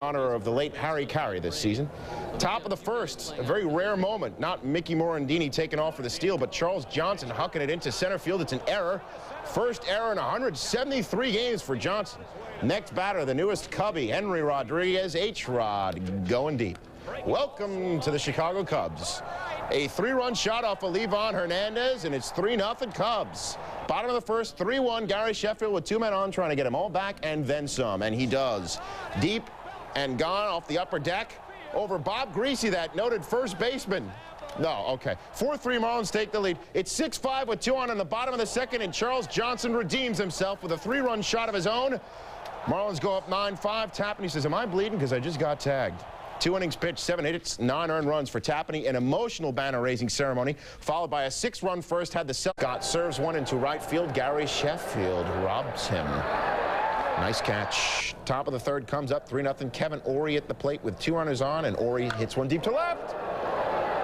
honor of the late Harry Carey this season. Top of the first, a very rare moment. Not Mickey Morandini taking off for the steal, but Charles Johnson hucking it into center field. It's an error. First error in 173 games for Johnson. Next batter, the newest Cubby, Henry Rodriguez, H-Rod, going deep. Welcome to the Chicago Cubs. A 3-run shot off of Levon Hernandez, and it's 3-0 Cubs. Bottom of the first, 3-1, Gary Sheffield with 2 men on, trying to get them all back and then some, and he does. Deep and gone off the upper deck over Bob Greasy, that noted first baseman. No, okay. 4-3 Marlins take the lead. It's 6-5 with 2 on in the bottom of the second, and Charles Johnson redeems himself with a 3-run shot of his own. Marlins go up 9-5. Tapani says, am I bleeding because I just got tagged? 2 innings pitched, 7 hits, 9 earned runs for Tapani. An emotional banner-raising ceremony, followed by a 6-run first. Had the Scott serves one into right field. Gary Sheffield robs him. Nice catch. Top of the third comes up 3-0. Kevin Orie at the plate with 2 runners on, and Orie hits one deep to left.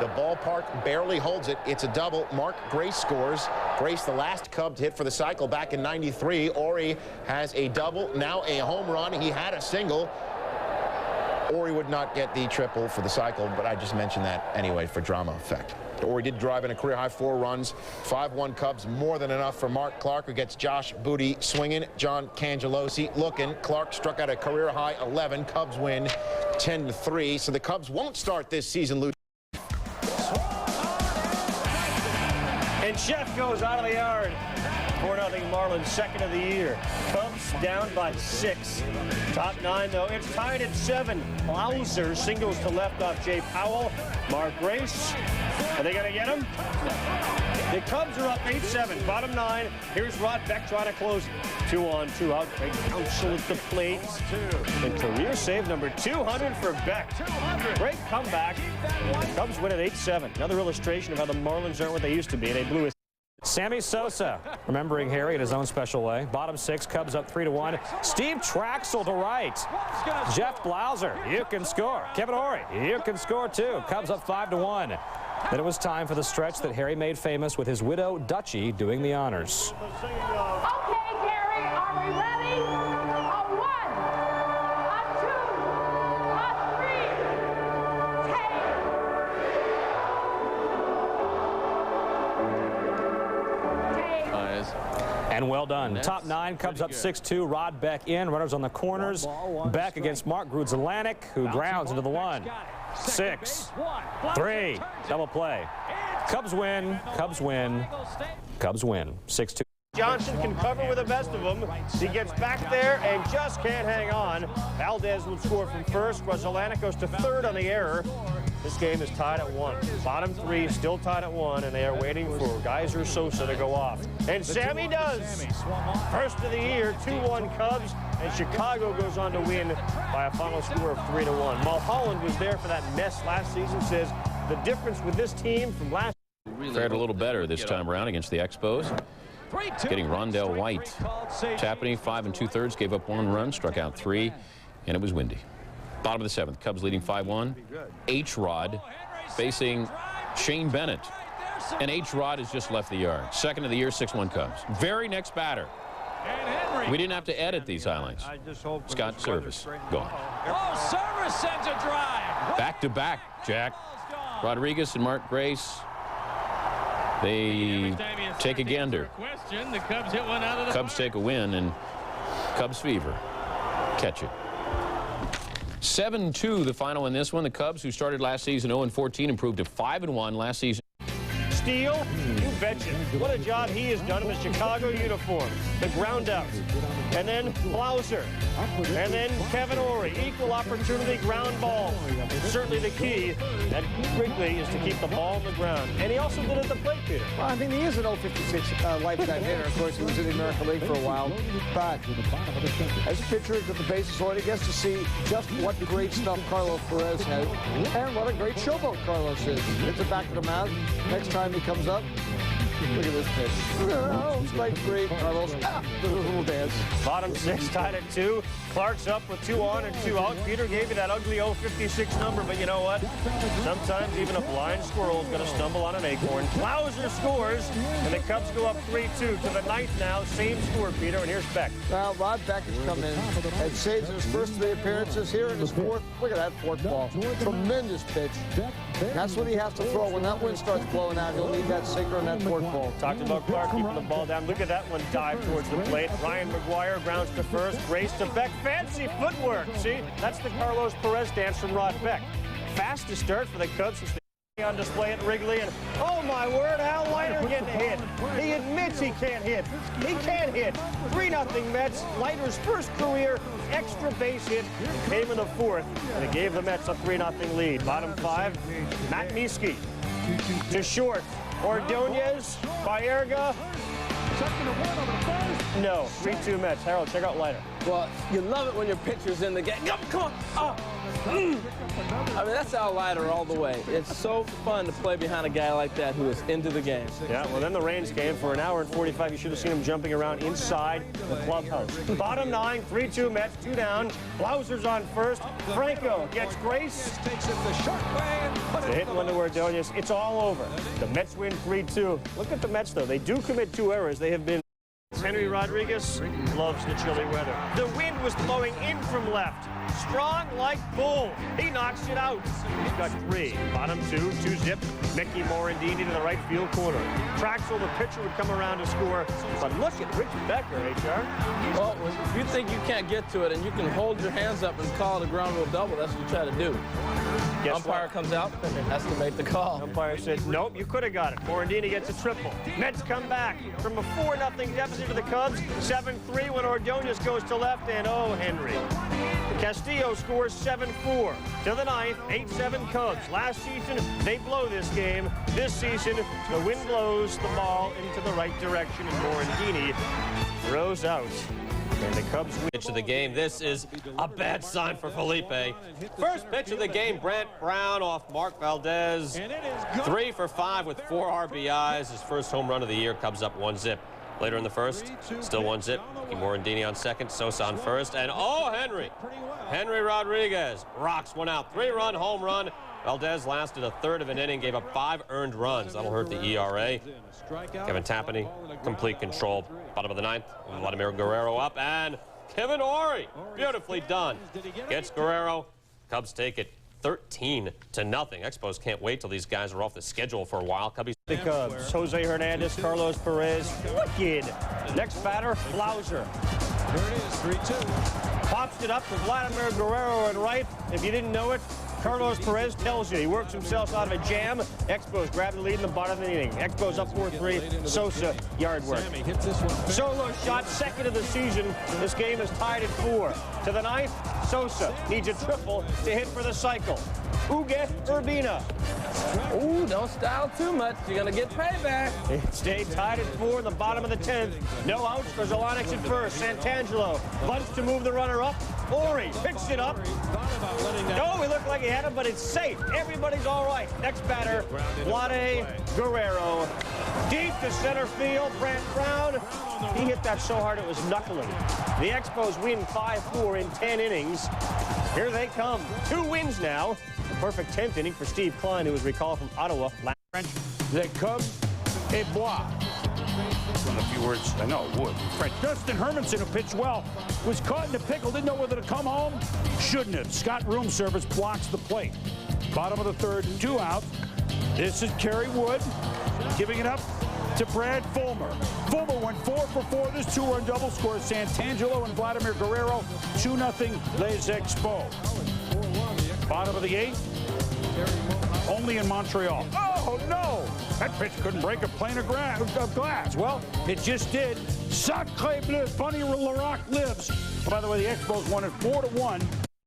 The ballpark barely holds it. It's a double. Mark Grace scores. Grace, the last Cub to hit for the cycle back in '93. Orie has a double, now a home run. He had a single. Orie would not get the triple for the cycle, but I just mentioned that anyway for drama effect. Orie did drive in a career-high 4 runs. 5-1 Cubs, more than enough for Mark Clark, who gets Josh Booty swinging. John Cangelosi looking. Clark struck out a career-high 11. Cubs win 10-3. So the Cubs won't start this season losing. And Chef goes out of the yard. 4-0 Marlins, second of the year. Cubs down by 6. Top 9, though. It's tied at 7. Blauser singles to left off Jay Powell. Mark Grace. Are they going to get him? The Cubs are up 8-7. Bottom 9. Here's Rod Beck trying to close it. 2 on, 2 out. Great Counsell at the plate. And career save number 200 for Beck. Great comeback. The Cubs win at 8-7. Another illustration of how the Marlins aren't what they used to be. They blew a Sammy Sosa, remembering Harry in his own special way. Bottom 6, Cubs up 3-1. Steve Traxel to right. Jeff Blauser, you can score. Kevin Orie, you can score too. Cubs up 5-1. Then it was time for the stretch that Harry made famous with his widow, Dutchie, doing the honors. Okay, Gary, are we ready? A 1, a 2, a 3, take. And well done. Top 9, Cubs up 6-2. Rod Beck in. Runners on the corners. Beck against Mark Grudzielanek, who grounds into the 1. 6, 3. Double play. Cubs win. Cubs win. Cubs win. 6-2. Johnson can cover with the best of them. He gets back there and just can't hang on. Valdez will score from first. Grudzielanek goes to third on the error. This game is tied at 1. Bottom 3 still tied at 1, and they are waiting for Geyser Sosa to go off. And Sammy does. First of the year, 2-1 Cubs, and Chicago goes on to win by a final score of 3-1. Mulholland was there for that mess last season, says the difference with this team from last year. Fared a little better this time around against the Expos. Getting Rondell White. Tapani, 5 2/3, gave up 1 run, struck out 3, and it was windy. Bottom of the 7th, Cubs leading 5-1. H-Rod facing Shane Bennett. And H-Rod has just left the yard. Second of the year, 6-1 Cubs. Very next batter. We didn't have to edit these highlights. Scott Service, gone. Oh, Service sends a drive. Back to back, Jack. Rodriguez and Mark Grace. They take a gander. The Cubs hit one out of the Cubs take a win, and Cubs fever. Catch it. 7-2 the final in this one. The Cubs, who started last season 0-14, improved to 5-1 last season. Steele, you betcha. What a job he has done in the Chicago uniform. The ground out. And then Blauser. And then Kevin Orie. Equal opportunity ground ball. Certainly the key at Wrigley is to keep the ball on the ground. And he also did it at the plate, Peter. Well, I mean, he is an 0.56 lifetime hitter. Of course, he was in the American League for a while. But as a pitcher with the bases loaded, he gets to see just what great stuff Carlos Perez has and what a great showboat Carlos is. Hits it back to the mound. Next time he comes up, look at this pitch. Oh, strike 3, Carlos. The little dance. Bottom 6 tied at 2. Clark's up with 2 on and 2 out. Peter gave you that ugly 056 number, but you know what? Sometimes even a blind squirrel is going to stumble on an acorn. Blauser scores, and the Cubs go up 3-2 to the 9th now. Same score, Peter, and here's Beck. Now, Rod Beck has come in and saves his first 3 appearances here in his 4th. Look at that 4th ball. Tremendous pitch. That's what he has to throw. When that wind starts blowing out, he'll need that sinker and that 4th ball. Talked about Clark keeping the ball down. Look at that one dive towards the plate. Ryan McGuire grounds to first. Grace to Beck. Fancy footwork. See, that's the Carlos Perez dance from Rod Beck. Fastest start for the Cubs since they on display at Wrigley. And oh my word, Al Leiter getting hit. He admits he can't hit. He can't hit. 3-0 Mets. Leiter's first career extra base hit came in the 4th, and it gave the Mets a 3-0 lead. Bottom 5, Matt Miesky to short. Ordonez, Baerga. No, 3-2 Mets. Harold, check out Leiter. Well, you love it when your pitcher's in the game. Come on. Oh. I mean, that's Al Leiter all the way. It's so fun to play behind a guy like that who is into the game. Yeah, well, then the rains came for an hour and 45. You should have seen him jumping around inside the clubhouse. Bottom 9, 3-2 Mets, 2 down. Blauser's on first. Franco gets Grace. The hit one to Ordonez. It's all over. The Mets win 3-2. Look at the Mets, though. They do commit 2 errors. They have been. Henry Rodriguez loves the chilly weather. The wind was blowing in from left. Strong like bull. He knocks it out. He's got 3. Bottom 2, 2-zip. Mickey Morandini to the right field corner. Traxel, the pitcher, would come around to score. But look at Rich Becker, HR. Well, if you think you can't get to it and you can hold your hands up and call it a ground rule double, that's what you try to do. Guess Umpire what? comes out and has to make the call. Umpire said, nope, you could have got it. Morandini gets a triple. Mets come back from a 4-0 deficit to the Cubs. 7-3 when Ordonez goes to left, and oh, Henry. Castillo scores 7-4 to the 9th, 8-7 Cubs. Last season, they blow this game. This season, the wind blows the ball into the right direction, and Morandini throws out. And the Cubs win. Pitch of the game. This is a bad sign for Felipe. First pitch of the game, Brent Brown off Mark Valdez. 3 for 5 with 4 RBIs. His first home run of the year. Cubs up 1-0. Later in the first, still 1-0. Morandini on second, Sosa on first, and oh, Henry Rodriguez rocks one out. 3-run home run. Valdez lasted a third of an inning, gave up 5 earned runs. That'll hurt the ERA. Kevin Tapani, complete control. Bottom of the 9th, Vladimir Guerrero up, and Kevin Ory, beautifully done. Gets Guerrero. Cubs take it 13-0. Expos can't wait till these guys are off the schedule for a while. Cubbies. The Cubs, Jose Hernandez, Carlos Perez, wicked. Next batter, Blauser. There it is, 3-2. Pops it up to Vladimir Guerrero and right. If you didn't know it, Carlos Perez tells you he works himself out of a jam. Expos grab the lead in the bottom of the inning. Expos up 4-3. Sosa, yard work. Solo shot, second of the season. This game is tied at 4. To the 9th, Sosa needs a triple to hit for the cycle. Uguet Urbina. Ooh, don't style too much. You're going to get payback. It stayed tied at 4 in the bottom of the 10th. No outs for Zolonix at first. Santangelo bunts to move the runner up. Ory picks it up. No, he looked like he had it, but it's safe. Everybody's all right. Next batter, Vlade Guerrero. Deep to center field, Brent Brown. He hit that so hard it was knuckling. The Expos win 5-4 in 10 innings. Here they come. 2 wins now. A perfect 10th inning for Steve Klein, who was recalled from Ottawa. The Cubs, a block. In a few words, I know it would. French. Dustin Hermanson, who pitched well, was caught in a pickle, didn't know whether to come home. Shouldn't have. Scott Room Service blocks the plate. Bottom of the 3rd, 2 out. This is Kerry Wood giving it up to Brad Fulmer. Fulmer went 4 for 4. This 2-run double score. Santangelo and Vladimir Guerrero. 2-0 Les Expos. Bottom of the 8th, only in Montreal. Oh, no! That pitch couldn't break a plane of glass. Well, it just did. Sacre bleu, Bunny LaRocque lives. By the way, the Expos won it 4-1.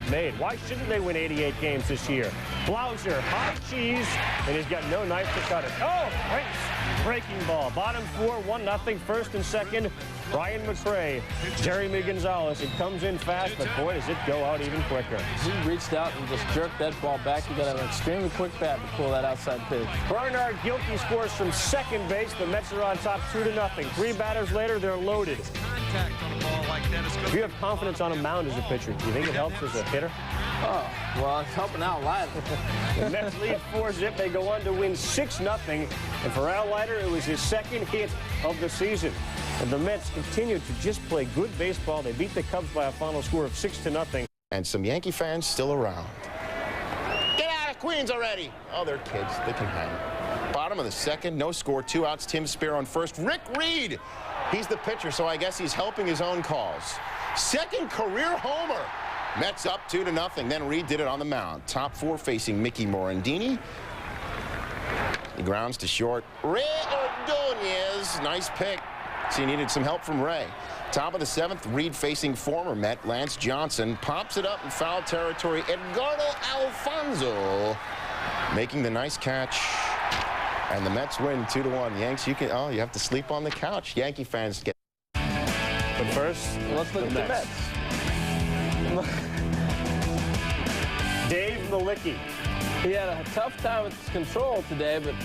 Made. Why shouldn't they win 88 games this year? Blauser, high cheese, and he's got no knife to cut it. Oh, breaking ball. Bottom 4, 1-0, first and second. Brian McRae, Jeremy Gonzalez. It comes in fast, but boy, does it go out even quicker. He reached out and just jerked that ball back. You got an extremely quick bat to pull that outside pitch. Bernard Gilkey scores from second base. The Mets are on top 2-0. 3 batters later, they're loaded. Contact on the ball If you have confidence on a mound as a pitcher, do you think it helps as a hitter? Oh, well, it's helping out Leiter. The Mets lead 4-0. They go on to win 6-0. And for Al Leiter, it was his second hit of the season. And the Mets continue to just play good baseball. They beat the Cubs by a final score of 6-0. And some Yankee fans still around. Get out of Queens already. Oh, they're kids. They can hang. Bottom of the second, no score, 2 outs. Tim Spear on first. Rick Reed. He's the pitcher, so I guess he's helping his own cause. Second career homer. Mets up 2-0. Then Reed did it on the mound. Top 4 facing Mickey Morandini. He grounds to short. Ray Ordonez. Nice pick. So he needed some help from Ray. Top of the 7th, Reed facing former Met Lance Johnson. Pops it up in foul territory. Edgardo Alfonso making the nice catch. And the Mets win 2-1. Yanks, you have to sleep on the couch. Yankee fans get. But first, let's look at the Mets. Dave Malicki. He had a tough time with his control today, but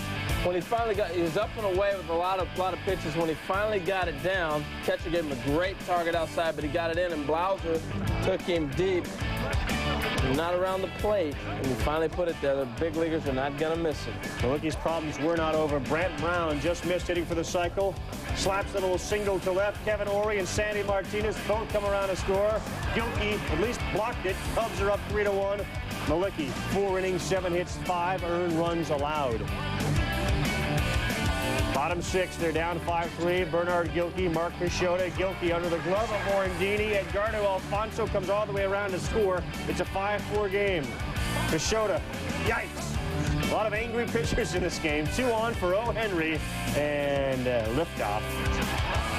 when he finally he was up and away with a lot of pitches. When he finally got it down, catcher gave him a great target outside, but he got it in, and Blauser took him deep, not around the plate, and he finally put it there. The big leaguers are not going to miss it. Malicki's problems were not over. Brant Brown just missed hitting for the cycle. Slaps a little single to left. Kevin Ory and Sandy Martinez both come around to score. Gilkey at least blocked it. Cubs are up 3-1. Malicki, 4 innings, 7 hits, 5 earned runs allowed. Bottom 6, they're down 5-3. Bernard Gilkey, Mark Peixoto. Gilkey under the glove of Morandini. Edgardo Alfonso comes all the way around to score. It's a 5-4 game. Peixoto, yikes. A lot of angry pitchers in this game. 2 on for O. Henry and liftoff.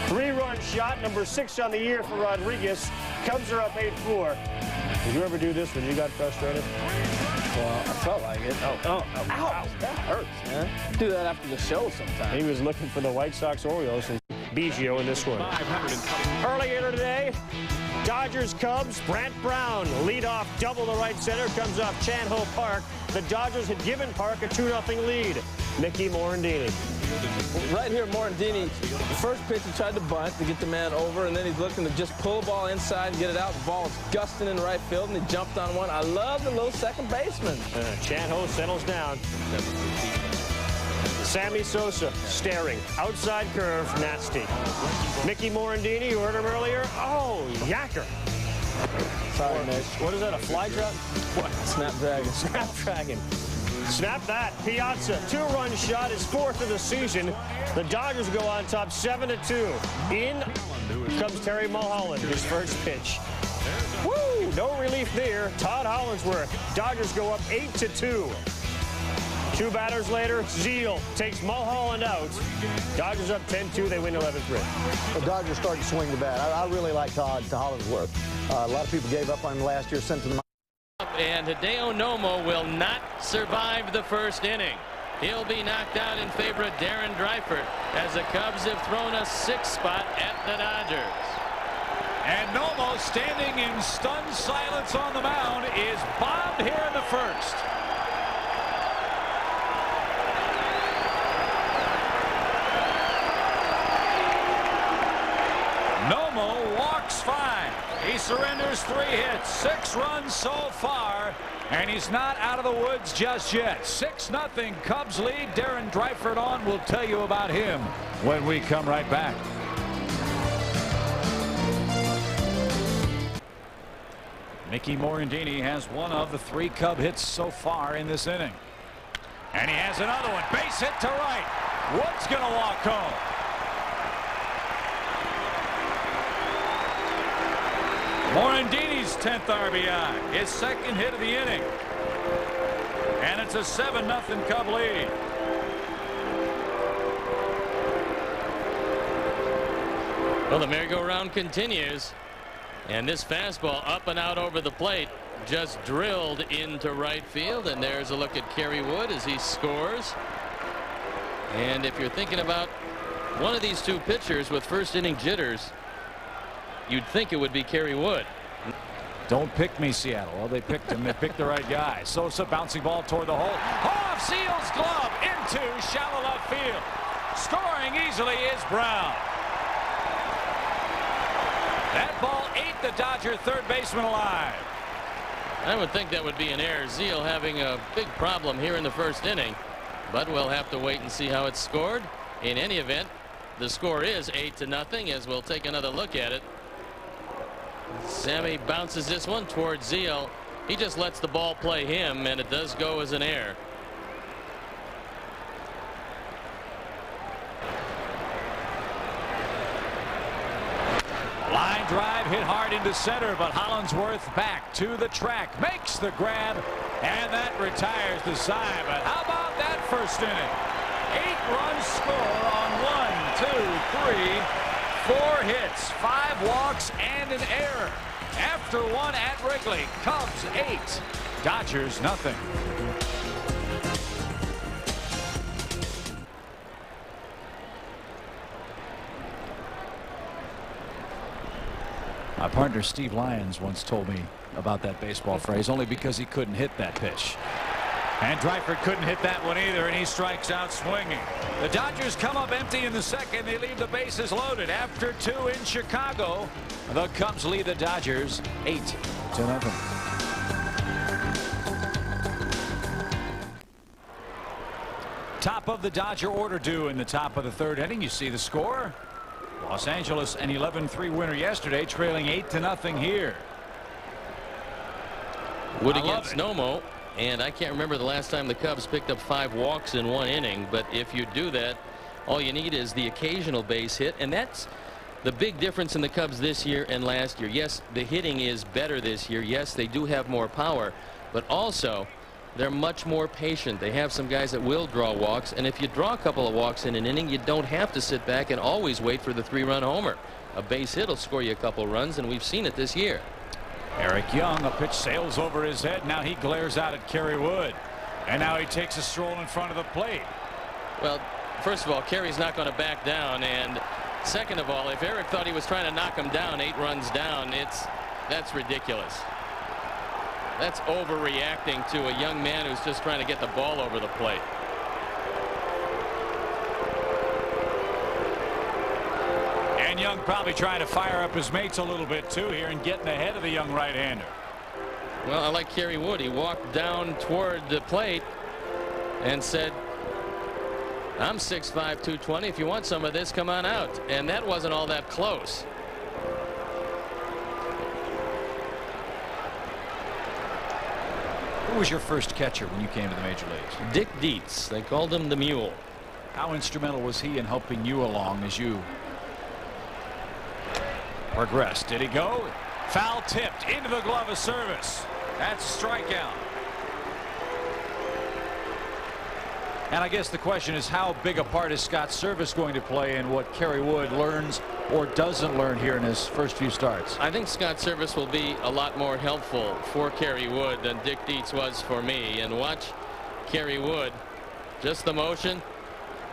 3-run shot, number 6 on the year for Rodriguez. Cubs are up 8-4. Did you ever do this when you got frustrated? Well, I felt like it. Oh, ow. That hurts, man. I do that after the show sometimes. He was looking for the White Sox Orioles and Biggio in this one. Earlier today, Dodgers Cubs. Brant Brown lead off double to right center, comes off Chan Ho Park. The Dodgers had given Park a 2-0 lead. Mickey Morandini. Right here, Morandini, the first pitch he tried to bunt to get the man over, and then he's looking to just pull the ball inside and get it out. The ball is gusting in right field, and he jumped on one. I love the little second baseman. Chan Ho settles down. Sammy Sosa staring. Outside curve, nasty. Mickey Morandini, you heard him earlier. Oh, yacker. Sorry, Mitch. What is that, a fly trap? What? Snapdragon. Snapdragon. Snap that. Piazza, 2-run shot, his 4th of the season. The Dodgers go on top 7-2. In comes Terry Mulholland, his first pitch. Woo! No relief there. Todd Hollandsworth. Dodgers go up 8-2. 2 batters later, Zeal takes Mulholland out. Dodgers up 10-2. They win 11-3. The Dodgers started to swing the bat. I really like Todd Hollandsworth. A lot of people gave up on him last year, sent to the. And Hideo Nomo will not survive the first inning. He'll be knocked out in favor of Darren Dreifert as the Cubs have thrown a 6th spot at the Dodgers. And Nomo, standing in stunned silence on the mound, is bombed here in the first. Nomo walks 5. He surrenders 3 hits, 6 runs so far, and he's not out of the woods just yet. 6-0 Cubs lead. Darren Dreifert on. We'll tell you about him when we come right back. Mickey Morandini has one of the 3 Cub hits so far in this inning. And he has another one. Base hit to right. Wood's going to walk home. Morandini's 10th RBI, his 2nd hit of the inning. And it's a 7-0 Cub lead. Well, the merry-go-round continues. And this fastball up and out over the plate just drilled into right field. And there's a look at Kerry Wood as he scores. And if you're thinking about one of these 2 pitchers with first inning jitters, you'd think it would be Kerry Wood. Don't pick me, Seattle. Well, they picked him. They picked the right guy. Sosa bouncing ball toward the hole. Off Seal's glove into shallow left field. Scoring easily is Brown. That ball ate the Dodger third baseman alive. I would think that would be an error. Zeal having a big problem here in the first inning, but we'll have to wait and see how it's scored. In any event, the score is 8-0, as we'll take another look at it. Sammy bounces this one towards Zeal. He just lets the ball play him, and it does go as an error. Line drive hit hard into center, but Hollingsworth back to the track, makes the grab, and that retires the side. But how about that first inning? 8-run score on 1, 2, 3, 4 hits, 5 walks, and an error. After one at Wrigley, Cubs 8, Dodgers nothing. My partner Steve Lyons once told me about that baseball phrase only because he couldn't hit that pitch. And Dreifert couldn't hit that one either, and he strikes out swinging. The Dodgers come up empty in the second. They leave the bases loaded. After 2 in Chicago, the Cubs lead the Dodgers 8-0. Top of the Dodger order due in the top of the third inning. You see the score. Los Angeles an 11-3 winner yesterday, trailing 8-0 here. Wood against Nomo, and I can't remember the last time the Cubs picked up 5 walks in 1 inning, but if you do that, all you need is the occasional base hit, and that's the big difference in the Cubs this year and last year. Yes, the hitting is better this year. Yes, they do have more power, but also they're much more patient. They have some guys that will draw walks, and if you draw a couple of walks in an inning, you don't have to sit back and always wait for the 3-run homer. A base hit will score you a couple runs, and we've seen it this year. Eric Young, a pitch sails over his head. Now he glares out at Kerry Wood, and now he takes a stroll in front of the plate. Well, first of all, Kerry's not going to back down, and second of all, if Eric thought he was trying to knock him down 8 runs down, that's ridiculous. That's overreacting to a young man who's just trying to get the ball over the plate. And Young probably trying to fire up his mates a little bit too here and getting ahead of the young right-hander. Well, I like Kerry Wood. He walked down toward the plate and said, I'm 6'5", 220. If you want some of this, come on out. And that wasn't all that close. Who was your first catcher when you came to the major leagues? Dick Dietz. They called him the Mule. How instrumental was he in helping you along as you progressed? Did he go? Foul tipped into the glove of Service. That's a strikeout. And I guess the question is, how big a part is Scott Service going to play in what Kerry Wood learns or doesn't learn here in his first few starts? I think Scott Service will be a lot more helpful for Kerry Wood than Dick Dietz was for me. And watch Kerry Wood, just the motion.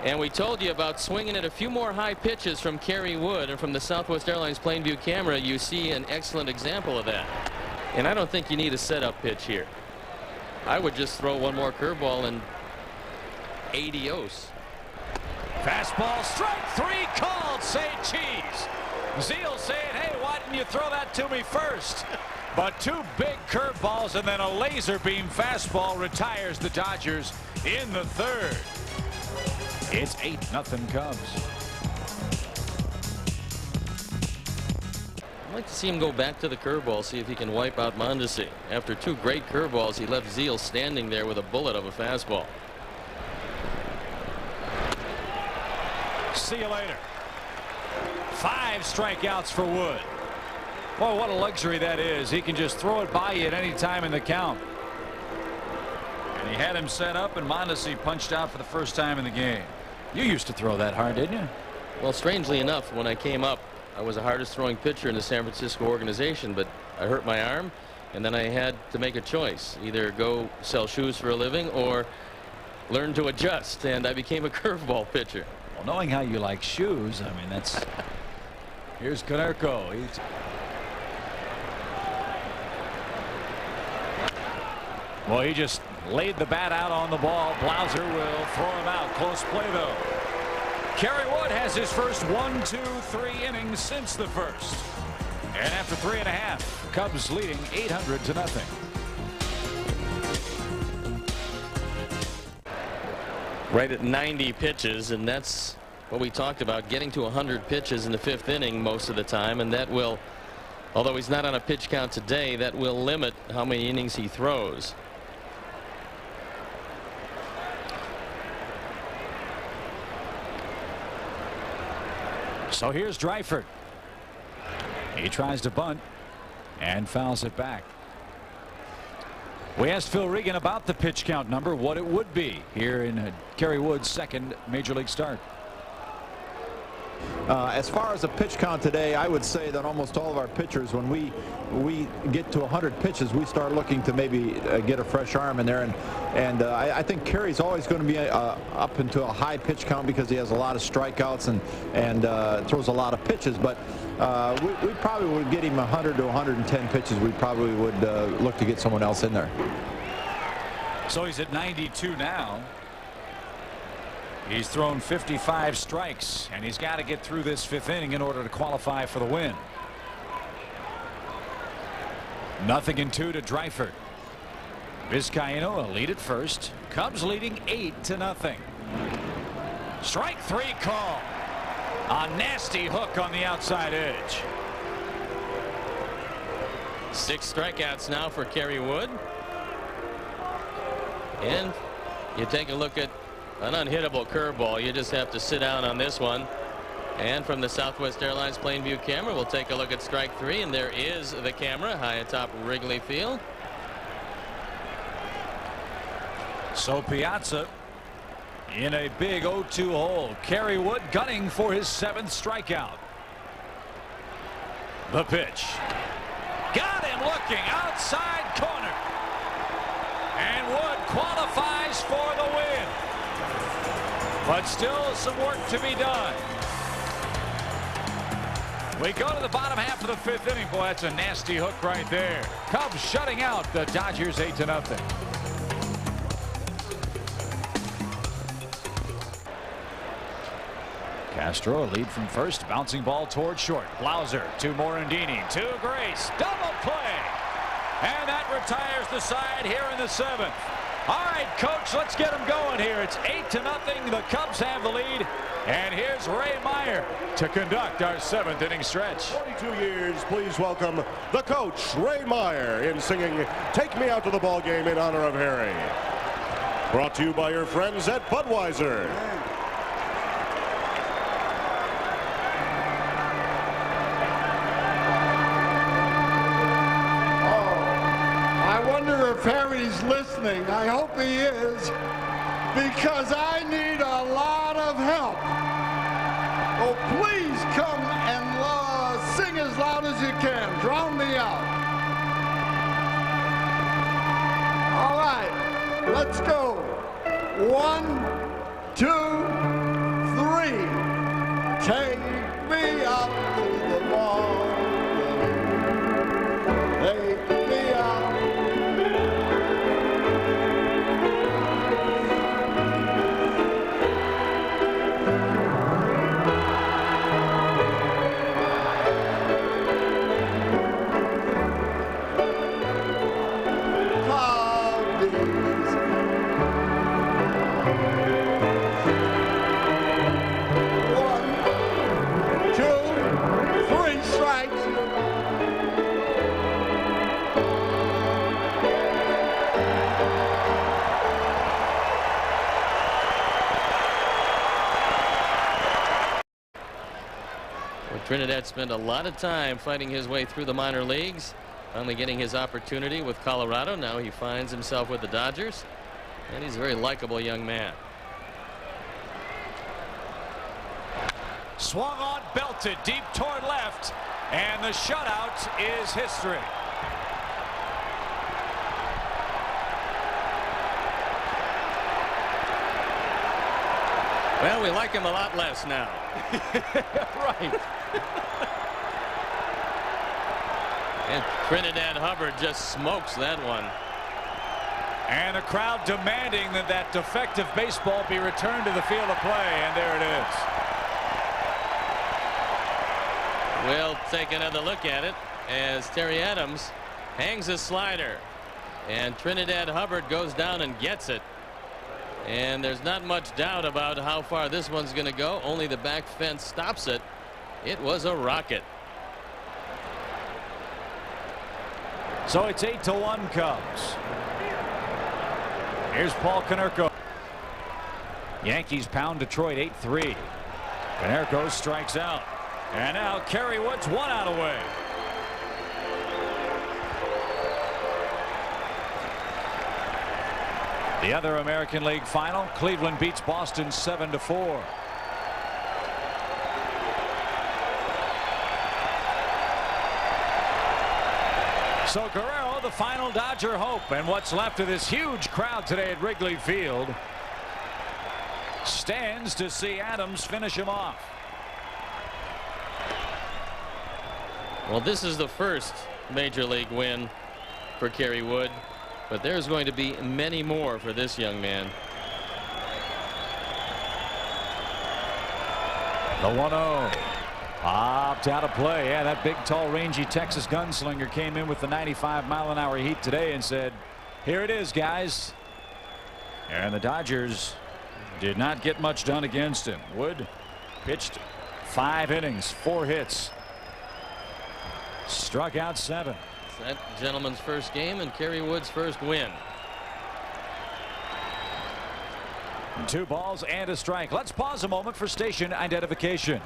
And we told you about swinging at a few more high pitches from Kerry Wood, and from the Southwest Airlines Plainview camera you see an excellent example of that. And I don't think you need a setup pitch here. I would just throw one more curveball and adios. Fastball, strike 3 called. Say cheese. Zeal saying, hey, why didn't you throw that to me first? But 2 big curveballs and then a laser beam fastball retires the Dodgers in the third. It's 8-0 Cubs. I'd like to see him go back to the curveball, see if he can wipe out Mondesi. After 2 great curveballs, he left Zeal standing there with a bullet of a fastball. See you later. 5 strikeouts for Wood. Boy, what a luxury that is. He can just throw it by you at any time in the count. And he had him set up, and Mondesi punched out for the first time in the game. You used to throw that hard, didn't you? Well, strangely enough, when I came up, I was the hardest throwing pitcher in the San Francisco organization, but I hurt my arm, and then I had to make a choice. Either go sell shoes for a living or learn to adjust, and I became a curveball pitcher. Well, knowing how you like shoes, I mean, that's... Here's Konerko. Well, he just laid the bat out on the ball. Blauser will throw him out. Close play, though. Kerry Wood has his first 1, 2, 3 innings since the first. And after 3.5, Cubs leading 800-0. Right at 90 pitches, and that's what we talked about, getting to 100 pitches in the 5th inning most of the time, and that will, although he's not on a pitch count today, that will limit how many innings he throws. So here's Dreifert. He tries to bunt and fouls it back. We asked Phil Regan about the pitch count number, what it would be here in Kerry Wood's second major league start. As far as the pitch count today, I would say that almost all of our pitchers, when we get to 100 pitches, we start looking to maybe get a fresh arm in there, and I think Kerry's always going to be up into a high pitch count because he has a lot of strikeouts and throws a lot of pitches. But we probably would get him 100 to 110 pitches. We probably would look to get someone else in there. So he's at 92 now. He's thrown 55 strikes, and he's got to get through this 5th inning in order to qualify for the win. 0-2 to Dreifert. Vizcaíno a lead at first. Cubs leading 8-0. Strike 3 call. A nasty hook on the outside edge. 6 strikeouts now for Kerry Wood. And you take a look at an unhittable curveball. You just have to sit down on this one. And from the Southwest Airlines Plainview camera, we'll take a look at strike 3, and there is the camera high atop Wrigley Field. So Piazza in a big 0-2 hole. Kerry Wood gunning for his 7th strikeout. The pitch. Got him looking outside corner. And Wood qualifies for the win. But still some work to be done. We go to the bottom half of the 5th inning. Boy, that's a nasty hook right there. Cubs shutting out the Dodgers 8-0. Castro a lead from first. Bouncing ball toward short. Blauser to Morandini to Grace. Double play. And that retires the side here in the 7th. All right, coach, let's get them going here. It's 8-0. The Cubs have the lead. And here's Ray Meyer to conduct our 7th inning stretch. 42 years, please welcome the coach, Ray Meyer, in singing Take Me Out to the Ball Game in honor of Harry. Brought to you by your friends at Budweiser. If Harry's listening, I hope he is, because I need a lot of help. Oh, please come and sing as loud as you can. Drown me out. All right, let's go. 1, 2, 3. Take me out to the ball. Take me out. Trinidad spent a lot of time fighting his way through the minor leagues, finally getting his opportunity with Colorado. Now he finds himself with the Dodgers, and he's a very likable young man. Swung on, belted deep toward left, and the shutout is history. Well, we like him a lot less now. Right. And Trinidad Hubbard just smokes that one. And a crowd demanding that that defective baseball be returned to the field of play, and there it is. We'll take another look at it. as Terry Adams hangs a slider. And Trinidad Hubbard goes down and gets it. And there's not much doubt about how far this one's going to go. Only the back fence stops it. It was a rocket. So it's 8-1 Cubs. Here's Paul Konerko. Yankees pound Detroit 8-3. Konerko strikes out. And now Kerry Wood's 1 out away. The other American League final, Cleveland beats Boston 7-4. So Guerrero, the final Dodger hope, and what's left of this huge crowd today at Wrigley Field, stands to see Adams finish him off. Well, this is the first major league win for Kerry Wood, but there's going to be many more for this young man. The 1-0. Popped out of play. Yeah, that big, tall, rangy Texas gunslinger came in with the 95-mile-an-hour heat today and said, here it is, guys. And the Dodgers did not get much done against him. Wood pitched 5 innings, 4 hits. Struck out 7. It's that gentleman's first game and Kerry Wood's first win. 2 balls and a strike. Let's pause a moment for station identification.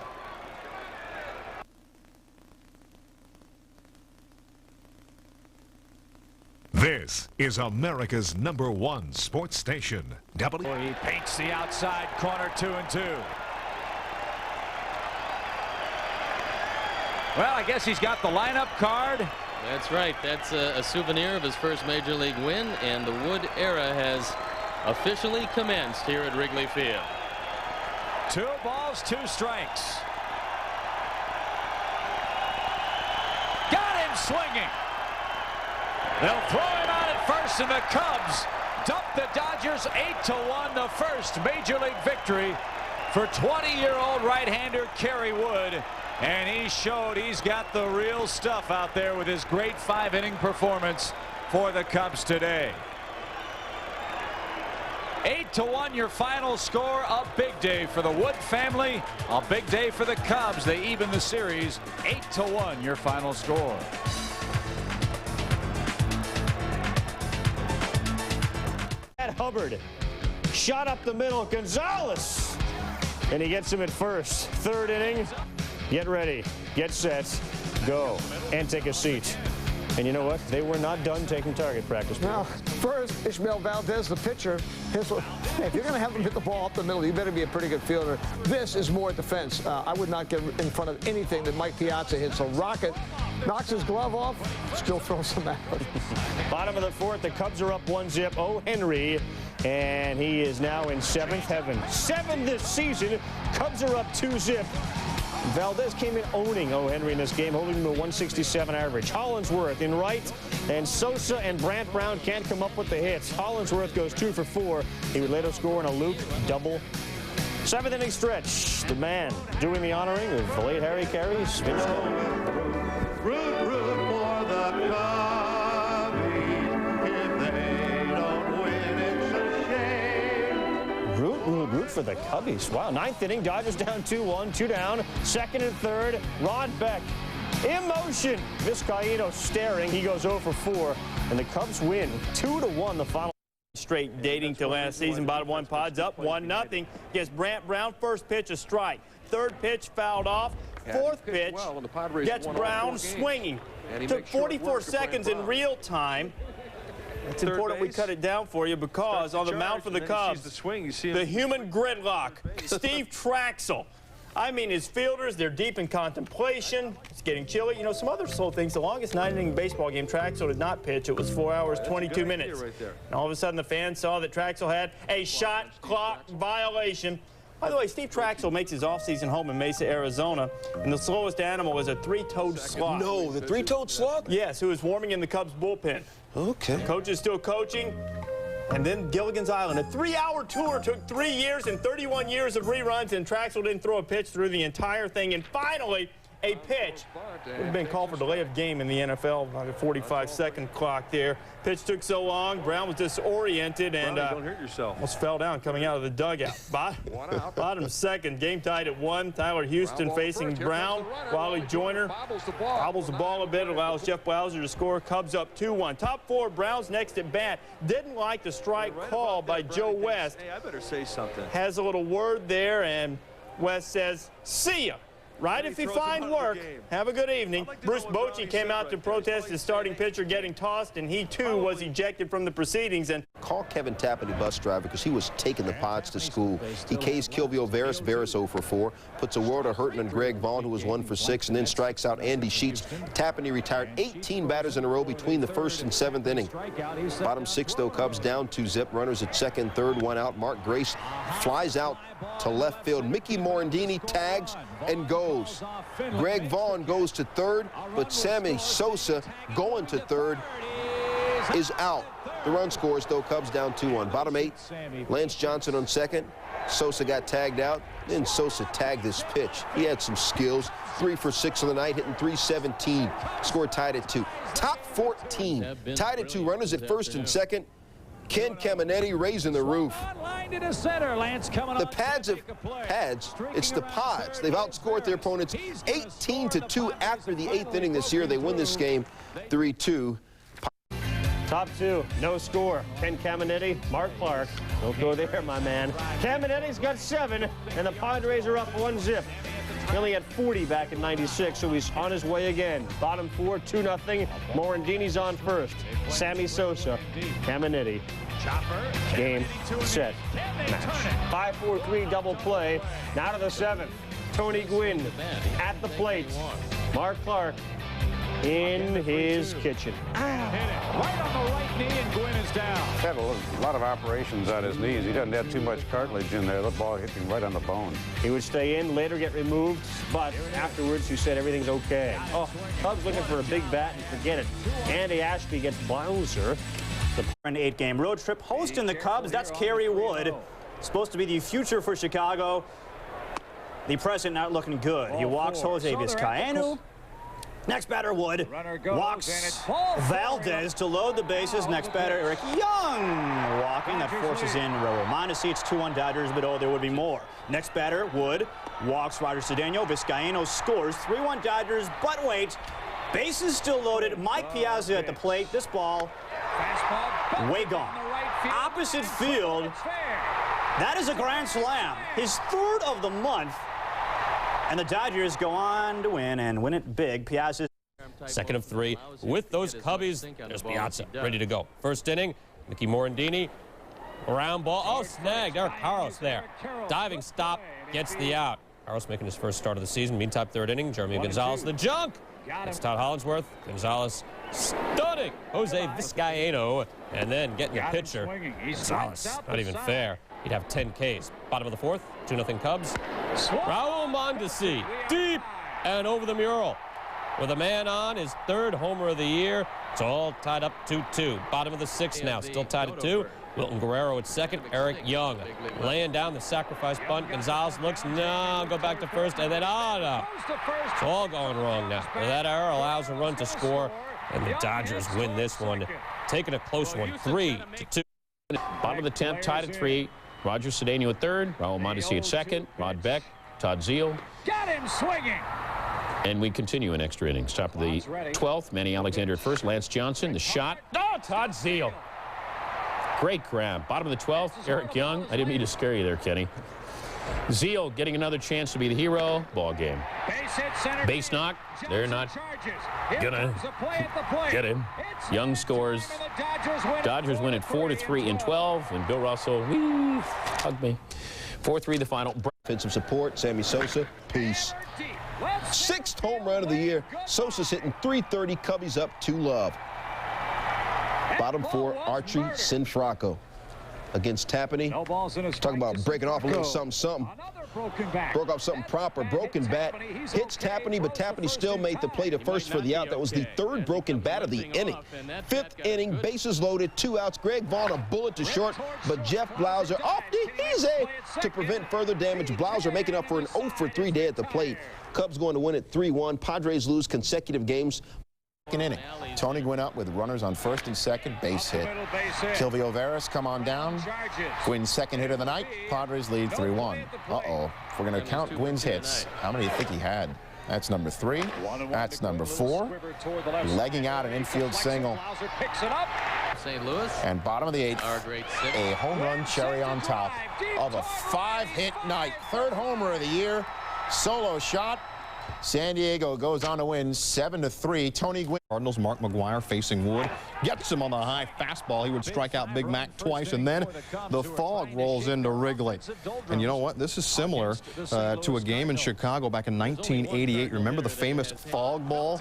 This is America's #1 sports station. He paints the outside corner, 2-2. Well, I guess he's got the lineup card. That's right. That's a souvenir of his first major league win, and the Wood era has officially commenced here at Wrigley Field. 2 balls, 2 strikes. Got him swinging. They'll throw him out at first, and the Cubs dump the Dodgers 8-1, the first major league victory for 20-year-old right-hander Kerry Wood. And he showed he's got the real stuff out there with his great 5-inning performance for the Cubs today. 8-1 your final score. A big day for the Wood family. A big day for the Cubs. They even the series. 8-1 your final score. Hubbard shot up the middle. Gonzalez, and he gets him at first. 3rd inning. Get ready, get set, go, and take a seat. And you know what? They were not done taking target practice. Now, first, Ishmael Valdez, the pitcher. If you're going to have him hit the ball up the middle, you better be a pretty good fielder. This is more defense. I would not get in front of anything that Mike Piazza hits. A rocket knocks his glove off, still throws him out. Bottom of the 4th, the Cubs are up 1-0. O. Henry, and he is now in 7th heaven. 7 this season. Cubs are up 2-0. Valdez came in owning O. Henry in this game, holding him to a 167 average. Hollinsworth in right, and Sosa and Brant Brown can't come up with the hits. Hollinsworth goes 2 for 4. He would later score in a Luke double. 7th inning stretch. The man doing the honoring of the late Harry Carey's Vince Root for the Cubbies. If they don't win, it's a shame. Root for the Cubbies. Wow, 9th inning, Dodgers down 2-1, 2 down. 2nd and 3rd, Rod Beck in motion. Vizcaíno staring. He goes 0 for 4, and the Cubs win 2-1 the final. Straight dating to last season. Bottom 1 Pods up 1-0. Gets Brant Brown. First pitch a strike. 3rd pitch fouled off. 4th pitch gets Brown swinging. Took 44 seconds in real time. It's important we cut it down for you because on the mound for the Cubs, the human gridlock, Steve Traxel. I mean, his fielders, they're deep in contemplation. It's getting chilly. You know, some other slow things. The longest 9-inning baseball game, Traxel did not pitch. It was 4 hours, 22 minutes. And all of a sudden, the fans saw that Traxel had a shot clock violation. By the way, Steve Traxel makes his offseason home in Mesa, Arizona, and the slowest animal is a 3-toed sloth. No, the 3-toed sloth? Yes, who is warming in the Cubs bullpen. Okay. The coach is still coaching. And then Gilligan's Island. A 3-hour tour took 3 years and 31 years of reruns, and Traxel didn't throw a pitch through the entire thing. And finally, a pitch. Would have been called for delay of game in the NFL, about a 45-second clock there. Pitch took so long, Brown was disoriented and don't hurt yourself. almost fell down coming out of the dugout. Bottom second, game tied at 1. Tyler Houston facing Brown. Wally Joyner bobbles the ball a bit, allows Jeff Blauser to score. Cubs up 2-1. Top 4, Browns next at bat. Didn't like the strike call by Joe West. Hey, I better say something. Has a little word there, and West says, see ya. Right if you find work. Have a good evening. Bruce Bochy came out to protest his starting pitcher getting tossed, and he too was ejected from the proceedings. And call Kevin Tapani, bus driver, because he was taking the pods to school. He K's Kilvio Veras. Veras 0 for 4. Puts a world of hurting on Greg Vaughn, who was 1 for 6, and then strikes out Andy Sheets. Tapani retired 18 batters in a row between the 1st and 7th inning. Bottom 6, though, Cubs down 2 zip. Runners at 2nd, 3rd, 1 out. Mark Grace flies out to left field. Mickey Morandini tags and goes. Greg Vaughn goes to 3rd, but Sammy Sosa going to 3rd is out. The run scores, though, Cubs down 2-1. Bottom 8, Lance Johnson on 2nd. Sosa got tagged out. Then Sosa tagged this pitch. He had some skills. 3 for 6 on the night, hitting .317. Score tied at 2. Top 14, tied at 2. Runners at 1st and 2nd. Ken Caminetti raising the roof. The pads of pads, it's the pods. They've outscored their opponents 18-2 after the 8th inning this year. They win this game 3-2. Top 2, no score. Ken Caminetti, Mark Clark. Don't go there, my man. Caminetti's got 7, and the Padres are up 1 zip. He only had 40 back in '96, so he's on his way again. Bottom 4, 2-0. Morandini's on first. Sammy Sosa, Caminetti. Game, set, match. 5-4-3 double play. Now to the 7th. Tony Gwynn at the plate. Mark Clark in his kitchen. Right on the right knee, and Gwynn is down. Had a lot of operations on his knees. He doesn't have too much cartilage in there. The ball hit him right on the bone. He would stay in, later get removed, but afterwards he said everything's okay. Oh, Cubs looking for a big bat, and forget it. Andy Ashby gets Blauser. The 8-game road trip hosting the Cubs. That's Kerry Wood. Supposed to be the future for Chicago. The present not looking good. He walks Jose Vizcaino. Next batter, Wood. Walks Valdez to load the bases. Next batter, Eric Young walking. That forces in Raul Mondesi. It's 2-1 Dodgers, but oh, there would be more. Next batter, Wood. Walks Roger Cedeno. Vizcaino scores. 3-1 Dodgers, but wait. Bases still loaded. Mike Piazza at the plate. This ball way gone. Opposite field. That is a grand slam. His 3rd of the month. And the Dodgers go on to win and win it big. Piazza. 2nd of 3 with those Cubbies. There's Piazza ready to go. 1st inning, Mickey Morandini. Around ball. Oh, snagged. Eric Harros there. Diving stop. Gets the out. Harros making his 1st start of the season. Meantime, 3rd inning, Jeremy Gonzalez. The junk. It's Todd Hollingsworth. Gonzalez stunning Jose Vizcaino. And then getting the pitcher. Gonzalez. Not even fair. He'd have 10 Ks. Bottom of the 4th, 2-0 Cubs. Raul Mondesi deep and over the mural. With a man on, his 3rd homer of the year. It's all tied up 2-2. Bottom of the 6th now, still tied at 2. Wilton Guerrero at 2nd. Eric Young laying down the sacrifice bunt. Gonzalez looks, no, go back to 1st, and then, no. It's all going wrong now. That error allows a run to score, and the Dodgers win this one. Taking a close one, 3-2. Bottom of the 10th, tied at 3. Roger Cedeno at 3rd. Raul Mondesi at 2nd. Rod Beck, Todd Zeal. Got him swinging. And we continue in extra innings. Top of the 12th, Manny Alexander at 1st. Lance Johnson, the shot. Oh, Todd Zeal. Great grab. Bottom of the 12th, Eric Young. I didn't mean to scare you there, Kenny. Zeal getting another chance to be the hero. Ball game. Base knock. They're not gonna get him. Young scores. Dodgers win it 4-3 in 12. And Bill Russell, hug me. 4-3 the final. Offensive support, Sammy Sosa. Peace. 6th home run of the year. Sosa's hitting .330. Cubbies up 2-love. Bottom 4, Archie Sinfranco against Tapani. Talking about breaking off a little something. broke off something proper. Broken bat, hits Tapani, but Tapani still made the play to first for the out. That was the third broken bat of the inning. Fifth inning, bases loaded, 2 outs. Greg Vaughn a bullet to short, but Jeff Blauser off the easy to prevent further damage. Blauser making up for an 0-for-3 day at the plate. Cubs going to win at 3-1. Padres lose consecutive games. Second inning. Tony Gwynn up with runners on first and second, base hit. Silvio Veras come on down. Gwynn's second hit of the night. Padres lead 3-1. Uh-oh. If we're going to count Gwynn's hits, how many do you think he had? That's number 3. That's number 4. Legging out an infield single. St. Louis. And bottom of the 8th, a home run cherry on top of a 5-hit night. Third homer of the year. Solo shot. San Diego goes on to win 7-3. Tony Gwynn. Cardinals, Mark McGwire facing Wood. Gets him on the high fastball. He would strike out Big Mac twice, and then the fog rolls into Wrigley. And you know what? This is similar to a game in Chicago back in 1988. Remember the famous fog ball?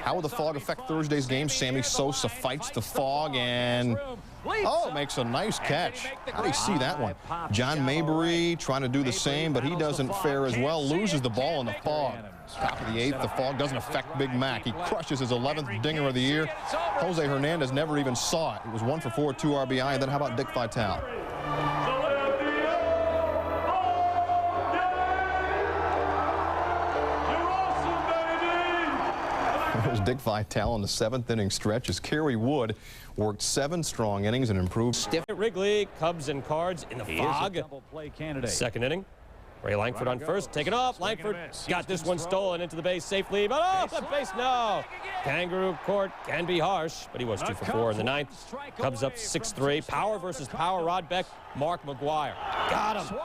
How would the fog affect Thursday's game? Sammy Sosa fights the fog and... oh, makes a nice catch. How do you see that one? John Mabry trying to do the same, but he doesn't fare as well. Loses the ball in the fog. Top of the 8th, the fog doesn't affect Big Mac. He crushes his 11th dinger of the year. Jose Hernandez never even saw it. It was 1 for 4, 2 RBI. And then how about Dick Vitale? It was Dick Vitale in the 7th inning stretch as Kerry Wood worked 7 strong innings and improved. Stiff at Wrigley, Cubs and Cards in the fog. Second inning. Ray Langford on first, taken off. Langford got this one stolen into the base safely, but oh, the base, no. Kangaroo Court can be harsh, but he was 2 for 4 in the 9th. Cubs up 6-3. Power versus power. Rod Beck, Mark McGwire. Got him.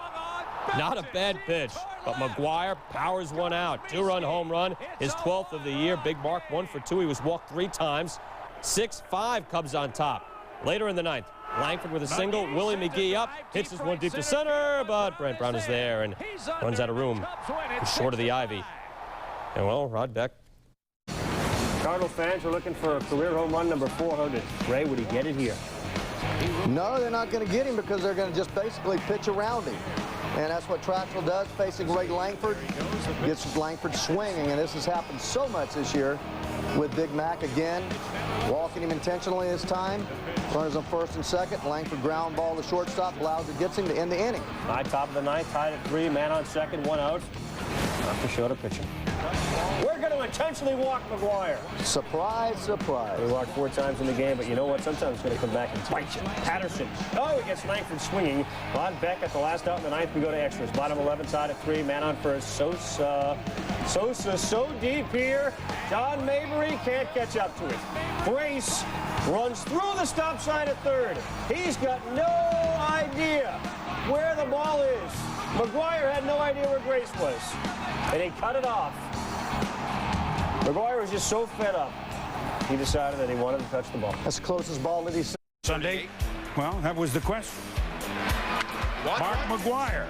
Not a bad pitch, but McGwire powers one out. 2-run home run, his 12th of the year. Big Mark 1 for 2. He was walked 3 times. 6-5 Cubs on top. Later in the 9th, Langford with a single. Willie McGee up, hits this one deep to center, but Brent Brown is there and runs out of room. He's short of the ivy. And well, Rod Beck. Cardinal fans are looking for a career home run number 400. Ray, would he get it here? No, they're not going to get him because they're going to just basically pitch around him. And that's what Trachsel does, facing Ray Langford. Gets Langford swinging, and this has happened so much this year with Big Mac again. Walking him intentionally this time. Runners on first and second. Langford ground ball to shortstop. Blauser gets him to end the inning. High top of the 9th, tied at 3. Man on second, 1 out. After Shota pitching. We're going to intentionally walk McGwire. Surprise, surprise. We walked 4 times in the game, but you know what? Sometimes it's going to come back and bite you. Patterson. Oh, he gets Langford swinging. Rod Beck at the last out in the 9th. We go to extras. Bottom 11, tied at 3. Man on first. Sosa so deep here. John Mabry can't catch up to it. Grace runs through the stop sign at third. He's got no idea where the ball is. McGwire had no idea where Grace was, and he cut it off. McGwire was just so fed up, he decided that he wanted to touch the ball. That's the closest ball that he's seen. Sunday, well, that was the question. Mark McGwire.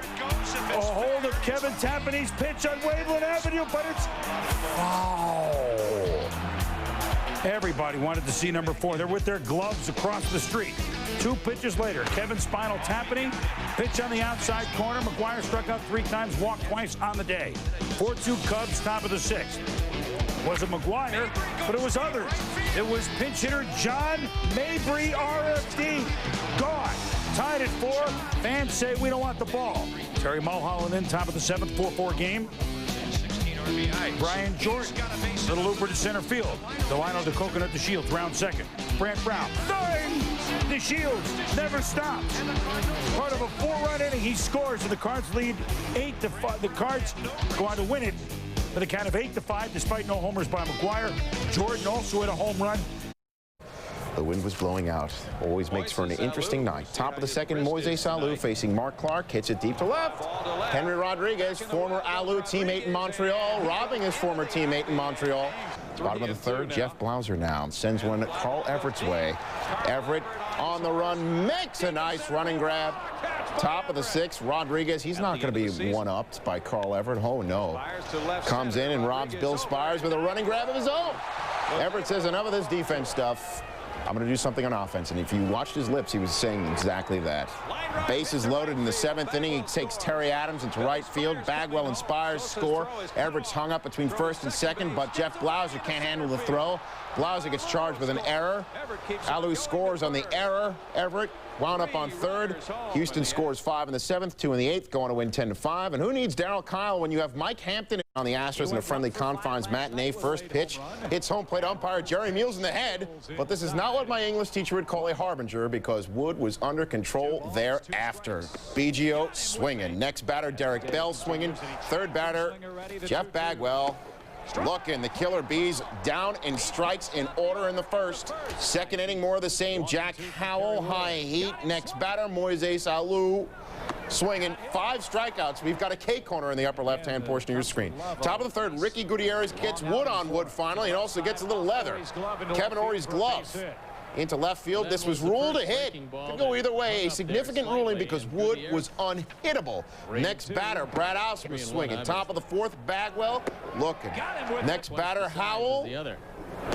A hold of Kevin Tapani's pitch on Waveland Avenue, but it's foul. Everybody wanted to see number 4. They're with their gloves across the street. 2 pitches later, Kevin Spinal Tapani, pitch on the outside corner. McGwire struck out 3 times, walked twice on the day. 4-2 Cubs, top of the 6th. It wasn't McGwire, but it was others. It was pinch hitter John Mabry, RFD. Gone. Tied at 4. Fans say we don't want the ball. Terry Mulholland in, top of the 7th, 4-4 game. Brian Jordan, little looper to center field. Delino to Coconut to Shields, round second. Brant Brown, bang! The Shields never stops. Part of a 4-run inning, he scores, and the Cards lead 8-5. The Cards go on to win it with a count of 8-5, despite no homers by McGwire. Jordan also hit a home run. The wind was blowing out. Always makes for an interesting night. Top of the 2nd, Moises Alou facing Mark Clark. Hits it deep to left. Henry Rodriguez, former Alou teammate in Montreal, robbing his former teammate in Montreal. Bottom of the 3rd, Jeff Blauser now sends one Carl Everett's way. Everett on the run, makes a nice running grab. Top of the 6th, Rodriguez. He's not going to be one-upped by Carl Everett. Oh, no. Comes in and robs Bill Spires with a running grab of his own. Everett says enough of this defense stuff. I'm going to do something on offense. And if you watched his lips, he was saying exactly that. Bases loaded in the 7th inning. He takes Terry Adams into right field. Bagwell and Spires score. Everett's hung up between first and second, but Jeff Blauser can't handle the throw. Blauser gets charged with an error. Alou scores on the error. Everett wound up on third. Houston scores 5 in the 7th, 2 in the 8th, going to win 10-5. And who needs Darryl Kyle when you have Mike Hampton on the Astros in a friendly confines matinee? First pitch hits home plate umpire Jerry Meals in the head. But this is not what my English teacher would call a harbinger, because Wood was under control thereafter. Biggio swinging. Next batter, Derek Bell swinging. Third batter, Jeff Bagwell. Looking, the Killer Bees down in strikes in order in the first. Second inning, more of the same. Jack Howell, high heat. Next batter, Moises Alou. Swinging, 5 strikeouts. We've got a K corner in the upper left-hand portion of your screen. Top of the third, Ricky Gutierrez gets Wood on Wood finally, and also gets a little leather. Kevin Ory's glove into left field. This was ruled a hit. Could go either way. A significant ruling because Wood was unhittable. Next batter, Brad Ausmus swinging. Top of the 4th, Bagwell looking. Next batter, Howell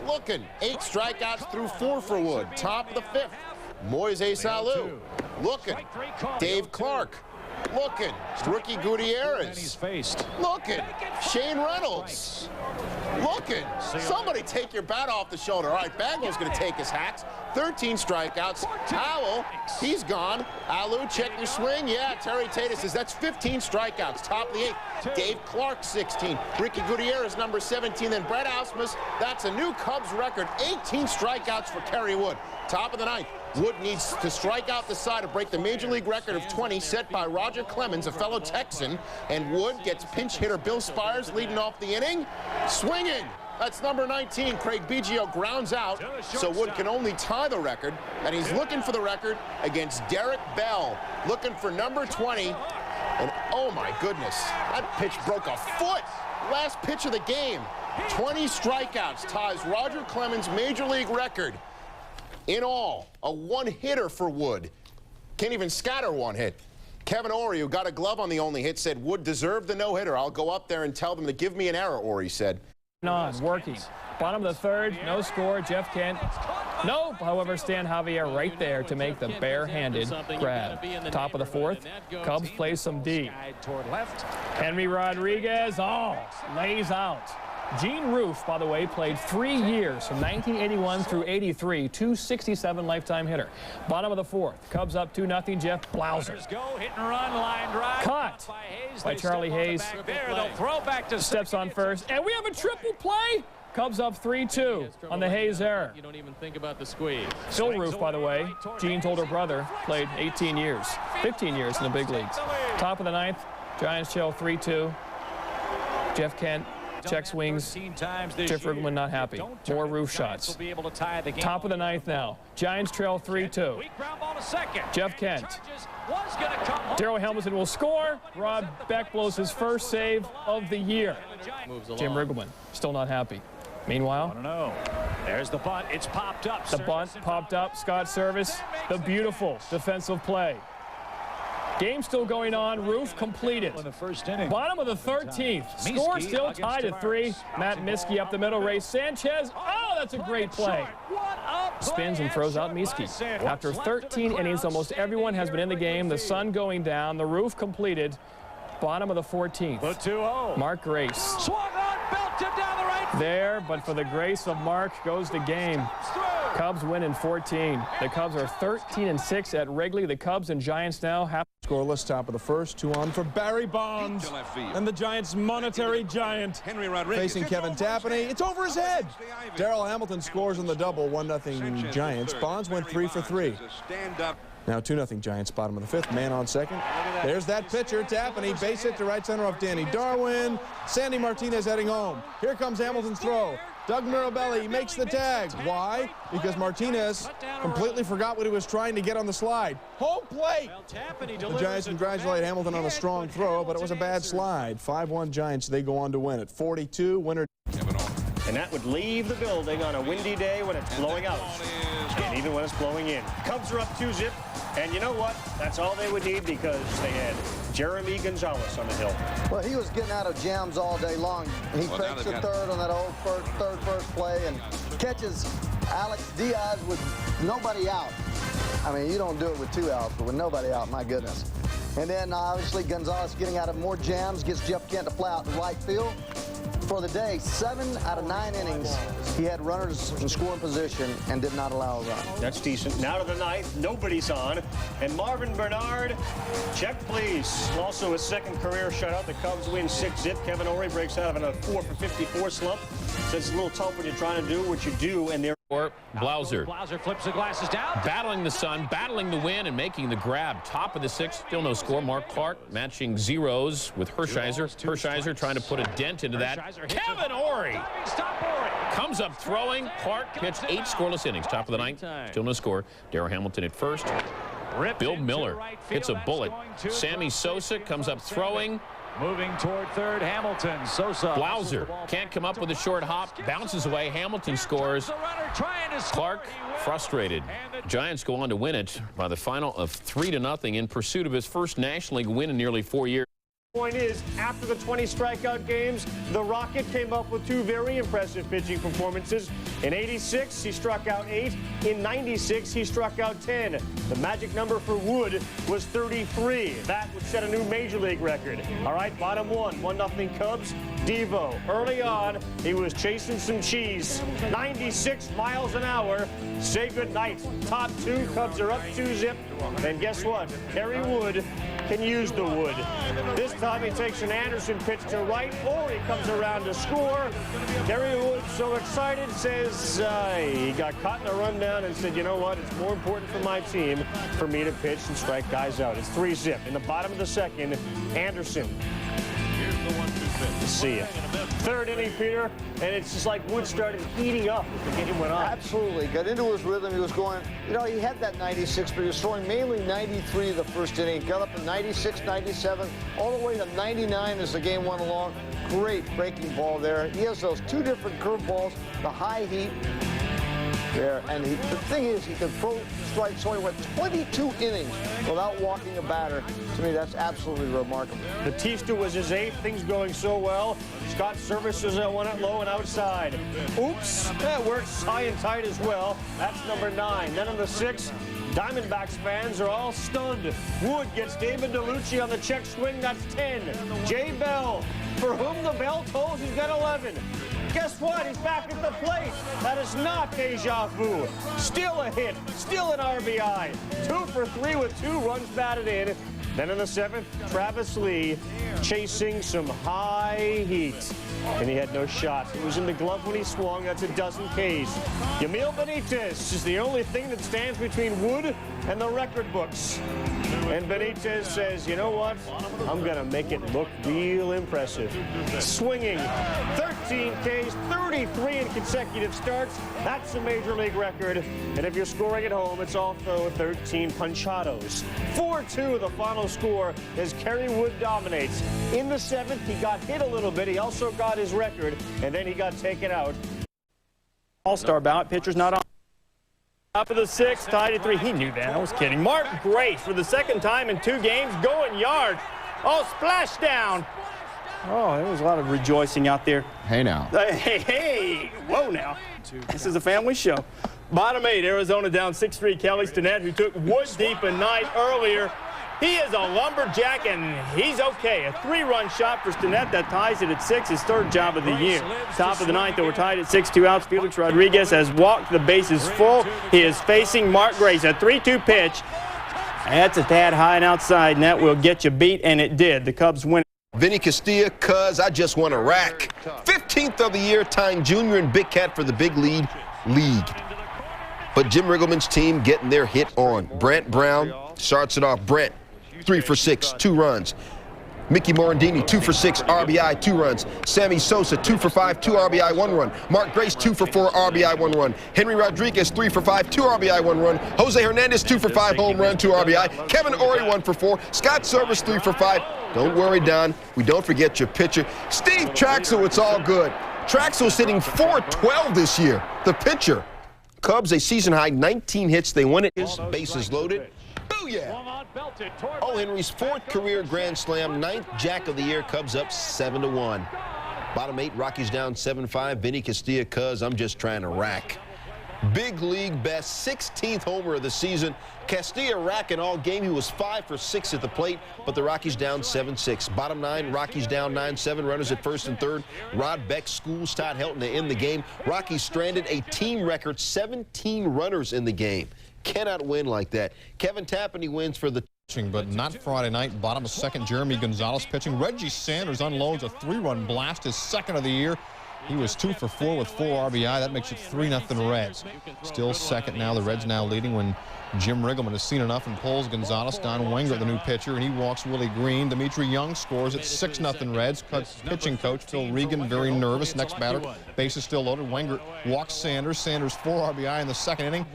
looking. 8 strikeouts through 4 for Wood. Top of the 5th, Moises Alou looking. Dave Clark looking. Ricky Gutierrez looking. Shane Reynolds looking. Somebody take your bat off the shoulder. All right, Bagwell's going to take his hacks. 13 strikeouts. Howell, he's gone. Alou, check your swing. Yeah, Terry Tate says that's 15 strikeouts. Top of the 8th. Dave Clark, 16. Ricky Gutierrez, number 17. Then Brett Ausmus, that's a new Cubs record. 18 strikeouts for Kerry Wood. Top of the 9th. Wood needs to strike out the side to break the Major League record of 20 set by Roger Clemens, a fellow Texan. And Wood gets pinch hitter Bill Spires leading off the inning. Swinging. That's number 19. Craig Biggio grounds out, so Wood can only tie the record. And he's looking for the record against Derek Bell, looking for number 20. And oh my goodness, that pitch broke a foot. Last pitch of the game. 20 strikeouts ties Roger Clemens' Major League record. In all, a one-hitter for Wood. Can't even scatter one hit. Kevin Ory, who got a glove on the only hit, said Wood deserved the no-hitter. I'll go up there and tell them to give me an error, Ory said. Working. Bottom of the 3rd, no score. Jeff Kent. No, however, Stan Javier right there to make the bare-handed grab. Top of the 4th, Cubs play some D. Henry Rodriguez, lays out. Gene Roof, by the way, played 3 years from 1981 through 83, 267 lifetime hitter. Bottom of the 4th, Cubs up 2-0. Jeff Blauser. Hit and run, line drive. Caught by Charlie Hayes. They'll throw back to steps on first, and we have a triple play. Cubs up 3-2 on the Hayes error. You don't even think about the squeeze. Phil Roof, by the way, Gene's older brother, played 18 years, 15 years in the big leagues. Top of the 9th, Giants trail 3-2. Jeff Kent check swings. Jeff Riggleman not happy. More Roof shots. Top of the 9th now. Giants trail 3-2. Jeff Kent. Darryl Hamilton will score. Rob Beck blows his first save of the year. Jim Riggleman still not happy. Meanwhile, I don't know. There's the bunt. It's popped up. The bunt popped up. Scott Service. The beautiful defensive play. Game still going on. Roof completed. Bottom of the 13th. Score still tied at 3. Matt Miskey up the middle. Ray Sanchez. Oh, that's a great play. Spins and throws out Miskey. After 13 innings, almost everyone has been in the game. The sun going down. The Roof completed. Bottom of the 14th. The 2-0. Mark Grace. Swung on, belted down the right. There, but for the grace of Mark goes the game. Cubs win in 14. The Cubs are 13-6 at Wrigley. The Cubs and Giants now have scoreless. Top of the 1st, 2 on for Barry Bonds and the Giants' monetary giant facing Kevin Tapani. It's over his head. Darryl Hamilton scores on the double. 1-0 Giants. Bonds went 3 for 3. Now 2-0 Giants. Bottom of the 5th. Man on second. There's that pitcher, Tapani. Base hit to right center off Danny Darwin. Sandy Martinez heading home. Here comes Hamilton's throw. Doug Mirabelli makes the tag. Why? Because Martinez completely forgot what he was trying to get on the slide. Home plate! The Giants congratulate Hamilton on a strong throw, but it was a bad slide. 5-1 Giants. They go on to win it. 42, winner. And that would leave the building on a windy day when it's blowing out. And even when it's blowing in. Cubs are up 2-0. And you know what? That's all they would need because they had Jeremy Gonzalez on the hill. Well, he was getting out of jams all day long. He fakes the third on that old first play and catches Alex Diaz with nobody out. I mean, you don't do it with 2 outs, but with nobody out, my goodness. And then obviously Gonzalez getting out of more jams, gets Jeff Kent to fly out to right field. For the day, 7 out of 9 innings, he had runners in scoring position and did not allow a run. That's decent. Now to the 9th, nobody's on. And Marvin Bernard, check please. Also his 2nd career shutout. The Cubs win 6-0. Kevin Ory breaks out of a 4-for-54 slump. Says it's a little tough when you're trying to do what you do, and they're Blauser. Blauser flips the glasses down. Battling the sun, battling the wind, and making the grab. Top of the 6th, still no score. Mark Clark matching zeros with Hershiser. Hershiser trying to put a dent into that. Kevin Ory comes up throwing. Clark pitched 8 scoreless innings. Top of the 9th, still no score. Darryl Hamilton at first. Bill Miller hits a bullet. Sammy Sosa comes up throwing. Moving toward 3rd, Hamilton. Sosa. Blauser can't come up with a short hop. Bounces away. Hamilton scores. Clark frustrated. Giants go on to win it by the final of 3-0 in pursuit of his first National League win in nearly 4 years. Point is, after the 20 strikeout games, the Rocket came up with 2 very impressive pitching performances. In '86, he struck out 8. In '96, he struck out 10. The magic number for Wood was 33. That would set a new Major League record. All right, bottom 1-0 Cubs. Devo, early on, he was chasing some cheese. 96 miles an hour. Say goodnight. Top 2, Cubs are up 2-0. And guess what? Kerry Wood can use the wood. This time he takes an Anderson pitch to right, or he comes around to score. Kerry Wood, so excited, says he got caught in a rundown and said, you know what, it's more important for my team for me to pitch and strike guys out. It's 3-0. In the bottom of the 2nd, Anderson. See ya. 3rd inning, Peter, and it's just like Wood started heating up as the game went on. Absolutely. Got into his rhythm. He was going, you know, he had that 96, but he was throwing mainly 93 the 1st inning. Got up to 96, 97, all the way to 99 as the game went along. Great breaking ball there. He has those 2 different curveballs, the high heat there. And the thing is, he can throw strikes, so he went 22 innings without walking a batter. To me, that's absolutely remarkable. Batista was his 8th. Things going so well. Scott Services one at low and outside. Oops, that works high and tight as well. That's number 9. Then on the 6th, Diamondbacks fans are all stunned. Wood gets David DeLucci on the check swing. That's 10. Jay Bell, for whom the bell tolls, he's got 11. Guess what? He's back at the plate. That is not deja vu. Still a hit. Still an RBI. 2 for 3 with 2 runs batted in. Then in the 7th, Travis Lee chasing some high heat. And he had no shot. It was in the glove when he swung. That's a dozen Ks. Yamil Benitez is the only thing that stands between Wood and the record books. And Benitez says, you know what? I'm going to make it look real impressive. Swinging 13 Ks, 33 in consecutive starts. That's a Major League record. And if you're scoring at home, it's also 13 punchados. 4-2 the final score as Kerry Wood dominates. In the 7th, he got hit a little bit. He also got his record, and then he got taken out. All-star ballot, pitcher's not on. Top of the 6th, tied at 3. He knew that. I was kidding. Mark Grace for the 2nd time in 2 games, going yard. Oh, splash down. Oh, there was a lot of rejoicing out there. Hey now. Hey, whoa now. This is a family show. Bottom 8, Arizona down 6-3. Kelly Stinnett, who took Wood deep in 9 earlier. He is a lumberjack, and he's okay. A 3-run shot for Stinnett that ties it at 6, his 3rd job of the year. Top of the 9th, we're tied at 6, 2 outs. Felix Rodriguez has walked the bases full. He is facing Mark Grace. A 3-2 pitch. That's a tad high and outside, and that will get you beat, and it did. The Cubs win. Vinny Castilla, cuz I just won a rack. 15th of the year, tying Junior and Big Cat for the big lead. But Jim Riggleman's team getting their hit on. Brant Brown starts it off. Brent, 3 for 6, 2 runs. Mickey Morandini, 2 for 6, RBI, 2 runs. Sammy Sosa, 2 for 5, 2 RBI, 1 run. Mark Grace, 2 for 4, RBI, 1 run. Henry Rodriguez, 3 for 5, 2 RBI, 1 run. Jose Hernandez, 2 for 5, home run, 2 RBI. Kevin Ory, 1 for 4. Scott Service, 3 for 5. Don't worry, Don. We don't forget your pitcher. Steve Traxel, it's all good. Traxel's hitting .412 this year, the pitcher. Cubs, a season-high 19 hits. They won it. Bases loaded. Booyah! Oh, Henry's 4th career grand slam, 9th jack of the year. Cubs up 7-1. Bottom 8, Rockies down 7-5. Vinny Castilla, cuz I'm just trying to rack. Big league best, 16th homer of the season. Castilla racking all game. He was 5 for 6 at the plate, but the Rockies down 7-6. Bottom 9, Rockies down 9-7. Runners at first and third. Rod Beck schools Todd Helton to end the game. Rockies stranded a team record 17 runners in the game. Cannot win like that. Kevin Tapani wins for the but not Friday night. Bottom of second, Jeremy Gonzalez pitching. Reggie Sanders unloads a 3-run blast, his second of the year. He was 2 for 4 with 4 RBI. That makes it 3-0 Reds. Still second now. The Reds now leading when Jim Riggleman has seen enough and pulls Gonzalez. Don Wenger, the new pitcher, and he walks Willie Green. Dimitri Young scores at 6-0 Reds. Pitching coach Phil Regan very nervous. Next batter, bases still loaded. Wenger walks Sanders. Sanders 4 RBI in the second inning.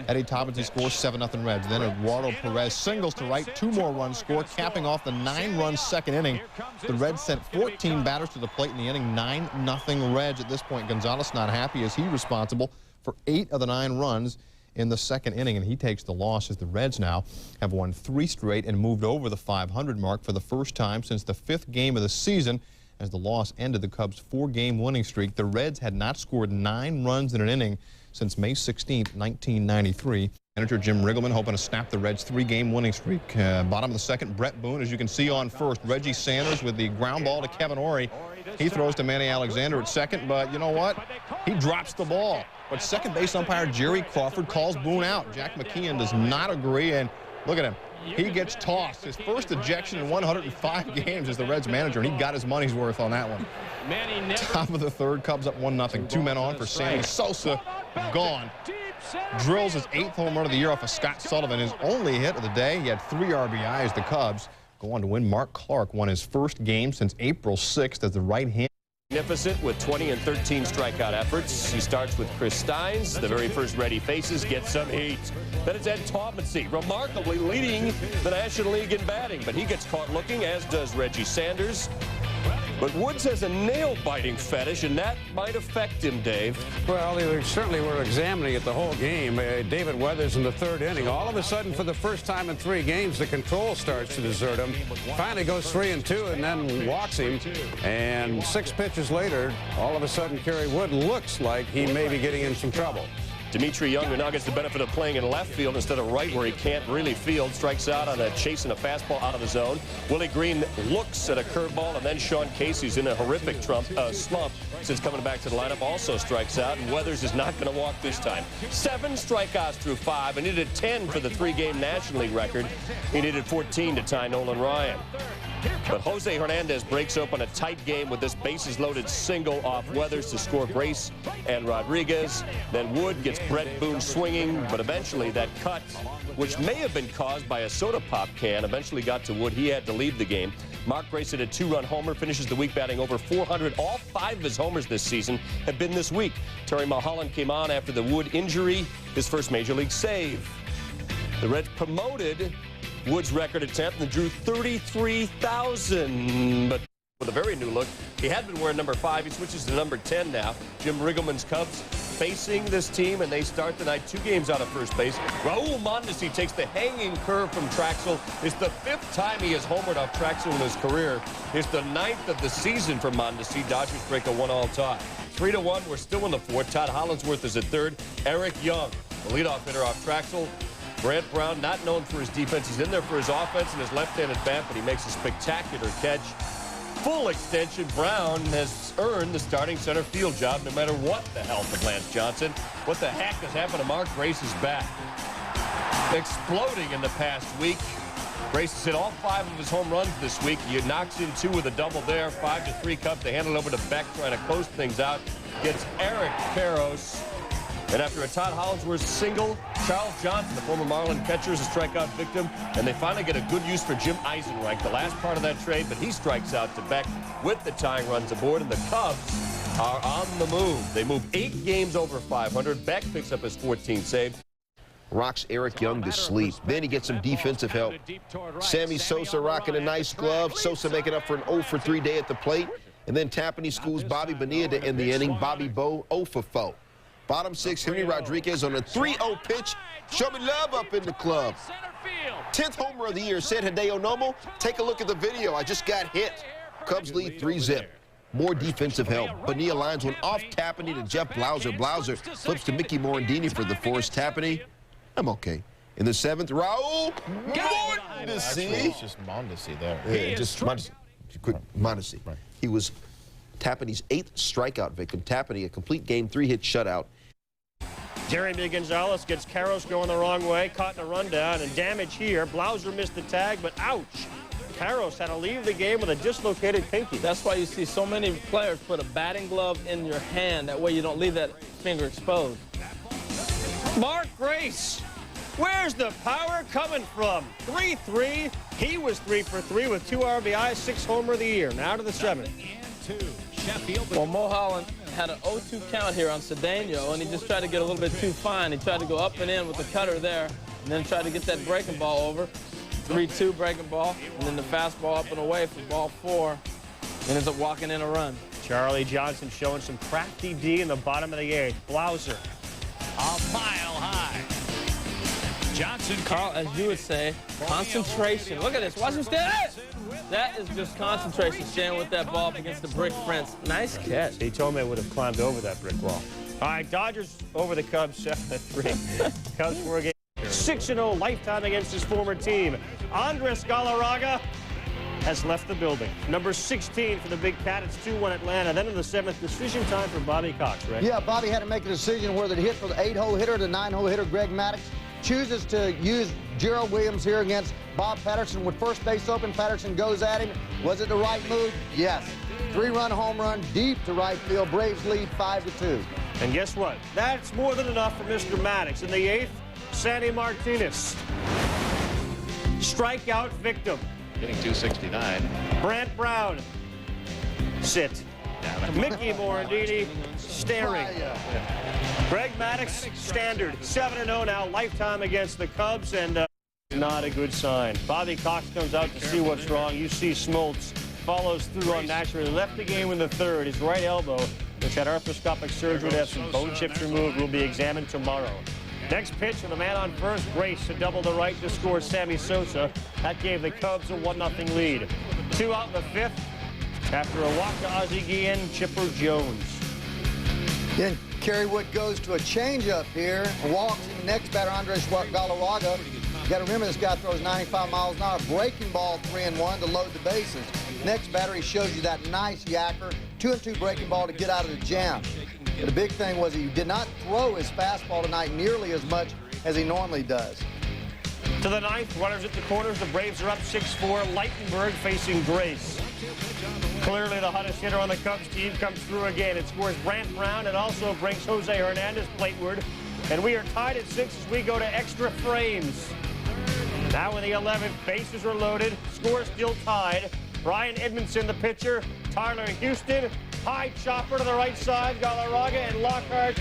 Eddie Taubensee scores 7-0 Reds. Then Eduardo Perez singles to right. 2 more runs score, capping off the 9-run second inning. The Reds sent 14 batters to the plate in the inning. 9-0 Reds. At this point, Gonzalez not happy as he responsible for 8 of the 9 runs in the second inning, and he takes the loss as the Reds now have won 3 straight and moved over the 500 mark for the first time since the 5th game of the season as the loss ended the Cubs' 4-game winning streak. The Reds had not scored 9 runs in an inning since May 16, 1993. Manager Jim Riggleman hoping to snap the Reds' 3-game winning streak. Bottom of the second, Brett Boone, as you can see on first. Reggie Sanders with the ground ball to Kevin Ory. He throws to Manny Alexander at second, but you know what? He drops the ball. But second base umpire Jerry Crawford calls Boone out. Jack McKeon does not agree, and look at him. He gets tossed. His first ejection in 105 games as the Reds manager, and he got his money's worth on that one. Top of the third, Cubs up 1-0. 2 men on for Sammy Sosa. Gone. Drills his 8th home run of the year off of Scott Sullivan. His only hit of the day. He had 3 RBIs. The Cubs go on to win. Mark Clark won his first game since April 6th as the right-hand. Magnificent with 20 and 13 strikeout efforts. He starts with Chris Steins. The very first red he faces gets some heat. Then it's Ed Taubensee, remarkably leading the National League in batting, but he gets caught looking, as does Reggie Sanders. But Woods has a nail-biting fetish, and that might affect him, Dave. Well, they certainly were examining it the whole game. David Weathers in the 3rd inning. All of a sudden, for the first time in 3 games, the control starts to desert him. Finally goes 3-2 and then walks him. And 6 pitches later, all of a sudden, Kerry Wood looks like he may be getting in some trouble. Dimitri Young, who now gets the benefit of playing in left field instead of right where he can't really field, strikes out on a chasing a fastball out of the zone. Willie Green looks at a curveball, and then Sean Casey's in a horrific slump since coming back to the lineup, also strikes out, and Weathers is not going to walk this time. 7 strikeouts through 5, and needed 10 for the 3-game National League record. He needed 14 to tie Nolan Ryan. But Jose Hernandez breaks open a tight game with this bases-loaded single off Weathers to score Grace and Rodriguez. Then Wood gets Brett Boone swinging, but eventually that cut, which may have been caused by a soda pop can, eventually got to Wood. He had to leave the game. Mark Grace hit a 2-run homer, finishes the week batting over 400. All 5 of his homers this season have been this week. Terry Mulholland came on after the Wood injury, his first major league save. The Reds promoted Wood's record attempt and drew 33,000, but with a very new look. He had been wearing number 5. He switches to number 10 now. Jim Riggleman's Cubs facing this team, and they start the night 2 games out of first base. Raul Mondesi takes the hanging curve from Traxel. It's the 5th time he has homered off Traxel in his career. It's the 9th of the season for Mondesi. Dodgers break a 1-all tie. 3-1. We're still in the 4th. Todd Hollandsworth is at 3rd. Eric Young, the leadoff hitter off Traxel. Grant Brown, not known for his defense. He's in there for his offense and his left-handed bat, but he makes a spectacular catch. Full extension. Brown has earned the starting center field job no matter what the health of Lance Johnson. What the heck has happened to Mark Grace's bat? Exploding in the past week. Grace has hit all 5 of his home runs this week. He knocks in 2 with a double there. 5-3 Cubs. They hand it over to Beck, trying to close things out. Gets Eric Karros. And after a Todd Hollandsworth single, Charles Johnson, the former Marlin catcher, is a strikeout victim. And they finally get a good use for Jim Eisenreich, the last part of that trade, but he strikes out to Beck with the tying runs aboard, and the Cubs are on the move. They move 8 games over 500. Beck picks up his 14th save. Rocks Eric Young to sleep. Then he gets some defensive help. Sammy Sosa rocking a nice glove. Sosa making up for an 0-for-3 day at the plate. And then Tapani schools Bobby Bonilla to end the inning. Bobby Bo 0-for-4. Bottom 6, Henry Rodriguez on a 3-0 pitch. Show me love up in the club. 10th homer of the year, said Hideo Nomo. Take a look at the video. I just got hit. Cubs lead 3-zip. more defensive help. Bonilla lines one off Tapani to Jeff Blauser. Blauser flips to Mickey Morandini for the force. Tapani, I'm okay. In the 7th, Raul Mondesi. It's just Mondesi there. Yeah, just Mondesi. Right. He was Tapani's 8th strikeout victim. Tapani, a complete game 3-hit shutout. Jeremy Gonzalez gets Karros going the wrong way, caught in a rundown, and damage here. Blauser missed the tag, but ouch. Karros had to leave the game with a dislocated pinky. That's why you see so many players put a batting glove in your hand. That way you don't leave that finger exposed. Mark Grace, where's the power coming from? 3-3. He was 3 for 3 with 2 RBIs, 6th homer of the year. Now to the 7th. Well, Mulholland had an 0-2 count here on Cedeno, and he just tried to get a little bit too fine. He tried to go up and in with the cutter there, and then tried to get that breaking ball over. 3-2 breaking ball, and then the fastball up and away for ball 4, and ends up walking in a run. Charlie Johnson showing some crafty D in the bottom of the 8th. Blauser. A mile high. Johnson. Carl, as you would say, concentration. Look at this. Watch him stand. That is just concentration, standing with that ball up against the brick fence. Nice catch. He told me I would have climbed over that brick wall. All right, Dodgers over the Cubs, 7-3. Cubs for a game 6-0 lifetime against his former team. Andres Galarraga has left the building. Number 16 for the Big Cat. It's 2-1 Atlanta. Then in the 7th, decision time for Bobby Cox, right? Yeah, Bobby had to make a decision whether to hit for the 8-hole hitter or the 9-hole hitter, Greg Maddux. Chooses to use Gerald Williams here against Bob Patterson with first base open. Patterson goes at him. Was it the right move? Yes. 3-run home run deep to right field. Braves lead 5-2. And guess what? That's more than enough for Mr. Maddux. In the 8th, Sandy Martinez. Strikeout victim. Hitting 269. Brant Brown. Sit. Mickey Morandini staring. Greg Maddux, standard. 7-0 now, lifetime against the Cubs, and not a good sign. Bobby Cox comes out to see what's wrong. You see Smoltz follows through on Nashville. He left the game in the 3rd. His right elbow, which had arthroscopic surgery to have some bone chips removed, will be examined tomorrow. Next pitch for the man on first, Grace to double the right to score Sammy Sosa. That gave the Cubs a 1-0 lead. 2 out in the 5th. After a walk to Ozzie Guillen, Chipper Jones. Then Kerry Wood goes to a changeup here, walks in the next batter, Andres Galarraga. You got to remember this guy throws 95 miles an hour, breaking ball 3-1 to load the bases. Next batter, he shows you that nice yacker, 2-2 breaking ball to get out of the jam. But the big thing was he did not throw his fastball tonight nearly as much as he normally does. To the 9th, runners at the corners. The Braves are up 6-4. Lichtenberg facing Grace. Clearly the hottest hitter on the Cubs team comes through again. It scores Brant Brown and also brings Jose Hernandez plateward. And we are tied at 6 as we go to extra frames. Now in the 11th, bases are loaded. Score still tied. Brian Edmondson, the pitcher. Tyler Houston, high chopper to the right side. Galarraga and Lockhart.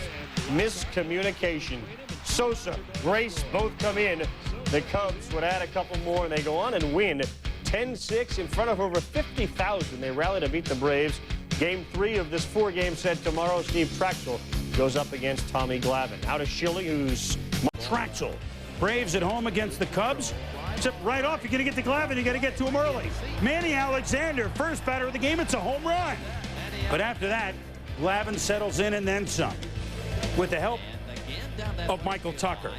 Miscommunication. Sosa, Grace both come in. The Cubs would add a couple more, and they go on and win 10-6 in front of over 50,000. They rally to beat the Braves. Game 3 of this 4-game set tomorrow. Steve Traxel goes up against Tommy Glavine. Out of Schilling, who's Traxel. Braves at home against the Cubs. Except right off, you're going to get to Glavine. You got to get to him early. Manny Alexander, first batter of the game. It's a home run. But after that, Glavine settles in and then some. With the help of Michael Tucker.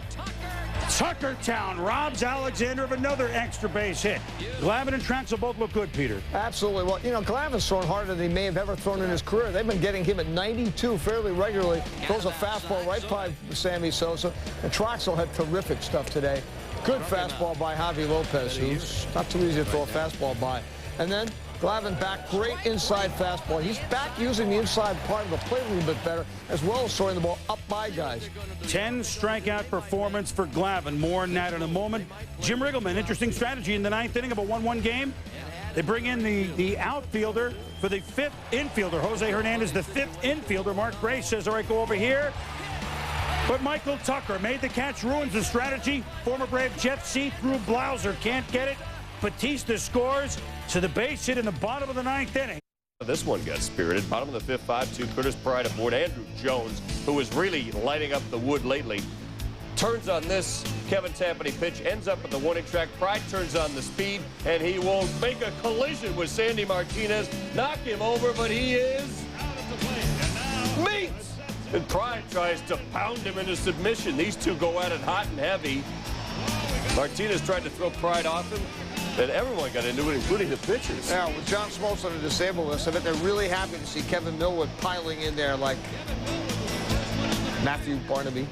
Tuckertown robs Alexander of another extra base hit. Glavine and Traxel both look good, Peter. Absolutely. Well, you know, Glavine's thrown harder than he may have ever thrown in his career. They've been getting him at 92 fairly regularly. Throws a fastball right by Sammy Sosa. And Traxel had terrific stuff today. Good fastball by Javi Lopez, who's not too easy to throw a fastball by. And then Glavine back, great inside fastball. He's back using the inside part of the plate a little bit better, as well as throwing the ball up by guys. 10 strikeout performance for Glavine. More on that in a moment. Jim Riggleman, interesting strategy in the 9th inning of a 1-1 game. They bring in the outfielder for the 5th infielder. Jose Hernandez, the 5th infielder. Mark Grace says, all right, go over here. But Michael Tucker made the catch, ruins the strategy. Former Brave Jeff C. through Blauser, can't get it. Batista scores, so the base hit in the bottom of the 9th inning. This one got spirited. Bottom of the 5th, 5-2. Curtis Pride aboard Andrew Jones, who is really lighting up the wood lately. turns on this Kevin Tapani pitch, ends up at the warning track. Pride turns on the speed, and he will make a collision with Sandy Martinez, knock him over, but he is meat. And Pride tries to pound him into submission. These two go at it hot and heavy. Martinez tried to throw Pride off him, and everyone got into it, including the pitchers. Now, with John Smoltz on the disabled list, I bet they're really happy to see Kevin Millwood piling in there like Matthew Barnaby.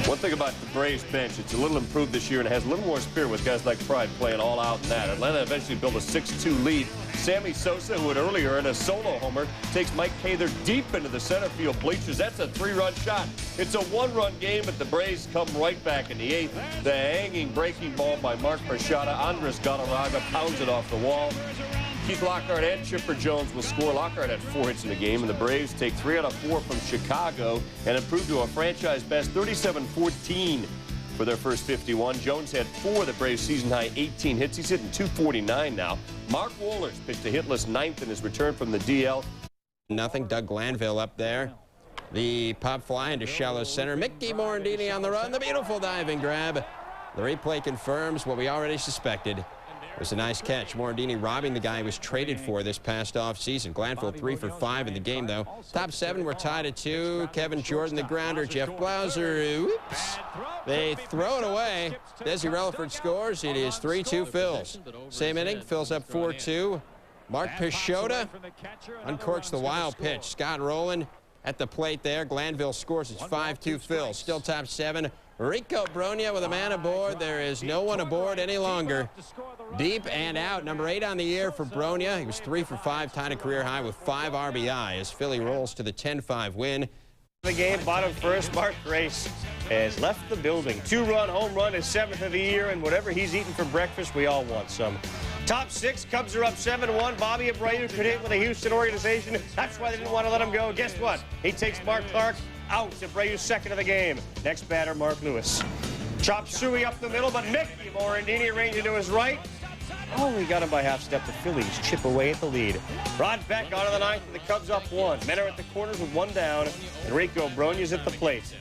One thing about the Braves bench, it's a little improved this year and has a little more spirit with guys like Pride playing all out in that. Atlanta eventually built a 6-2 lead. Sammy Sosa, who had earlier earned a solo homer, takes Mike Cather deep into the center field bleachers. That's a 3-run shot. It's a 1-run game, but the Braves come right back in the 8th. The hanging breaking ball by Mark Machado. Andres Galarraga pounds it off the wall. Keith Lockhart and Chipper Jones will score. Lockhart had 4 hits in the game, and the Braves take 3 out of 4 from Chicago and improve to a franchise best 37-14 for their first 51. Jones had 4, the Braves season high 18 hits. He's hitting .249 now. Mark Wohlers pitched a hitless 9th in his return from the DL. Nothing. Doug Glanville up there. The pop fly into shallow center. Mickey Morandini on the run. The beautiful diving grab. The replay confirms what we already suspected. It was a nice catch. Morandini robbing the guy he was traded for this past offseason. Glanville 3 for 5 in the game, though. Top 7 were tied at 2. Kevin Jordan, the grounder. Jeff Blauser, oops. They throw it away. Desi Relaford scores. It is 3-2 Phils. Same inning. Phils up 4-2. Mark Peixoto uncorks the wild pitch. Scott Rowland at the plate there. Glanville scores. It's 5-2 Phils. Still top 7. Rico Bronya with a man aboard. There is no one aboard any longer. Deep and out. Number 8 on the year for Bronya. He was 3 for 5, tied a career high with 5 RBI as Philly rolls to the 10-5 win. The game, bottom first, Mark Grace has left the building. 2-run home run, his 7th of the year, and whatever he's eating for breakfast, we all want some. Top 6, Cubs are up 7-1. Bobby Abreu could hit with a Houston organization. That's why they didn't want to let him go. Guess what? He takes Mark Clark out. Abreu's 2nd of the game. Next batter, Mark Lewis. Chop Suey up the middle, but Mickey Morandini ranging to his right. Oh, he got him by half step. The Phillies chip away at the lead. Rod Beck out of the 9th, and the Cubs up 1. Men are at the corners with 1 down, and Rico Bronya's at the plate.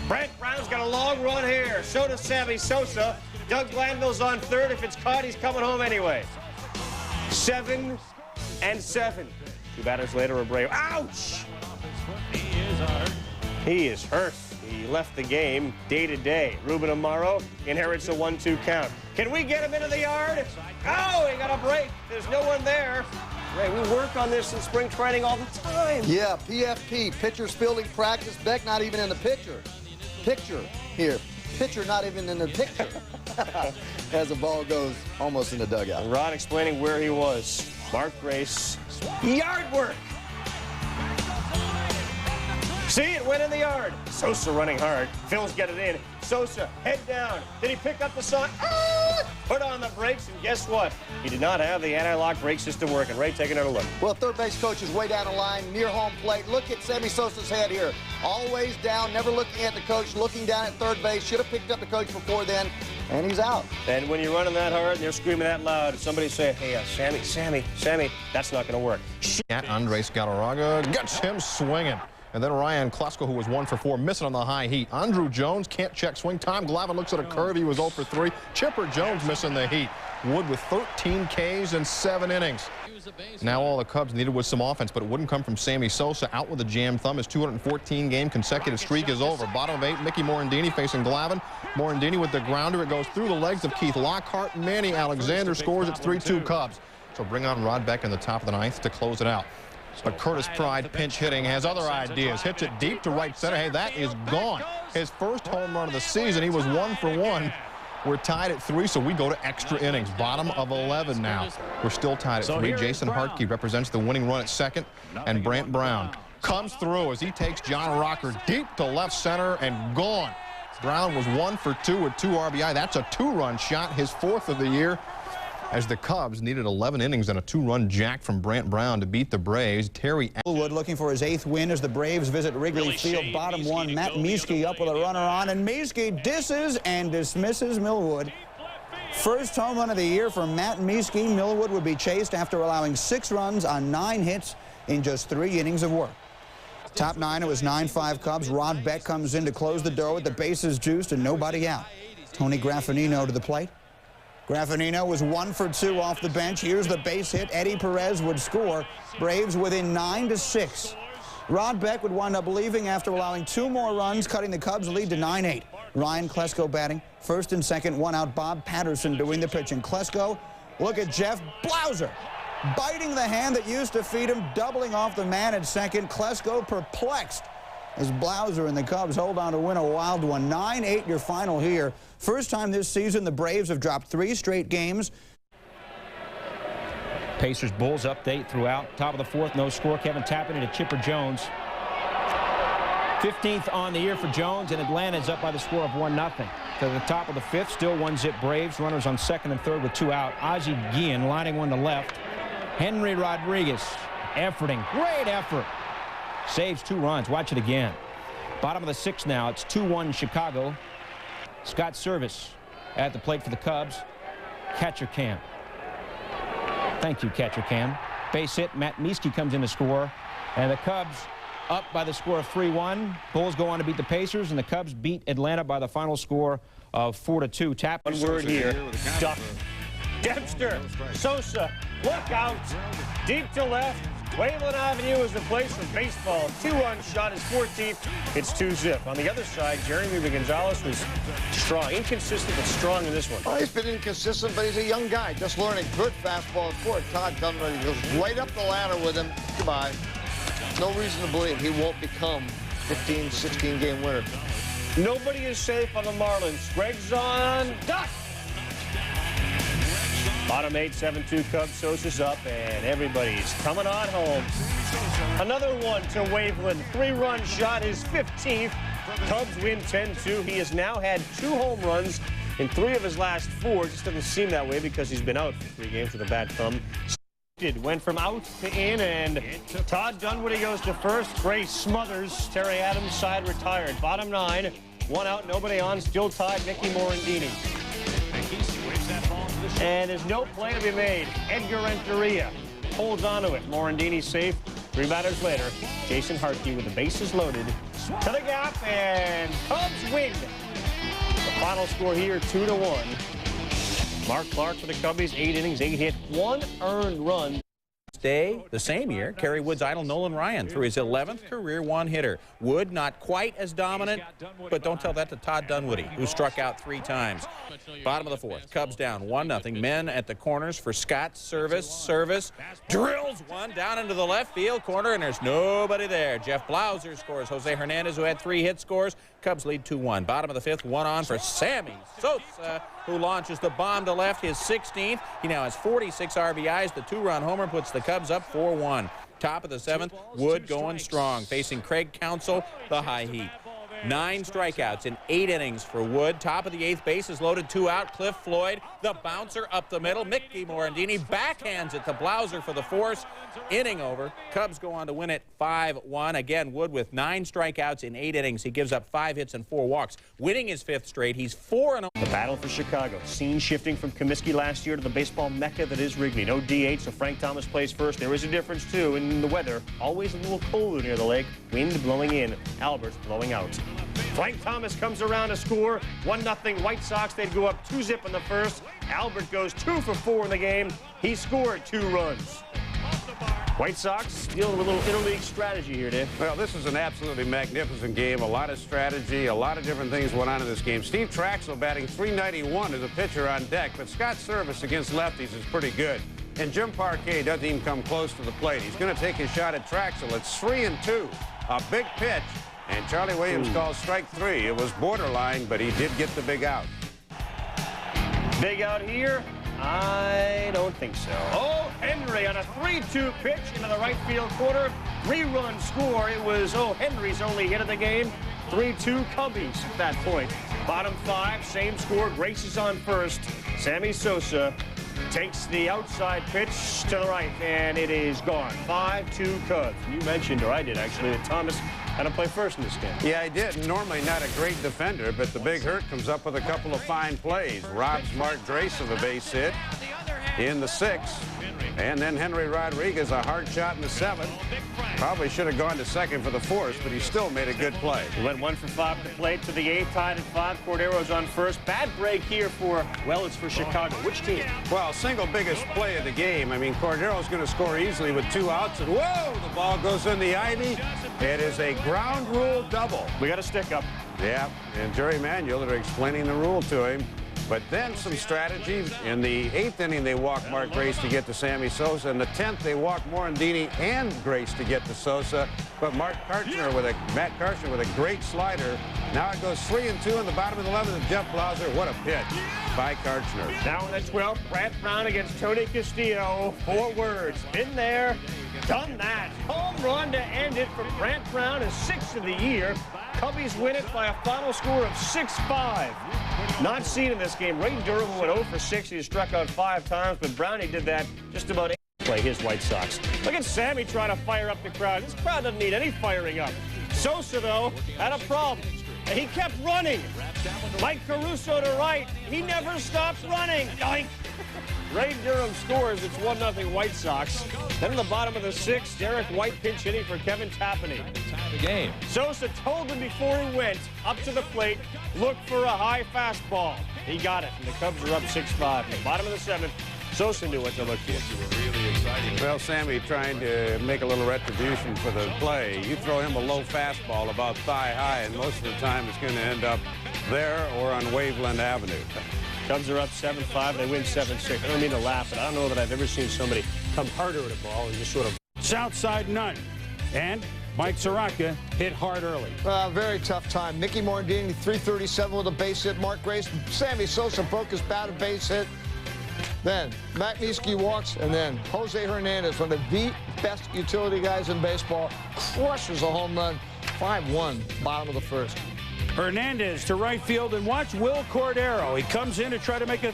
Brent Brown's got a long run here. So does Sammy Sosa. Doug Glanville's on 3rd. If it's caught, he's coming home anyway. 7-7. 2 batters later, Abreu. Ouch! He is hurt. He left the game day to day. Ruben Amaro inherits a 1-2 count. Can we get him into the yard? Oh, he got a break. There's no one there. Ray, we work on this in spring training all the time. Yeah, PFP, pitcher's fielding practice. Beck not even in the picture. Picture here. Pitcher not even in the picture. As the ball goes almost in the dugout. Rod explaining where he was. Mark Grace, yard work. See, it went in the yard. Sosa running hard. Phil's get it in. Sosa, head down. Did he pick up the sign? Put on the brakes, and guess what? He did not have the anti-lock brake system working. Ray, take another look. Well, third base coach is way down the line, near home plate. Look at Sammy Sosa's head here. Always down, never looking at the coach, looking down at third base. Should have picked up the coach before then, and he's out. And when you're running that hard and they're screaming that loud, if somebody say, hey, Sammy, that's not going to work. Andres Galarraga gets him swinging. And then Ryan Klesko, who was 1 for 4, missing on the high heat. Andrew Jones can't check swing. Tom Glavine looks at a curve. He was 0 for 3. Chipper Jones missing the heat. Wood with 13 Ks in 7 innings. Now all the Cubs needed was some offense, but it wouldn't come from Sammy Sosa. Out with a jammed thumb. His 214-game consecutive streak is over. Bottom of 8, Mickey Morandini facing Glavine. Morandini with the grounder. It goes through the legs of Keith Lockhart. Manny Alexander scores. It's 3-2 Cubs. So bring on Rod Beck in the top of the 9th to close it out. But Curtis Pride, pinch hitting, has other ideas. Hits it deep to right center. Hey, that is gone. His first home run of the season. He was 1 for 1. We're tied at 3, so we go to extra innings. Bottom of 11 now. We're still tied at 3. Jason Hartke represents the winning run at 2nd, and Brant Brown comes through as he takes John Rocker deep to left center and gone. Brown was 1 for 2 with 2 RBI. That's a 2-run shot, his 4th of the year, as the Cubs needed 11 innings and a 2-run jack from Brant Brown to beat the Braves. Terry Millwood looking for his 8th win as the Braves visit Wrigley Field. Bottom 1, Matt Mieske up with a runner on, and Mieske disses and dismisses Millwood. First home run of the year for Matt Mieske. Millwood would be chased after allowing 6 runs on 9 hits in just 3 innings of work. Top 9, it was 9-5 Cubs. Rod Beck comes in to close the door with the bases juiced and nobody out. Tony Graffinino to the plate. Graffinino was 1 for 2 off the bench. Here's the base hit. Eddie Perez would score. Braves within 9-6. Rod Beck would wind up leaving after allowing 2 more runs, cutting the Cubs' lead to 9-8. Ryan Klesko batting. First and second, 1 out. Bob Patterson doing the pitching. Klesko, look at Jeff Blauser, biting the hand that used to feed him, doubling off the man at second. Klesko perplexed as Blauser and the Cubs hold on to win a wild one. 9-8 your final here. First time this season the Braves have dropped 3 straight games. Pacers Bulls update throughout. Top of the 4th, no score. Kevin Tappan to Chipper Jones. 15th on the year for Jones, and Atlanta's up by the score of 1-0. To the top of the 5th, still 1-zip Braves. Runners on 2nd and 3rd with 2 out. Ozzie Guillen lining one to left. Henry Rodriguez efforting. Great effort. Saves 2 runs. Watch it again. Bottom of the 6th now. It's 2-1 Chicago. Scott Service at the plate for the Cubs. Catcher Cam. Thank you, Catcher Cam. Base hit. Matt Mieske comes in to score. And the Cubs up by the score of 3-1. Bulls go on to beat the Pacers, and the Cubs beat Atlanta by the final score of 4-2. Tap. One word here. Duck. Dempster. Sosa. Look out. Deep to left. Waveland Avenue is the place for baseball. 2-run shot is 14th. It's 2-zip. On the other side, Jeremy Gonzalez was strong. Inconsistent, but strong in this one. Well, he's been inconsistent, but he's a young guy. Just learning. Good fastball. Poor Todd Dunwoody goes right up the ladder with him. Goodbye. No reason to believe he won't become 15, 16-game winner. Nobody is safe on the Marlins. Greg's on duck. Bottom 8, 7-2 Cubs. Sosa's up, and everybody's coming on home. Another one to Waveland. 3-run shot, his 15th. Cubs win 10-2. He has now had 2 home runs in 3 of his last 4. Just doesn't seem that way because he's been out for 3 games with a bad thumb. Went from out to in, and Todd Dunwoody goes to first. Gray smothers. Terry Adams side retired. Bottom 9, 1 out, nobody on. Still tied, Mickey Morandini. And there's no play to be made. Edgar Renteria holds on to it. Morandini safe. 3 batters later, Jason Harkey with the bases loaded to the gap, and Cubs win. The final score here, 2-1. Mark Clark for the Cubbies, 8 innings, 8 hit, 1 earned run. Day, the same year, Kerry Wood's idol Nolan Ryan threw his 11th career 1-hitter. Wood not quite as dominant, but don't tell that to Todd Dunwoody, who struck out 3 times. Bottom of the 4th, Cubs down 1-0. Men at the corners for Scott Service. Service drills one down into the left field corner, and there's nobody there. Jeff Blauser scores. Jose Hernandez, who had 3 hits, scores. Cubs lead 2-1. Bottom of the 5th, 1 on for Sammy Sosa, who launches the bomb to left, his 16th. He now has 46 RBIs. The 2-run homer puts the Cubs up 4-1. Top of the 7th, Wood going strong, facing Craig Counsell, the high heat. 9 strikeouts in 8 innings for Wood. Top of the 8th, bases loaded, 2 out. Cliff Floyd, the bouncer up the middle. Mickey Morandini backhands it to Blauser for the force. Inning over. Cubs go on to win it 5-1. Again, Wood with 9 strikeouts in 8 innings. He gives up 5 hits and 4 walks, winning his 5th straight. He's 4-0. The battle for Chicago. Scene shifting from Comiskey last year to the baseball mecca that is Wrigley. No DH, so Frank Thomas plays first. There is a difference, too, in the weather. Always a little colder near the lake. Wind blowing in. Albert's blowing out. Frank Thomas comes around to score. 1-0 White Sox. They'd go up 2-zip in the first. Albert goes 2 for 4 in the game. He scored 2 runs. White Sox still with a little interleague strategy here, Dave. Well, this is an absolutely magnificent game. A lot of strategy, a lot of different things went on in this game. Steve Traxel batting .391 as a pitcher on deck, but Scott Service against lefties is pretty good. And Jim Parquet doesn't even come close to the plate. He's going to take his shot at Traxel. It's 3-2. A big pitch, and Charlie Williams calls strike 3. It was borderline, but he did get the big out. Big out here? I don't think so. Oh, Henry on a 3-2 pitch into the right field corner. 3-run score. It was Henry's only hit of the game. 3-2 Cubbies at that point. Bottom 5, same score. Grace is on first. Sammy Sosa takes the outside pitch to the right, and it is gone. 5-2 Cubs. You mentioned, or I did actually, that Thomas had to play first in this game. Yeah, I did. Normally not a great defender, but the big hurt comes up with a couple of fine plays. Robs Mark Drace of a base hit. in the 6th. And then Henry Rodriguez, a hard shot in the 7th. Probably should have gone to second for the 4th, but he still made a good play. He went 1 for 5 to plate to the 8th, tied at 5. Cordero's on first. Bad break here for, well, it's for Chicago. Which team? Well, single biggest play of the game. I mean, Cordero's going to score easily with 2 outs, and whoa, the ball goes in the ivy. It is a ground rule double. We got a stick up. Yeah, and Jerry Manuel, they're explaining the rule to him. But then some strategy. In the 8th inning, they walked Mark Grace to get to Sammy Sosa. In the 10th, they walked Morandini and Grace to get to Sosa. But Matt Karchner with a great slider. Now it goes 3-2 in the bottom of the 11th. And Jeff Blauser, what a pitch by Karchner. Now in the 12th, Brant Brown against Tony Castillo. 4 words. Been there, done that. Home run to end it for Brant Brown, his 6th of the year. Cubbies win it by a final score of 6-5. Not seen in this game. Ray Durham went 0 for 6. He struck out 5 times, but Brownie did that just about play his White Sox. Look at Sammy trying to fire up the crowd. This crowd doesn't need any firing up. Sosa, though, had a problem. He kept running. Mike Caruso to right. He never stopped running. Yoink. Ray Durham scores. It's 1-0 White Sox. Then in the bottom of the 6th, Derek White pinch hitting for Kevin Tapani. The game. Sosa told him before he went up to the plate, look for a high fastball. He got it, and the Cubs are up 6-5. In the bottom of the 7th, Sosa knew what to look for. Well, Sammy trying to make a little retribution for the play. You throw him a low fastball about thigh high, and most of the time it's going to end up there or on Waveland Avenue. Cubs are up 7-5. They win 7-6. I don't mean to laugh, but I don't know that I've ever seen somebody come harder at a ball and just sort of... Southside none. And Mike Soraka hit hard early. Very tough time. Mickey Morandini, 337 with a base hit. Mark Grace, Sammy Sosa broke his bat, a base hit. Then Matt Mieske walks, and then Jose Hernandez, one of the best utility guys in baseball, crushes a home run. 5-1, bottom of the 1st. Hernandez to right field, and watch Will Cordero. He comes in to try to make a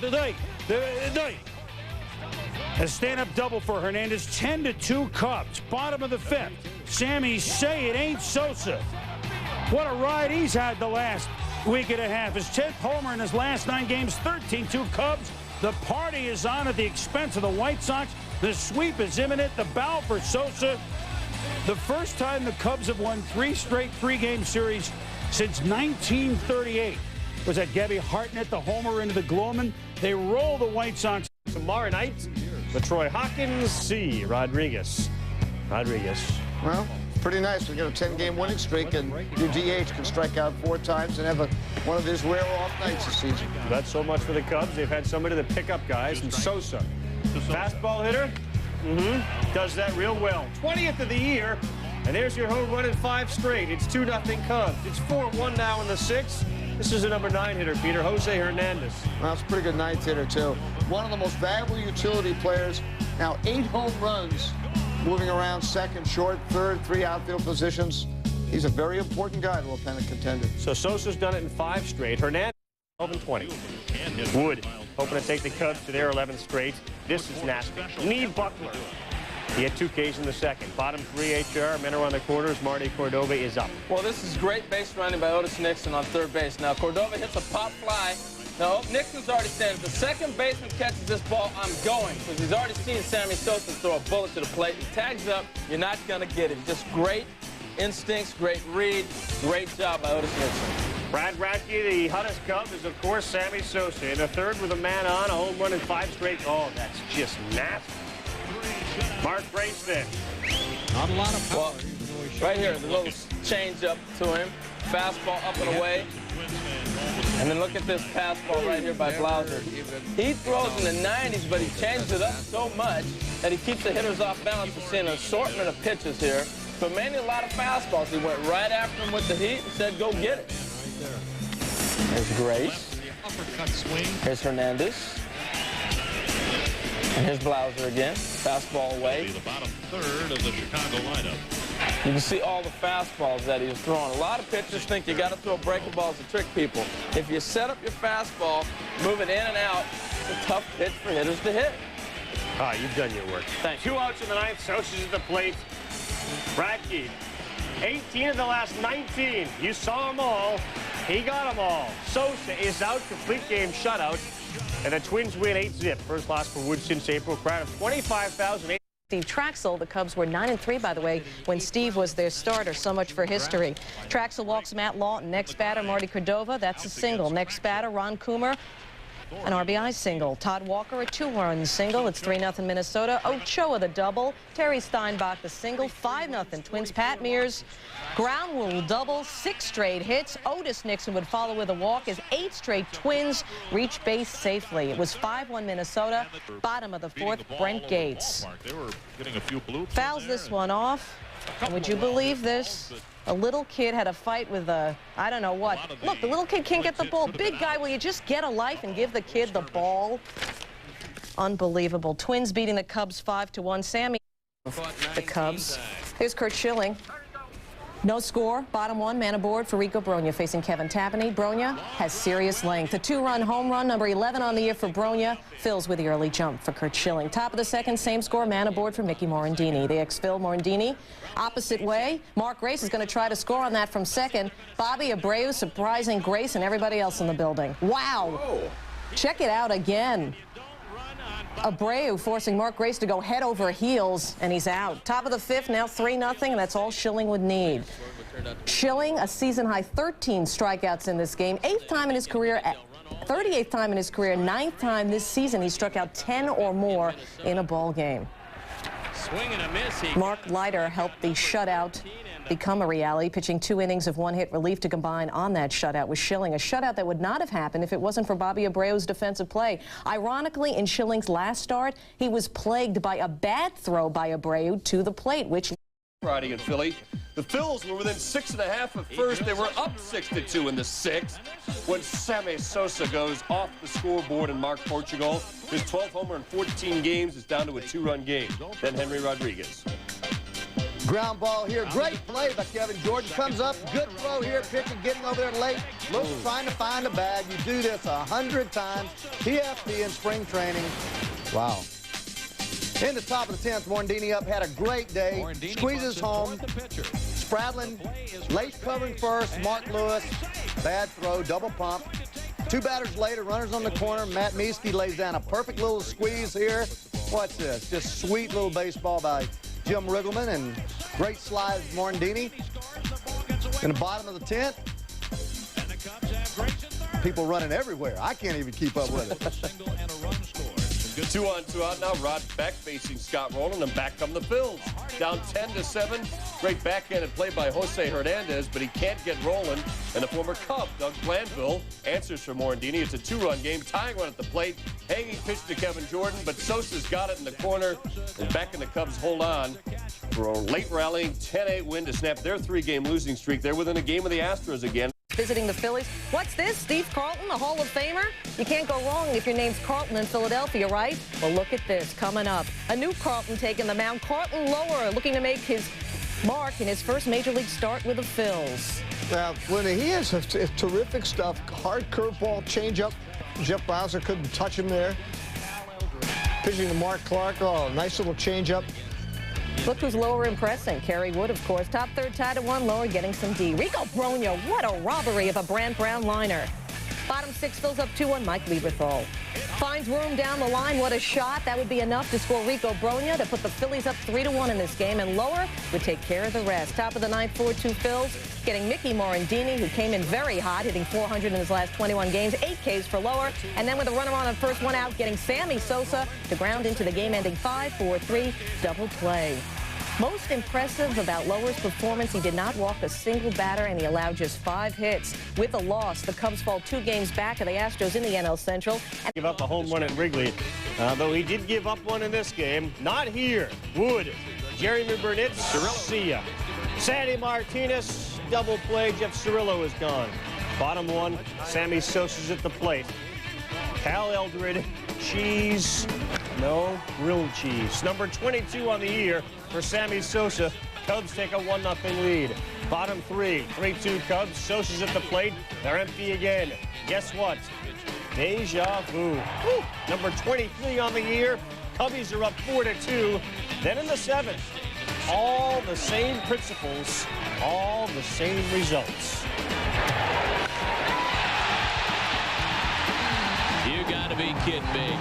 stand-up double for Hernandez. 10-2 Cubs. Bottom of the 5th. Sammy say it ain't Sosa. What a ride he's had the last week and a half. His 10th homer in his last 9 games. 13-2 Cubs. The party is on at the expense of the White Sox. The sweep is imminent. The bow for Sosa. The first time the Cubs have won 3 straight 3-game series since 1938. Was that Gabby Hartnett, the homer into the Glowman? They roll the White Sox. Tomorrow night, LaTroy Hawkins, C. Rodriguez. Well, pretty nice. We got a 10-game winning streak, and your DH can strike out 4 times and have one of his rare off nights this season. That's so much for the Cubs. They've had somebody to pick up guys, and Sosa. Fastball hitter, does that real well. 20th of the year, and there's your home run in 5 straight. It's 2-0 Cubs. It's 4-1 now in the 6th. This is a number 9 hitter, Peter, Jose Hernandez. Well, that's a pretty good 9th hitter, too. One of the most valuable utility players. Now, 8 home runs, moving around second, short, third, 3 outfield positions. He's a very important guy to a pennant contender. So Sosa's done it in 5 straight. Hernandez, 12-20. Wood, hoping to take the Cubs to their 11th straight. This is nasty. Need Buckler. He had 2 Ks in the 2nd. Bottom 3 HR. Men are on the corners. Marty Cordova is up. Well, this is great base running by Otis Nixon on 3rd base. Now, Cordova hits a pop fly. Now, Nixon's already said, if the second baseman catches this ball, I'm going. Because he's already seen Sammy Sosa throw a bullet to the plate. He tags up. You're not going to get it. Just great instincts, great read. Great job by Otis Nixon. Brad Radke, the hottest Cub, is, of course, Sammy Sosa. In the 3rd with a man on, a home run in 5 straight. Oh, that's just nasty. Mark Grace then. Not a lot of power. Well, right here, the little change up to him. Fastball up and away. And then look at this fastball right here by Blauser. He throws in the 90s, but he changes it up so much that he keeps the hitters off balance. We're seeing an assortment of pitches here. But mainly a lot of fastballs. He went right after him with the heat and said, go get it. There's Grace. Here's Hernandez. And here's Blauser again. Fastball away. The bottom 3rd of the Chicago lineup. You can see all the fastballs that he was throwing. A lot of pitchers think you got to throw breaking balls to trick people. If you set up your fastball, move it in and out, it's a tough pitch for hitters to hit. Ah, you've done your work. Thanks. 2 outs in the 9th. Sosa's at the plate. Radke, 18 of the last 19. You saw them all. He got them all. Sosa is out. Complete game shutout. And the Twins win 8-zip. First loss for Wood since April. Crowd of 25,000. Steve Traxel. The Cubs were 9-3, by the way, when Steve was their starter. So much for history. Traxel walks Matt Lawton. Next batter, Marty Cordova. That's a single. Next batter, Ron Coomer. An RBI single. Todd Walker, a 2-run single. It's 3-0 Minnesota. Ochoa, the double. Terry Steinbach, the single. 5-0 Twins. Pat Mears, ground rule double. 6 straight hits. Otis Nixon would follow with a walk as 8 straight Twins reach base safely. It was 5-1 Minnesota. Bottom of the 4th, Brent Gates. Fouls this one off. And would you believe this? A little kid had a fight with a, I don't know what. Look, the little kid can't get the ball. Big guy, will you just get a life and give the kid the ball? Unbelievable. Twins beating the Cubs 5-1. Sammy, the Cubs. Here's Curt Schilling. No score. Bottom 1, man aboard for Rico Brogna facing Kevin Tapani. Brogna has serious length. A 2-run home run, number 11 on the year for Brogna. Fills with the early jump for Curt Schilling. Top of the 2nd, same score, man aboard for Mickey Morandini. The ex-Phil Morandini. Opposite way, Mark Grace is going to try to score on that from 2nd. Bobby Abreu surprising Grace and everybody else in the building. Wow. Whoa. Check it out again. Abreu forcing Mark Grace to go head over heels, and he's out. Top of the 5th, now 3-0, and that's all Schilling would need. Schilling, a season-high 13 strikeouts in this game, 8th time in his career, 38th time in his career, 9th time this season he struck out 10 or more in a ball game. Swing and a miss. Mark Leiter helped the shutout become a reality, pitching 2 innings of 1-hit relief to combine on that shutout with Schilling. A shutout that would not have happened if it wasn't for Bobby Abreu's defensive play. Ironically, in Schilling's last start, he was plagued by a bad throw by Abreu to the plate, which Friday in Philly. The Phils were within 6.5 at first. They were up 6-2 in the 6th when Sammy Sosa goes off the scoreboard and Mark Portugal. His 12th homer in 14 games is down to a 2-run game. Then Henry Rodriguez. Ground ball here. Great play by Kevin Jordan. Comes up. Good throw here. Pitcher getting over there late. Looks trying to find a bag. You do this 100 times. PFT in spring training. Wow. In the top of the 10th, Morandini up, had a great day. Squeezes home. Spradlin late covering first. Mark Lewis, bad throw, double pump. 2 batters later, runners on the corner. Matt Mieske lays down a perfect little squeeze here. What's this? Just sweet little baseball by Jim Riggleman and great slide Morandini. In the bottom of the 10th, people running everywhere. I can't even keep up with it. 2 on, 2 out now. Rod Beck facing Scott Rowland, and back come the Phils. Down 10-7. Great backhanded play by Jose Hernandez, but he can't get Rowland. And the former Cub, Doug Glanville, answers for Morandini. It's a 2-run game. Tying run at the plate. Hanging pitch to Kevin Jordan, but Sosa's got it in the corner. And Beck and the Cubs hold on for a late rallying 10-8 win to snap their 3-game losing streak. They're within a game of the Astros again. Visiting the Phillies. What's this? Steve Carlton, a Hall of Famer? You can't go wrong if your name's Carlton in Philadelphia, right? Well, look at this coming up. A new Carlton taking the mound. Carlton Lower looking to make his mark in his first Major League start with the Phils. Well, when he has terrific stuff. Hard curveball, changeup. Jeff Bowser couldn't touch him there. Pitching to Mark Clark. Oh, nice little changeup. Look who's Lower impressing. Kerry Wood, of course. Top 3rd tied at 1. Lower getting some D. Rico Brogna, what a robbery of a Brant Brown liner. Bottom 6 fills up 2-1. Mike Lieberthal finds room down the line. What a shot. That would be enough to score Rico Brogna to put the Phillies up 3-1 in this game. And Lower would take care of the rest. Top of the 9th, 4-2 Phils. Getting Mickey Morandini, who came in very hot, hitting 400 in his last 21 games. 8 Ks for Lower. And then with a runner on first, 1 out, getting Sammy Sosa to ground into the game-ending 5-4-3 double play. Most impressive about Lower's performance, he did not walk a single batter, and he allowed just 5 hits. With a loss, the Cubs fall 2 games back of the Astros in the NL Central. Give up a home run at Wrigley, though he did give up one in this game. Not here. Wood, Jeremy Burnett, see ya. Sandy Martinez, double play. Jeff Cirillo is gone. Bottom 1, Sammy Sosa's at the plate. Cal Eldred, cheese, no grilled cheese. Number 22 on the year for Sammy Sosa. Cubs take a 1-0 lead. Bottom 3, 3-2 Cubs. Sosa's at the plate. They're empty again. Guess what? Deja vu. Woo. Number 23 on the year. Cubbies are up 4-2. Then in the 7th, all the same principles, all the same results. You got to be kidding me.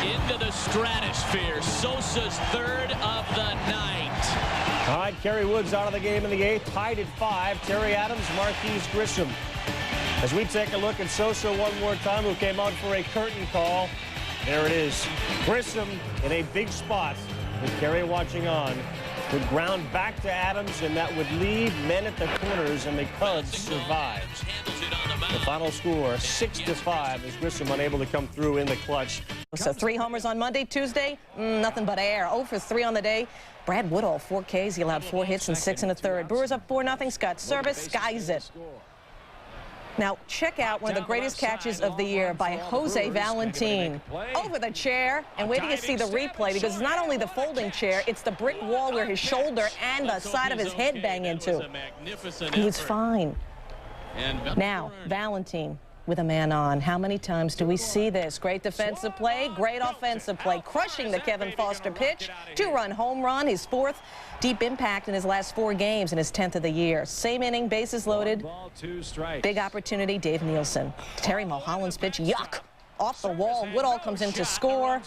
Into the stratosphere. Sosa's third of the night. All right, Kerry Woods out of the game in the 8th, tied at 5. Terry Adams, Marquise Grissom. As we take a look at Sosa one more time, who came out for a curtain call. There it is. Grissom in a big spot with Kerry watching on. Would ground back to Adams, and that would leave men at the corners, and the Cubs survived. The final score, 6-5, as Grissom unable to come through in the clutch. So 3 homers on Monday. Tuesday, nothing but air. 0 for 3 on the day. Brad Woodall, 4 Ks. He allowed 4 hits and 6 1/3. Brewers up 4-0. Scott Service skies it. Now, check out one of the greatest catches of the year by Jose Valentin. Over the chair, and wait till you see the replay, because it's not only the folding chair, it's the brick wall where his shoulder and the side of his head bang into. He was fine. Now, Valentin with a man on. How many times do we see this? Great defensive play, great offensive play, crushing the Kevin Foster pitch. 2-run home run, his 4th deep impact in his last 4 games and his 10th of the year. Same inning, bases loaded. Big opportunity, Dave Nielsen. Terry Mulholland's pitch, yuck, off the wall. Woodall comes in to score.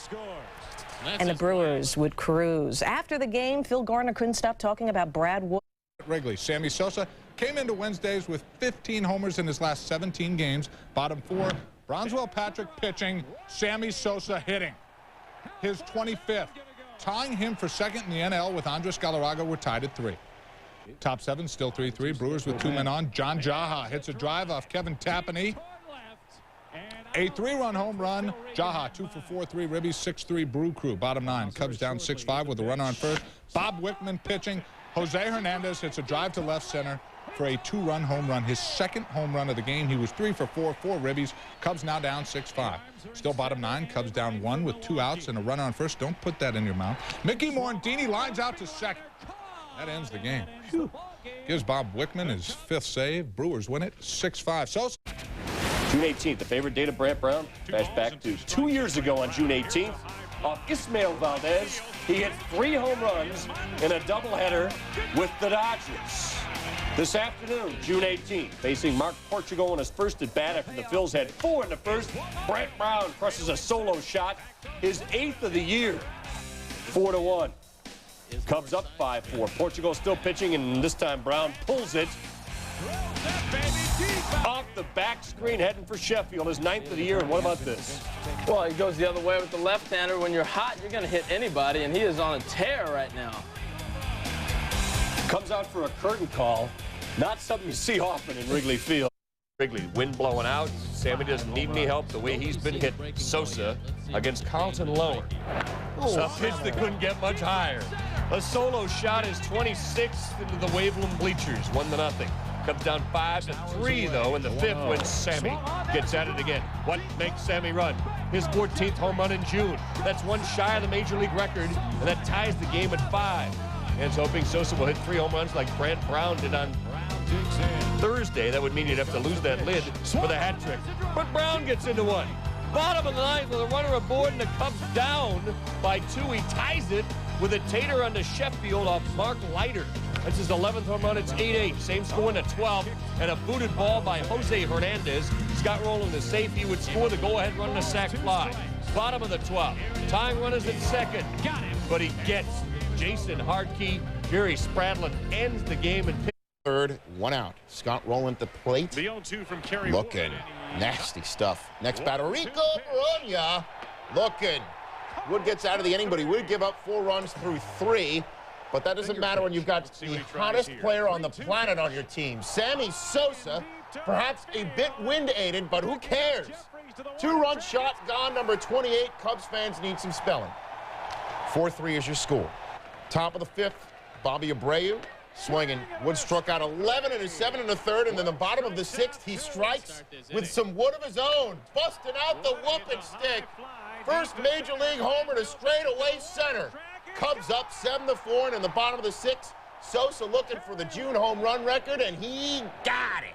And the Brewers would cruise. After the game, Phil Garner couldn't stop talking about Brad Wood. Wrigley, Sammy Sosa came into Wednesdays with 15 homers in his last 17 games. Bottom 4, Brownswell Patrick pitching, Sammy Sosa hitting. His 25th. Tying him for second in the NL with Andres Galarraga, were tied at 3. Top 7 still 3-3. Brewers with 2 men on. John Jaha hits a drive off Kevin Tapani. A 3-run home run. Jaha 2 for 4, 3 ribbies, 6-3 Brew Crew. Bottom 9. Cubs down 6-5 with a runner on first. Bob Wickman pitching. Jose Hernandez hits a drive to left center for a 2-run home run, his 2nd home run of the game. He was 3 for 4, 4 ribbies. Cubs now down 6-5. Still bottom 9. Cubs down 1 with 2 outs and a runner on first. Don't put that in your mouth. Mickey Morandini lines out to second. That ends the game. Whew. Gives Bob Wickman his 5th save. Brewers win it 6-5. Sosa. June 18th, the favorite date of Brant Brown. Flash back to 2 years ago on June 18th. Off Ismael Valdez, he hit 3 home runs in a doubleheader with the Dodgers. This afternoon, June 18th, facing Mark Portugal in his first at bat after the Phils had 4 in the first. Brant Brown crushes a solo shot, his 8th of the year, 4-1. Cubs up 5-4. Portugal still pitching, and this time Brown pulls it off the back screen, heading for Sheffield, his 9th of the year. And what about this? Well, he goes the other way with the left-hander. When you're hot, you're going to hit anybody, and he is on a tear right now. Comes out for a curtain call. Not something you see often in Wrigley Field. Wrigley, wind blowing out. Sammy doesn't need any help the way he's been hit. Sosa against Carlton Lower. A pitch that couldn't get much higher. A solo shot is 26th into the Waveland bleachers, 1-0. Comes down 5-3, though, in the 5th when Sammy gets at it again. What makes Sammy run? His 14th home run in June. That's 1 shy of the Major League record, and that ties the game at 5. And it's hoping Sosa will hit 3 home runs like Brant Brown did on Thursday. That would mean you'd have to lose that lid for the hat trick. But Brown gets into one. Bottom of the 9th with a runner aboard and the Cubs down by 2. He ties it with a tater on the Sheffield off Mark Leiter. That's his 11th home run. It's 8-8. Same score in the 12th. And a booted ball by Jose Hernandez. Scott Rowland is safe. He would score the go-ahead run on a sac fly. Bottom of the 12th. Tying runners at second. But he gets Jason Hardkey. Jerry Spradlin ends the game in 3rd, 1 out. Scott Rowland at the plate. The 0-2 from Kerry Looking. Nasty stuff. Next batter, Rico Peronia. Looking. Wood gets out of the inning, but he would give up 4 runs through 3. But that doesn't matter when you've got the hottest player on the planet on your team. Sammy Sosa, perhaps a bit wind-aided, but who cares? 2-run shot gone, number 28. Cubs fans need some spelling. 4-3 is your score. Top of the 5th, Bobby Abreu swinging. Wood struck out 11 in his 7 1/3, and then the bottom of the 6th, he strikes with some wood of his own, busting out the whooping stick. First Major League homer to straightaway center. Cubs up 7-4, and in the bottom of the 6th, Sosa looking for the June home run record, and he got it.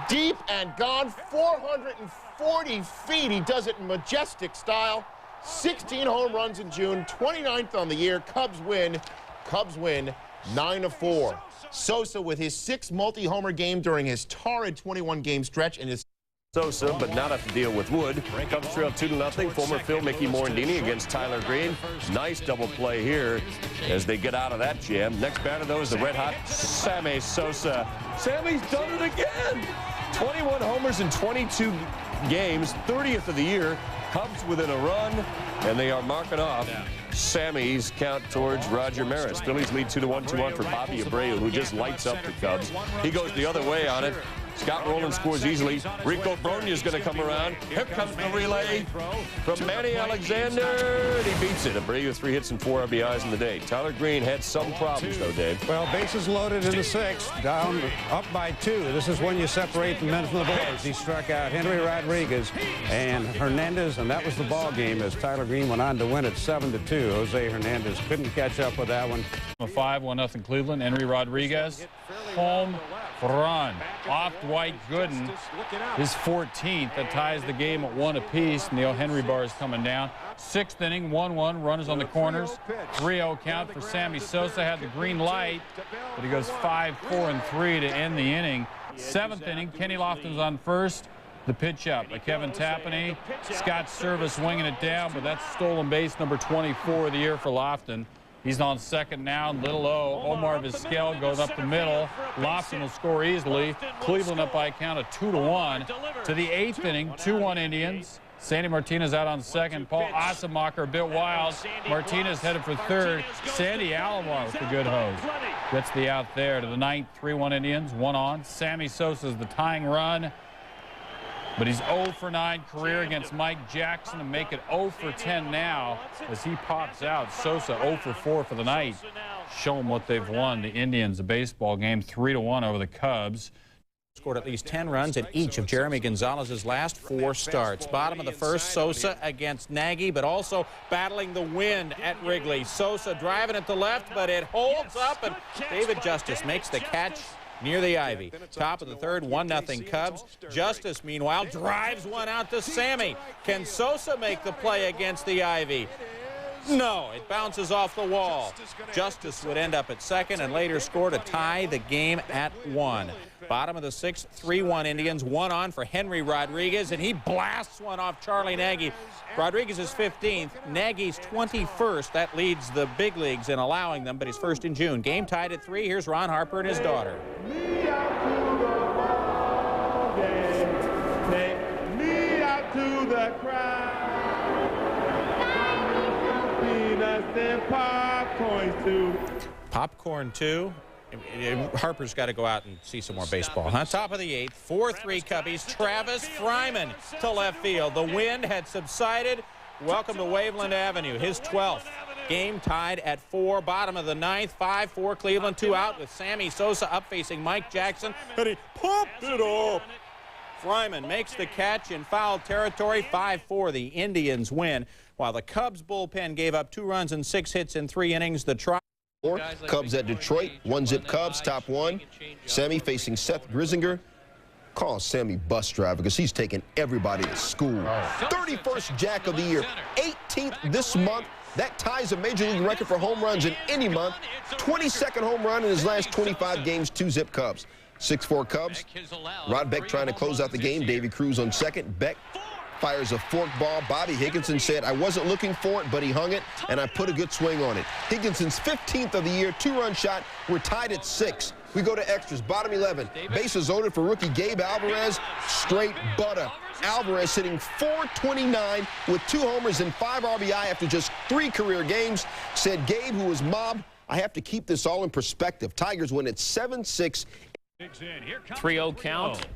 Deep and gone, 440 feet. He does it in majestic style. 16 home runs in June, 29th on the year. Cubs win 9-4. Sosa with his 6th multi-homer game during his torrid 21-game stretch and his Sosa, but not have to deal with Wood. Cubs trail 2-0. Former Phil Mickey Morandini against Tyler Green. Nice double play here as they get out of that jam. Next batter, though, is the red-hot Sammy Sosa. Sammy's done it again. 21 homers in 22 games, 30th of the year. Cubs within a run, and they are marking off Sammy's count towards Roger Maris. Phillies lead 2-1, 2-1 for Bobby Abreu, who just lights up the Cubs. He goes the other way on it. Scott Rowland scores easily. Rico Brogna's going to come around. Here comes the relay from Manny Alexander, and he beats it. Abreu 3 hits and 4 RBIs in the day. Tyler Green had some problems, though, Dave. Well, bases loaded in the 6th, down up by 2. This is when you separate the men from the boys. He struck out Henry Rodriguez and Hernandez, and that was the ball game as Tyler Green went on to win it 7-2. Jose Hernandez couldn't catch up with that one. 5-1-0 Cleveland. Henry Rodriguez, home run off Dwight Gooden, his 14th. That ties the game at 1 apiece. Neil Henry bar is coming down. 6th inning, 1-1, runners on the corners. 3-0 count for Sammy Sosa. Had the green light, but he goes 5-4-3 to end the inning. 7th inning, Kenny Lofton's on first. The pitch up by Kevin Tapani. Scott Service winging it down, but that's stolen base number 24 of the year for Lofton. He's on second now, little O. Omar Vizquel goes up the middle. Lofton will score easily. Cleveland up by a count of 2-1. To the 8th inning, 2-1 Indians. Sandy Martinez out on second. Paul Asemacher a bit wild. Martinez headed for third. Sandy Alomar with the good hose. Gets the out there. To the 9th, 3-1 Indians, 1 on. Sammy Sosa's the tying run. But he's 0 for 9 career against Mike Jackson, and make it 0 for 10 now as he pops out. Sosa 0 for 4 for the night. Show them what they've won. The Indians, a baseball game, 3-1 over the Cubs. Scored at least 10 runs in each of Jeremy Gonzalez's last 4 starts. Bottom of the first, Sosa against Nagy, but also battling the wind at Wrigley. Sosa driving it to left, but it holds up, and David Justice makes the catch near the ivy. Top of the 3rd, 1-0 Cubs. Justice, meanwhile, drives one out to Sammy. Can Sosa make the play against the ivy? No, it bounces off the wall. Justice would end up at second and later score to tie the game at 1. Bottom of the 6th, 3-1 Indians, 1 on for Henry Rodriguez, and he blasts one off Charlie Nagy. Rodriguez is 15th, Nagy's 21st. That leads the big leagues in allowing them, but he's first in June. Game tied at 3. Here's Ron Harper and his daughter. Me out to the crowd. Peanuts and popcorn too. Popcorn too. Harper's got to go out and see some more baseball. Huh? Top of the 8th, 4-3 Cubbies. Travis Fryman to left field. The wind had subsided. Welcome to Waveland Avenue, his 12th. Game tied at 4. Bottom of the 9th, 5-4 Cleveland. 2 out with Sammy Sosa up facing Mike Jackson, and he pumped it up. Fryman makes the catch in foul territory. 5-4, the Indians win. While the Cubs bullpen gave up 2 runs and 6 hits in 3 innings, the Cubs at Detroit, 1-zip Cubs, top 1. Sammy facing Seth Grisinger. Call Sammy bus driver because he's taking everybody to school. 31st Jack of the year, 18th this month. That ties a major league record for home runs in any month. 22nd home run in his last 25 games, 2-zip Cubs. 6-4 Cubs. Rod Beck trying to close out the game. Davy Cruz on second. Beck fires a fork ball. Bobby Higginson said, I wasn't looking for it, but he hung it, and I put a good swing on it. Higginson's 15th of the year, 2-run shot. We're tied at 6. We go to extras. Bottom 11. Bases loaded for rookie Gabe Alvarez. Straight butter. Alvarez hitting .429 with 2 homers and 5 RBI after just 3 career games. Said Gabe, who was mobbed, I have to keep this all in perspective. Tigers win at 7-6. 3-0 count.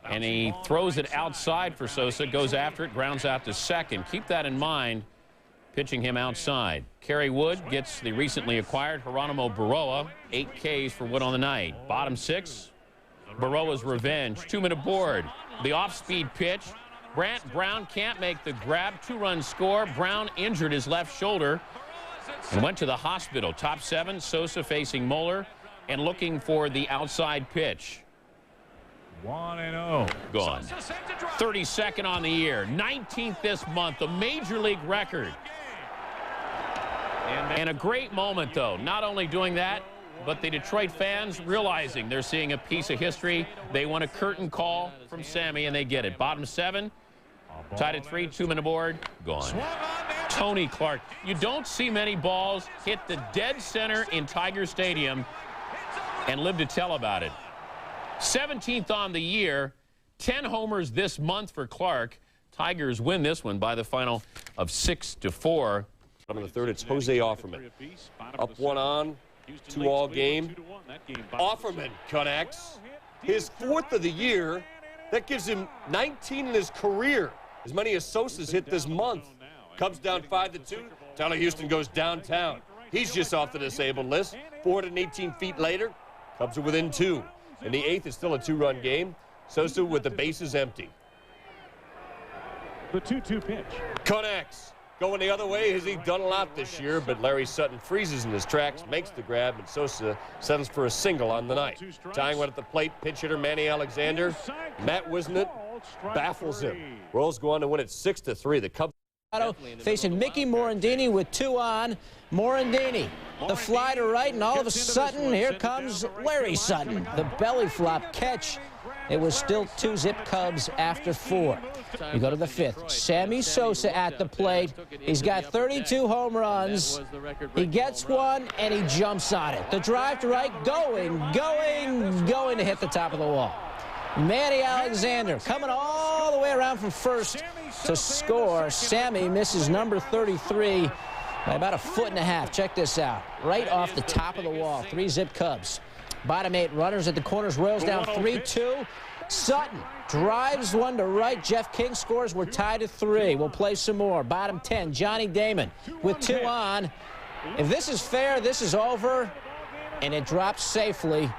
And he throws it outside for Sosa, goes after it, grounds out to second. Keep that in mind, pitching him outside. Kerry Wood gets the recently acquired Geronimo Baroa, 8 Ks for Wood on the night. Bottom 6, Baroa's revenge, 2-minute board. The off-speed pitch. Brant Brown can't make the grab, 2-run score. Brown injured his left shoulder and went to the hospital. Top 7, Sosa facing Moeller and looking for the outside pitch. 1-0. Gone. 32nd on the year. 19th this month. A major league record. And a great moment, though. Not only doing that, but the Detroit fans, realizing they're seeing a piece of history, they want a curtain call from Sammy, and they get it. Bottom 7, tied at 3, 2-minute board, gone. Tony Clark. You don't see many balls hit the dead center in Tiger Stadium and live to tell about it. 17th on the year, 10 homers this month for Clark. Tigers win this one by the final of 6-4. Bottom of the 3rd, it's Jose Offerman. Up 1 on, 2 all game. Offerman connects his 4th of the year. That gives him 19 in his career. As many as Sosa's hit this month. Cubs down 5-2. Tyler Houston goes downtown. He's just off the disabled list. 418 feet later, Cubs are within 2. And the 8th is still a 2-run game. Sosa with the bases empty. The 2-2 pitch. Connects. Going the other way. Has he done a lot this year? But Larry Sutton freezes in his tracks, makes the grab, and Sosa settles for a single on the night. Tying one at the plate, pinch hitter Manny Alexander. Matt Wisnett baffles him. Royals go on to win it 6-3. The Cubs facing Mickey Morandini with 2 on. Morandini, the fly to right, and all of a sudden, here comes Larry Sutton. The belly flop catch. It was still 2-zip Cubs after 4. You go to the 5th. Sammy Sosa at the plate. He's got 32 home runs. He gets one, and he jumps on it. The drive to right, going to hit the top of the wall. Manny Alexander coming all the way around from first to score. Sammy misses number 33 by about 1.5 feet. Check this out. Right off the top of the wall. 3-zip Cubs. Bottom 8 runners at the corners. Royals down 3-2. Sutton drives one to right. Jeff King scores. We're tied at 3. We'll play some more. Bottom 10, Johnny Damon with 2 on. If this is fair, this is over. And it drops safely.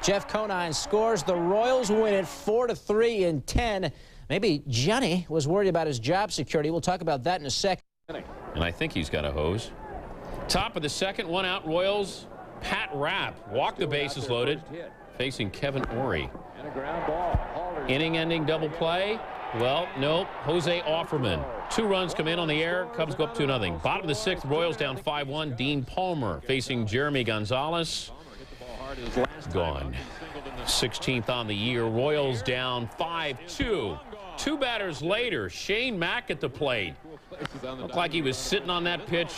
Jeff Conine scores. The Royals win it 4-3 in 10. Maybe Johnny was worried about his job security. We'll talk about that in a second. And I think he's got a hose. Top of the 2nd, 1 out, Royals. Pat Rapp walked the bases loaded, facing Kevin Ory. Inning-ending double play. Well, no. Jose Offerman. 2 runs come in on the air. Cubs go up 2-0. Bottom of the 6th, Royals down 5-1. Dean Palmer facing Jeremy Gonzalez. Gone. 16th on the year. Royals down 5-2. 2 batters later, Shane Mack at the plate. Looked like he was sitting on that pitch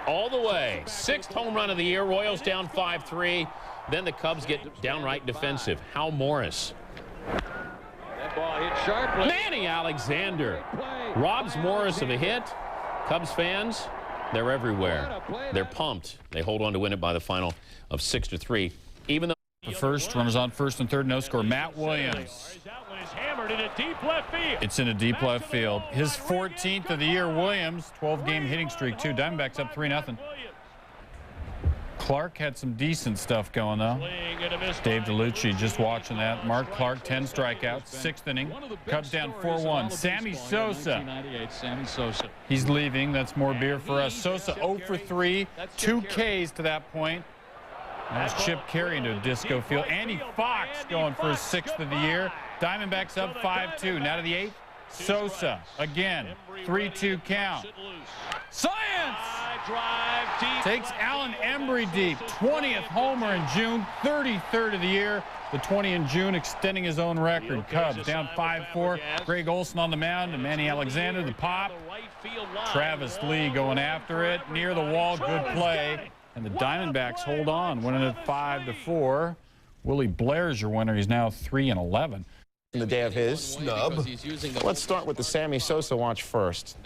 all the way. 6th home run of the year. Royals down 5-3. Then the Cubs get downright defensive. Hal Morris. That ball hit sharply. Manny Alexander robs Morris of a hit. Cubs fans, they're everywhere. They're pumped. They hold on to win it by the final of 6-3. Even though the first, runners on first and third, no score. Matt Williams. It's in a deep left field. His 14th of the year. Williams, 12-game hitting streak, 2. Diamondbacks up 3-0. Clark had some decent stuff going, though. Dave DeLucci just watching that. Mark Clark, 10 strikeouts, 6th inning. Cubs down 4-1. Sammy Sosa. He's leaving. That's more beer for us. Sosa 0 for 3, 2 Ks to that point. That was Chip Carey into a disco field. Andy Fox going for his 6th of the year. Diamondbacks up 5-2. Now to the 8th. Sosa again. 3-2 count. Science! Takes Alan Embry deep. 20th homer in June. 33rd of the year. The 20 in June extending his own record. Cubs down 5-4. Greg Olson on the mound and Manny Alexander the pop. Travis Lee going after it. Near the wall. Good play. And the Diamondbacks hold on, winning it 5-4. Willie Blair's your winner. He's now 3-11. The day of his snub. Let's start with the Sammy Sosa watch first.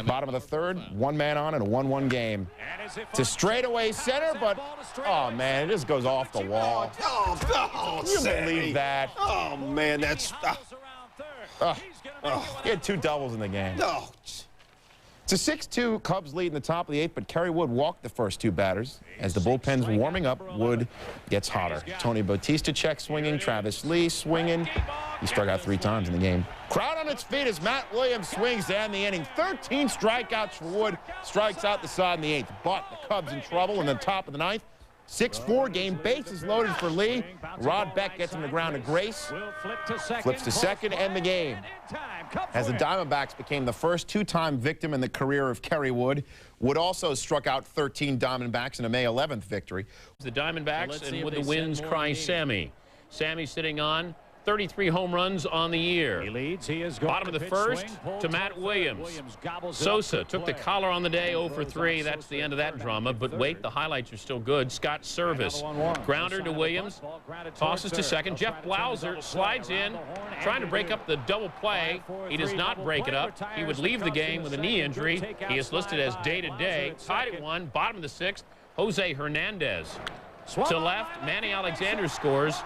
Bottom of the 3rd, 1 man on in a 1-1 game. It's a straightaway center, but oh man, it just goes off the wall. Oh, you believe that? Oh man, that's. He had 2 doubles in the game. No. It's a 6-2 Cubs lead in the top of the 8th, but Kerry Wood walked the first 2 batters. As the bullpen's warming up, Wood gets hotter. Tony Bautista check swinging, Travis Lee swinging. He struck out 3 times in the game. Crowd on its feet as Matt Williams swings to end the inning. 13 strikeouts for Wood, strikes out the side in the 8th. But the Cubs in trouble in the top of the 9th. 6-4 game, bases loaded for Lee. Rod Beck gets him to ground to Grace. Flips to second, and the game. As the Diamondbacks became the first two-time victim in the career of Kerry Wood. Wood also struck out 13 Diamondbacks in a May 11th victory. The Diamondbacks, and with the winds cry Sammy. Sammy sitting on 33 home runs on the year. Bottom of the first to Matt Williams. Sosa took the collar on the day, 0 for 3. That's the end of that drama. But wait, the highlights are still good. Scott Service. Grounder to Williams. Tosses to second. Jeff Blauser slides in, trying to break up the double play. He does not break it up. He would leave the game with a knee injury. He is listed as day-to-day. Tied at 1. Bottom of the 6th, Jose Hernandez. To left, Manny Alexander scores.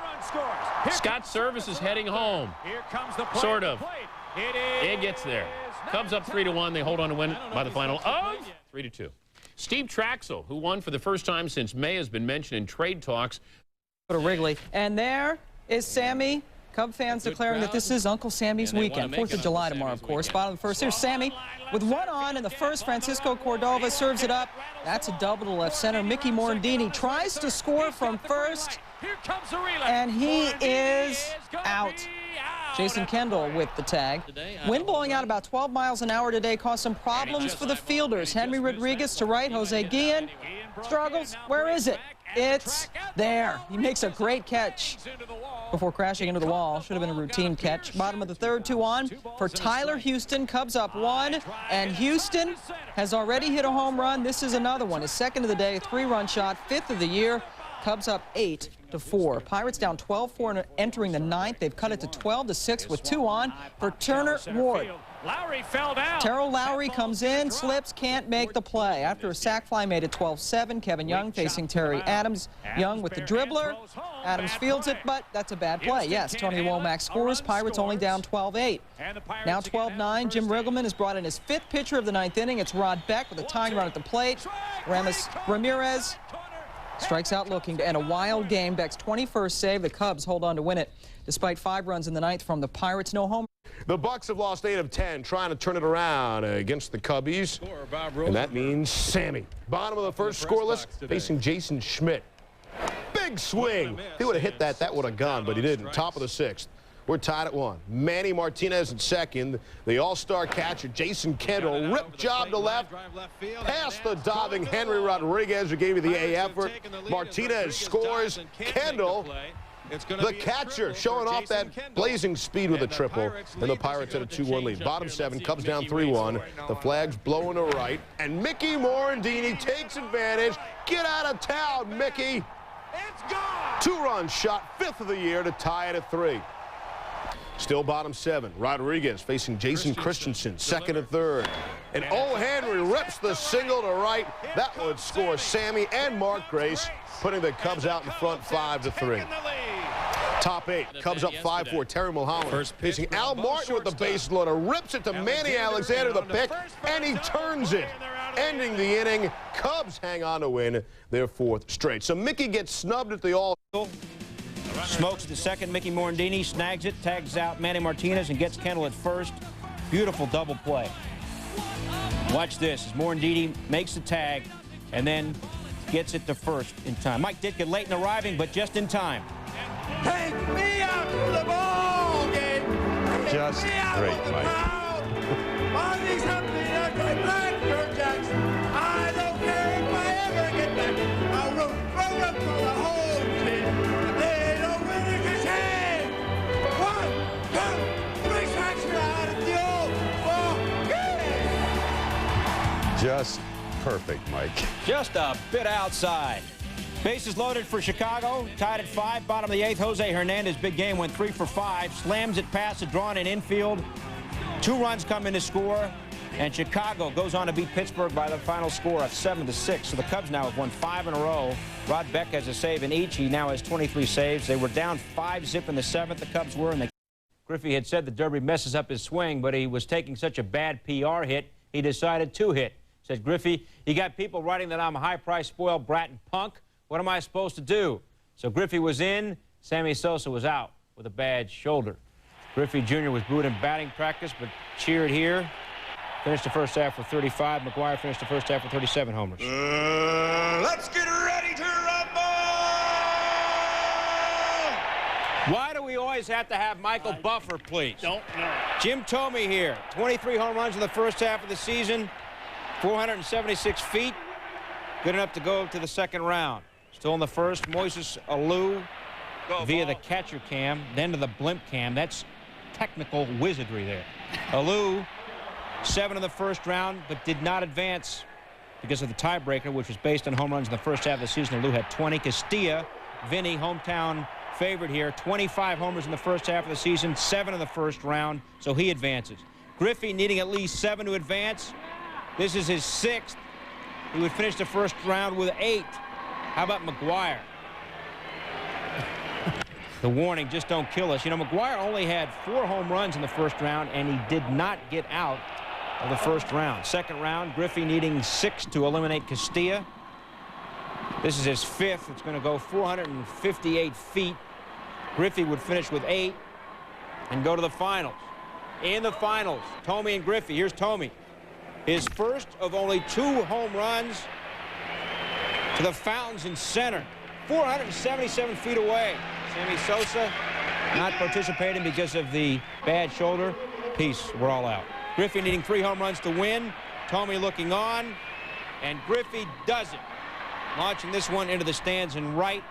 Scott Service is heading home. Sort of. It gets there. Cubs up 3-1. They hold on to win it by the final of 3-2. Steve Traxel, who won for the first time since May, has been mentioned in trade talks. To Wrigley. And there is Sammy. Cub fans declaring that this is Uncle Sammy's weekend. 4th of July tomorrow, of course. Bottom of the first. Here's Sammy with one on in the first. Francisco Cordova serves it up. That's a double to left center. Mickey Morandini tries to score from first. And he is out. Jason Kendall with the tag. Wind blowing out about 12 miles an hour today caused some problems for the fielders. Henry Rodriguez to right. Jose Guillen struggles. Where is it? It's there. He makes a great catch before crashing into the wall. Should have been a routine catch. Bottom of the third, 2 on for Tyler Houston. Cubs up 1, and Houston has already hit a home run. This is another one. His second of the day, 3-run shot, 5th of the year. Cubs up 8-4. Pirates down 12-4 entering the 9th. They've cut it to 12-6 with 2 on for Turner Ward. Lowry fell down. Terrell Lowry comes in, slips, can't make the play. After a sac fly made it 12-7. Kevin Young facing Terry Adams. Young with the dribbler. Adams fields it, but that's a bad play. Yes, Tony Womack scores. Pirates only down 12-8. Now 12-9. Jim Riggleman has brought in his 5th pitcher of the 9th inning. It's Rod Beck with a tying run at the plate. Ramirez strikes out looking to end a wild game. Beck's 21st save. The Cubs hold on to win it despite 5 runs in the 9th from the Pirates. No home. The Bucks have lost 8 of 10, trying to turn it around against the Cubbies. And that means Sammy. Bottom of the first, scoreless, facing Jason Schmidt. Big swing. If he would have hit that, that would have gone, but he didn't. Top of the 6th. We're tied at 1. Manny Martinez at second. The all-star catcher, Jason Kendall, rip job to left. Past the diving Henry Rodriguez, who gave you the A effort. Martinez scores. Kendall, the catcher, showing off that blazing speed with a triple. And the Pirates at a 2-1 lead. Bottom 7, Cubs down 3-1. The flag's blowing to right. And Mickey Morandini takes advantage. Get out of town, Mickey. 2-run shot, 5th of the year to tie it at 3. Still bottom 7. Rodriguez facing Jason Christensen, 2nd and 3rd. And O. Henry rips the single to right. That would score Sammy and Mark Grace, putting the Cubs out in front 5-3. Top 8. Cubs up 5-4. Terry Mulholland facing Al Martin with the base loader. Rips it to Manny Alexander, the pick, and he turns it. Ending the inning. Cubs hang on to win their 4th straight. So Mickey gets snubbed at the all. Smokes at the second. Mickey Morandini snags it, tags out Manny Martinez, and gets Kendall at first. Beautiful double play. Watch this as Morandini makes the tag and then gets it to first in time. Mike Ditka late in arriving, but just in time. Take me out to the ball game. Just great, Mike. I don't care if I ever get back. I'll root for the whole team. They don't win it this game. 1, 2, 3 strikes are out at the old ball game. Just perfect, Mike. Just a bit outside. Bases loaded for Chicago. Tied at 5. Bottom of the 8th. Jose Hernandez, big game, went 3 for 5. Slams it past the drawn in infield. 2 runs come in to score. And Chicago goes on to beat Pittsburgh by the final score of 7-6. So the Cubs now have won 5 in a row. Rod Beck has a save in each. He now has 23 saves. They were down 5-0 in the 7th. The Cubs were. And Griffey had said the Derby messes up his swing, but he was taking such a bad PR hit, he decided to hit. Said Griffey, you got people writing that I'm a high-priced, spoiled brat and punk. What am I supposed to do? So Griffey was in. Sammy Sosa was out with a bad shoulder. Griffey Jr. was booed in batting practice, but cheered here. Finished the first half with 35. McGuire finished the first half with 37 homers. Let's get ready to rumble! boys have to have Michael Buffer, please. Don't know. Jim Thome here. 23 home runs in the first half of the season. 476 feet. Good enough to go to the second round. Still in the first, Moises Alou via the catcher cam, then to the blimp cam. That's technical wizardry there. Alou, 7 in the first round, but did not advance because of the tiebreaker, which was based on home runs in the first half of the season. Alou had 20. Castilla, Vinny, hometown favorite here, 25 homers in the first half of the season, 7 in the first round, so he advances. Griffey needing at least 7 to advance. This is his 6th. He would finish the first round with 8. How about McGuire? The warning, just don't kill us. You know, McGuire only had 4 home runs in the first round, and he did not get out of the first round. Second round, Griffey needing 6 to eliminate Castilla. This is his 5th. It's going to go 458 feet. Griffey would finish with 8 and go to the finals. In the finals, Thome and Griffey. Here's Thome. His first of only 2 home runs to the fountains in center. 477 feet away. Sammy Sosa not participating because of the bad shoulder. Peace, we're all out. Griffey needing 3 home runs to win. Thome looking on, and Griffey does it. Launching this one into the stands and right.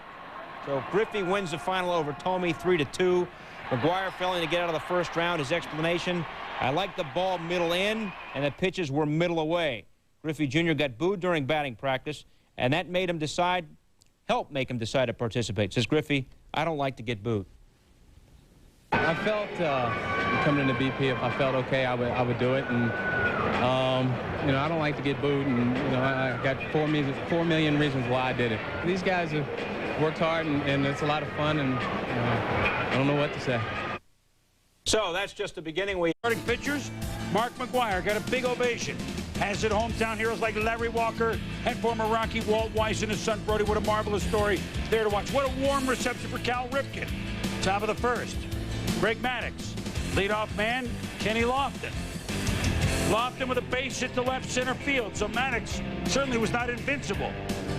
So Griffey wins the final over Thome 3-2. McGuire failing to get out of the first round. His explanation, I like the ball middle in, and the pitches were middle away. Griffey Jr. got booed during batting practice, and that made him decide, helped make him decide to participate. Says Griffey, I don't like to get booed. I felt coming into BP, if I felt okay, I would do it. And you know, I don't like to get booed, and you know, I got 4 million reasons why I did it. These guys have worked hard, and it's a lot of fun, and I don't know what to say. So that's just the beginning. Starting pitchers, Mark McGuire got a big ovation. As did hometown heroes like Larry Walker and former Rocky Walt Weiss and his son Brody. What a marvelous story there to watch. What a warm reception for Cal Ripken. Top of the first, Greg Maddux. Leadoff man, Kenny Lofton. Lofton with a base hit to left center field, so Maddux certainly was not invincible.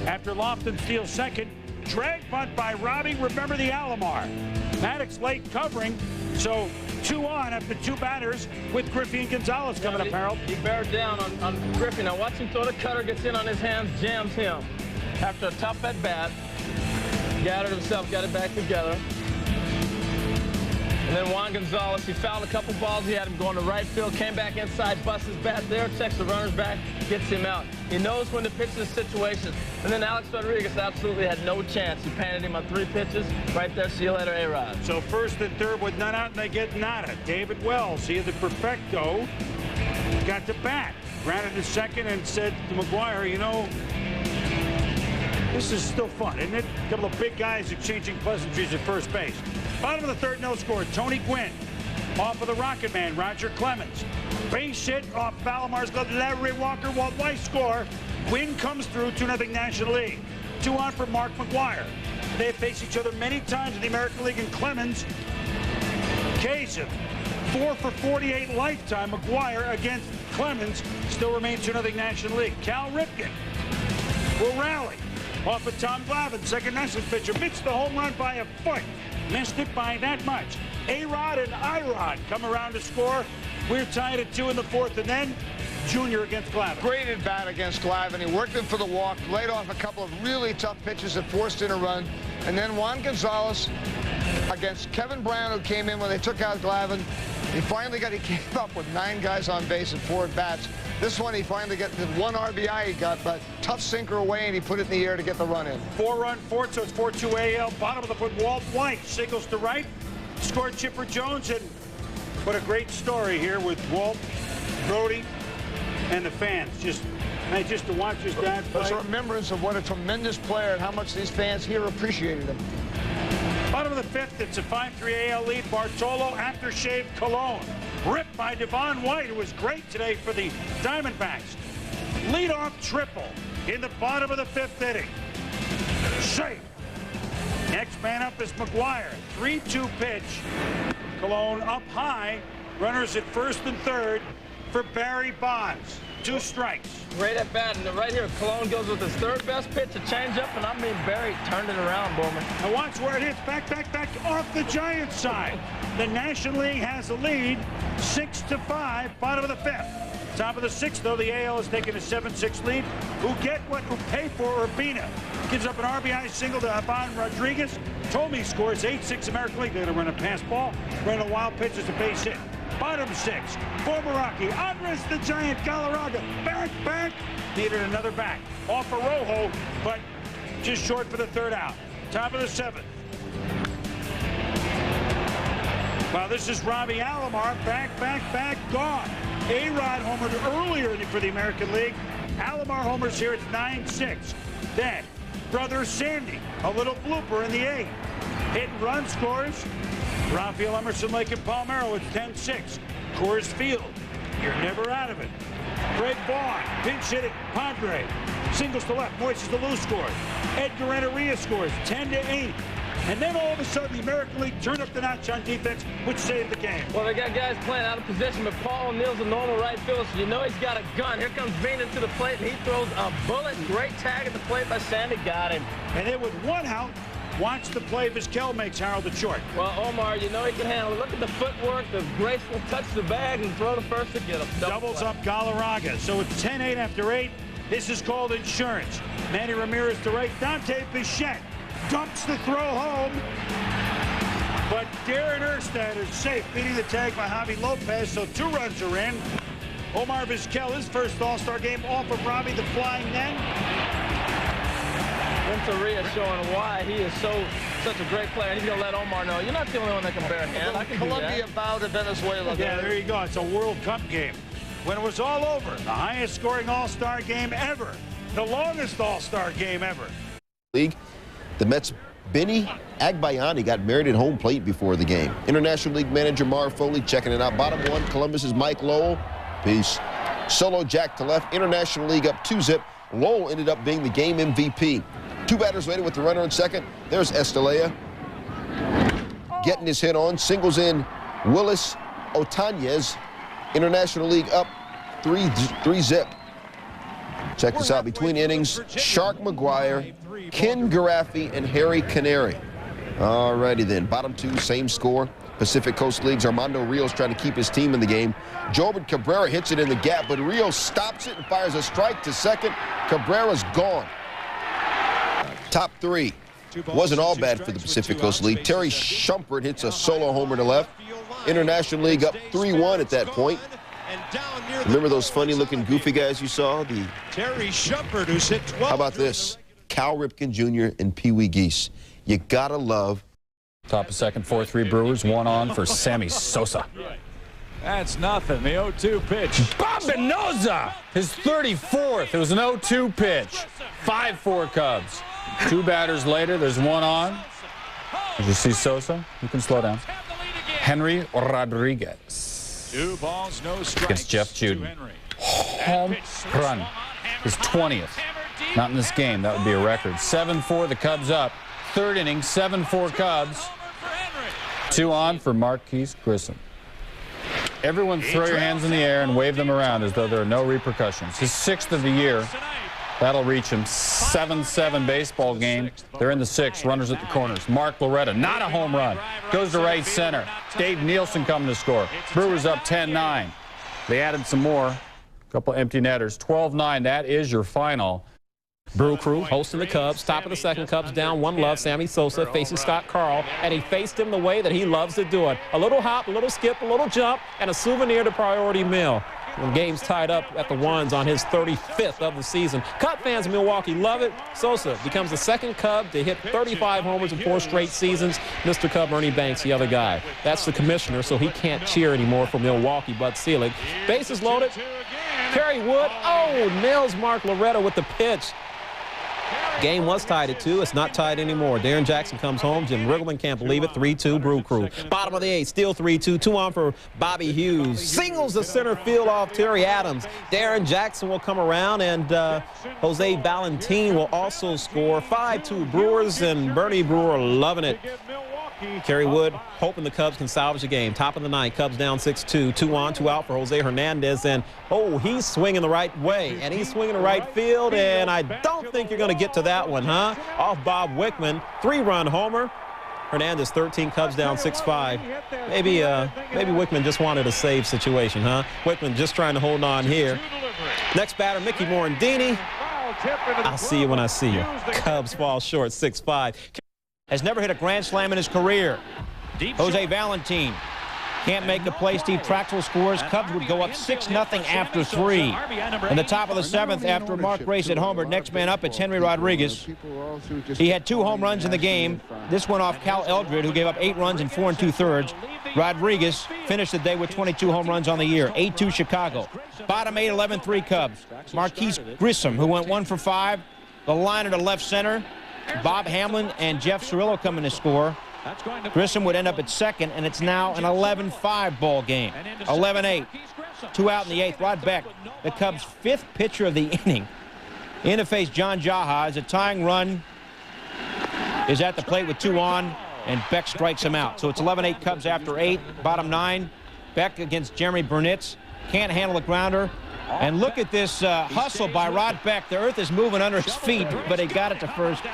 After Lofton steals second, drag bunt by Robbie, remember the Alomar. Maddux late covering, so 2 on after 2 batters with Griffey and Gonzalez coming up, Harold. He bears down on Griffey. Now watch him throw the cutter, gets in on his hands, jams him. After a tough at bat, gathered himself, got it back together. And then Juan Gonzalez, he fouled a couple balls. He had him going to right field, came back inside, busts his bat there, checks the runners back, gets him out. He knows when to pitch this situation. And then Alex Rodriguez absolutely had no chance. He painted him on 3 pitches. Right there, see you later, A-Rod. So first and third with none out, and they get nada. David Wells, he had the perfecto, got to bat. Grounded to second and said to McGuire, you know, this is still fun, isn't it? A couple of big guys exchanging pleasantries at first base. Bottom of the third, no score. Tony Gwynn off of the Rocket Man, Roger Clemens. Base hit off Balamar's glove. Larry Walker, Walt Weiss score. Gwynn comes through, 2-0 National League. 2 on for Mark McGuire. They have faced each other many times in the American League, and Clemens, case of 4 for 48 lifetime. McGuire against Clemens still remains 2-0 National League. Cal Ripken will rally off of Tom Glavine, second nicest pitcher. Missed the home run by a foot. Missed it by that much. A-Rod and I-Rod come around to score. We're tied at 2 in the fourth, and then Junior against Glavine. Great at bat against Glavine. He worked him for the walk, laid off a couple of really tough pitches that forced in a run. And then Juan Gonzalez against Kevin Brown, who came in when they took out Glavine. He came up with 9 guys on base and 4 at bats. This one, he finally got the 1 RBI he got, but tough sinker away, and he put it in the air to get the run in. 4-run fourth, so it's 4-2 AL. Bottom of the foot, Walt White singles to right. Scored Chipper Jones, and what a great story here with Walt, Brody, and the fans. Just to watch his dad play. It's a remembrance of what a tremendous player and how much these fans here appreciated him. Bottom of the fifth, it's a 5-3 AL lead. Bartolo, aftershave, Cologne. Ripped by Devon White, who was great today for the Diamondbacks. Leadoff triple in the bottom of the 5th inning. Safe. Next man up is McGuire. 3-2 pitch. Cologne up high. Runners at first and third. for Barry Bonds. 2 strikes. Great at bat, and right here, Cologne goes with his third best pitch, a changeup, and I mean Barry turned it around, Bowman. Now watch where it hits, back off the Giants side. The National League has a lead, 6-5, bottom of the 5th. Top of the 6th, though, the AL is taking a 7-6 lead. Who get what who pay for Urbina. Gives up an RBI single to Ivan Rodriguez. Tomey scores 8-6 American League. They're going to run a pass ball, run a wild pitch as a base hit. Bottom 6, former Rocky, Andres the Giant Galarraga, back, needed another back. Off a Rojo, but just short for the 3rd out. Top of the 7th. Well, this is Robbie Alomar, back, gone. A-Rod homered earlier for the American League. Alomar homers here at 9-6. Then, brother Sandy, a little blooper in the 8th. Hit and run scores. Rafael Emerson, Lake and Palmero, it's 10-6. Coors Field, you're never out of it. Greg Vaughn, pinch hitting, Padre. Singles to left, Moises Alou scores. Edgar Renteria scores, 10-8. And then all of a sudden, the American League turned up the notch on defense, which saved the game. Well, they got guys playing out of position, but Paul O'Neill's a normal right fielder, so you know he's got a gun. Here comes Veen to the plate, and he throws a bullet. Great tag at the plate by Sandy, got him. And then with 1 out, watch the play Vizquel makes Harold at short. Well, Omar, you know he can handle it. Look at the footwork, the graceful touch the bag, and throw the first to get him. Doubles up Galarraga, so it's 10-8 after 8. This is called insurance. Manny Ramirez to right, Dante Bichette dumps the throw home. But Darren Erstad is safe, beating the tag by Javi Lopez, so 2 runs are in. Omar Vizquel, his first All-Star game off of Robbie the Flying Nen. Renteria showing why he is such a great player. And he's going to let Omar know, you're not the only one that can bear a hand. I can Colombia bow to Venezuela. Yeah, there you go. It's a World Cup game. When it was all over, the highest scoring All-Star game ever. The longest All-Star game ever. League, the Mets' Benny Agbayani got married at home plate before the game. International League manager Mar Foley checking it out. Bottom 1, Columbus's Mike Lowell. Peace. Solo jack to left. International League up 2-zip. Lowell ended up being the game MVP. 2 batters later with the runner in second. There's Estelea getting his hit on. Singles in Willis Otañez. International League up 3-zip. Check this out. Between innings, Shark McGuire, Ken Garaffi, and Harry Canary. All righty then. Bottom 2, same score. Pacific Coast League's Armando Rios trying to keep his team in the game. Jobin Cabrera hits it in the gap, but Rios stops it and fires a strike to second. Cabrera's gone. Top 3. Wasn't all bad for the Pacific Coast League. Terry Shumpert hits a solo homer to left. International League up 3-1 at that point. Remember those funny-looking, goofy guys you saw? Terry Shumpert, who's hit 12. How about this? Cal Ripken Jr. and Pee Wee Geese. You gotta love. Top of second, 4-3 Brewers. 1 on for Sammy Sosa. That's nothing. The 0-2 pitch. Bombinoza, his 34th. It was an 0-2 pitch. 5-4 Cubs. 2 batters later, there's 1 on. Did you see Sosa? You can slow down. Henry Rodriguez. 2 balls, no strikes against Jeff Juden. Home run. His 20th. Not in this game. That would be a record. 7-4, the Cubs up. 3rd inning, 7-4 Cubs. 2 on for Marquise Grissom. Everyone throw your hands in the air and wave them around as though there are no repercussions. His 6th of the year. That'll reach him. 7-7 baseball game. They're in the 6th. Runners at the corners. Mark Loretta, not a home run. Goes to right center. Dave Nielsen coming to score. Brewers up 10-9. They added some more. A couple empty netters. 12-9. That is your final. Brew Crew hosting the Cubs. Top of the 2nd, Cubs down 1-0. Sammy Sosa faces Scott Carl, and he faced him the way that he loves to do it. A little hop, a little skip, a little jump, and a souvenir to Priority Mill. The game's tied up at the 1s on his 35th of the season. Cub fans in Milwaukee love it. Sosa becomes the 2nd Cub to hit 35 homers in 4 straight seasons. Mr. Cub, Ernie Banks, the other guy. That's the commissioner, so he can't cheer anymore for Milwaukee, Bud Selig. Bases loaded. Kerry Wood, nails Mark Loretta with the pitch. Game was tied at 2. It's not tied anymore. Darren Jackson comes home. Jim Riggleman can't believe it. 3-2 Brew Crew. Bottom of the 8th, still 3-2. 2 on for Bobby Hughes. Singles the center field off Terry Adams. Darren Jackson will come around, and Jose Valentin will also score. 5-2 Brewers, and Bernie Brewer loving it. Kerry Wood hoping the Cubs can salvage the game. Top of the ninth, Cubs down 6-2. 2 on, 2 out for Jose Hernandez. And, oh, he's swinging the right way. And he's swinging the right field. And I don't think you're going to get to that one, huh? Off Bob Wickman. 3-run homer. Hernandez 13, Cubs down 6-5. Maybe Wickman just wanted a save situation, huh? Wickman just trying to hold on here. Next batter, Mickey Morandini. I'll see you when I see you. Cubs fall short, 6-5. Has never hit a grand slam in his career. Jose Valentin can't make the play. Steve Traxel scores. Cubs would go up 6-0 after 3. In the top of the 7th, after Mark Grace had homered, next man up, it's Henry Rodriguez. He had 2 home runs in the game. This one off Cal Eldred, who gave up 8 runs in 4 2/3. Rodriguez finished the day with 22 home runs on the year. 8-2 Chicago. Bottom 8, 11-3 Cubs. Marquise Grissom, who went 1 for 5. The liner to left center. Bob Hamlin and Jeff Cirillo coming to score. Grissom would end up at second, and it's now an 11-5 ball game. 11-8. 2 out in the 8th. Rod Beck, the Cubs' 5th pitcher of the inning, in to face John Jaha as a tying run is at the plate with 2 on, and Beck strikes him out. So it's 11-8 Cubs after 8. Bottom 9. Beck against Jeremy Burnitz. Can't handle the grounder. And look at this hustle by Rod Beck. The earth is moving under his feet, but he got it to first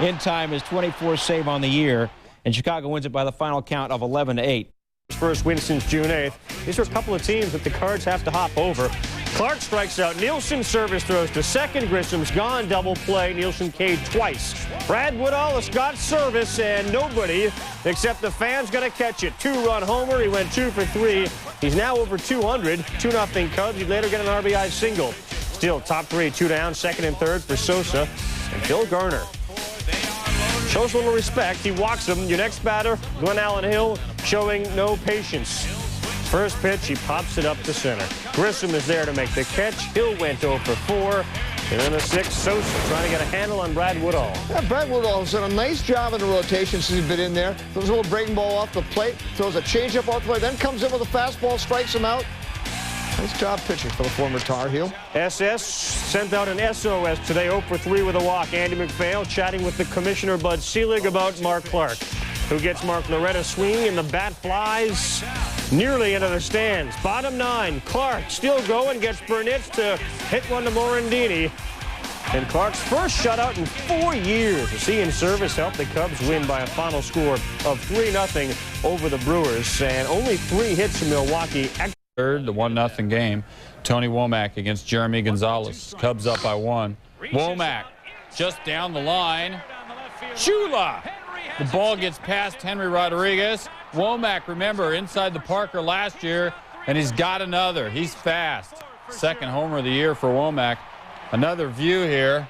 in time. His 24th save on the year. And Chicago wins it by the final count of 11-8. First win since June 8th. These are a couple of teams that the Cards have to hop over. Clark strikes out. Nielsen service throws to second. Grissom's gone. Double play. Nielsen K'd twice. Brad Woodall has got service, and nobody except the fans going to catch it. 2-run homer. He went 2 for 3. He's now over 200. 2-0 Cubs. He'd later get an RBI single. Still top 3, 2 down. Second and third for Sosa and Phil Garner. Shows a little respect. He walks him. Your next batter, Glenn Allen Hill, showing no patience. First pitch, he pops it up to center. Grissom is there to make the catch. Hill went 0 for 4. And then the 6th, Sosa trying to get a handle on Brad Woodall. Yeah, Brad Woodall has done a nice job in the rotation since he's been in there. Throws a little breaking ball off the plate, throws a changeup off the plate, then comes in with a fastball, strikes him out. Nice job pitching for the former Tar Heel. SS sent out an SOS today, 0 for 3 with a walk. Andy McPhail chatting with the commissioner, Bud Selig, about Mark Clark, who gets Mark Loretta swinging, and the bat flies nearly into the stands. Bottom 9, Clark still going, gets Burnitz to hit one to Morandini. And Clark's first shutout in 4 years. The C in service helped the Cubs win by a final score of 3-0 over the Brewers. And only 3 hits in Milwaukee. Third, the 1-0 game. Tony Womack against Jeremy Gonzalez. Cubs up by 1. Womack just down the line. Chula! The ball gets past Henry Rodriguez. Womack, remember, inside the Parker last year, and he's got another. He's fast. Second homer of the year for Womack. Another view here.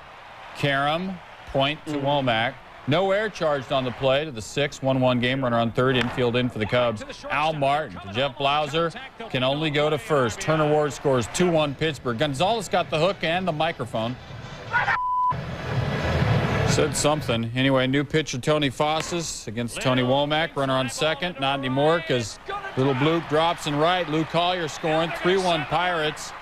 Karam, point to Womack. No air charged on the play to the 6th, 1-1 game. Runner on third, infield in for the Cubs. Al Martin to Jeff Blauser, can only go to first. Turner Ward scores 2-1 Pittsburgh. Gonzalez got the hook and the microphone. Said something. Anyway, new pitcher Tony Fossis against Tony Womack. Runner on second. Not anymore because Little Blue drops in right. Lou Collier scoring 3-1 Pirates.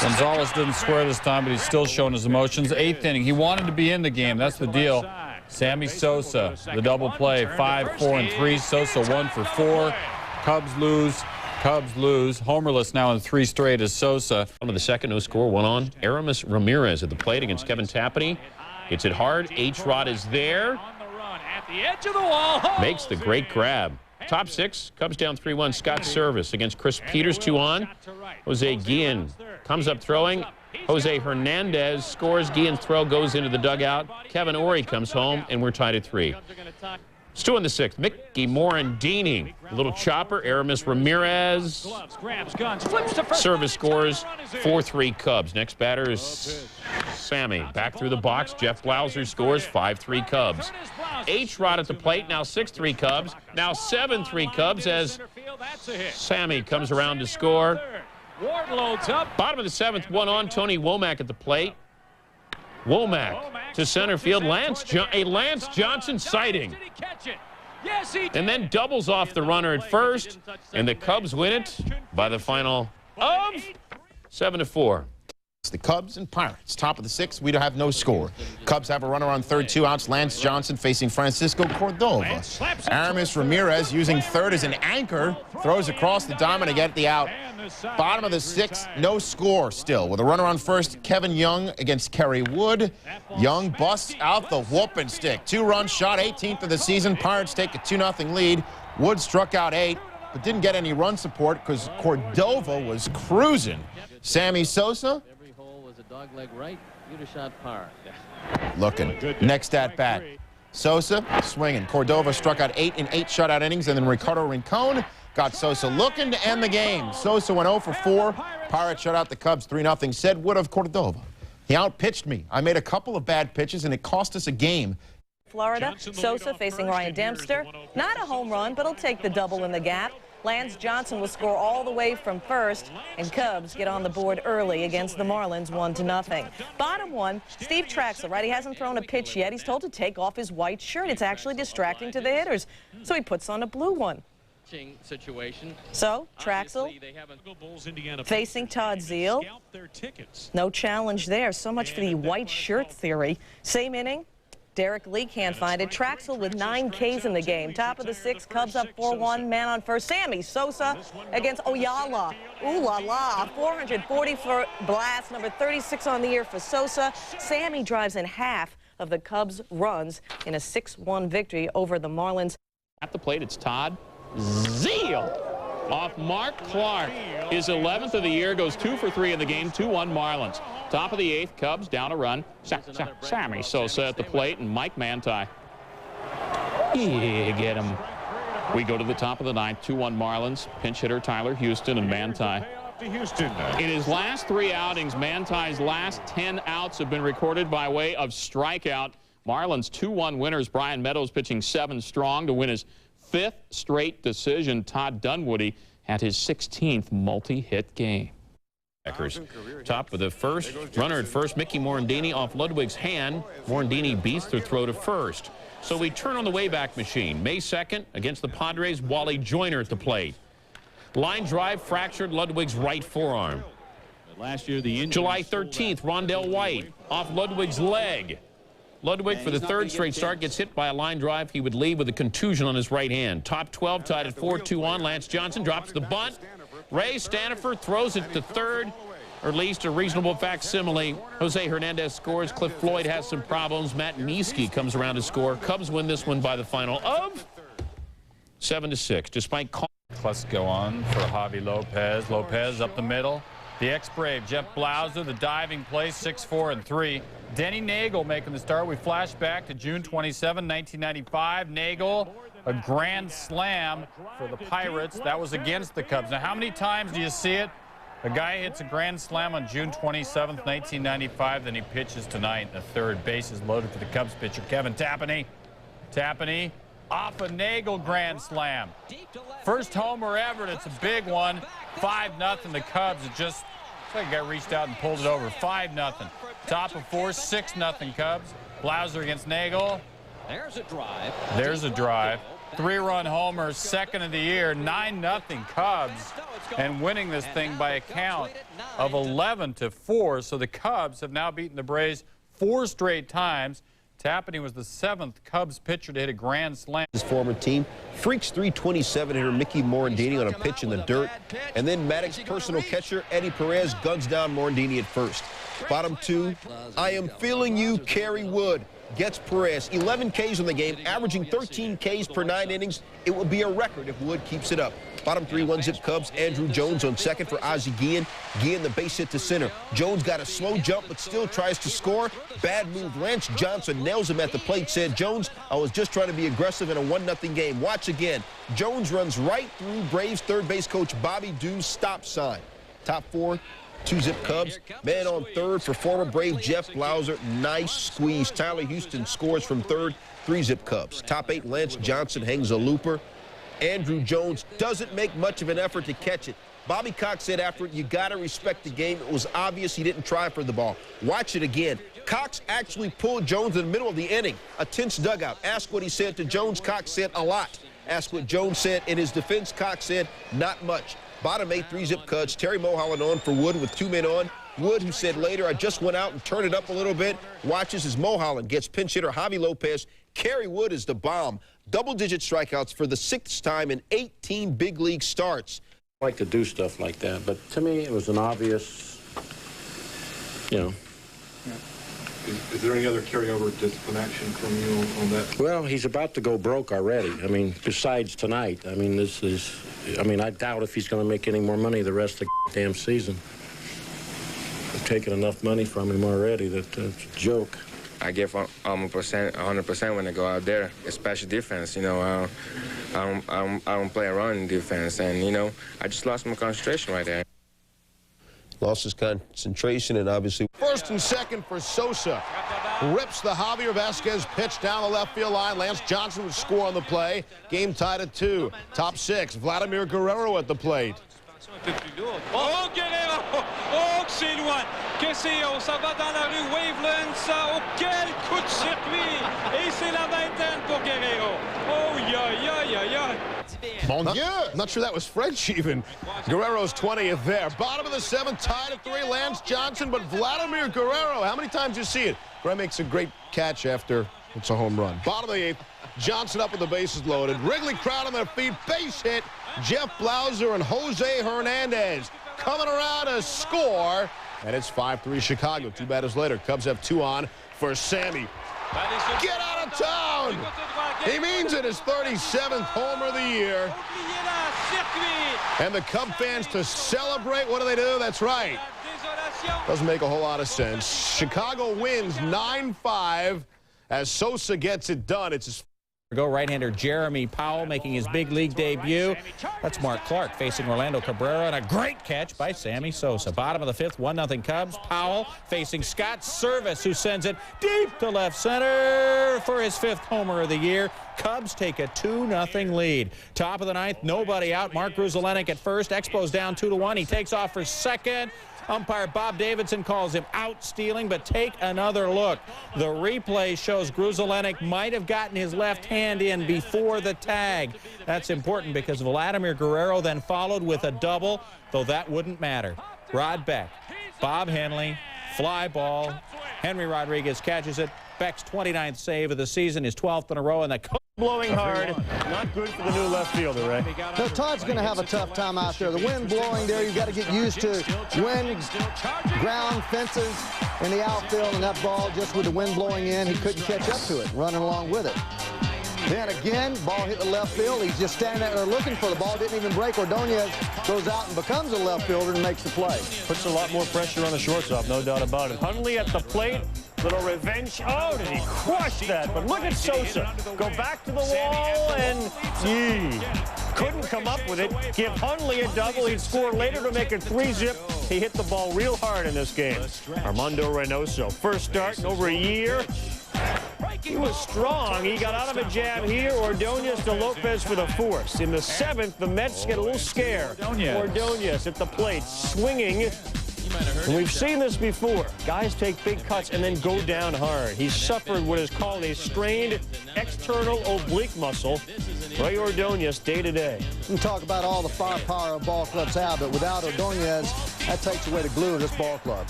Gonzalez didn't swear this time, but he's still showing his emotions. 8th inning. He wanted to be in the game. That's the deal. Sammy Sosa, the double play. 5, 4, and 3. Sosa 1 for 4. Cubs lose. Cubs lose. Homerless now in 3 straight is Sosa. On to the second, no score, 1 on. Aramis Ramirez at the plate against Kevin Tapani. Hits it hard. H-Rod is there. Makes the great grab. Top 6, Cubs down 3-1. Scott Service against Chris Peters, 2 on. Jose Guillen comes up throwing. Jose Hernandez scores. Guillen's throw goes into the dugout. Kevin Ory comes home, and we're tied at 3. Stu in the 6th. Mickey Morandini. A little chopper. Aramis Ramirez. Service scores 4-3 Cubs. Next batter is Sammy. Back through the box. Jeff Blauser scores 5-3 Cubs. H-Rod at the plate. Now 6-3 Cubs. Now 7-3 Cubs as Sammy comes around to score. Bottom of the 7th, 1 on. Tony Womack at the plate. Womack to center field. A Lance Johnson sighting. And then doubles off the runner at first. And the Cubs win it by the final of 7-4. the Cubs and Pirates. Top of the 6th, we have no score. Cubs have a runner on third, 2 outs. Lance Johnson facing Francisco Cordova. Aramis Ramirez using third as an anchor, throws across the diamond to get the out. Bottom of the 6th, no score still. With a runner on first, Kevin Young against Kerry Wood. Young busts out the whooping stick. 2-run shot, 18th of the season. Pirates take a 2-0 lead. Wood struck out 8, but didn't get any run support because Cordova was cruising. Sammy Sosa Every hole was a dogleg right. You'd have shot par. looking. Next at bat. Sosa swinging. Cordova struck out 8 in 8 shutout innings, and then Ricardo Rincon got Sosa looking to end the game. Sosa went 0 for 4. Pirates shut out the Cubs 3-0. Said Wood of Cordova. He outpitched me. I made a couple of bad pitches, and it cost us a game. Florida, Sosa facing Ryan Dempster. Not a home run, but he'll take the double in the gap. Lance Johnson will score all the way from first, and Cubs get on the board early against the Marlins 1-0. Bottom 1, Steve Traxel, right? He hasn't thrown a pitch yet. He's told to take off his white shirt. It's actually distracting to the hitters, so he puts on a blue one. Situation. So, Traxel facing Todd Zeal. No challenge there. So much for the white shirt theory. Same inning. Derek Lee can't find it. Traxel with 9 Ks in the game. Top of the 6th, Cubs up 4-1. Man on first. Sammy Sosa against Oyala. Ooh la la. 440-foot blast. Number 36 on the year for Sosa. Sammy drives in half of the Cubs' runs in a 6-1 victory over the Marlins. At the plate, it's Todd Zeal. Off Mark Clark. His 11th of the year, goes 2 for 3 in the game, 2-1 Marlins. Top of the 8th, Cubs down a run. Sammy Sosa at the plate and Mike Manti. Yeah, get him. We go to the top of the 9th, 2-1 Marlins. Pinch hitter Tyler Houston and Manti. In his last 3 outings, Manti's last 10 outs have been recorded by way of strikeout. Marlins 2-1 winners. Brian Meadows pitching 7 strong to win his 5th straight decision. Todd Dunwoody had his 16th multi-hit game. Top of the 1st, runner at first, Mickey Morandini off Ludwig's hand. Morandini beats the throw to first. So we turn on the Wayback Machine. May 2nd against the Padres, Wally Joyner at the plate. Line drive fractured Ludwig's right forearm. Last year, the July 13th, Rondell White off Ludwig's leg. Ludwig, for the 3rd straight start, gets hit by a line drive. He would leave with a contusion on his right hand. Top 12 tied at 4-2 on. Lance Johnson drops the bunt. Ray Stanifer throws it to 3rd, or at least a reasonable facsimile. Jose Hernandez scores. Cliff Floyd has some problems. Matt Niesky comes around to score. Cubs win this one by the final of 7-6. Despite Let's go on for Javi Lopez. Lopez up the middle. The ex-Brave Jeff Blauser, the diving play, 6-4 and 3. Denny Nagel making the start. We flash back to June 27, 1995. Nagel, a grand slam for the Pirates. That was against the Cubs. Now, how many times do you see it? A guy hits a grand slam on June 27, 1995. Then he pitches tonight. The 3rd base is loaded for the Cubs pitcher, Kevin Tapani. Tapani off a Nagel grand slam. First homer ever, and it's a big one. 5-0 the Cubs. It just looks like a guy reached out and pulled it over. 5-0. Top of 4, 6-0 Cubs. Blauser against Nagel. There's a drive. There's a drive. 3-run homer, 2nd of the year. 9-0 Cubs, and winning this thing by a count of 11-4. So the Cubs have now beaten the Braves 4 straight times. Tapani was the 7th Cubs pitcher to hit a grand slam. His former team freaks 327 hitter Mickey Morandini on a pitch in the dirt, and then Maddox's personal catcher Eddie Perez guns down Morandini at first. Bottom 2, I am feeling you, Kerry Wood gets Perez. 11 Ks in the game, averaging 13 Ks per 9 innings. It will be a record if Wood keeps it up. Bottom 3, 1-zip Cubs. Andrew Jones on second for Ozzie Guillen. Guillen the base hit to center. Jones got a slow jump but still tries to score. Bad move. Lance Johnson nails him at the plate. Said, Jones, I was just trying to be aggressive in a 1-0 game. Watch again. Jones runs right through Braves 3rd base coach Bobby Dew's stop sign. Top 4, 2-zip Cubs. Man on 3rd for former Brave Jeff Blauser. Nice squeeze. Tyler Houston scores from 3rd. 3-zip Cubs. Top 8, Lance Johnson hangs a looper. Andrew Jones doesn't make much of an effort to catch it. Bobby Cox said after it, you got to respect the game. It was obvious he didn't try for the ball. Watch it again. Cox actually pulled Jones in the middle of the inning. A tense dugout. Ask what he said to Jones. Cox said a lot. Ask what Jones said in his defense. Cox said not much. Bottom 8, 3-zip cuts. Terry Mulholland on for Wood with 2 men on. Wood, who said later, I just went out and turned it up a little bit, watches as Mulholland gets pinch hitter Javi Lopez. Kerry Wood is the bomb. Double-digit strikeouts for the 6th time in 18 big league starts. I like to do stuff like that, but to me it was an obvious, you know. Is there any other carryover discipline action from you on that? Well, he's about to go broke already. I mean, besides tonight. I mean, I doubt if he's going to make any more money the rest of the damn season. I've taken enough money from him already that it's a joke. I give 100% when I go out there, especially defense. You know, I don't play around in defense, and you know, I just lost my concentration right there. Lost his concentration, and obviously. First and second for Sosa. Rips the Javier Vasquez pitch down the left field line. Lance Johnson would score on the play. Game tied at 2. Top 6. Vladimir Guerrero at the plate. Oh, Guerrero! Oh, que c'est loin! Que c'est haut! Ça va dans la rue Waveland, ça! Oh, quel coup de circuit! Et c'est la vingtaine pour Guerrero! Oh, yeah. Mon Dieu! Not sure that was French even. Guerrero's 20th there. Bottom of the 7th, tied at 3. Lance Johnson, but Vladimir Guerrero, how many times do you see it? Guerrero makes a great catch after it's a home run. Bottom of the 8th, Johnson up with the bases loaded. Wrigley crowd on their feet, base hit. Jeff Blauser and Jose Hernandez coming around to score, and it's 5-3 Chicago. 2 batters later, Cubs have 2 on for Sammy. Get out of town! He means it, his 37th homer of the year. And the Cub fans to celebrate, what do? That's right. Doesn't make a whole lot of sense. Chicago wins 9-5 as Sosa gets it done. It's his Go right-hander Jeremy Powell making his big league debut. That's Mark Clark facing Orlando Cabrera, and a great catch by Sammy Sosa. Bottom of the 5th, 1-0 Cubs. Powell facing Scott Service, who sends it deep to left center for his 5th homer of the year. Cubs take a 2-0 lead. Top of the 9th, nobody out. Mark Gruzelenik at first. Expos down 2-1. He takes off for second. Umpire Bob Davidson calls him out stealing, but take another look. The replay shows Gruzelenik might have gotten his left hand in before the tag. That's important because Vladimir Guerrero then followed with a double, though that wouldn't matter. Rod Beck, Bob Henley, fly ball. Henry Rodriguez catches it. Beck's 29th save of the season, his 12th in a row, and the blowing hard. Not good for the new left fielder, right? No, Todd's going to have a tough time out there. The wind blowing there, you've got to get used to wind, ground, fences in the outfield, and that ball just with the wind blowing in, he couldn't catch up to it, running along with it. Then again, ball hit the left field. He's just standing there looking for the ball. Didn't even break. Ordonez goes out and becomes a left fielder and makes the play. Puts a lot more pressure on the shortstop, no doubt about it. Hundley at the plate. Little revenge. Oh, did he crush that? But look at Sosa. Go back to the wall and couldn't come up with it. Give Hundley a double. He'd score later to make it 3-zip. He hit the ball real hard in this game. Armando Reynoso, first start in over a year. He was strong. He got out of a jab here. Ordonez to Lopez for the force. In the 7th, the Mets get a little scared. Ordonez at the plate, swinging. And we've seen this before. Guys take big cuts and then go down hard. He suffered what is called a strained external oblique muscle. Ray Ordonez day to day. We talk about all the firepower ball clubs have, but without Ordonez, that takes away the glue of this ball club.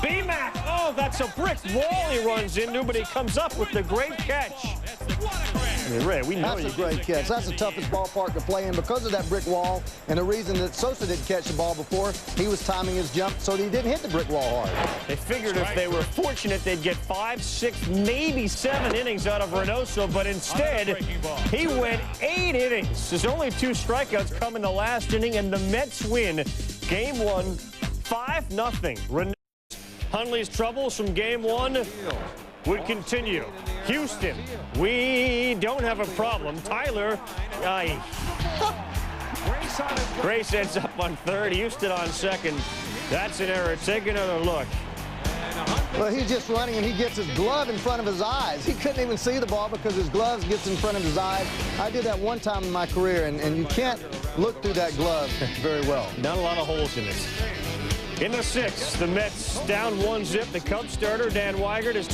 B-Mac, oh, that's a brick wall he runs into, but he comes up with the great catch. I mean, Ray, we know that's a great catch. That's the toughest ballpark to play in because of that brick wall. And the reason that Sosa didn't catch the ball before, he was timing his jump so that he didn't hit the brick wall hard. They figured if they were fortunate, they'd get 5, 6, maybe 7 innings out of Reynoso, but instead, he went 8 innings. There's only 2 strikeouts come in the last inning, and the Mets win Game 1, 5-0. Hundley's troubles from Game 1 would continue. Houston, we don't have a problem. Tyler, Grace ends up on third. Houston on second. That's an error. Take another look. Well, he's just running, and he gets his glove in front of his eyes. He couldn't even see the ball because his glove gets in front of his eyes. I did that one time in my career, and you can't look through that glove very well. Not a lot of holes in it. In the sixth, the Mets down 1-0. The Cubs starter, Don Weigert, has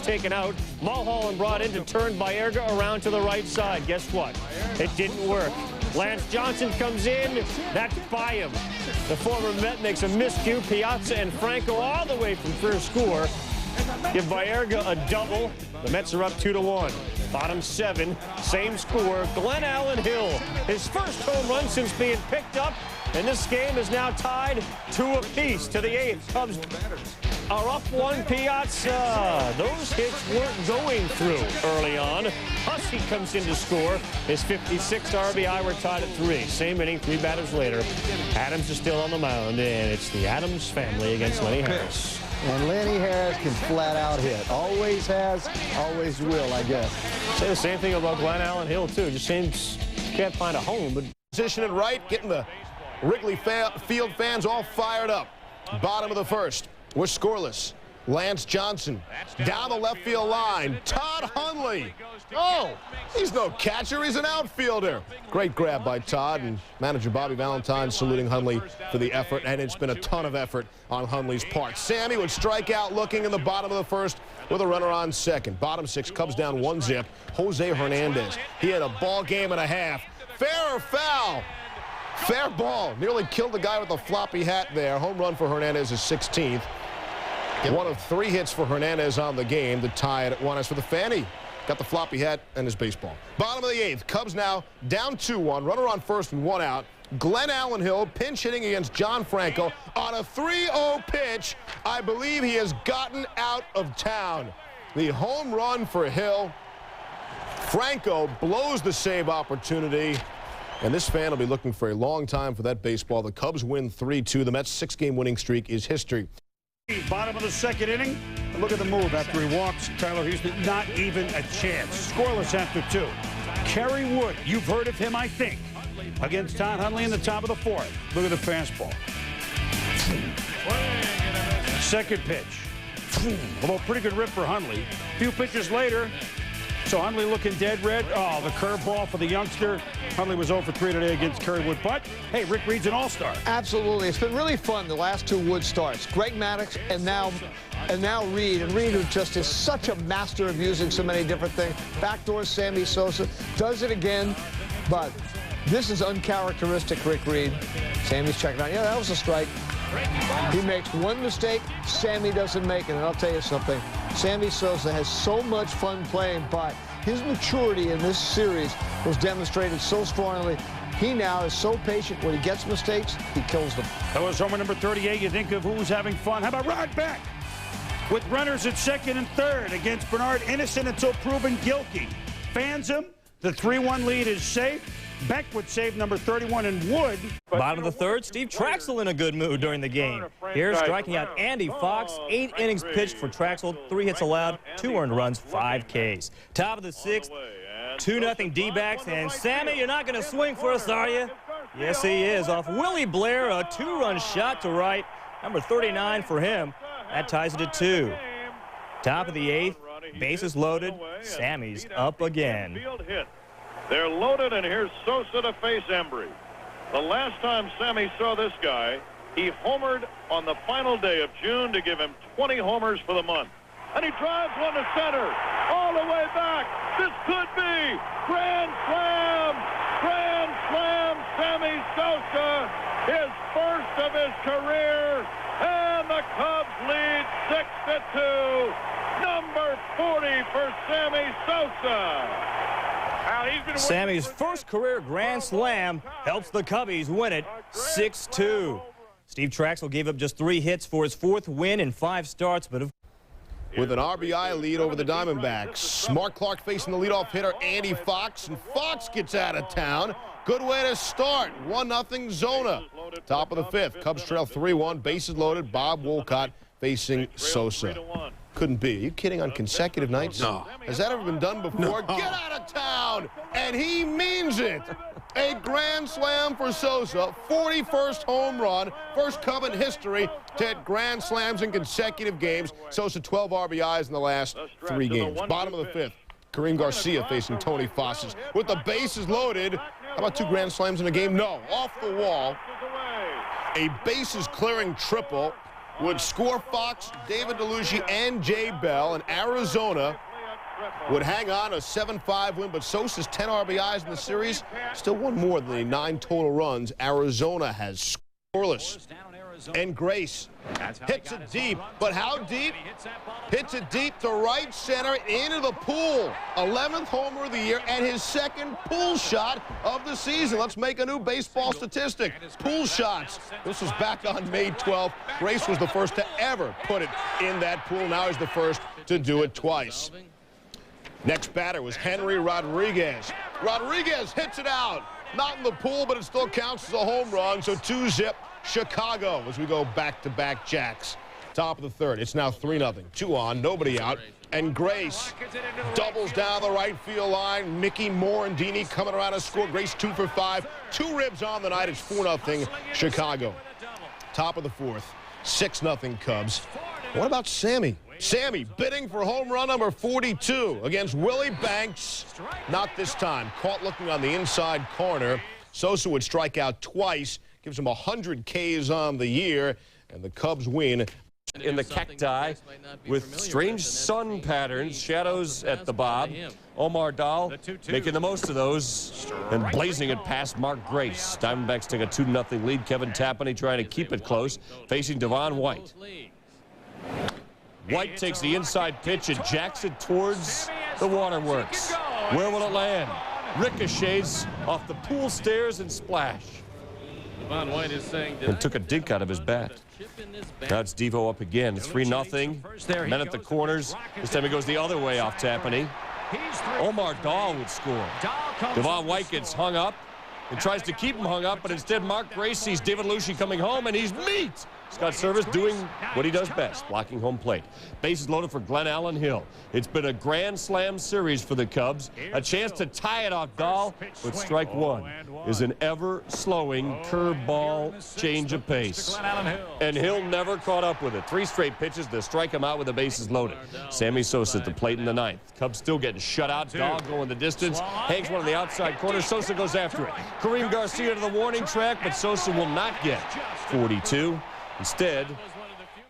taken out. Mulholland brought in to turn Baerga around to the right side. Guess what? It didn't work. Lance Johnson comes in. That's by him. The former Met makes a miscue. Piazza and Franco all the way from first score. Give Baerga a double. The Mets are up 2-1. Bottom 7, same score. Glenn Allen Hill, his first home run since being picked up. And this game is now tied 2 apiece to the 8th. Cubs are up 1. Piazza. Those hits weren't going through early on. Hussey comes in to score. His 56th RBI. We're tied at 3. Same inning, 3 batters later. Adams is still on the mound, and it's the Adams family against Lenny Harris. And Lenny Harris can flat out hit. Always has, always will, I guess. Say the same thing about Glenn Allen Hill, too. Just seems can't find a home, but position at right, getting the Wrigley Field fans all fired up. Bottom of the first. We're scoreless. Lance Johnson down the left field line. Todd Hundley. Oh, he's no catcher. He's an outfielder. Great grab by Todd, and manager Bobby Valentine saluting Hundley for the effort, and it's been a ton of effort on Hundley's part. Sammy would strike out looking in the bottom of the first with a runner on second. Bottom 6, Cubs down 1-0. Jose Hernandez. He had a ball game and a half. Fair or foul? Fair ball. Nearly killed the guy with the floppy hat there. Home run for Hernandez is 16th. One of 3 hits for Hernandez on the game to tie it at 1. As for the Fanny, got the floppy hat and his baseball. Bottom of the 8th, Cubs now down 2-1. Runner on first and 1 out. Glenn Allen Hill pinch hitting against John Franco on a 3-0 pitch. I believe he has gotten out of town. The home run for Hill. Franco blows the save opportunity. And this fan will be looking for a long time for that baseball. The Cubs win 3-2. The Mets' 6-game winning streak is history. Bottom of the second inning. Look at the move after he walks. Tyler Houston, not even a chance. Scoreless after 2. Kerry Wood, you've heard of him, I think, against Todd Hundley in the top of the 4th. Look at the fastball. Second pitch. Although pretty good rip for Hundley. A few pitches later, so Hundley looking dead red. Oh, the curveball for the youngster. Hundley was 0 for 3 today against Kerry Wood. But, hey, Rick Reed's an all-star. Absolutely. It's been really fun, the last 2 Wood starts. Greg Maddox and now Reed. And Reed, who just is such a master of using so many different things. Backdoor Sammy Sosa. Does it again. But this is uncharacteristic Rick Reed. Sammy's checking out. Yeah, that was a strike. He makes 1 mistake. Sammy doesn't make it. And I'll tell you something. Sammy Sosa has so much fun playing, but his maturity in this series was demonstrated so strongly. He now is so patient. When he gets mistakes, he kills them. That was homer number 38. You think of who's having fun. How about Rod Beck? With runners at second and third against Bernard, innocent until proven guilty. Fans him. The 3-1 lead is safe. Beck would save number 31 and Wood. Bottom of the 3rd, Steve Traxel in a good mood during the game. Here striking out Andy Fox. 8 innings pitched for Traxel, 3 hits allowed, 2 earned runs, 5 Ks. Top of the 6th, 2-0 D-backs, and Sammy, you're not going to swing for us, are you? Yes, he is. Off Willie Blair, a 2-run shot to right. Number 39 for him. That ties it at 2. Top of the 8th, bases loaded. Sammy's up again. They're loaded, and here's Sosa to face Embry. The last time Sammy saw this guy, he homered on the final day of June to give him 20 homers for the month. And he drives one to center, all the way back. This could be grand slam! Grand slam, Sammy Sosa, his first of his career, and the Cubs lead 6-2. Number 40 for Sammy Sosa. Sammy's first career grand slam helps the Cubbies win it 6-2. Steve Traxel gave up just 3 hits for his 4th win in 5 starts, but with an RBI lead over the Diamondbacks. Mark Clark facing the leadoff hitter Andy Fox, and Fox gets out of town. Good way to start. 1-0 Zona. Top of the 5th. Cubs trail 3-1. Bases loaded. Bob Wolcott facing Sosa. Couldn't be. Are you kidding? On consecutive nights? No. Has that ever been done before? No. Get out of town! And he means it. A grand slam for Sosa. 41st home run. First Cub in history to hit grand slams in consecutive games. Sosa 12 RBIs in the last 3 games. Bottom of the 5th. Kareem Garcia facing Tony Fosses. With the bases loaded. How about 2 grand slams in a game? No. Off the wall. A bases-clearing triple would score Fox, David DeLucia, and Jay Bell, and Arizona would hang on a 7-5 win, but Sosa's 10 RBIs in the series still won more than the 9 total runs Arizona has scoreless. And Grace hits it deep, but how deep? Hits it deep to right center into the pool. 11th homer of the year and his second pool shot of the season. Let's make a new baseball statistic. Pool shots. This was back on May 12th. Grace was the first to ever put it in that pool. Now he's the first to do it twice. Next batter was Henry Rodriguez. Rodriguez hits it out. Not in the pool, but it still counts as a home run. So 2-zip Chicago as we go back-to-back jacks. Top of the third. It's now 3-0. 2 on, nobody out. And Grace doubles down the right field line. Mickey Morandini coming around to score. Grace 2 for 5. 2 ribs on the night. It's 4-0 Chicago. Top of the fourth. 6-0 Cubs. What about Sammy? Sammy bidding for home run number 42 against Willie Banks. Not this time. Caught looking on the inside corner. Sosa would strike out twice. Gives him 100 Ks on the year. And the Cubs win. In the cacti with strange sun patterns, shadows at the bob. Omar Dahl making the most of those and blazing it past Mark Grace. Diamondbacks take a 2-0 lead. Kevin Tapani trying to keep it close, facing Devon White. White takes the inside pitch and jacks it towards the waterworks. Where will it land? Ricochets off the pool stairs and splash. Devon White is saying and took a dink out of his bat. Now it's Devo up again. 3-0. Men at the corners. This time he goes the other way off Tapani. Omar Dahl would score. Devon White gets hung up and tries to keep him hung up, but instead Mark Grace sees David DeLucia coming home, and he's meat. Scott Service doing what he does best, blocking home plate. Bases loaded for Glenn Allen Hill. It's been a grand slam series for the Cubs. A chance to tie it off Dahl, but strike one is an ever-slowing curveball change of pace. And Hill never caught up with it. 3 straight pitches to strike him out with the bases loaded. Sammy Sosa at the plate in the 9th. Cubs still getting shut out. Dahl going the distance. Hangs one on the outside corner. Sosa goes after it. Kareem Garcia to the warning track, but Sosa will not get 42. Instead,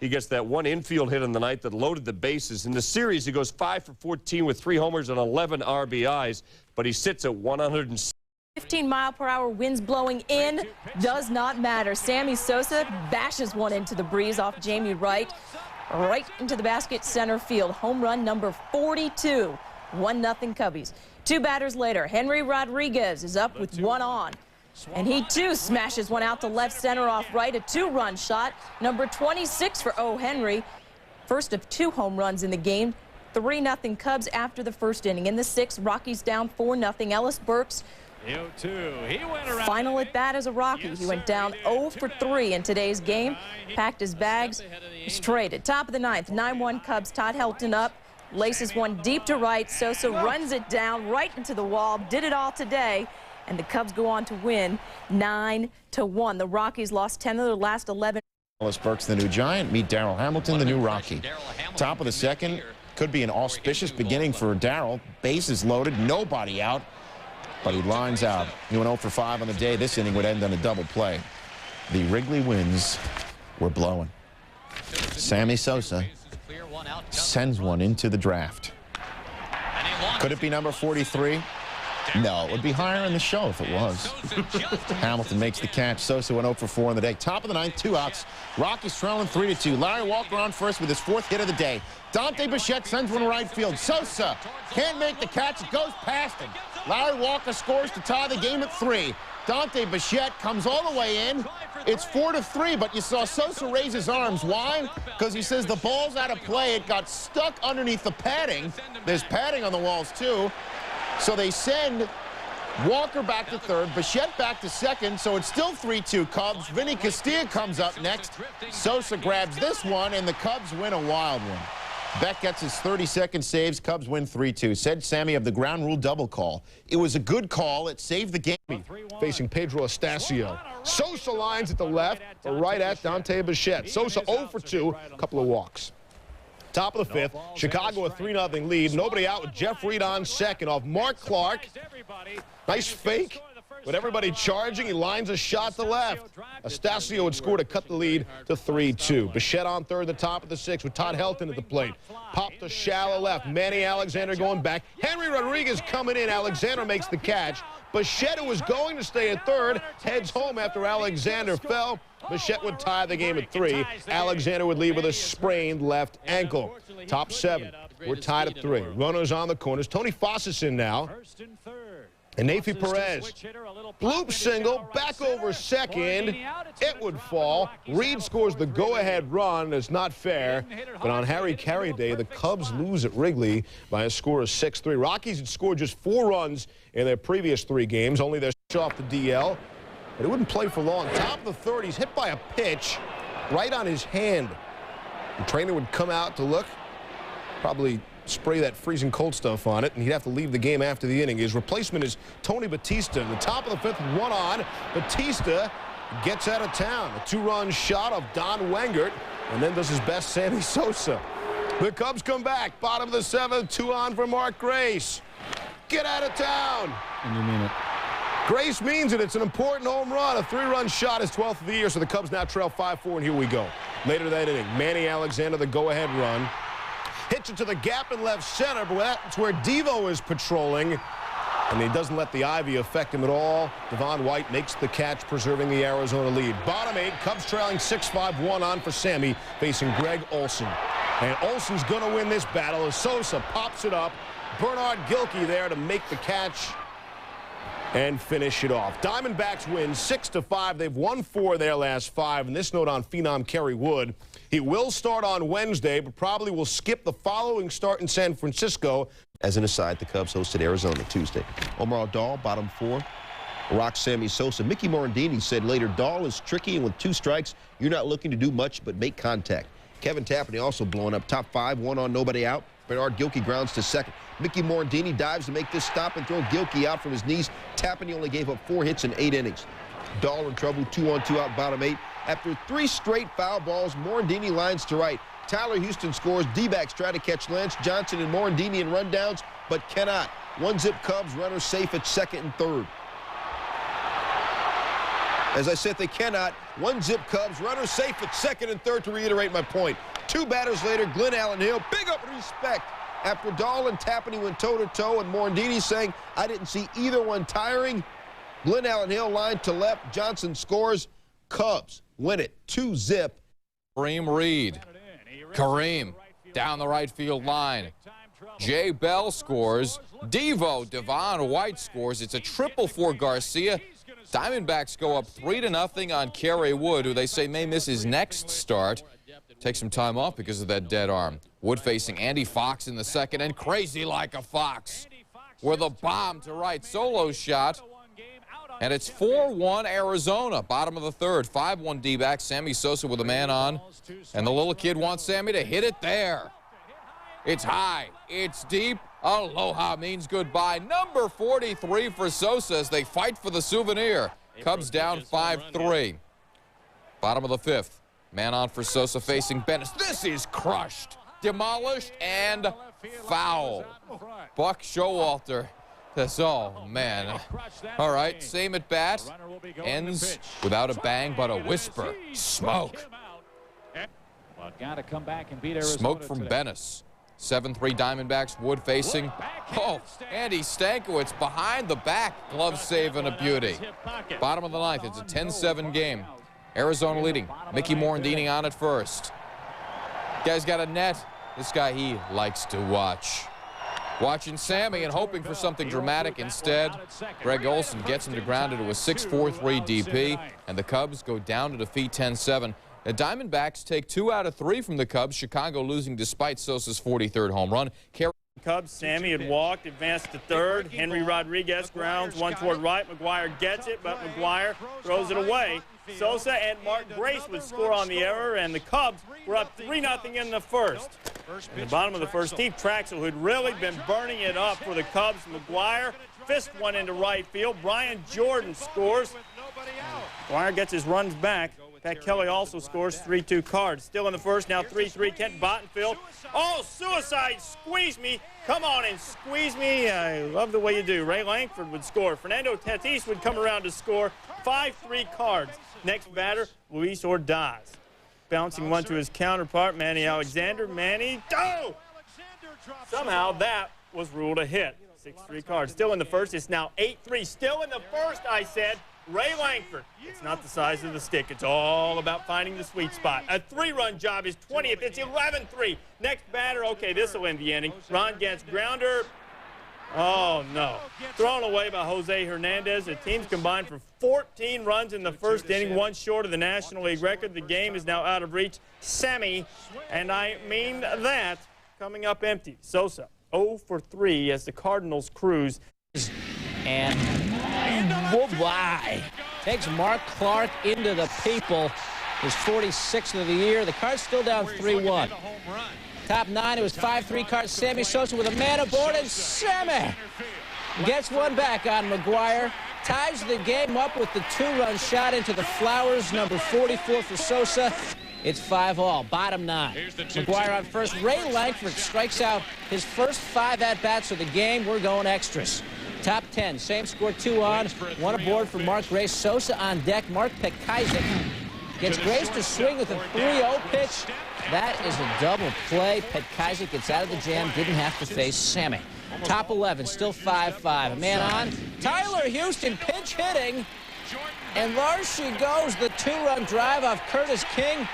he gets that one infield hit in the night that loaded the bases. In the series, he goes 5 for 14 with 3 homers and 11 RBIs, but he sits at 106. 15-mile-per-hour winds blowing in does not matter. Sammy Sosa bashes one into the breeze off Jamie Wright, right into the basket center field. Home run number 42. 1-0 Cubbies. 2 batters later, Henry Rodriguez is up with 1 on. And he, too, smashes one out to left center off right, a 2-run shot. Number 26 for O. Henry. First of 2 home runs in the game. 3-0 Cubs after the first inning. In the 6th, Rockies down 4-0. Ellis Burks, final at bat as a Rocky. He went down 0 for 3 in today's game. Packed his bags, was traded. Top of the 9th, 9-1 Cubs. Todd Helton up. Laces one deep to right. Sosa runs it down right into the wall. Did it all today. And the Cubs go on to win 9-1. The Rockies lost 10 of their last 11. Ellis Burks, the new Giant. Meet Darryl Hamilton, the new Rocky. Top of the 2nd. Could be an auspicious beginning for Darryl. Bases loaded, nobody out. But he lines out. He went 0 for 5 on the day. This inning would end on a double play. The Wrigley winds were blowing. Sammy Sosa sends one into the draft. Could it be number 43? No, it would be higher in the show if it was. Hamilton makes the catch. Sosa went 0 for 4 on the day. Top of the 9th, 2 outs. Rockies trailing 3-2. Larry Walker on first with his 4th hit of the day. Dante Bichette sends one right field. Sosa can't make the catch. It goes past him. Larry Walker scores to tie the game at 3. Dante Bichette comes all the way in. It's 4-3, but you saw Sosa raise his arms. Why? Because he says the ball's out of play. It got stuck underneath the padding. There's padding on the walls, too. So they send Walker back to 3rd, Bichette back to 2nd, so it's still 3-2 Cubs. Vinny Castilla comes up next. Sosa grabs this one, and the Cubs win a wild one. Beck gets his 32nd saves. Cubs win 3-2. Said Sammy of the ground rule double call. It was a good call. It saved the game. Facing Pedro Estacio. Sosa lines at the left, right at Dante Bichette. Sosa 0 for 2, a couple of walks. Top of the 5th, Chicago a 3-0 lead. Nobody out with Jeff Reed on 2nd off Mark Clark. Nice fake. With everybody charging, he lines a shot to left. Astacio had scored to cut the lead to 3-2. Bichette on third, the top of the sixth, with Todd Helton at the plate. Popped to shallow left. Manny Alexander going back. Henry Rodriguez coming in. Alexander makes the catch. Bichette, who was going to stay at third, heads home after Alexander fell. Bichette would tie the game at 3. Alexander would leave with a sprained left ankle. Top 7. We're tied at 3. Runners on the corners. Tony Foss's in now. And Nafi Perez, bloop single, back over second. It would fall. Reed scores the go-ahead run. It's not fair. But on Harry Carey Day, the Cubs lose at Wrigley by a score of 6-3. Rockies had scored just 4 runs in their previous 3 games, only they're off the DL. But it wouldn't play for long. Top of the third, he's hit by a pitch right on his hand. The trainer would come out to look, probably spray that freezing cold stuff on it, and he'd have to leave the game after the inning. His replacement is Tony Batista. In the top of the 5th, 1 on. Batista gets out of town. A 2-run shot of Don Wengert, and then does his best Sammy Sosa. The Cubs come back. Bottom of the 7th, 2 on for Mark Grace. Get out of town. And you mean it. Grace means it. It's an important home run. A 3-run shot, his 12th of the year, so the Cubs now trail 5-4, and here we go. Later that inning, Manny Alexander, the go-ahead run. Hits it to the gap in left center, but that's where Devo is patrolling. And he doesn't let the Ivy affect him at all. Devon White makes the catch, preserving the Arizona lead. Bottom 8, Cubs trailing 6-5, 1 on for Sammy, facing Greg Olson. And Olson's going to win this battle as Sosa pops it up. Bernard Gilkey there to make the catch and finish it off. Diamondbacks win 6-5. They've won 4 of their last 5. And this note on phenom Kerry Wood. He will start on Wednesday, but probably will skip the following start in San Francisco. As an aside, the Cubs hosted Arizona Tuesday. Omar Dahl, bottom 4. Rock Sammy Sosa. Mickey Morandini said later, Dahl is tricky, and with 2 strikes, you're not looking to do much but make contact. Kevin Tapani also blowing up. Top 5, 1 on, nobody out. Bernard Gilkey grounds to second. Mickey Morandini dives to make this stop and throw Gilkey out from his knees. Tapani only gave up 4 hits in 8 innings. Dahl in trouble, 2 on, 2 out, bottom 8. After 3 straight foul balls, Morandini lines to right. Tyler Houston scores. D-backs try to catch Lance Johnson and Morandini in rundowns, but cannot. 1-zip Cubs, runners safe at second and third. As I said, they cannot. 1-zip Cubs, runners safe at second and third, to reiterate my point. 2 batters later, Glenn Allen Hill, big up respect. After Dahl and Tapani went toe-to-toe, and Morandini saying, I didn't see either one tiring. Glenn Allen Hill lined to left. Johnson scores. Cubs win it 2-zip. Kareem Reed. Kareem down the right field line. Jay Bell scores. Devon White scores. It's a triple for Garcia. Diamondbacks go up 3-0 on Kerry Wood, who they say may miss his next start. Take some time off because of that dead arm. Wood facing Andy Fox in the second, and crazy like a fox with a bomb to right. Solo shot. And it's 4-1 Arizona. Bottom of the 3rd. 5-1 D-back. Sammy Sosa with a man on. And the little kid wants Sammy to hit it there. It's high. It's deep. Aloha means goodbye. Number 43 for Sosa as they fight for the souvenir. Cubs down 5-3. Bottom of the 5th. Man on for Sosa facing Bennis. This is crushed, demolished, and foul. Buck Showalter. That's all, man. All right, same at bat. Ends without a bang, but a whisper. Smoke. Smoke from Bennis. 7-3 Diamondbacks. Wood facing. Oh, Andy Stankiewicz behind the back. Glove save and a beauty. Bottom of the 9th. It's a 10-7 game. Arizona leading. Mickey Morandini on at first. Guy's got a net. This guy he likes to watch. Watching Sammy and hoping for something dramatic instead. Greg Olson gets him to ground into a 6-4-3 DP, and the Cubs go down to defeat 10-7. The Diamondbacks take 2 out of 3 from the Cubs. Chicago losing despite Sosa's 43rd home run. Cubs, Sammy had walked, advanced to third. Henry Rodriguez grounds 1 toward right. McGuire gets it, but McGuire throws it away. Sosa and Mark Grace would score on the error, and the Cubs were up 3-0 in the 1st. In the bottom of the 1st, Steve Traxel, who'd really been burning it up for the Cubs. McGuire fist one into right field. Brian Jordan scores. McGuire gets his runs back. Pat Kelly also scores 3-2 Cards. Still in the first, now 3-3 Kent Bottenfield. Oh, suicide, squeeze me. Come on and squeeze me. I love the way you do. Ray Langford would score. Fernando Tatis would come around to score. 5-3 Cards. Next batter, Luis Ordaz. Bouncing one to his counterpart, Manny Alexander. Manny, oh! Somehow that was ruled a hit. 6-3 Cards. Still in the first. It's now 8-3. Still in the first, I said. Ray Langford. It's not the size of the stick. It's all about finding the sweet spot. A 3-run job is 20th. It's 11-3. Next batter. Okay, this will end the inning. Ron gets grounder. Oh, no. Thrown away by Jose Hernandez. The teams combined for 14 runs in the first inning, one short of the National League record. The game is now out of reach. Sammy, and I mean that, coming up empty. Sosa 0 for 3 as the Cardinals cruise. And goodbye. Takes Mark Clark into the people. His 46th of the year. The Cards still down 3-1. Top 9, it was 5-3 Cards. Sammy Sosa with a man aboard, and Sammy gets one back on McGuire. Ties the game up with the 2-run shot into the flowers, number 44 for Sosa. It's 5-all, bottom 9. McGuire on first. Ray Langford strikes out his first 5 at-bats of the game. We're going extras. Top 10, same score, 2 on. 1 aboard for Mark Grace. Sosa on deck. Mark Pekajzik gets Grace to swing with a 3-0 pitch. That is a double play. Pekajzik gets out of the jam, didn't have to face Sammy. Top 11, still 5-5. A man on. Tyler Houston pinch hitting. And there she goes, the 2-run drive off Curtis King.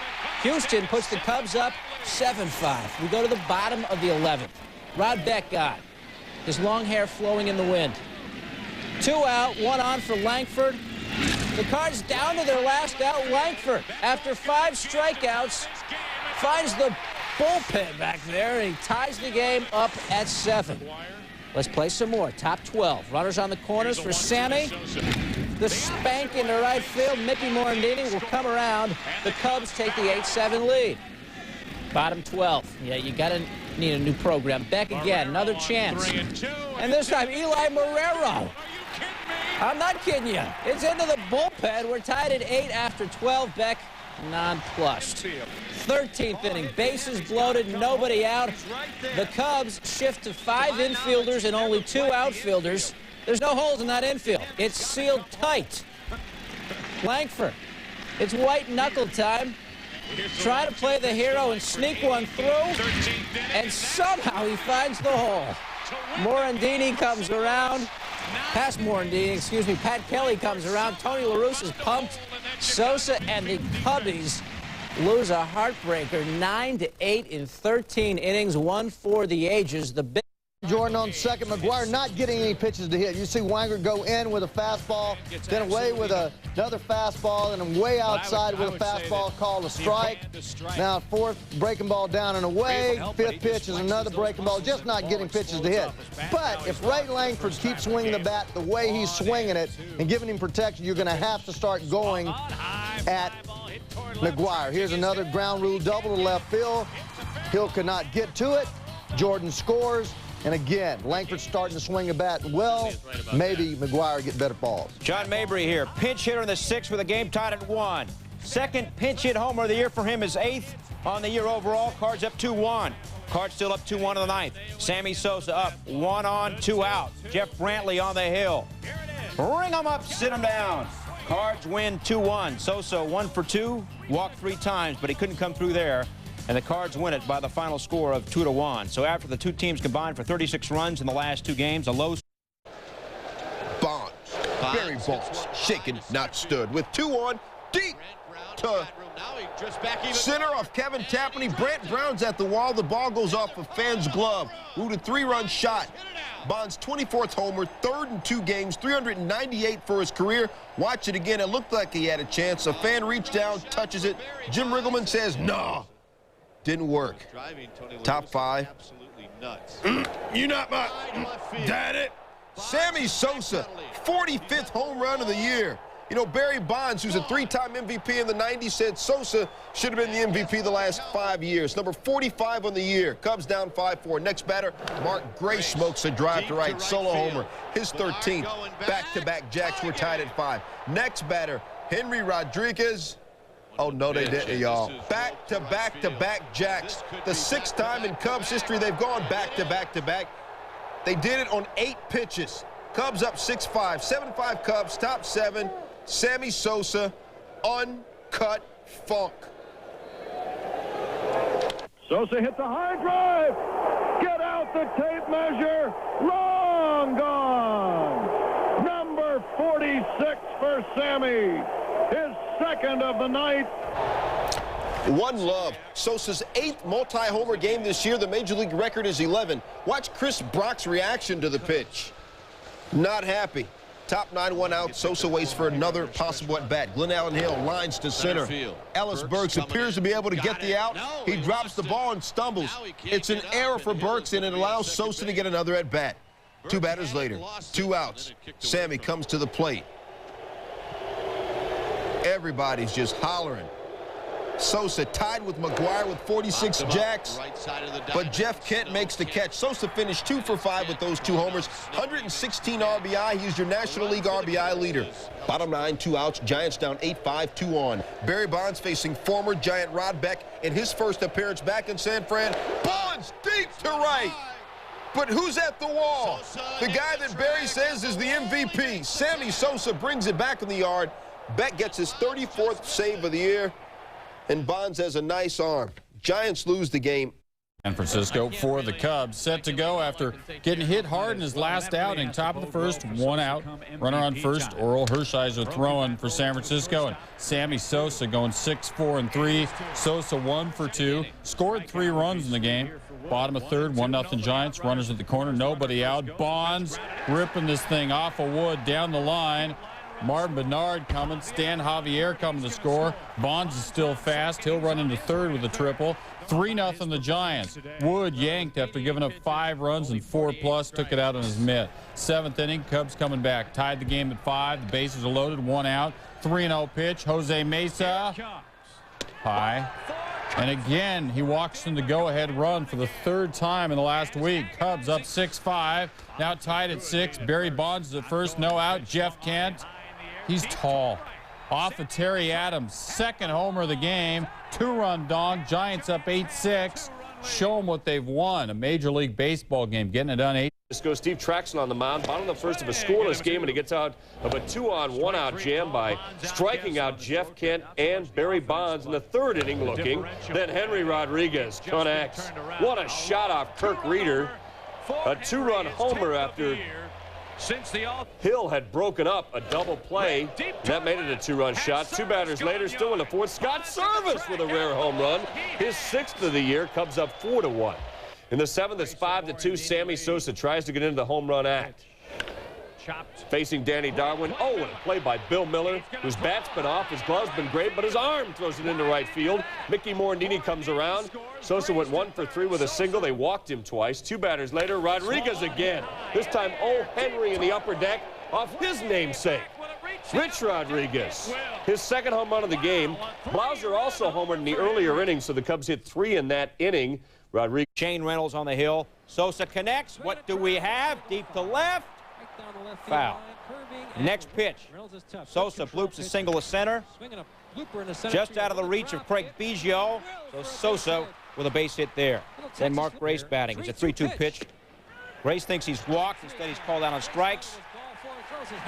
Houston puts the Cubs up 7-5. We go to the bottom of the 11th. Rod Beck on. His long hair flowing in the wind. 2 out, 1 on for Langford. The Cards down to their last out. Langford, after 5 strikeouts, finds the bullpen back there, and he ties the game up at 7. Let's play some more. Top 12. Runners on the corners for Sammy. The spank into right field. Mickey Morandini will come around. The Cubs take the 8-7 lead. Bottom 12. Yeah, you got to need a new program. Beck again, another chance. And this time, Eli Marrero. I'm not kidding you. It's into the bullpen. We're tied at 8 after 12. Beck nonplussed. 13th inning, bases bloated, nobody out. The Cubs shift to 5 infielders and only 2 outfielders. There's no holes in that infield. It's sealed tight. Langford, it's white knuckle time. Try to play the hero and sneak one through, and somehow he finds the hole. Morandini comes around. Past Morandini, excuse me, Pat Kelly comes around. Tony La Russa is pumped. Sosa and the Cubbies lose a heartbreaker, 9-8 in 13 innings, 1 for the ages. The big Jordan on second. McGuire not getting any pitches to hit. You see Wanger go in with a fastball, then away with another fastball, and then way outside with a fastball called a strike. Now 4th breaking ball down and away. 5th pitch is another breaking ball, just not getting pitches to hit. But if Ray Langford keeps swinging the bat the way he's swinging it and giving him protection, you're going to have to start going at McGuire. Here's another ground rule double to left field. Hill could not get to it. Jordan scores. And again, Langford starting to swing a bat well. Maybe McGuire get better balls. John Mabry here, pinch hitter in the 6th with a game tied at 1. Second pinch hit homer of the year for him is 8th on the year overall. Cards up 2-1. Cards still up 2-1 in the 9th. Sammy Sosa up 1 on, 2 out. Jeff Brantley on the hill. Ring them up, sit them down. Cards win 2-1. Sosa 1 for 2, walked 3 times, but he couldn't come through there. And the Cards win it by the final score of 2-1. So after the 2 teams combined for 36 runs in the last 2 games, a low. Bonds. Barry Bonds, shaken, not stood, with 2 on, deep to center off Kevin Tapani. Brant Brown's at the wall. The ball goes off a fan's glove. Rooted 3-run shot. Bonds' 24th homer, 3rd in 2 games, 398 for his career. Watch it again. It looked like he had a chance. A fan reached down, touches it. Jim Riggleman says, no. Didn't work. Top 5. You not my daddy. Sammy Sosa, 45th home run of the year. You know, Barry Bonds, who's a 3-time MVP in the 90s, said Sosa should have been the MVP the last 5 years. Number 45 on the year. Cubs down 5-4. Next batter, Mark Grace smokes a drive to right, solo homer. His 13th. Back-to-back jacks were tied at 5. Next batter, Henry Rodriguez. Oh, no, they didn't, y'all. Back-to-back-to-back jacks. The sixth time in Cubs history they've gone back-to-back-to-back. They did it on 8 pitches. Cubs up 6-5. 7-5 Cubs, top 7. Sammy Sosa, uncut funk. Sosa hits a high drive. Get out the tape measure. Long gone. Number 46 for Sammy. His second of the night. One love. Sosa's 8th multi-homer game this year. The Major League record is 11. Watch Chris Brock's reaction to the pitch. Not happy. Top 9, 1 out. Sosa waits for another possible at-bat. Glenn Allen Hill lines to center. Ellis Burks appears to be able to get the out. He drops the ball and stumbles. It's an error for Burks, and it allows Sosa to get another at-bat. 2 batters later, 2 outs. Sammy comes to the plate. Everybody's just hollering. Sosa tied with McGuire with 46 jacks, but Jeff Kent makes the catch. Sosa finished 2 for 5 with those 2 homers, 116 RBI. He's your National League RBI leader. Bottom 9, 2 outs. Giants down 8-5, 2 on. Barry Bonds facing former Giant Rod Beck in his first appearance back in San Fran. Bonds deep to right. But who's at the wall? The guy that Barry says is the MVP. Sammy Sosa brings it back in the yard. Beck gets his 34th save of the year. And Bonds has a nice arm. Giants lose the game. San Francisco for the Cubs, set to go after getting hit hard in his last outing. Top of the first, 1 out. Runner on first, Oral Hershiser throwing for San Francisco. And Sammy Sosa going 6-4-3. Sosa 1 for 2. Scored 3 runs in the game. Bottom of third, 1-0 Giants. Runners at the corner, nobody out. Bonds ripping this thing off of Wood down the line. Martin Bernard coming, Stan Javier coming to score. Bonds is still fast. He'll run into third with a triple. 3-0 the Giants. Wood yanked after giving up 5 runs and 4+, took it out on his mitt. 7th inning, Cubs coming back. Tied the game at 5. The bases are loaded, 1 out. 3-0 pitch. Jose Mesa. High. And again, he walks in the go-ahead run for the 3rd time in the last week. Cubs up 6-5. Now tied at 6. Barry Bonds is at first, no out. Jeff Kent. He's tall. Off of Terry Adams, 2nd homer of the game. 2-run dong. Giants up 8-6. Show them what they've won. A Major League Baseball game, getting it done 8. This goes Steve Traxel on the mound. Bottom of the first of a scoreless game, and he gets out of a 2-on, 1-out jam by striking out Jeff Kent and Barry Bonds in the 3rd inning looking. Then Henry Rodriguez connects. What a shot off Kirk Reeder. A 2-run homer after Hill had broken up a double play. That made it a 2-run shot. 2 batters later, still in the 4th. Scott Service with a rare home run. His 6th of the year. Cubs up 4-1. In the 7th, it's 5-2. Sammy Sosa tries to get into the home run act. Facing Danny Darwin. Oh, and a play by Bill Miller, whose bat's been off, his glove's been great, but his arm throws it into right field. Mickey Morandini comes around. Sosa went 1 for 3 with a single. They walked him twice. 2 batters later, Rodriguez again. This time, O. Henry in the upper deck off his namesake, Rich Rodriguez. His 2nd home run of the game. Blauser also homered in the earlier innings, so the Cubs hit 3 in that inning. Rodriguez. Shane Reynolds on the hill. Sosa connects. What do we have? Deep to left. Foul. Next pitch. Sosa bloops a single to center. Just out of the reach of Craig Biggio. So Sosa with a base hit there. Then Mark Grace batting. It's a 3-2 pitch. Grace thinks he's walked. Instead, he's called out on strikes.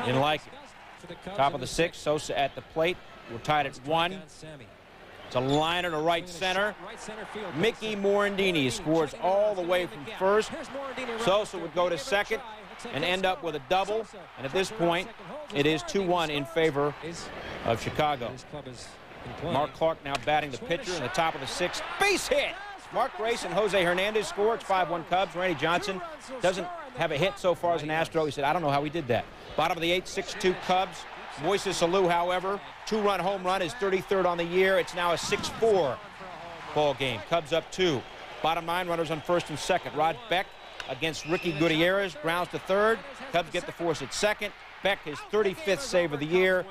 Didn't like it. Top of the 6th. Sosa at the plate. We're tied at 1. It's a liner to right center. Mickey Morandini scores all the way from first. Sosa would go to second and end up with a double. And at this point, it is 2-1 in favor of Chicago. Mark Clark now batting the pitcher in the top of the 6th. Base hit! Mark Grace and Jose Hernandez score. It's 5-1 Cubs. Randy Johnson doesn't have a hit so far as an Astro. He said, I don't know how we did that. Bottom of the 8th, 6-2 Cubs. Moises Alou, however, 2-run home run, is 33rd on the year. It's now a 6-4 ball game. Cubs up 2. Bottom 9, runners on first and second. Rod Beck against Ricky Gutierrez, grounds to third. Cubs get the force at second. Beck, his 35th save of the year,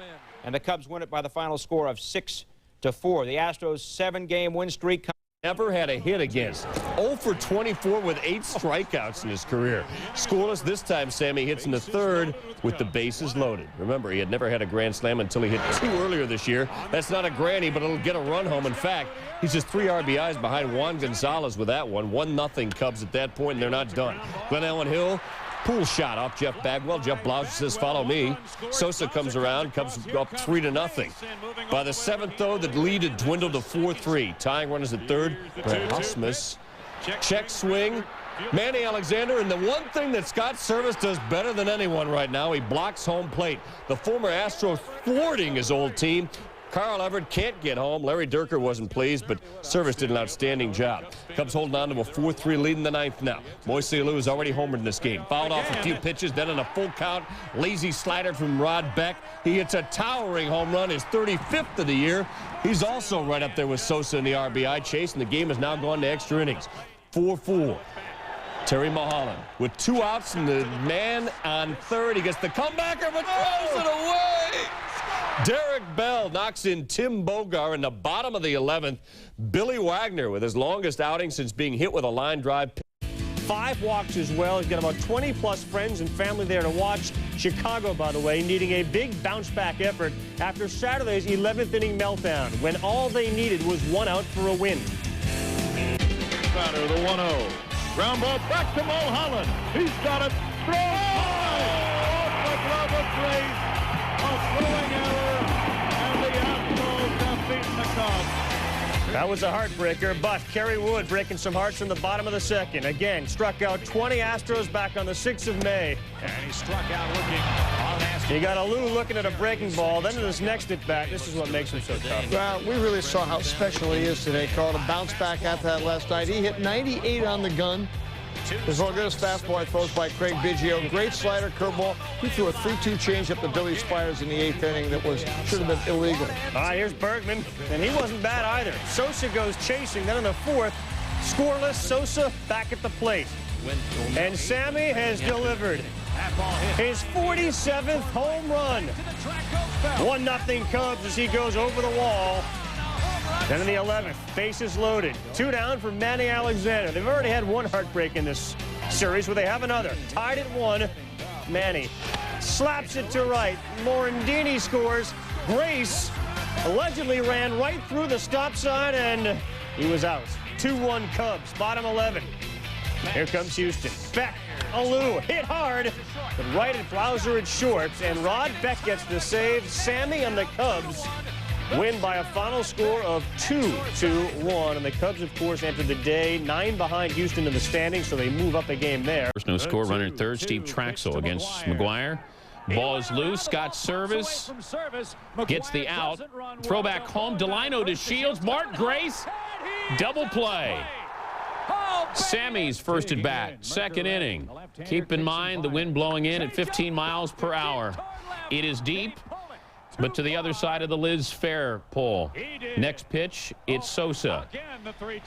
and the Cubs win it by the final score of 6-4. The Astros' 7-game win streak never had a hit against. 0 for 24 with 8 strikeouts in his career. Scoreless this time, Sammy hits in the third with the bases loaded. Remember, he had never had a grand slam until he hit 2 earlier this year. That's not a granny, but it'll get a run home. In fact, he's just 3 RBIs behind Juan Gonzalez with that one. 1-0 Cubs at that point, and they're not done. Glenn Allen Hill, pool shot off Jeff Bagwell. Jeff Blauser says, follow me. Sosa comes around. Cubs up 3-0. By the 7th, though, the lead had dwindled to 4-3. Tying runners at third. Brett Ausmus. Check swing. Manny Alexander, and the one thing that Scott Service does better than anyone right now, he blocks home plate. The former Astro thwarting his old team. Carl Everett can't get home. Larry Durker wasn't pleased, but Service did an outstanding job. Cubs holding on to a 4-3 lead in the 9th now. Moise Alou is already homered in this game. Fouled off a few pitches, then in a full count, lazy slider from Rod Beck. He hits a towering home run, his 35th of the year. He's also right up there with Sosa in the RBI chase, and the game has now gone to extra innings. 4-4. Terry Mulholland with 2 outs and the man on third. He gets the comebacker, but throws it away. Derek Bell knocks in Tim Bogar in the bottom of the 11th. Billy Wagner with his longest outing since being hit with a line drive. 5 walks as well. He's got about 20-plus friends and family there to watch. Chicago, by the way, needing a big bounce-back effort after Saturday's 11th inning meltdown, when all they needed was 1 out for a win. Batter, the 1-0. Ground ball back to Mulholland. He's got it. Throw off the glove of Grace. A throwing error, and the Astros have beaten the Cubs. That was a heartbreaker, but Kerry Wood breaking some hearts in the bottom of the 2nd. Again, struck out 20 Astros back on the 6th of May. And he struck out looking on Astros. You got Alou looking at a breaking ball. Then in his next at-bat, this is what makes him so tough. Well, we really saw how special he is today, Carl, to bounce back after that last night. He hit 98 on the gun. As well as fastball throws by Craig Biggio. Great slider, curveball. He threw a 3-2 changeup to Billy Spires in the 8th inning that should have been illegal. Here's Bergman, and he wasn't bad either. Sosa goes chasing. Then in the 4th, scoreless, Sosa back at the plate. And Sammy has delivered his 47th home run. 1-0 Cubs as he goes over the wall. Then in the 11th, bases loaded. 2 down for Manny Alexander. They've already had 1 heartbreak in this series, where they have another. Tied at 1. Manny slaps it to right. Morandini scores. Grace allegedly ran right through the stop sign, and he was out. 2-1 Cubs, bottom 11. Here comes Houston. Beck, Alou, hit hard, but right at Blauser at short, and Rod Beck gets the save. Sammy and the Cubs win by a final score of 2-1. And the Cubs, of course, entered the day 9 behind Houston in the standings, so they move up a game there. First no score, runner at third, Steve Traxel against McGuire. Ball is loose. Scott Service gets the out. Throwback home. Delino to Shields. Mark Grace. Double play. Sammy's first at bat. 2nd inning. Keep in mind the wind blowing in at 15 miles per hour. It is deep, but to the other side of the Liz Fair pole. Next pitch, it's Sosa.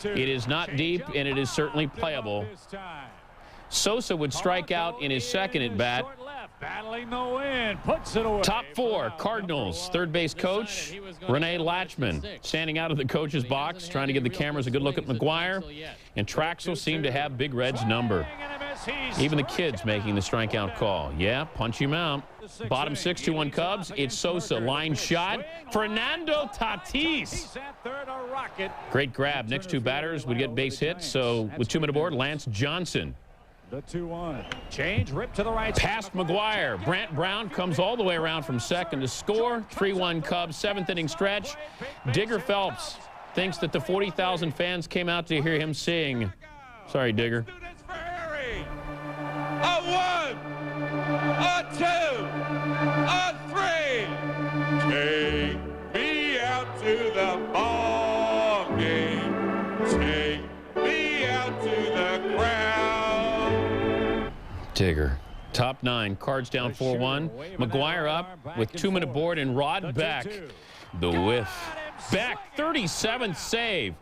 It is not deep, and it is certainly playable. Sosa would strike out in his 2nd at bat. Battling the wind, puts it away. Top 4, Cardinals. Third base coach, Renee Latchman, standing out of the coach's box, trying to give the cameras a good look at McGuire. And Traxel seemed to have Big Red's number. Even the kids making the strikeout call. Yeah, punch him out. Bottom 6, 2-1 Cubs. It's Sosa, line shot. Fernando Tatis. Great grab. Next 2 batters would get base hits. So with 2 men aboard, Lance Johnson. The 2-1. Change, rip to the right. Past McGuire. Brant Brown comes all the way around from 2nd to score. 3-1 Cubs, 7th inning stretch. Digger Phelps thinks that the 40,000 fans came out to hear him sing. Sorry, Digger. A 1, a 2, a 3. Take me out to the ball game. Take me out to the crowd. Digger. Top 9. Cards down 4-1. McGuire up with 2 men aboard, and Rod Beck. The whiff. Beck, 37th save.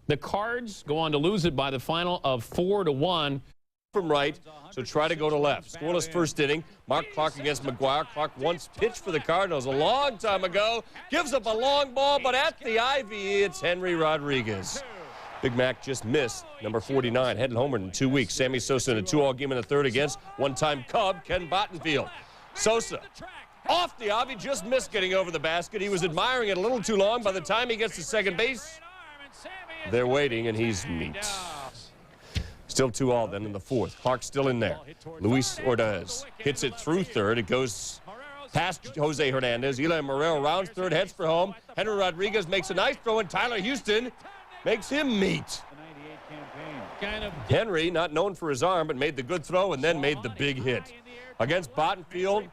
The Cards go on to lose it by the final of 4-1. from right, so try to go to left. Scoreless first inning. Mark Clark against McGuire. Clark once pitched for the Cardinals a long time ago. Gives up a long ball, but at the ivy, it's Henry Rodriguez. Big Mac just missed. Number 49, heading homered in 2 weeks. Sammy Sosa in a 2-all game in the third against one-time Cub, Ken Bottenfield. Sosa off the ivy, just missed getting over the basket. He was admiring it a little too long. By the time he gets to second base, they're waiting, and he's neat. Still 2-all then in the fourth. Clark still in there. Luis Ordaz hits it through third. It goes past Jose Hernandez. Eli Morrell rounds third, heads for home. Henry Rodriguez makes a nice throw, and Tyler Houston makes him meet. Henry, not known for his arm, but made the good throw and then made the big hit. Against Bottenfield,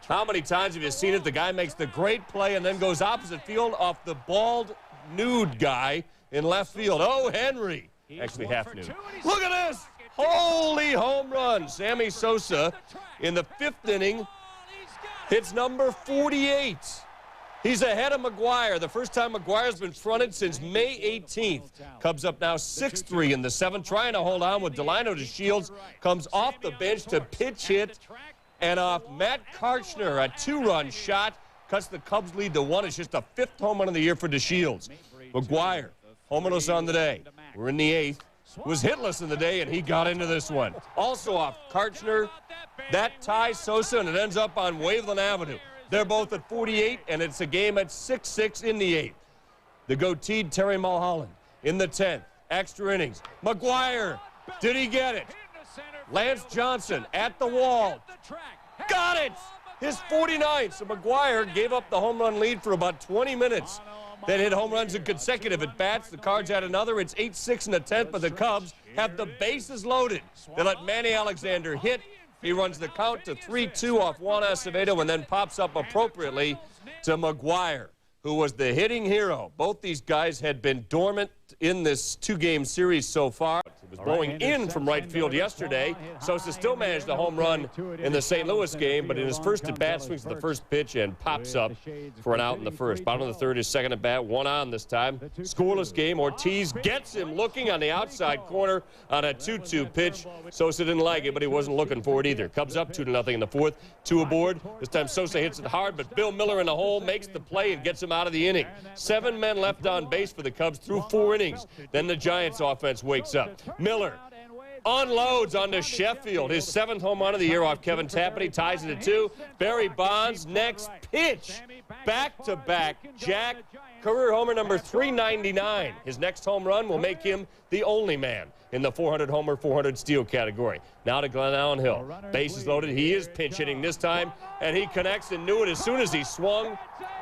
how many times have you seen it? The guy makes the great play and then goes opposite field off the bald, nude guy in left field. Oh, Henry. Actually half nude. Look at this. Holy home run. Sammy Sosa in the fifth inning hits number 48. He's ahead of McGuire. The first time McGuire's been fronted since May 18th. Cubs up now 6-3 in the seventh, trying to hold on with Delino to Shields. Comes off the bench to pitch hit, and off Matt Karchner, a 2-run shot, cuts the Cubs lead to 1. It's just a 5th home run of the year for DeShields. McGuire, homerless on the day. We're in the 8th. Was hitless in the day, and he got into this one. Also off Karchner, that ties Sosa, and it ends up on Waveland Avenue. They're both at 48, and it's a game at 6-6 in the 8th. The goateed Terry Mulholland in the 10th. Extra innings. McGuire, did he get it? Lance Johnson at the wall. Got it! His 49th. So McGuire gave up the home run lead for about 20 minutes. Then hit home runs in consecutive at bats. The Cards had another. It's 8-6 in the 10th, but the Cubs have the bases loaded. They let Manny Alexander hit. He runs the count to 3-2 off Juan Acevedo and then pops up appropriately to McGuire, who was the hitting hero. Both these guys had been dormant in this 2-game series so far. It was blowing in from right field yesterday. Sosa still managed a home run in the St. Louis game, but in his first at-bat swings the first pitch and pops up for an out in the first. Bottom of the third, his second at-bat, 1 on this time. Scoreless game. Ortiz gets him looking on the outside corner on a 2-2 pitch. Sosa didn't like it, but he wasn't looking for it either. Cubs up 2-0 in the fourth. 2 aboard. This time Sosa hits it hard, but Bill Miller in the hole makes the play and gets him out of the inning. 7 men left on base for the Cubs through 4 innings. Then the Giants offense wakes up. Miller unloads onto Sheffield. His 7th home run of the year off Kevin Tapani. Ties it at 2. Barry Bonds, next pitch. Back-to-back. Jack, career homer number 399. His next home run will make him the only man in the 400 homer, 400 steal category. Now to Glenn Allen Hill. Bases loaded. He is pinch hitting this time, and he connects and knew it as soon as he swung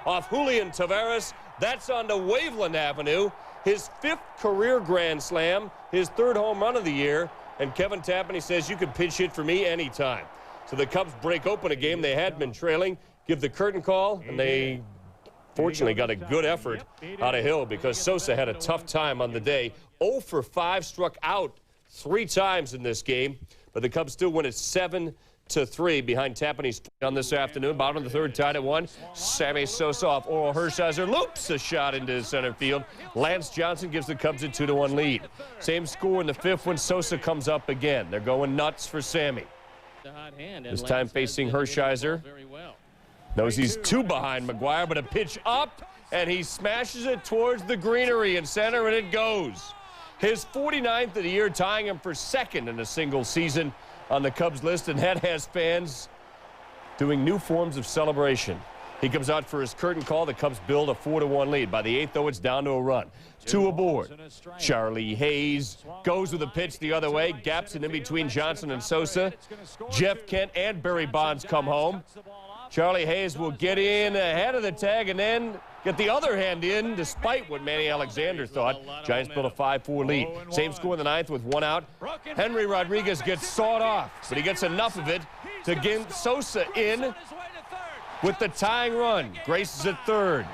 off Julian Taveras. That's onto Waveland Avenue. His 5th career grand slam, his 3rd home run of the year, and Kevin Tapani says, you can pinch hit for me anytime. So the Cubs break open a game they had been trailing, give the curtain call, and they fortunately got a good effort out of Hill because Sosa had a tough time on the day. 0 for 5, struck out 3 times in this game, but the Cubs still win at 7-3 behind Tapani's on this afternoon. Bottom of the 3rd, tied at 1. Sammy Sosa off Oral Hershiser loops a shot into center field. Lance Johnson gives the Cubs a 2-1 lead. Same score in the 5th when Sosa comes up again. They're going nuts for Sammy. This time facing Hershiser. Knows he's 2 behind McGuire, but a pitch up, and he smashes it towards the greenery in center, and it goes. His 49th of the year, tying him for 2nd in a single season on the Cubs list, and that has fans doing new forms of celebration. He comes out for his curtain call. The Cubs build a 4-1 lead. By the 8th, though, it's down to a run. 2 aboard. Charlie Hayes goes with a pitch the other way. Gaps in between Johnson and Sosa. Jeff Kent and Barry Bonds come home. Charlie Hayes will get in ahead of the tag and then get the other hand in, despite what Manny Alexander thought. Giants build a 5-4 lead. Same score in the 9th with 1 out. Henry Rodriguez gets sawed off, but he gets enough of it to get Sosa in with the tying run. Grace is at 3rd.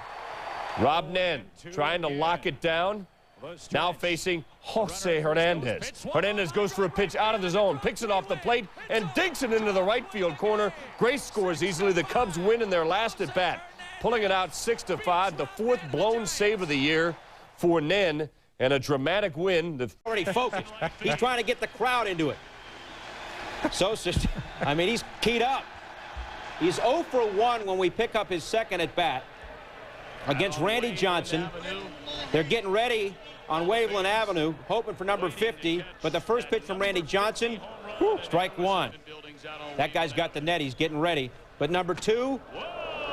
Rob Nen trying to lock it down. Now facing Jose Hernandez. Hernandez goes for a pitch out of the zone, picks it off the plate, and dinks it into the right field corner. Grace scores easily. The Cubs win in their last at bat, pulling it out 6-5. The 4th blown save of the year for Nen, and a dramatic win. Already focused. He's trying to get the crowd into it. Sosa, I mean, he's keyed up. He's 0 for 1 when we pick up his second at bat against Randy Johnson. They're getting ready on Waveland Avenue, hoping for number 50, but the first pitch from Randy Johnson, strike one. That guy's got the net. He's getting ready. But number 2,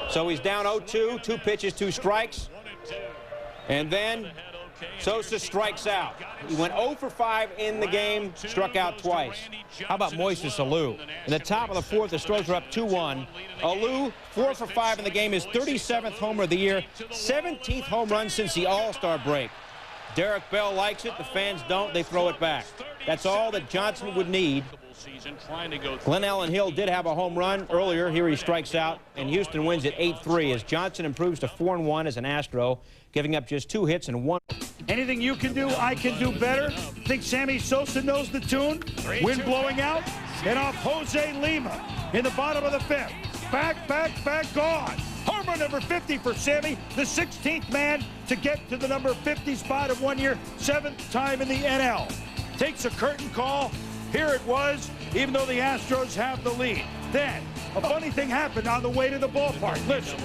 so he's down 0-2, 2 pitches, 2 strikes. And then Sosa strikes out. He went 0 for 5 in the game, struck out twice. How about Moises Alou? In the top of the 4th, the Stros are up 2-1. Alou, 4 for 5 in the game, his 37th homer of the year, 17th home run since the All-Star break. Derek Bell likes it. The fans don't. They throw it back. That's all that Johnson would need. Glenn Allen Hill did have a home run earlier. Here he strikes out, and Houston wins at 8-3 as Johnson improves to 4-1 as an Astro, giving up just 2 hits and 1. Anything you can do, I can do better. Think Sammy Sosa knows the tune? Wind blowing out, and off Jose Lima in the bottom of the 5th. Back, gone. Home run number 50 for Sammy, the 16th man to get to the number 50 spot of 1 year, 7th time in the NL. Takes a curtain call. Here it was, even though the Astros have the lead. Then, a funny thing happened on the way to the ballpark. Listen.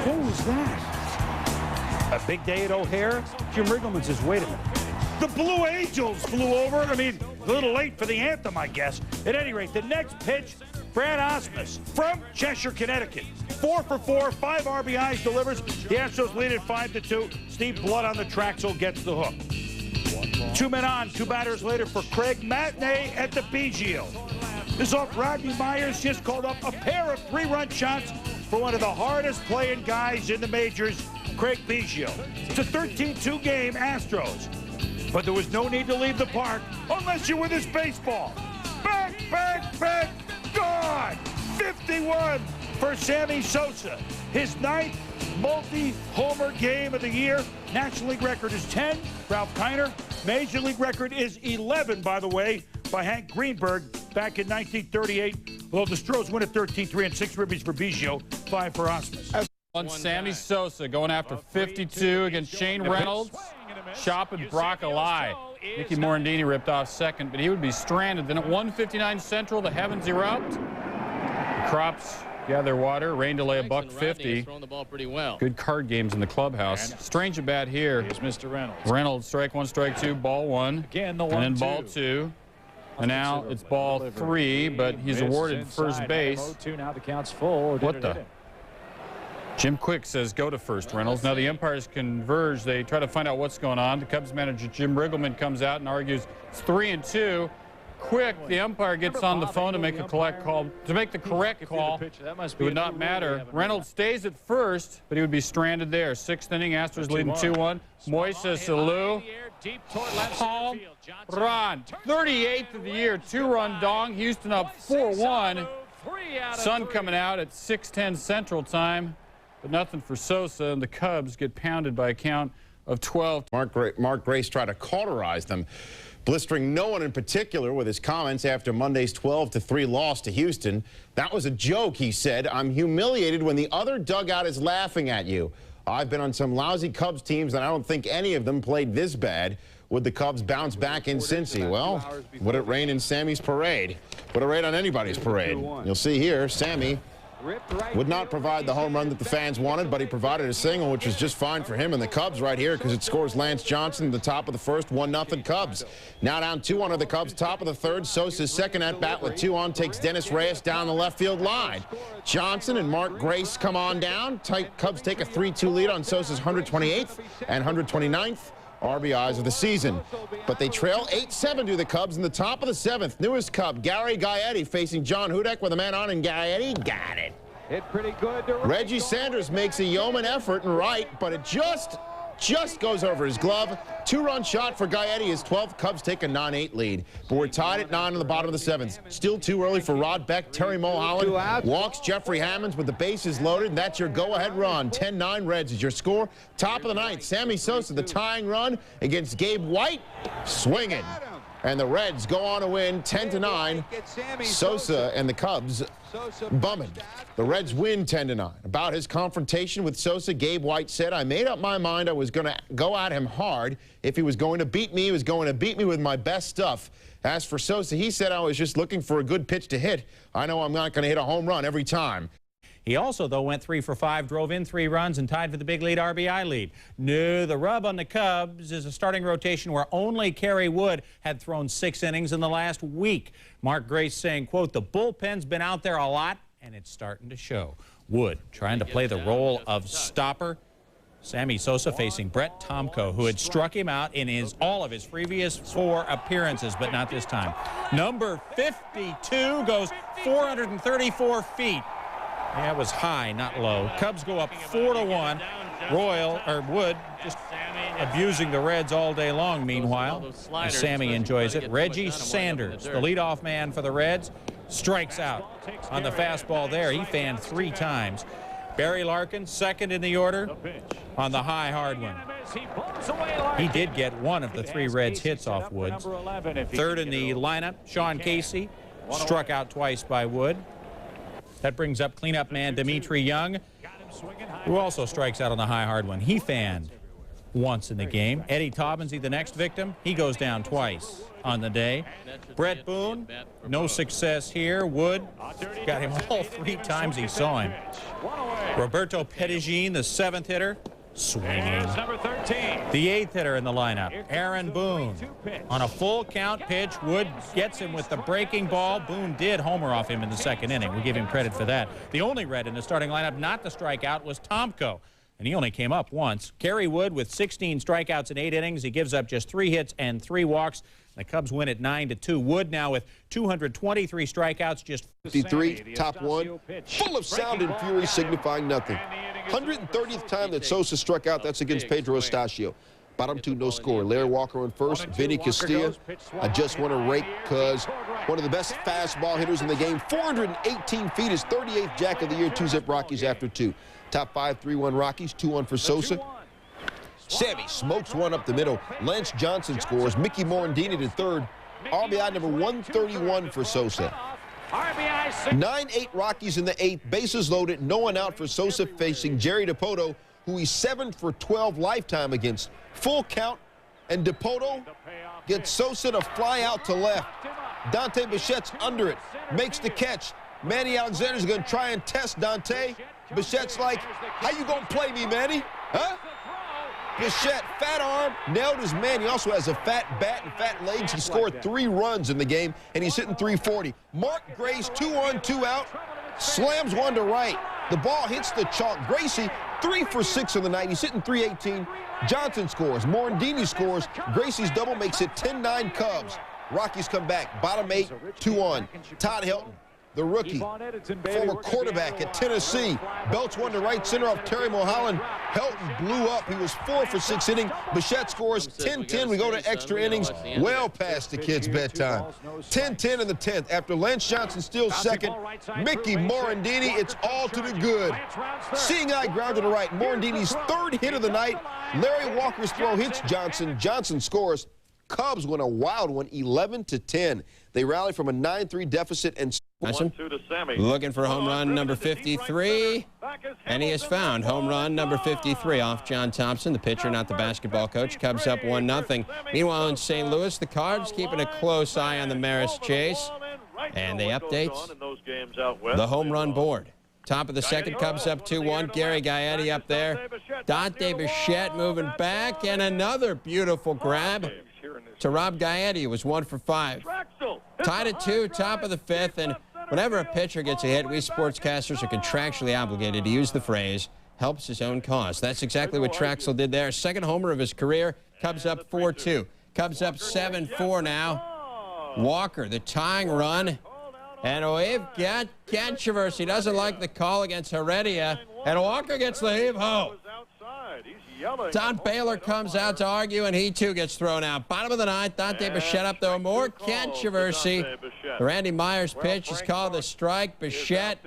What was that? A big day at O'Hare? Jim Riggleman says, wait a minute. The Blue Angels flew over. I mean, a little late for the anthem, I guess. At any rate, the next pitch, Brad Osmus from Cheshire, Connecticut. 4 for 4, 5 RBIs, delivers. The Astros lead at 5-2. Steve Blood on the Traxel gets the hook. 2 men on, 2 batters later for Craig Matinee at the Biggio. This off Rodney Myers just called up a pair of 3-run shots for one of the hardest playing guys in the majors, Craig Biggio. It's a 13-2 game, Astros. But there was no need to leave the park unless you were this baseball. Back, gone! 51 for Sammy Sosa. His 9th multi-homer game of the year. National League record is 10, Ralph Kiner. Major League record is 11, by the way, by Hank Greenberg back in 1938. Although the Stros win at 13-3 and 6 ribbies for Biggio, 5 for Osmus. On Sammy Sosa going after 52 against Shane Reynolds. Shop and Brock Eli. Mickey Morandini ripped off second, but he would be stranded. Then at 1:59 Central, the heavens erupt. The crops gather water. Rain delay $150. Good card games in the clubhouse. Strange at bat here. Here's Mr. Reynolds. Reynolds, strike 1, strike 2, ball 1. Again, the 1-2. And then ball 2. And now it's ball 3, but he's awarded first base. Now the count's full. What the? Jim Quick says go to first, Reynolds. Now the umpires converge. They try to find out what's going on. The Cubs manager Jim Riggleman comes out and argues it's 3-2. Quick, the umpire gets on the phone to make the correct call. It would not matter. Reynolds stays at first, but he would be stranded there. 6th inning, Astros leading 2-1. Moises Alou, home run. 38th of the year, 2-run dong. Houston up 4-1. Sun coming out at 6:10 Central Time. But nothing for Sosa, and the Cubs get pounded by a count of 12. Mark Grace tried to cauterize them, blistering no one in particular with his comments after Monday's 12-3 loss to Houston. That was a joke, he said. I'm humiliated when the other dugout is laughing at you. I've been on some lousy Cubs teams, and I don't think any of them played this bad. Would the Cubs bounce back in Cincy? Well, would it rain in Sammy's parade? Would it rain on anybody's parade? You'll see here, Sammy would not provide the home run that the fans wanted, but he provided a single, which was just fine for him and the Cubs right here because it scores Lance Johnson at the top of the 1st, 1-0 Cubs. Now down 2-1 of the Cubs, top of the 3rd. Sosa's second at bat with 2 on takes Dennis Reyes down the left field line. Johnson and Mark Grace come on down. Cubs take a 3-2 lead on Sosa's 128th and 129th RBIs of the season. But they trail 8-7 to the Cubs in the top of the 7th. Newest Cub, Gary Gaetti, facing John Hudek with a man on, and Gaetti got it. Hit pretty good. Reggie Sanders makes a yeoman effort and right, but it just goes over his glove. 2-run shot for Gaetti. His 12th. Cubs take a 9-8 lead. But we're tied at 9 in the bottom of the 7th. Still too early for Rod Beck. Terry Mulholland walks Jeffrey Hammonds with the bases loaded, and that's your go-ahead run. 10-9 Reds is your score. Top of the 9th, Sammy Sosa, the tying run against Gabe White, swinging. And the Reds go on to win 10-9. Sosa and the Cubs bumming. The Reds win 10-9. About his confrontation with Sosa, Gabe White said, "I made up my mind I was going to go at him hard. If he was going to beat me, he was going to beat me with my best stuff." As for Sosa, he said, "I was just looking for a good pitch to hit. I know I'm not going to hit a home run every time." He also, though, went 3 for 5, drove in 3 runs, and tied for the big lead RBI lead. No, the rub on the Cubs is a starting rotation where only Kerry Wood had thrown 6 innings in the last week. Mark Grace saying, quote, "The bullpen's been out there a lot, and it's starting to show." Wood trying to play the role of stopper. Sammy Sosa facing Brett Tomko, who had struck him out in all of his previous 4 appearances, but not this time. Number 52 goes 434 feet. Yeah, it was high, not low. Cubs go up 4-1. Wood just abusing the Reds all day long, meanwhile, as Sammy enjoys it. Reggie Sanders, the leadoff man for the Reds, strikes out on the fastball there. He fanned 3 times. Barry Larkin, second in the order on the high hard one. He did get one of the 3 Reds hits off Woods. Third in the lineup, Sean Casey, struck out twice by Wood. That brings up cleanup man Dimitri Young, who also strikes out on the high hard one. He fanned once in the game. Eddie Taubensee, the next victim, he goes down twice on the day. Brett Boone, no success here. Wood got him all 3 times he saw him. Roberto Pettigene, the 7th hitter, swinging. The 8th hitter in the lineup, Aaron Boone. On a full count pitch, Wood gets him with the breaking ball. Boone did homer off him in the 2nd inning. We give him credit for that. The only Red in the starting lineup not to strike out was Tomko, and he only came up once. Kerry Wood with 16 strikeouts in 8 innings. He gives up just 3 hits and 3 walks. The Cubs win at 9-2. Wood now with 223 strikeouts, just 53, top 1, full of sound and fury, signifying nothing. 130th time that Sosa struck out. That's against Pedro Estacio. Bottom 2, no score. Larry Walker on first. Vinny Castilla. I just want to rake because one of the best fastball hitters in the game. 418 feet, his 38th jack of the year. 2-zip Rockies after 2. Top 5, 3-1 Rockies. 2-1 for Sosa. Sammy smokes one up the middle. Lance Johnson scores. Mickey Morandini to third. RBI number 131 for Sosa. 9-8 Rockies in the 8th. Bases loaded. No one out for Sosa facing Jerry DiPoto, who he's 7 for 12 lifetime against. Full count, and DiPoto gets Sosa to fly out to left. Dante Bichette's under it. Makes the catch. Manny Alexander's going to try and test Dante. Bichette's like, "How you going to play me, Manny? Huh?" Bichette, fat arm, nailed his man. He also has a fat bat and fat legs. He scored 3 runs in the game, and he's hitting .340. Mark Grace, 2-on, 2-out, slams one to right. The ball hits the chalk. Gracie, 3 for 6 on the night. He's hitting .318. Johnson scores. Morandini scores. Gracie's double makes it 10-9 Cubs. Rockies come back. Bottom 8, 2-on. Todd Helton, the rookie, former quarterback at Tennessee, belts one to right center off Terry Mulholland. Helton blew up. He was 4 for 6 innings. Bichette scores 10-10. We go to extra innings, well past the kids' bedtime. 10-10 in the 10th. After Lance Johnson steals second, Mickey Morandini, it's all to the good. Seeing eye ground to the right. Morandini's 3rd hit of the night. Larry Walker's throw hits Johnson. Johnson scores. Cubs win a wild one, 11-10. They rally from a 9-3 deficit and looking for home run number 53, and he has found home run number 53 off John Thompson, the pitcher, not the basketball coach. Cubs up 1-0. Meanwhile, in St. Louis, the Cards keeping a close eye on the Maris chase, and they update the home run board. Top of the 2nd, Cubs up 2-1. Gary Gaetti up there. Dante Bichette moving back, and another beautiful grab to Rob Gaetti. It was 1 for 5. Tied at 2, top of the 5th, and whenever a pitcher gets a hit, we sportscasters are contractually obligated to use the phrase, helps his own cause. That's exactly what Traxel did there. 2nd homer of his career. Cubs up 4-2. Cubs up 7-4 now. Walker, the tying run. And we've got controversy. Doesn't like the call against Heredia. And Walker gets the heave-ho. Don Baylor comes out to argue, and he too gets thrown out. Bottom of the 9th, Dante Bichette up there. More controversy. The Randy Myers pitch is called a strike. Bichette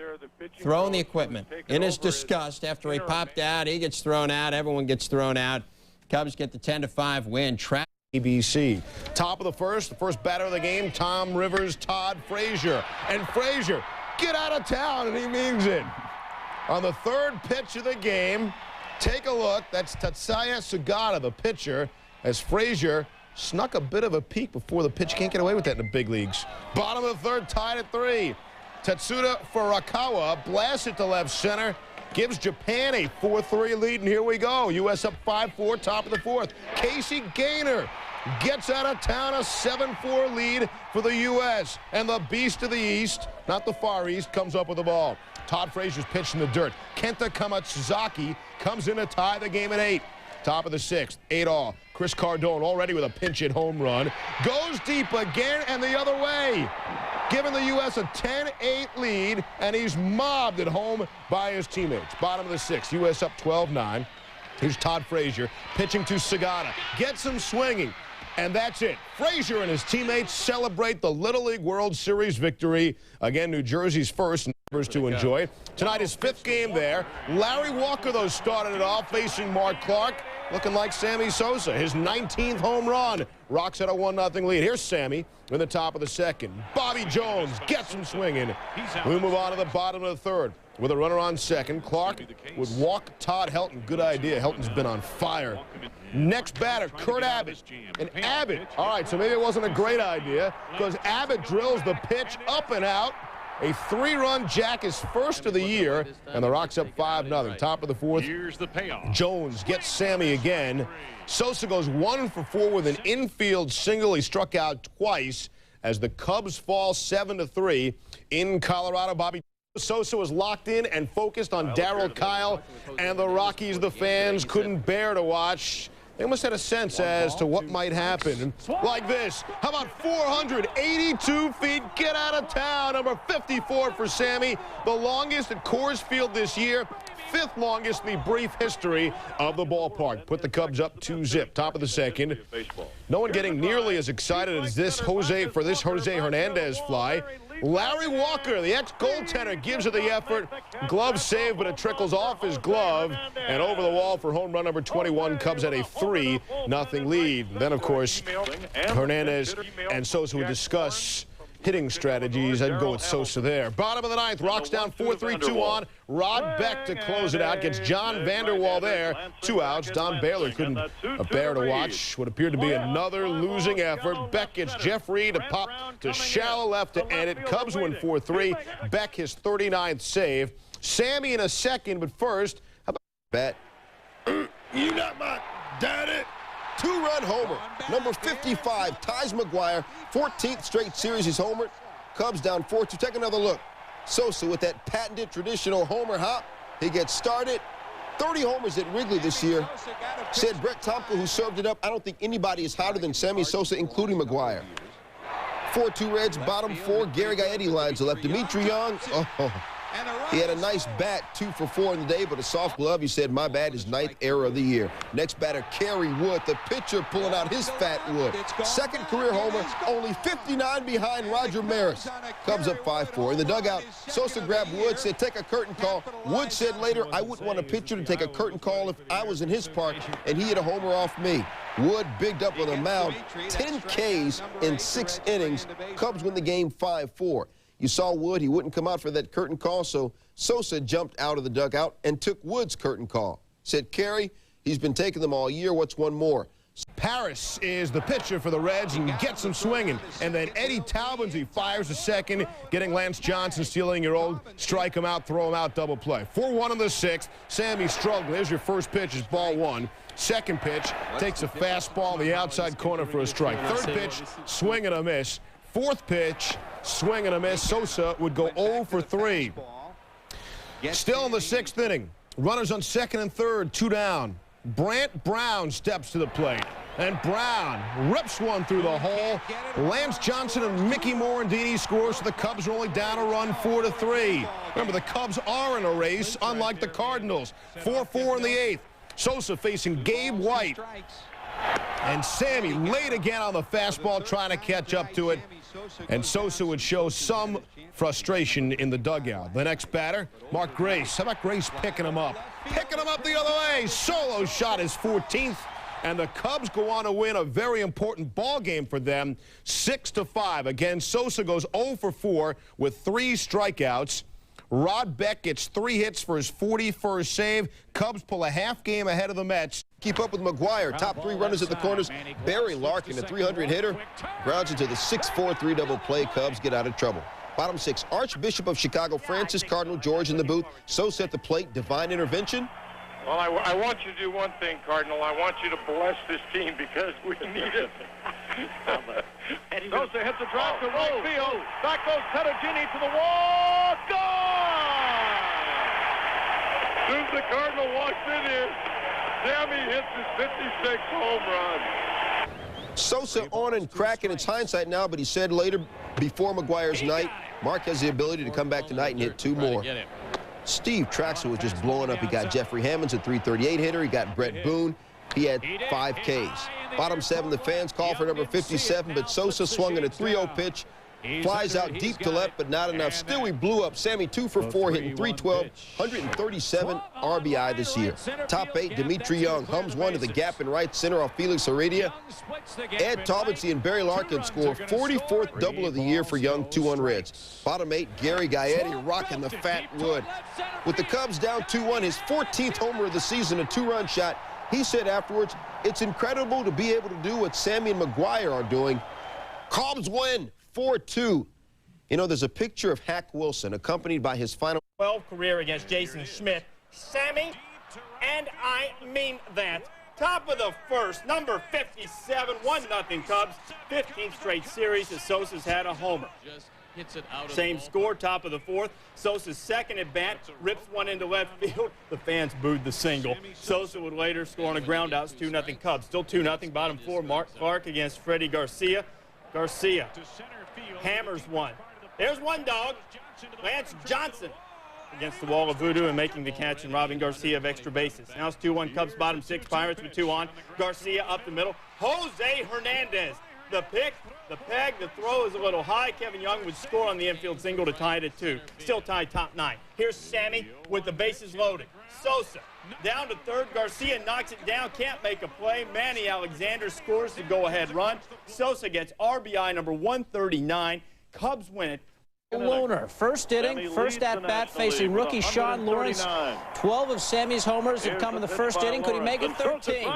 throwing the equipment. In his disgust, after he popped out, he gets thrown out. Everyone gets thrown out. Cubs get the 10-5 win. ABC. Top of the first batter of the game, Tom Rivers, Todd Frazier. And Frazier, get out of town, and he means it. On the third pitch of the game, take a look. That's Tatsuya Sugata, the pitcher, as Frazier snuck a bit of a peek before the pitch. Can't get away with that in the big leagues. Bottom of the third, tied at 3. Tatsuda Furukawa blasts it to left center, gives Japan a 4-3 lead, and here we go. U.S. up 5-4, top of the fourth. Casey Gaynor gets out of town, a 7-4 lead for the U.S. And the beast of the East, not the Far East, comes up with the ball. Todd Frazier's pitch in the dirt. Kenta Kamatsuzaki comes in to tie the game at 8. Top of the sixth, 8-all. Chris Cardone already with a pinch-hit home run. Goes deep again and the other way, giving the U.S. a 10-8 lead, and he's mobbed at home by his teammates. Bottom of the sixth, U.S. up 12-9. Here's Todd Frazier pitching to Sugata. Gets him swinging, and that's it. Frazier and his teammates celebrate the Little League World Series victory. Again, New Jersey's first, and to enjoy. Tonight his 5th game there. Larry Walker, though, started it off facing Mark Clark, looking like Sammy Sosa. His 19th home run rocks at a 1-0 lead. Here's Sammy in the top of the second. Bobby Jones gets him swinging. We move on to the bottom of the third. With a runner on second, Clark would walk Todd Helton. Good idea. Helton's been on fire. Next batter, Kurt Abbott. And Abbott, all right, so maybe it wasn't a great idea because Abbott drills the pitch up and out. A 3-run jack, his first of the year, and the Rocks up 5-0. Top of the fourth. Here's the payoff. Jones gets Sammy again. Sosa goes 1 for 4 with an infield single. He struck out twice as the Cubs fall 7-3 in Colorado. Bobby Sosa was locked in and focused on Darryl Kyle, and the Rockies, the fans, couldn't bear to watch. They must have a sense as to what might happen. Like this. How about 482 feet? Get out of town. Number 54 for Sammy. The longest at Coors Field this year. 5th longest in the brief history of the ballpark. Put the Cubs up 2-zip. Top of the second. No one getting nearly as excited as this Jose Hernandez fly. Larry Walker, the ex-goaltender, gives it the effort. Glove save, but it trickles off his glove and over the wall for home run number 21. Cubs at a 3-0 lead. Then, of course, Hernandez and Sosa would discuss hitting strategies. I'd go with Sosa there. Bottom of the ninth, Rocks down 4-3-2 on. Rod Beck to close it out. Gets John Vanderwall there. 2 outs. Don Baylor couldn't bear to watch what appeared to be another losing effort. Beck gets Jeff Reed to pop to shallow left to end it. Cubs win 4-3. Beck his 39th save. Sammy in a second, but first, how about bat? You got my daddy. 2-run homer. Number 55, ties McGuire. 14th straight series he's homered. Cubs down 4-2. Take another look. Sosa with that patented traditional homer hop. He gets started. 30 homers at Wrigley this year. Said Brett Tomko, who served it up, I don't think anybody is hotter than Sammy Sosa, including McGuire. 4-2 Reds, bottom 4. Gary Gaetti lines the left. Dimitri Young, he had a nice bat, 2 for 4 in the day, but a soft glove. He said, my bat is 9th error of the year. Next batter, Kerry Wood, the pitcher pulling out his fat wood. 2nd career homer, only 59 behind Roger Maris. Cubs up 5-4. In the dugout, Sosa grabbed Wood, said, take a curtain call. Wood said later, I wouldn't want a pitcher to take a curtain call if I was in his park, and he hit a homer off me. Wood bigged up on the mound, 10 Ks in 6 innings. Cubs win the game 5-4. You saw Wood, he wouldn't come out for that curtain call, so Sosa jumped out of the dugout and took Wood's curtain call. Said, Kerry, he's been taking them all year. What's one more? Paris is the pitcher for the Reds and gets him swinging. And then Eddie Taubens, he fires a second, getting Lance Johnson, stealing your old, strike him out, throw him out, double play. 4-1 in the 6th. Sammy struggling. There's your first pitch, is ball 1. Second pitch, takes a fastball in the outside corner for a strike. Third pitch, swing and a miss. Fourth pitch, swing and a miss. Sosa would go 0 for 3. Still in the 6th inning. Runners on second and third, 2 down. Brant Brown steps to the plate. And Brown rips one through the hole. Lance Johnson and Mickey Morandini scores, so the Cubs are only down a run 4-3. Remember, the Cubs are in a race, unlike the Cardinals. 4-4 in the 8th. Sosa facing Gabe White. And Sammy late again on the fastball, trying to catch up to it. And Sosa would show some frustration in the dugout. The next batter, Mark Grace. How about Grace picking him up? Picking him up the other way. Solo shot, his 14th And the Cubs go on to win a very important ball game for them, 6-5. Again, Sosa goes 0 for 4 with 3 strikeouts. Rod Beck gets 3 hits for his 41st save. Cubs pull a half game ahead of the Mets. Keep up with McGuire. Top 3 runners at the corners. Barry Larkin, a 300 hitter, grounds into the 6-4 3-double play. Cubs get out of trouble. Bottom 6, Archbishop of Chicago, Francis Cardinal George in the booth. Sosa at the plate, divine intervention. Well, I want you to do one thing, Cardinal. I want you to bless this team because we need it. Sosa hits a drive to right field. Back goes Pettigini to the wall. Gone! As soon as the Cardinal walks in here, Sammy hits his 56th home run. Sosa on and cracking. It's hindsight now, but he said later, before McGuire's night, Mark has the ability to come back tonight and hit 2 more. Steve Traxel was just blowing up. He got Jeffrey Hammonds, a 338 hitter. He got Brett Boone. He had 5 Ks. Bottom 7, the fans call for number 57, but Sosa swung in a 3-0 pitch. Flies out deep to left, but not enough. Still, he blew up. Sammy 2 for 4, hitting 312, 137 RBI this year. Top 8, Dimitri Young hums one to the gap in right center off Felix Heredia. Ed Talbotsi and Barry Larkin score 44th double of the year for Young, 2 Reds. Bottom 8, Gary Gaetti rocking the fat wood. With the Cubs down 2-1, his 14th homer of the season, a 2-run shot. He said afterwards, it's incredible to be able to do what Sammy and McGuire are doing. Cubs win 4-2. You know, there's a picture of Hack Wilson accompanied by his final 12 career against Jason Schmidt. Sammy, and I mean that. Top of the first, number 57, 1-0 Cubs. 15th straight series that Sosa's had a homer. Same score, top of the 4th. Sosa's second at bat, rips one into left field. The fans booed the single. Sosa would later score on a ground out. It's 2-0 Cubs. Still 2-0. Bottom 4, Mark Clark against Freddie Garcia. Garcia hammers one. There's one dog, Lance Johnson, against the wall of voodoo and making the catch and robbing Garcia of extra bases. Now it's 2-1 Cubs, bottom 6, Pirates with 2 on. Garcia up the middle. Jose Hernandez, the pick, the peg, the throw is a little high. Kevin Young would score on the infield single to tie it at 2. Still tied top 9. Here's Sammy with the bases loaded. Sosa down to third. Garcia knocks it down, can't make a play. Manny Alexander scores the go-ahead run. Sosa gets RBI number 139. Cubs win it. Loner, first inning, first at-bat facing rookie Sean Lawrence. 12 of Sammy's homers have come in the first inning. Could he make it 13?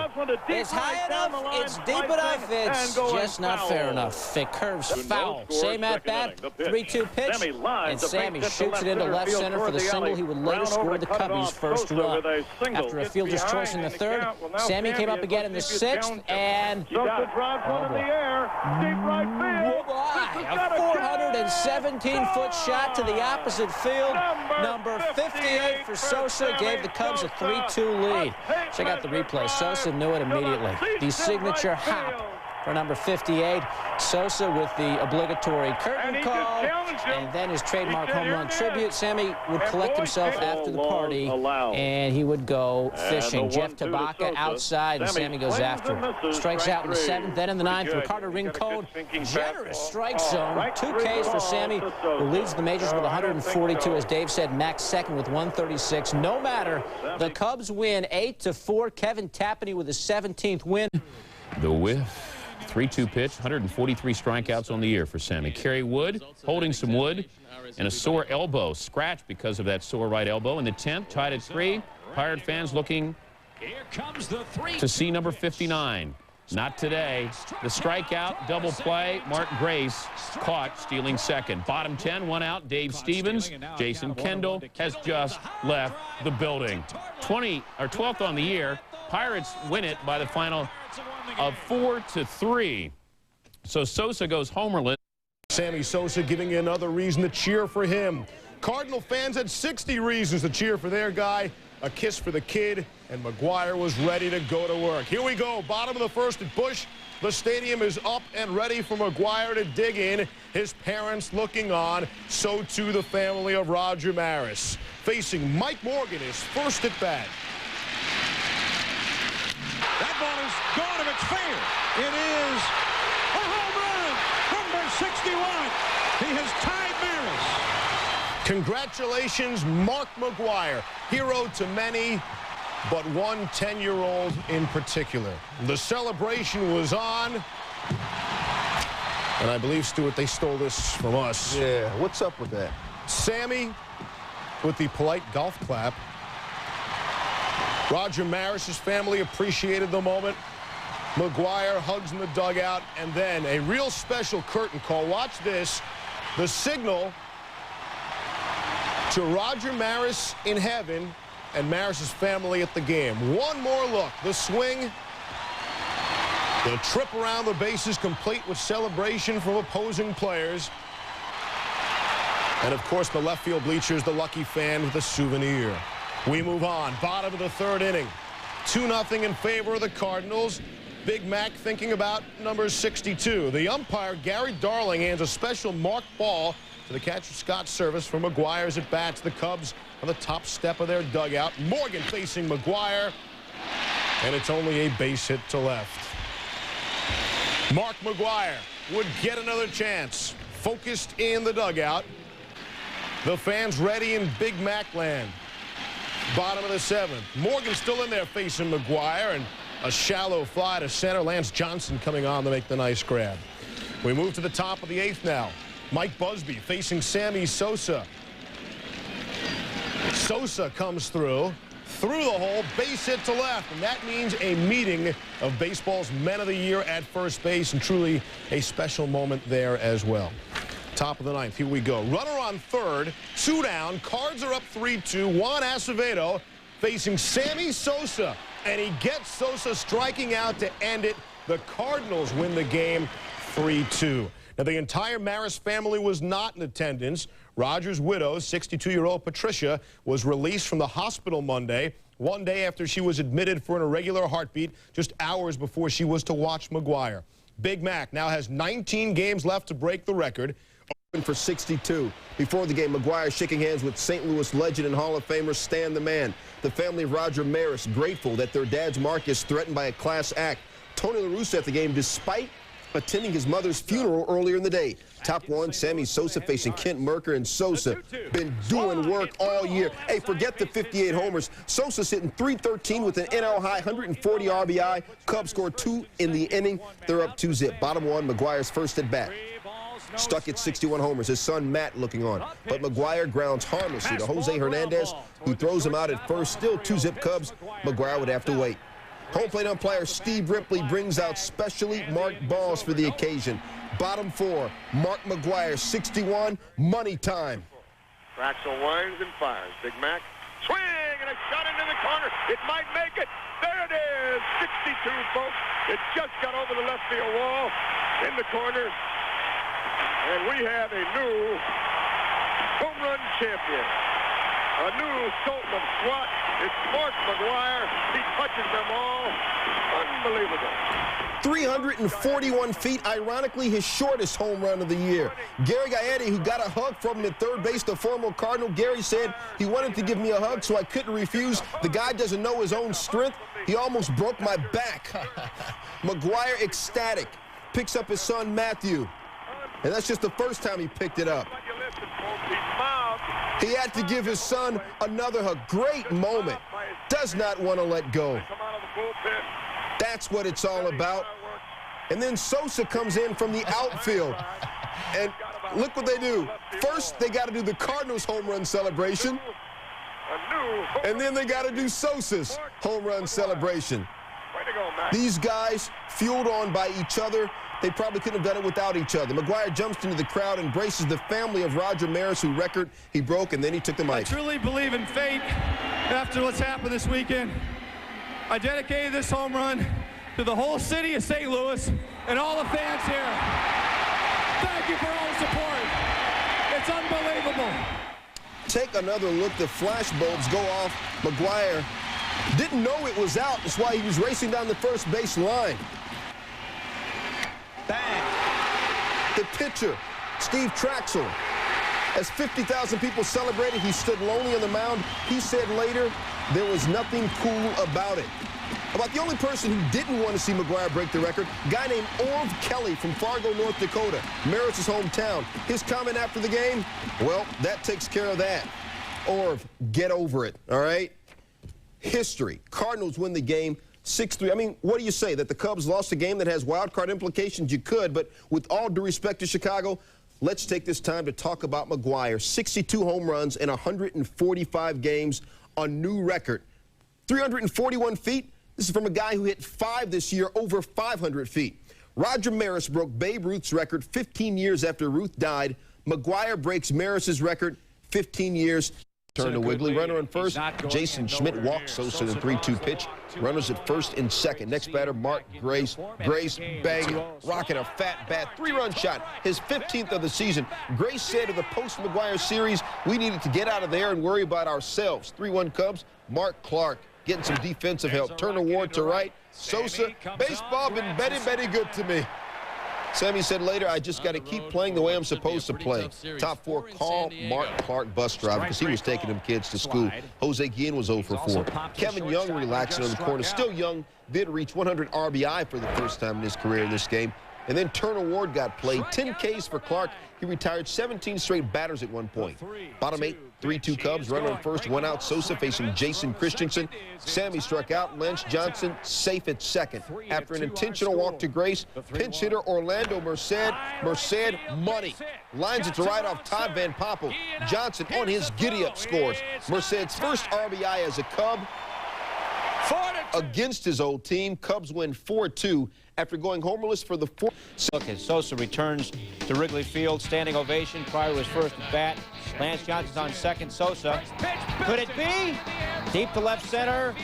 It's high enough, it's deep enough, it's just not fair enough. It curves foul. Same at-bat, 3-2 pitch, and Sammy shoots it into left center for the single. He would later score the Cubbies' first run. After a fielder's choice in the 3rd, Sammy came up again in the 6th, and a 417-foot shot to the opposite field. Number 58 for Sosa gave the Cubs a 3-2 lead. Check out the replay. Sosa knew it immediately. The signature hop for number 58. Sosa with the obligatory curtain call, and then his trademark home run tribute. Sammy would collect himself after the party, and he would go fishing. Jeff Tabaka outside, and Sammy goes after him. Strikes out in the 7th, then in the 9th. Ricardo Rincon, generous strike zone. 2 Ks for Sammy, who leads the majors with 142. As Dave said, Max second with 136. No matter, the Cubs win 8-4. Kevin Tapani with his 17th win. The whiff. 3-2 pitch, 143 strikeouts on the year for Sammy. Kerry Wood holding some wood and a sore elbow. Scratch because of that sore right elbow. In the 10th, tied at 3. Pirate fans looking to see number 59. Not today. The strikeout, double play. Mark Grace caught stealing second. Bottom 10, 1 out. Dave Stevens. Jason Kendall has just left the building. 12th on the year. Pirates win it by the final of 4-3. So Sosa goes homerless. Sammy Sosa giving you another reason to cheer for him. Cardinal fans had 60 reasons to cheer for their guy. A kiss for the kid, and McGuire was ready to go to work. Here we go, bottom of the 1st at Busch. The stadium is up and ready for McGuire to dig in. His parents looking on, so too the family of Roger Maris. Facing Mike Morgan, his first at bat. That ball is gone if it's fair. It is a home run, number 61. He has tied Maris. Congratulations, Mark McGuire. Hero to many, but one 10-year-old in particular. The celebration was on. And I believe, Stuart, they stole this from us. Yeah, what's up with that? Sammy with the polite golf clap. Roger Maris's family appreciated the moment. McGuire hugs in the dugout, and then a real special curtain call. Watch this. The signal to Roger Maris in heaven and Maris's family at the game. One more look. The swing. The trip around the bases complete with celebration from opposing players. And, of course, the left field bleachers, the lucky fan with a souvenir. We move on. Bottom of the third inning. 2-0 in favor of the Cardinals. Big Mac thinking about number 62. The umpire, Gary Darling, hands a special marked ball to the catcher, Scott Service, for McGuire's at bats. The Cubs on the top step of their dugout. Morgan facing McGuire. And it's only a base hit to left. Mark McGuire would get another chance. Focused in the dugout. The fans ready in Big Mac land. Bottom of the seventh. Morgan still in there facing McGuire, and a shallow fly to center. Lance Johnson coming on to make the nice grab. We move to the top of the eighth now. Mike Busby facing Sammy Sosa. Sosa comes through the hole, base hit to left, and that means a meeting of baseball's Men of the Year at first base, and truly a special moment there as well. Top of the ninth, here we go. Runner on third, 2 down, Cards are up 3-2. Juan Acevedo facing Sammy Sosa, and he gets Sosa striking out to end it. The Cardinals win the game 3-2. Now, the entire Maris family was not in attendance. Roger's widow, 62-year-old Patricia, was released from the hospital Monday, one day after she was admitted for an irregular heartbeat, just hours before she was to watch McGuire. Big Mac now has 19 games left to break the record. Open for 62. Before the game, McGuire shaking hands with St. Louis legend and Hall of Famer Stan the Man. The family of Roger Maris grateful that their dad's mark is threatened by a class act. Tony La Russa at the game despite attending his mother's funeral earlier in the day. Top one, Sammy Sosa facing Kent Merker, and Sosa been doing work all year. Hey, forget the 58 homers. Sosa's hitting .313 with an NL high 140 RBI. Cubs scored 2 in the inning. They're up 2-0. Bottom one, McGuire's first at bat. Stuck at 61 homers. His son Matt looking on. But McGuire grounds harmlessly to Jose Hernandez, who throws him out at first. Still 2-0 Cubs. McGuire would have to wait. Home plate umpire Steve Ripley brings out specially marked balls for the occasion. Bottom four, Mark McGuire, 61, money time. Traxel winds and fires. Big Mac, swing, and a shot into the corner. It might make it. There it is, 62, folks. It just got over the left field wall in the corner. And we have a new home run champion. A new Sultan of SWAT. It's Mark McGuire. He touches them all. Unbelievable. 341 feet, ironically his shortest home run of the year. Gary Gaetti, who got a hug from him at third base, the former Cardinal. Gary said he wanted to give me a hug, so I couldn't refuse. The guy doesn't know his own strength. He almost broke my back. McGuire ecstatic. Picks up his son Matthew. And that's just the first time he picked it up. He had to give his son another hug. Great moment. Does not want to let go. That's what it's all about. And then Sosa comes in from the outfield. And look what they do. First, they got to do the Cardinals' home run celebration. And then they got to do Sosa's home run celebration. These guys, fueled on by each other, they probably couldn't have done it without each other. McGuire jumps into the crowd, embraces the family of Roger Maris, whose record he broke, and then he took the mic. I truly believe in fate after what's happened this weekend. I dedicated this home run to the whole city of St. Louis and all the fans here. Thank you for all the support. It's unbelievable. Take another look. The flash bulbs go off. McGuire didn't know it was out. That's why he was racing down the first base line. Bang. The pitcher, Steve Traxel. As 50,000 people celebrated, he stood lonely on the mound. He said later, there was nothing cool about it. About the only person who didn't want to see McGuire break the record, a guy named Orv Kelly from Fargo, North Dakota, Maris's hometown. His comment after the game, well, that takes care of that. Orv, get over it, all right? history. Cardinals win the game 6-3. I mean, what do you say? That the Cubs lost a game that has wild card implications? You could, but with all due respect to Chicago, let's take this time to talk about McGwire. 62 home runs in 145 games, a new record. 341 feet. This is from a guy who hit 5 this year, over 500 feet. Roger Maris broke Babe Ruth's record 15 years after Ruth died. McGwire breaks Maris's record 15 years. Turn to Wiggly. Runner on first. Jason Schmidt walks Sosa in the 3-2 pitch. Runners at first and second. Next batter, Mark Grace. Grace banging, rocking a fat bat. 3-run shot, his 15th of the season. Grace said of the post-McGwire series, we needed to get out of there and worry about ourselves. 3-1 Cubs. Mark Clark getting some defensive help. Turner Ward to right. Sosa, baseball been very good to me. Sammy said later, I just got to keep playing the way I'm supposed to play. Top 4, call Mark Clark bus driver because he was taking them kids to school. Jose Guillen was 0 for 4. Kevin Young relaxing on the corner. Still Young did reach 100 RBI for the first time in his career in this game. And then Turner Ward got played. 10 Ks for Clark. He retired 17 straight batters at one point. Bottom 8, 3-2 Cubs. Runner on first, 1 out. Sosa facing Jason Christensen. Sammy struck out. Lynch Johnson safe at second. After an intentional walk to Grace, pinch hitter Orlando Merced. Merced money. Lines it to right off Todd Van Poppel. Johnson on his giddy-up scores. Merced's first RBI as a Cub against his old team. Cubs win 4-2 after going homerless for the 4th. Look, as Sosa returns to Wrigley Field, standing ovation prior to his first at bat. Lance Johnson's on second. Sosa, could it be? Deep to left center,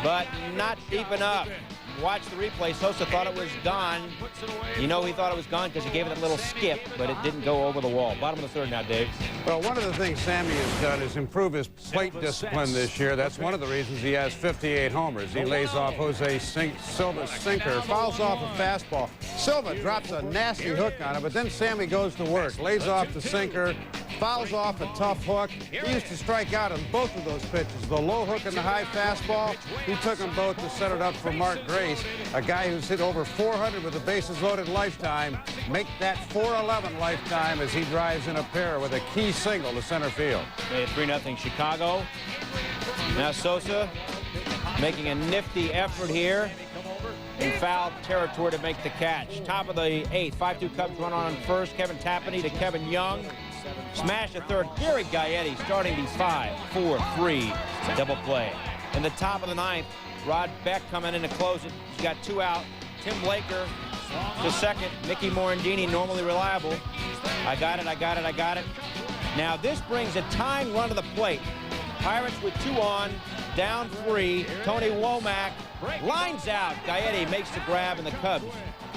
but not deep enough. Watch the replay. Sosa thought it was gone. You know he thought it was gone because he gave it a little skip, but it didn't go over the wall. Bottom of the 3rd now, Dave. Well, one of the things Sammy has done is improve his plate discipline this year. That's one of the reasons he has 58 homers. He lays off Jose Silva's sinker, fouls off a fastball. Silva drops a nasty hook on it, but then Sammy goes to work, lays off the sinker, fouls off a tough hook. He used to strike out on both of those pitches, the low hook and the high fastball. He took them both to set it up for Mark Grace, a guy who's hit over 400 with a bases loaded lifetime. Make that 411 lifetime as he drives in a pair with a key single to center field. 3-0 Chicago. Now Sosa making a nifty effort here in foul territory to make the catch. Top of the 8th, 5-2 Cubs run on first. Kevin Tapani to Kevin Young. Smash the 3rd. Gary Gaetti starting the 5-4-3 double play. In the top of the 9th, Rod Beck coming in to close it. He's got 2 out. Tim Blaker to second. Mickey Morandini, normally reliable. I got it. Now this brings a tying run to the plate. Pirates with 2 on, down 3. Tony Womack lines out. Gaetti makes the grab, and the Cubs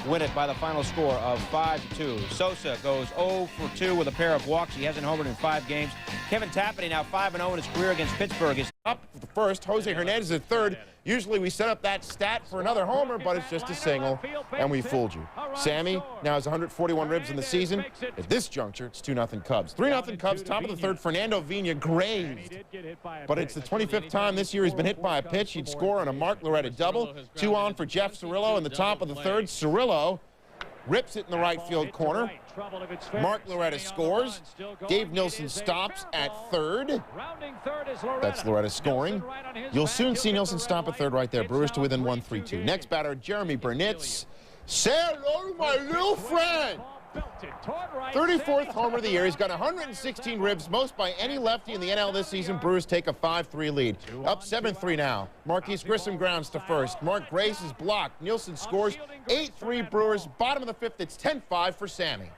win it by the final score of 5-2. Sosa goes 0 for 2 with a pair of walks. He hasn't homered in 5 games. Kevin Tapani now 5-0 in his career against Pittsburgh. Up for the first, Jose Hernandez at third. Usually we set up that stat for another homer, but it's just a single, and we fooled you. Sammy now has 141 ribs in the season. At this juncture, it's 2-0 Cubs. 3-0 Cubs, top of the 3rd, Fernando Vina grazed. But it's the 25th time this year he's been hit by a pitch. He'd score on a Mark Loretta double. 2 on for Jeff Cirillo in the top of the 3rd. Cirillo rips it in the right field corner. Mark Loretta scores. Dave Nilsson stops at 3rd. That's Loretta scoring. You'll soon see Nilsson stop at 3rd right there. Brewers to within 1-3-2. Next batter, Jeremy Burnitz. Say hello to my little friend. 34th homer of the year. He's got 116 ribs, most by any lefty in the NL this season. Brewers take a 5-3 lead. Up 7-3 now. Marquise Grissom grounds to first. Mark Grace is blocked. Nielsen scores. 8-3 Brewers. Bottom of the 5th. It's 10-5 for Sammy.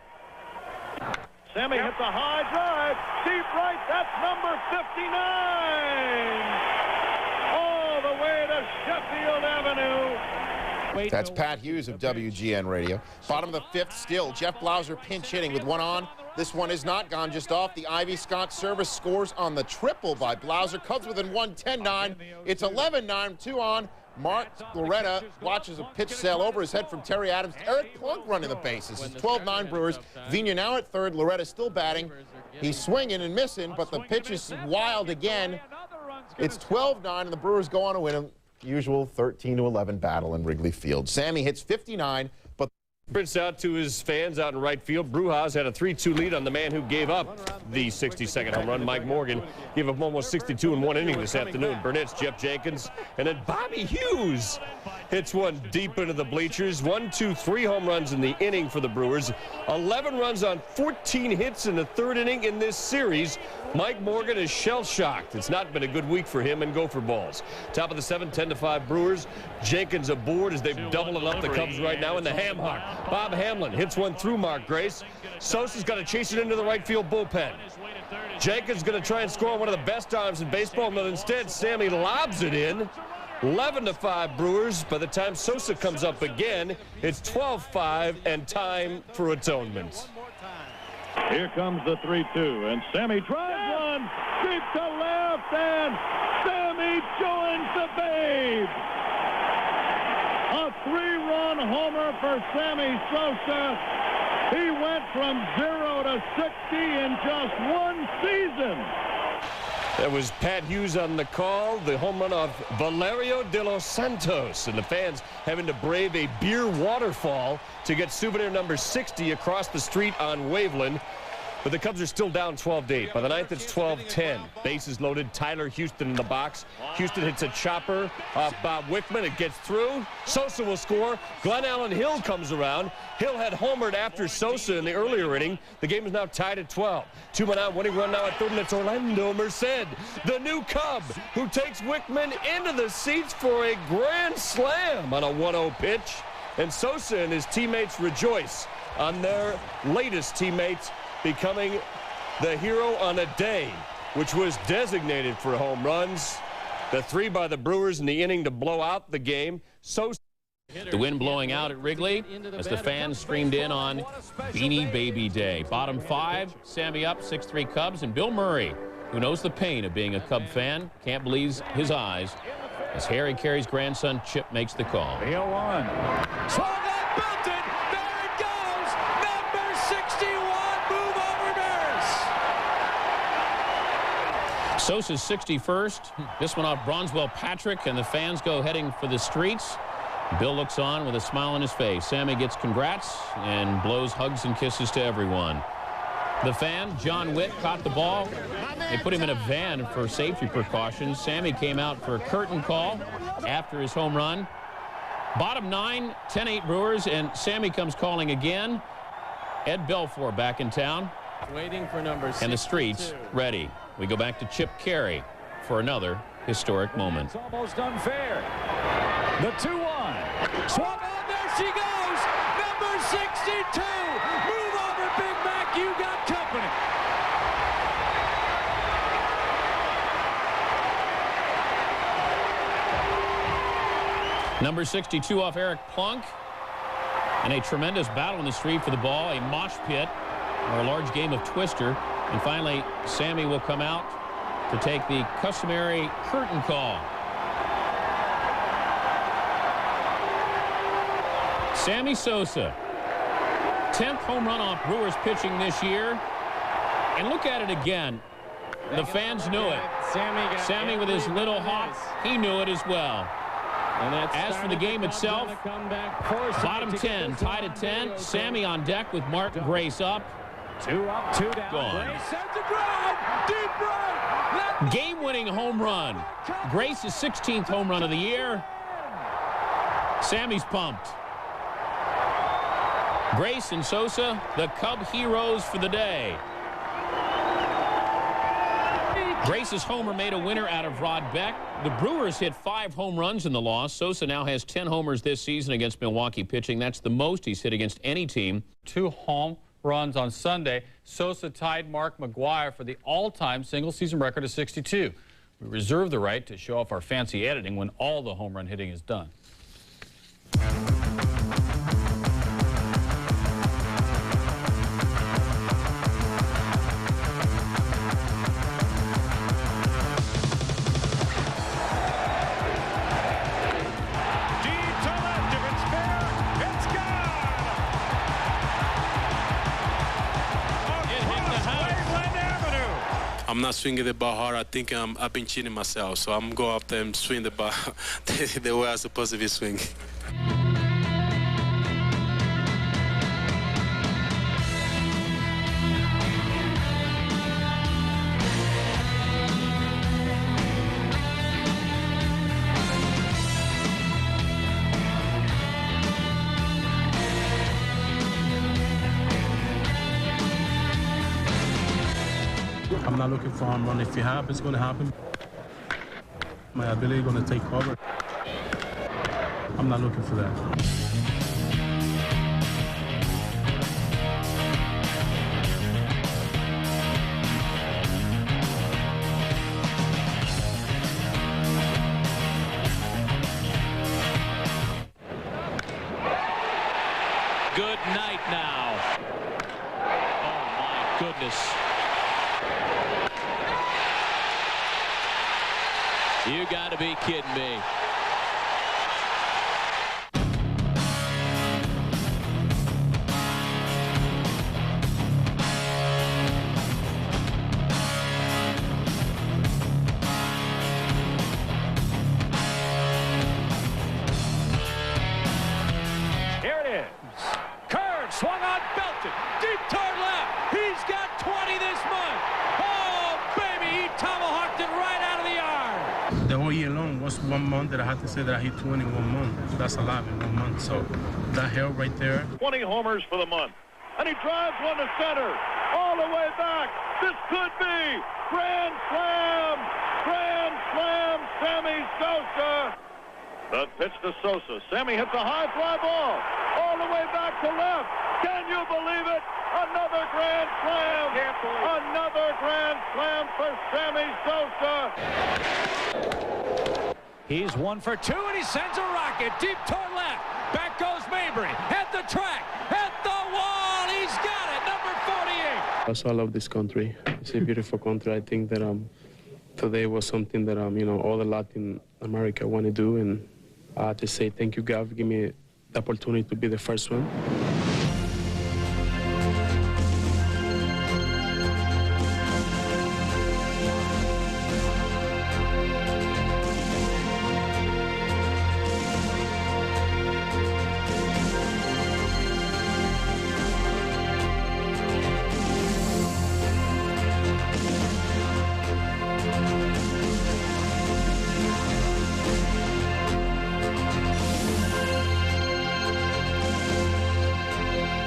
Sammy hits a high drive. Deep right. That's number 59. All the way to Sheffield Avenue. That's Pat Hughes of WGN Radio. Bottom of the 5th still. Jeff Blauser pinch hitting with 1 on. This one is not gone, just off. The Ivy Scott service scores on the triple by Blauser. Cubs within 1, 10-9. It's 11-9, 2 on. Mark Loretta watches a pitch sail over his head from Terry Adams. Eric Plunk running the bases. It's 12-9 Brewers. Vina now at 3rd. Loretta still batting. He's swinging and missing, but the pitch is wild again. It's 12-9, and the Brewers go on to win a usual 13-11 battle in Wrigley Field. Sammy hits 59, but Sprints out to his fans out in right field. Brujas had a 3-2 lead on the man who gave up the 62nd home run. Mike Morgan gave up almost 62 in one inning this afternoon. Burnett's Jeff Jenkins, and then Bobby Hughes hits one deep into the bleachers. 1, 2, 3 home runs in the inning for the Brewers. 11 runs on 14 hits in the third inning in this series. Mike Morgan is shell-shocked. It's not been a good week for him and Gopher balls. Top of the 7th, 10-5 Brewers. Jenkins aboard as they've doubled it up the Cubs right now in the ham hock. Bob Hamlin hits one through Mark Grace. Sosa's got to chase it into the right field bullpen. Jenkins going to try and score one of the best arms in baseball, but instead Sammy lobs it in. 11-5 Brewers. By the time Sosa comes up again, it's 12-5 and time for atonement. Here comes the 3-2, and Sammy drives one deep to left, and Sammy joins the babe. A 3-run homer for Sammy Sosa. He went from 0 to 60 in just one season. That was Pat Hughes on the call. The home run of Valerio de los Santos. And the fans having to brave a beer waterfall to get souvenir number 60 across the street on Waveland. But the Cubs are still down 12-8. By the 9th, it's 12-10. Bases loaded. Tyler Houston in the box. Houston hits a chopper off Bob Wickman. It gets through. Sosa will score. Glenn Allen Hill comes around. Hill had homered after Sosa in the earlier inning. The game is now tied at 12. 2 men out, winning run now at third, and it's Orlando Merced, the new Cub, who takes Wickman into the seats for a grand slam on a 1-0 pitch. And Sosa and his teammates rejoice on their latest teammates becoming the hero on a day which was designated for home runs. The 3 by the Brewers in the inning to blow out the game. Sosa. The wind blowing out at Wrigley as the fans streamed in on Beanie Baby Day. Bottom 5, Sammy up, 6-3 Cubs, and Bill Murray, who knows the pain of being a Cub fan, can't believe his eyes as Harry Carey's grandson Chip makes the call. 0-1. Swung on, belted. There it goes. Number 61. Move over, Nurse. Sosa's 61st. This one off Bronzewell Patrick, and the fans go heading for the streets. Bill looks on with a smile on his face. Sammy gets congrats and blows hugs and kisses to everyone. The fan, John Witt, caught the ball. They put him in a van for safety precautions. Sammy came out for a curtain call after his home run. Bottom 9, 10-8 Brewers, and Sammy comes calling again. Ed Belfour back in town. Waiting for number 62. And the streets ready. We go back to Chip Carey for another historic moment. It's almost unfair. The 2-1. Swung on, there she goes. Number 62. Move over, Big Mac. You got company. Number 62 off Eric Plunk. And a tremendous battle in the street for the ball. A mosh pit or a large game of Twister. And finally, Sammy will come out to take the customary curtain call. Sammy Sosa, 10th home run off Brewers pitching this year. And look at it again. The fans knew it. Sammy with his little hop, he knew it as well. As for the game itself, bottom 10, tied at 10. Sammy on deck with Mark Grace up. 2 up, 2 down. Gone. Grace sends a drive. Deep right. Game-winning home run. Grace's 16th home run of the year. Sammy's pumped. Grace and Sosa, the Cub heroes for the day. Grace's homer made a winner out of Rod Beck. The Brewers hit 5 home runs in the loss. Sosa now has 10 homers this season against Milwaukee pitching. That's the most he's hit against any team. 2 home runs on Sunday. Sosa tied Mark McGwire for the all-time single-season record of 62. We reserve the right to show off our fancy editing when all the home run hitting is done. I'm not swinging the ball hard. I think I've been cheating myself, so I'm going up there and swing the ball the way I'm supposed to be swinging. not looking for a home run. If it happens, it's going to happen. My ability is going to take cover. I'm not looking for that. Good night now. Oh, my goodness. You got to be kidding me. Here it is. Curve, swung on, belted, deep toward left. He's got 20 this month. Oh, baby, he tomahawked it right out of the yard. The whole year long was 1 month that I had to say that I hit 20 in 1 month. That's a lot in 1 month. So that helped right there. 20 homers for the month. And he drives one to center. All the way back. This could be grand slam. Grand slam, Sammy Sosa. The pitch to Sosa. Sammy hits a high fly ball. All the way back to left. Can you believe it? Another grand slam. Another grand slam for Sammy Sosa. He's 1 for 2, and he sends a rocket deep toward left. Back goes Mabry. At the track. At the wall. He's got it. Number 48. Also, I love this country. It's a beautiful country. I think that today was something that you know, all the Latin America want to do, and I have to say thank you, God, for giving me the opportunity to be the first one.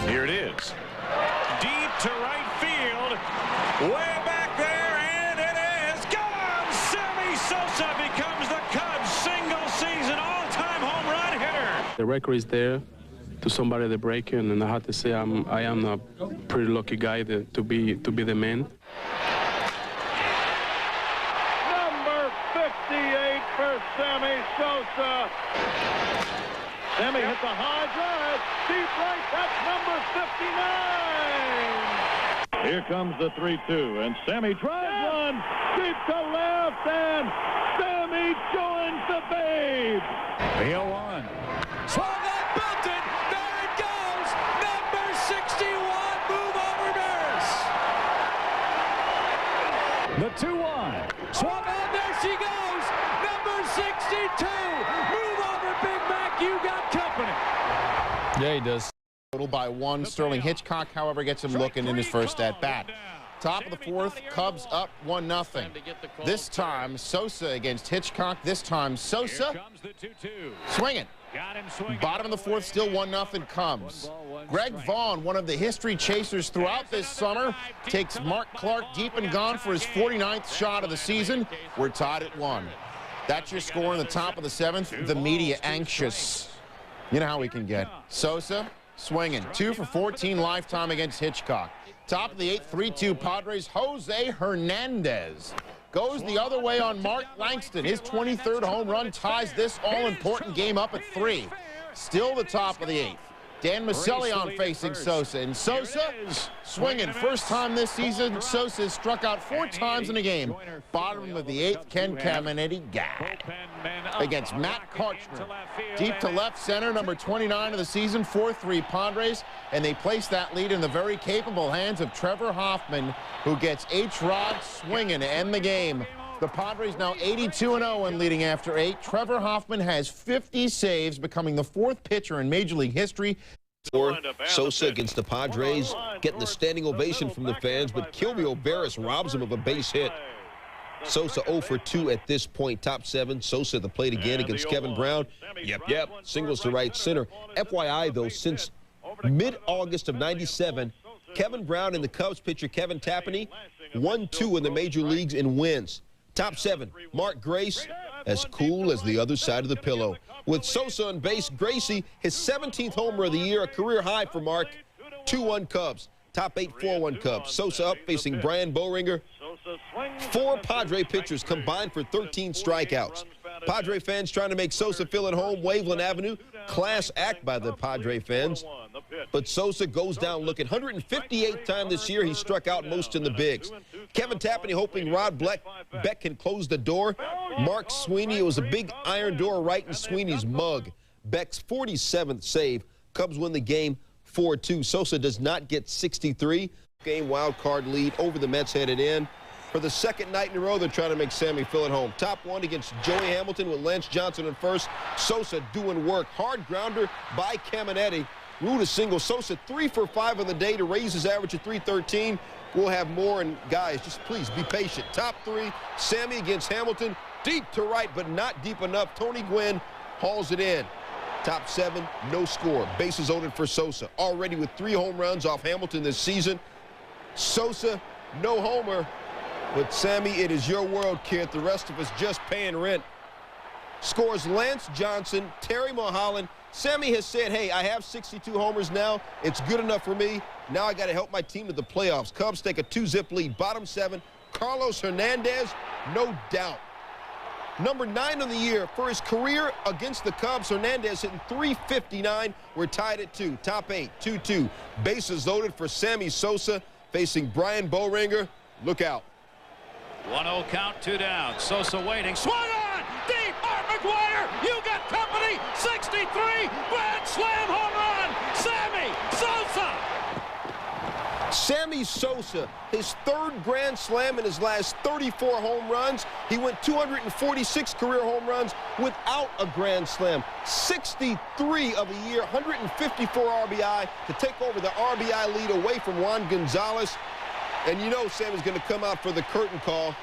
Here it is. Deep to right field. Way back there, and it is gone! Sammy Sosa becomes the Cubs' single-season all-time home run hitter. The record is there to somebody to break it, and I have to say I am a pretty lucky guy to be the man. Number 58 for Sammy Sosa. Sammy hits a high drive. Deep right, that's number 59. Here comes the 3-2, and Sammy drives one. Deep to left, and Sammy joins the babe. The 0-1. Swung on, belted. There it goes. Number 61. Move over, Maris. The 2-1. Swung on, there she goes. Number 62. Move over, Big Mac. You got company. Yeah, he does. Total by 1. Sterling Hitchcock, however, gets him looking in his first at-bat. Top of the 4th, Cubs up 1-0. This time, Sosa against Hitchcock. This time, Sosa swinging. Bottom of the 4th, still 1-0 Cubs. Greg Vaughn, one of the history chasers throughout this summer, takes Mark Clark deep and gone for his 49th shot of the season. We're tied at 1. That's your score in the top of the 7th. The media anxious. You know how we can get. Sosa swinging. 2 for 14 lifetime against Hitchcock. Top of the 8th, 3-2 Padres. Jose Hernandez goes the other way on Mark Langston. His 23rd home run ties this all-important game up at 3. Still the top of the 8th. Dan Masellion facing Sosa. And Sosa swinging. First time this season, Sosa has struck out 4 times in a game. Bottom of the 8th, Ken Caminiti against Matt Karchner. Deep to left center, number 29 of the season, 4-3 Padres. And they place that lead in the very capable hands of Trevor Hoffman, who gets H-Rod swinging to end the game. The Padres now 82-0 and leading after 8. Trevor Hoffman has 50 saves, becoming the 4th pitcher in Major League history. Sosa against the Padres, getting the standing ovation from the fans, but Kilby O'Barris robs him of a base hit. Sosa 0 for 2 at this point. Top 7. Sosa at the plate again against Kevin Brown. Yep. Singles to right center. FYI, though, since mid-August of '97, Kevin Brown and the Cubs pitcher Kevin Tapani, 1-2 in the major leagues in wins. Top 7, Mark Grace, as cool as the other side of the pillow. With Sosa on base, Gracie, his 17th homer of the year, a career high for Mark. 2-1 Cubs. Top 8, 4-1 Cubs. Sosa up facing Brian Boehringer. 4 Padre pitchers combined for 13 strikeouts. Padre fans trying to make Sosa feel at home. Waveland Avenue, class act by the Padre fans. But Sosa goes down looking. 158th time this year he struck out most in the bigs. Kevin Tapani hoping Rod Beck can close the door. Mark Sweeney, it was a big iron door right in Sweeney's mug. Beck's 47th save. Cubs win the game 4-2. Sosa does not get 63. Game wild card lead over the Mets headed in. For the second night in a row, they're trying to make Sammy feel at home. Top 1 against Joey Hamilton with Lance Johnson in first. Sosa doing work. Hard grounder by Caminetti. Ruled a single. Sosa 3 for 5 on the day to raise his average to 313. We'll have more, and guys, just please be patient. Top 3, Sammy against Hamilton. Deep to right, but not deep enough. Tony Gwynn hauls it in. Top 7, no score. Bases loaded for Sosa. Already with 3 home runs off Hamilton this season. Sosa, no homer. But, Sammy, it is your world, kid. The rest of us just paying rent. Scores Lance Johnson, Terry Mulholland. Sammy has said, hey, I have 62 homers now. It's good enough for me. Now I got to help my team to the playoffs. Cubs take a 2-zip lead. Bottom 7, Carlos Hernandez, no doubt. Number 9 on the year for his career against the Cubs. Hernandez hitting .359. We're tied at 2. Top 8, 2-2. Bases loaded for Sammy Sosa facing Brian Boehringer. Look out. 1-0 count, 2 down. Sosa waiting. Swung on! Deep! Mark McGwire! You got company! 63! Grand slam home run! Sammy Sosa! Sammy Sosa, his 3rd grand slam in his last 34 home runs. He went 246 career home runs without a grand slam. 63 of a year, 154 RBI to take over the RBI lead away from Juan Gonzalez. And you know Sammy's going to come out for the curtain call.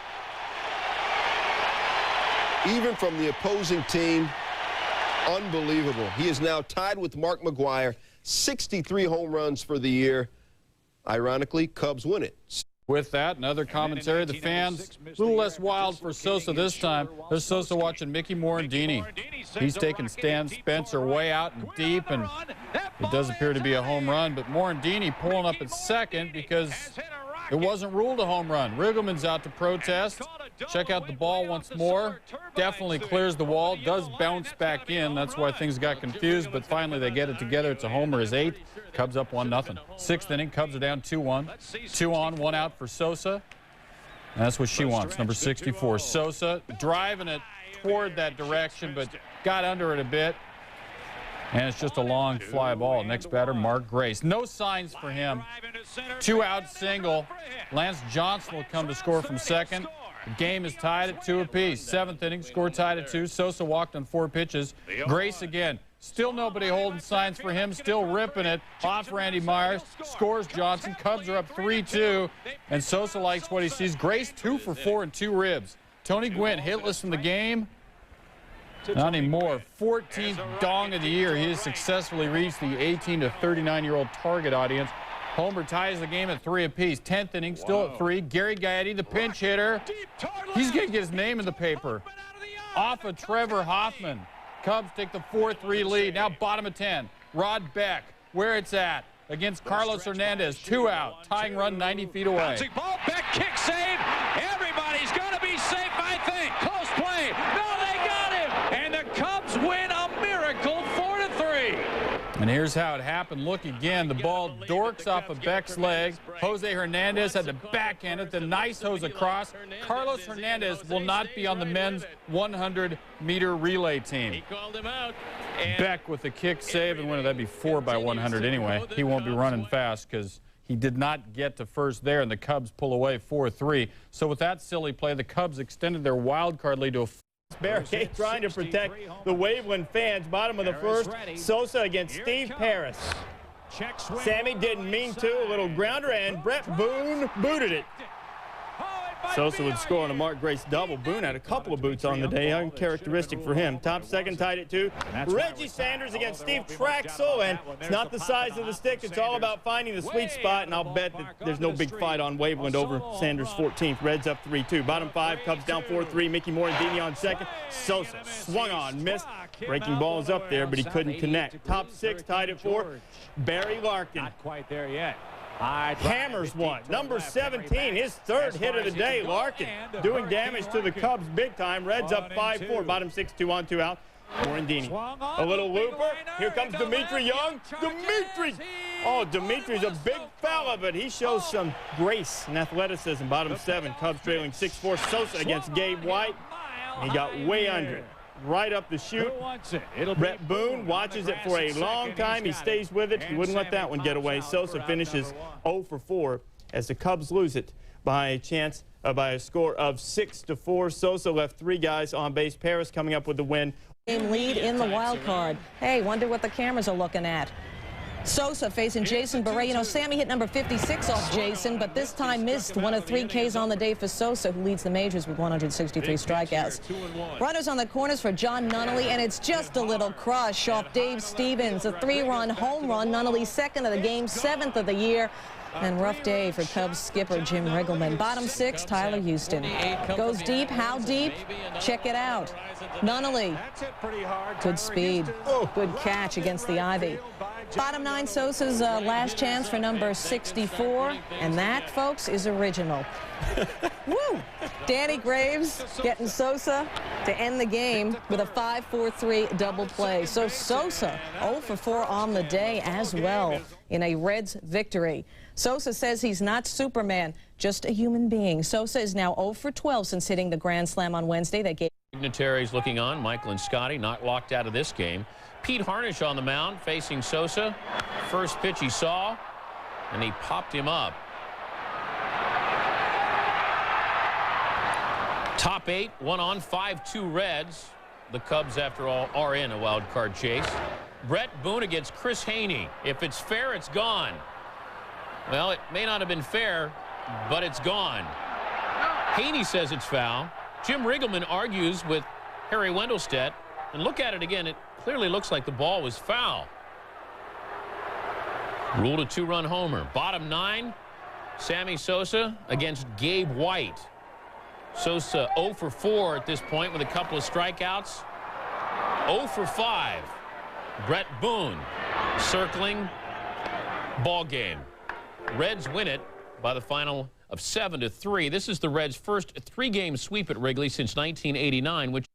Even from the opposing team, unbelievable. He is now tied with Mark McGwire, 63 home runs for the year. Ironically, Cubs win it. With that, another commentary. The fans, a little less wild for Sosa this time. There's Sosa watching Mickey Morandini. He's taking Stan Spencer way out and deep, and it does appear to be a home run. But Morandini pulling up at second because it wasn't ruled a home run. Riggleman's out to protest. Check out the ball once more. Definitely clears the wall. Does bounce back in. That's why things got confused. But finally they get it together. It's a homer. His 8th. Cubs up 1-0. 6th inning. Cubs are down 2-1. 2 on, 1 out for Sosa. And that's what she wants. Number 64. Sosa driving it toward that direction, but got under it a bit. And it's just a long fly ball. Next batter, Mark Grace. No signs for him. 2-out single. Lance Johnson will come to score from second. The game is tied at 2 apiece. 7th inning, score tied at 2. Sosa walked on 4 pitches. Grace again. Still nobody holding signs for him. Still ripping it off Randy Myers. Scores Johnson. Cubs are up 3-2. And Sosa likes what he sees. Grace 2 for 4 and 2 ribs. Tony Gwynn hitless in the game. Not anymore. 14th dong of the year. He has successfully reached the 18 to 39-year-old target audience. Homer ties the game at 3 apiece. 10th inning, still at 3. Gary Gaetti, the pinch hitter. He's going to get his name in the paper. Off of Trevor Hoffman. Cubs take the 4-3 lead. Now bottom of 10. Rod Beck, where it's at, against Carlos Hernandez. 2 out. Tying run 90 feet away. Bouncing ball, Beck kick save. Everybody's going to be safe, I think. Close play. No, they got him. And the Cubs win a miracle 4-3. And here's how it happened. Look again. The ball dorks off of Beck's leg. Jose Hernandez had to backhand it. The nice hose across. Carlos Hernandez will not be on the men's 100-meter relay team. He called him out. Beck with the kick save and winner. That'd be 4 by 100 anyway. He won't be running fast because he did not get to first there, and the Cubs pull away 4-3. So with that silly play, the Cubs extended their wild card lead to a barricade trying to protect the Waveland fans. Bottom of the first, Sosa against Steve Paris. Sammy didn't mean to. A little grounder, and Brett Boone booted it. Sosa would score on a Mark Grace double. Boone had a couple of boots on the day, uncharacteristic for him. Top second tied at 2. Reggie Sanders against Steve Traxel, and it's not the size of the stick. It's all about finding the sweet spot, and I'll bet that there's no big fight on Waveland over Sanders 14th. Reds up 3-2. Bottom 5, Cubs down 4-3. Mickey Morandini on second. Sosa swung on, missed. Breaking balls up there, but he couldn't connect. Top 6 tied at 4. Barry Larkin. Not quite there yet. Hammers one. Number 17, his third hit of the day. Larkin doing damage to the Cubs big time. Reds up 5-4. Bottom 6, 2 on, 2 out. Morandini. A little looper. Here comes Dimitri Young. Dimitri! Oh, Dimitri's a big fella, but he shows some grace and athleticism. Bottom 7, Cubs trailing 6-4. Sosa against Gabe White. He got way under it. Right up the chute. Brett Boone watches it for a long time. He stays with it. He wouldn't let that one get away. Sosa finishes 0 for 4 as the Cubs lose it by a score of 6-4. Sosa left 3 guys on base. Paris coming up with the win. Lead in the wild card. Hey, wonder what the cameras are looking at. Sosa facing Jason Beret. You know, Sammy hit number 56 off Jason, but this time missed one of 3 Ks on the day for Sosa, who leads the majors with 163 strikeouts. Runners on the corners for John Nunnally, and it's just a little crush off Dave Stevens. A 3-run home run. Nunnally 2nd of the game, 7th of the year. And rough day for Cubs skipper Jim Riggleman. Bottom 6, Tyler Houston. Goes deep. How deep? Check it out. Nunnally. Good speed. Good catch against the ivy. Bottom 9, Sosa's last chance for number 64. And that, folks, is original. Woo! Danny Graves getting Sosa to end the game with a 5-4-3 double play. So Sosa 0 for 4 on the day as well in a Reds victory. Sosa says he's not Superman, just a human being. Sosa is now 0 for 12 since hitting the grand slam on Wednesday. That gave Dignitaries looking on. Michael and Scotty not locked out of this game. Pete Harnish on the mound facing Sosa. First pitch he saw, and he popped him up. Top 8, 1 on, 5-2 Reds. The Cubs, after all, are in a wild card chase. Brett Boone against Chris Haney. If it's fair, it's gone. Well, it may not have been fair, but it's gone. Haney says it's foul. Jim Riggleman argues with Harry Wendelstedt. And look at it again. It clearly looks like the ball was foul. Ruled a 2-run homer. Bottom 9, Sammy Sosa against Gabe White. Sosa 0 for 4 at this point with a couple of strikeouts. 0 for 5. Brett Boone circling. Ball game. Reds win it by the final of 7-3. This is the Reds' first 3-game sweep at Wrigley since 1989, which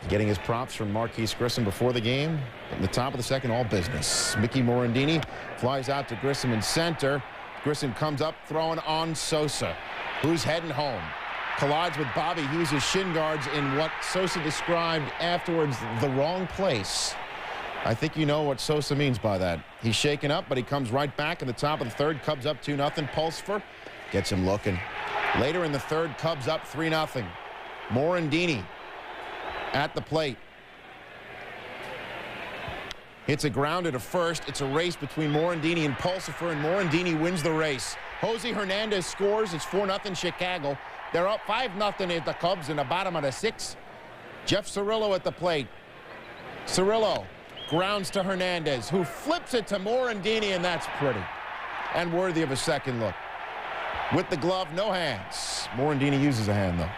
getting his props from Marquise Grissom before the game. In the top of the second, all business. Mickey Morandini flies out to Grissom in center. Grissom comes up throwing on Sosa, who's heading home. Collides with Bobby Hughes' shin guards in what Sosa described afterwards the wrong place. I think you know what Sosa means by that. He's shaken up, but he comes right back in the top of the third. Cubs up 2-0. Pulsfer gets him looking. Later in the third, Cubs up 3-0. Morandini at the plate. Hits a grounder to first. It's a race between Morandini and Pulsfer, and Morandini wins the race. Jose Hernandez scores. It's 4-0 Chicago. They're up 5-0 at the Cubs in the bottom of the 6th. Jeff Cirillo at the plate. Cirillo grounds to Hernandez, who flips it to Morandini, and that's pretty and worthy of a second look. With the glove, no hands. Morandini uses a hand, though.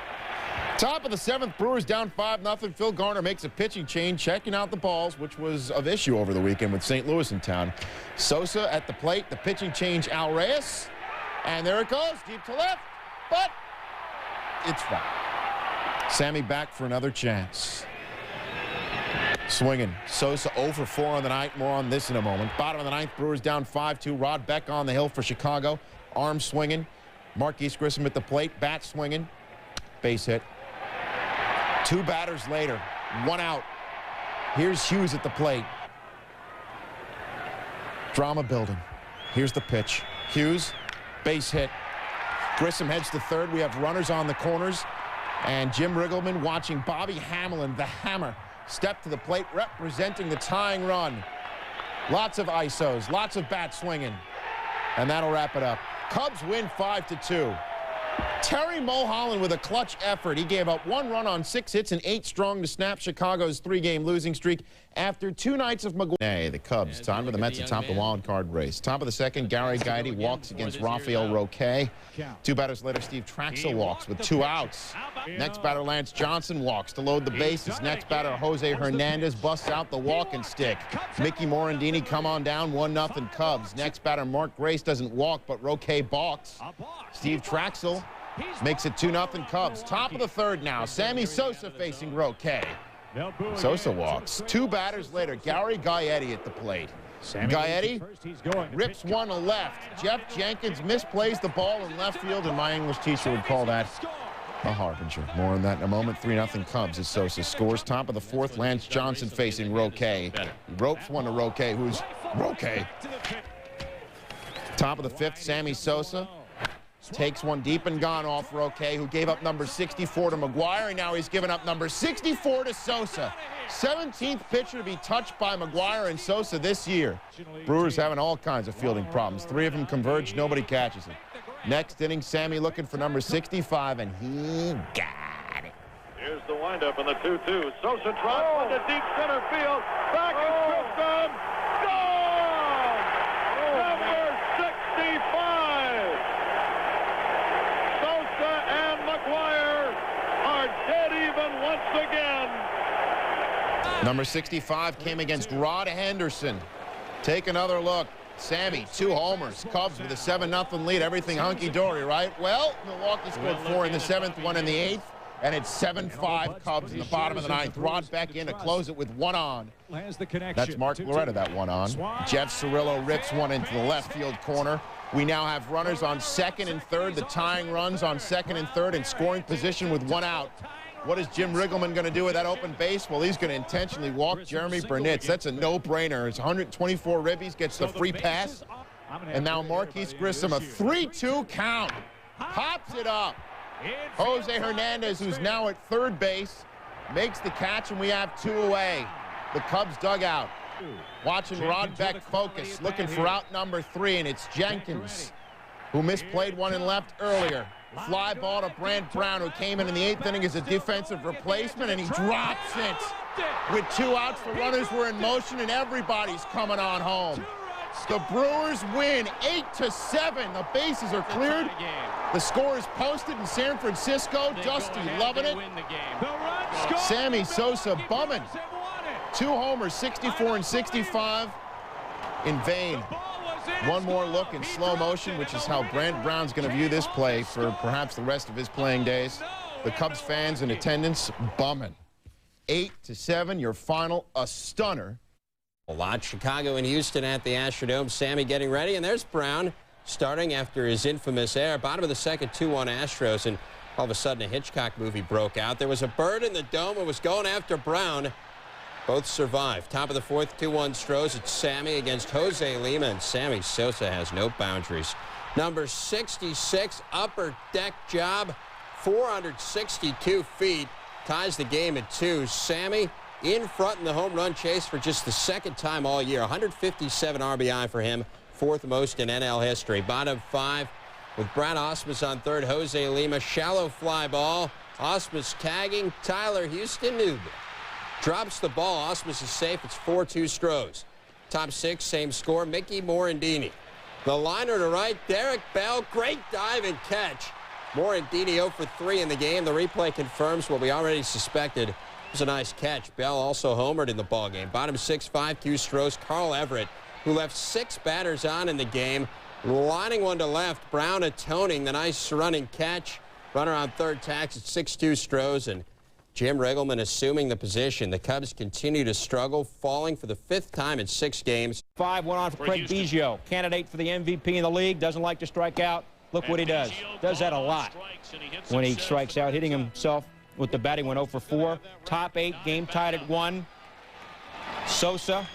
Top of the 7th, Brewers down 5-0. Phil Garner makes a pitching change, checking out the balls, which was of issue over the weekend with St. Louis in town. Sosa at the plate, the pitching change, Al Reyes. And there it goes, deep to left, but it's foul. Sammy back for another chance. Swinging. Sosa 0 for 4 on the night. More on this in a moment. Bottom of the 9th, Brewers down 5-2. Rod Beck on the hill for Chicago. Arm swinging. Marquise Grissom at the plate. Bat swinging. Base hit. 2 batters later. 1 out. Here's Hughes at the plate. Drama building. Here's the pitch. Hughes, base hit. Grissom heads to third. We have runners on the corners. And Jim Riggleman watching Bobby Hamlin, the hammer, step to the plate, representing the tying run. Lots of ISOs, lots of bat swinging. And that'll wrap it up. Cubs win 5-2. Terry Mulholland with a clutch effort. He gave up 1 run on 6 hits and 8 strong to snap Chicago's 3-game losing streak after 2 nights of McGuire. The Cubs, time for the Mets atop the wild card race. Top of the second, Gary Gaetti walks against Rafael Roque. 2 batters later, Steve Traxel walks with 2 outs. Next batter, Lance Johnson walks to load the bases. Next batter, Jose Hernandez busts out the walking stick. Mickey Morandini come on down, 1-0 Cubs. Next batter, Mark Grace doesn't walk, but Roque balks. Steve Traxel makes it 2-0 Cubs. Top of the third now. Sammy Sosa facing Roque. Sosa walks. 2 batters later, Gary Gaetti at the plate. Gaetti rips one to left. Jeff Jenkins misplays the ball in left field, and my English teacher would call that a harbinger. More on that in a moment. 3-0 Cubs as Sosa scores. Top of the fourth, Lance Johnson facing Roque. He ropes one to Roque, who's Roque. Top of the fifth, Sammy Sosa takes one deep and gone off Roque, who gave up number 64 to McGuire, and now he's given up number 64 to Sosa. 17th pitcher to be touched by McGuire and Sosa this year. Brewers having all kinds of fielding problems. 3 of them converge, nobody catches it. Next inning, Sammy looking for number 65, and he got it. Here's the windup in the 2-2. Sosa drops into deep center field. Back is Tristan. Gone! Number 65. Sosa and McGuire are dead even once again. Number 65 came against Rod Henderson. Take another look. Sammy, 2 homers. Cubs with a 7-0 lead. Everything hunky-dory, right? Well, Milwaukee scored 4 in the 7th, 1 in the 8th, and it's 7-5 Cubs in the bottom of the 9th. Rod back in to close it with 1 on. That's Mark Loretta, that 1 on. Jeff Cirillo rips one into the left field corner. We now have runners on 2nd and 3rd. The tying runs on 2nd and 3rd in scoring position with 1 out. What is Jim Riggleman going to do with that open base? Well, he's going to intentionally walk Jeremy Burnitz. That's a no-brainer. It's 124 ribbies, gets the free pass. And now Marquise Grissom, a 3-2 count. Pops it up. Jose Hernandez, who's now at 3rd base, makes the catch, and we have 2 away. The Cubs dugout. Watching Rod Beck focus, looking for out number 3, and it's Jenkins, who misplayed one in left earlier. Fly ball to Brant Brown, who came in the 8th inning as a defensive replacement, and he drops it. With 2 outs, the runners were in motion, and everybody's coming on home. The Brewers win 8-7. The bases are cleared. The score is posted in San Francisco. Dusty loving it. Sammy Sosa bumming. 2 homers, 64 and 65 in vain. One more look in slow motion, which is how Brant Brown's going to view this play for perhaps the rest of his playing days. The Cubs fans in attendance bumming. 8-7, your final, a stunner. A lot. Chicago and Houston at the Astrodome. Sammy getting ready, and there's Brown starting after his infamous error. Bottom of the second, 2-1 Astros, and all of a sudden a Hitchcock movie broke out. There was a bird in the dome and was going after Brown. Both survived. Top of the fourth, 2-1 Stros. It's Sammy against Jose Lima, and Sammy Sosa has no boundaries. Number 66, upper deck job, 462 feet, ties the game at 2. Sammy in front in the home run chase for just the 2nd time all year. 157 RBI for him, 4th most in NL history. Bottom 5 with Brad Ausmus on 3rd. Jose Lima, shallow fly ball. Ausmus tagging Tyler Houston. Noob drops the ball. Ausmus is safe. It's 4-2 Stros. Top 6, same score. Mickey Morandini. The liner to right, Derek Bell. Great dive and catch. Morandini 0 for 3 in the game. The replay confirms what we already suspected. It was a nice catch. Bell also homered in the ballgame. Bottom 6, 5-2 Stros. Carl Everett, who left 6 batters on in the game, lining one to left. Brown atoning the nice running catch. Runner on 3rd tacks at 6-2 Stros, and Jim Riggleman assuming the position. The Cubs continue to struggle, falling for the 5th time in 6 games. 5 went on for Craig Biggio, candidate for the MVP in the league. Doesn't like to strike out. Look what he does. Does that a lot when he strikes out, hitting himself with the bat. He went 0 for 4. Top 8, game tied at 1. Sosa.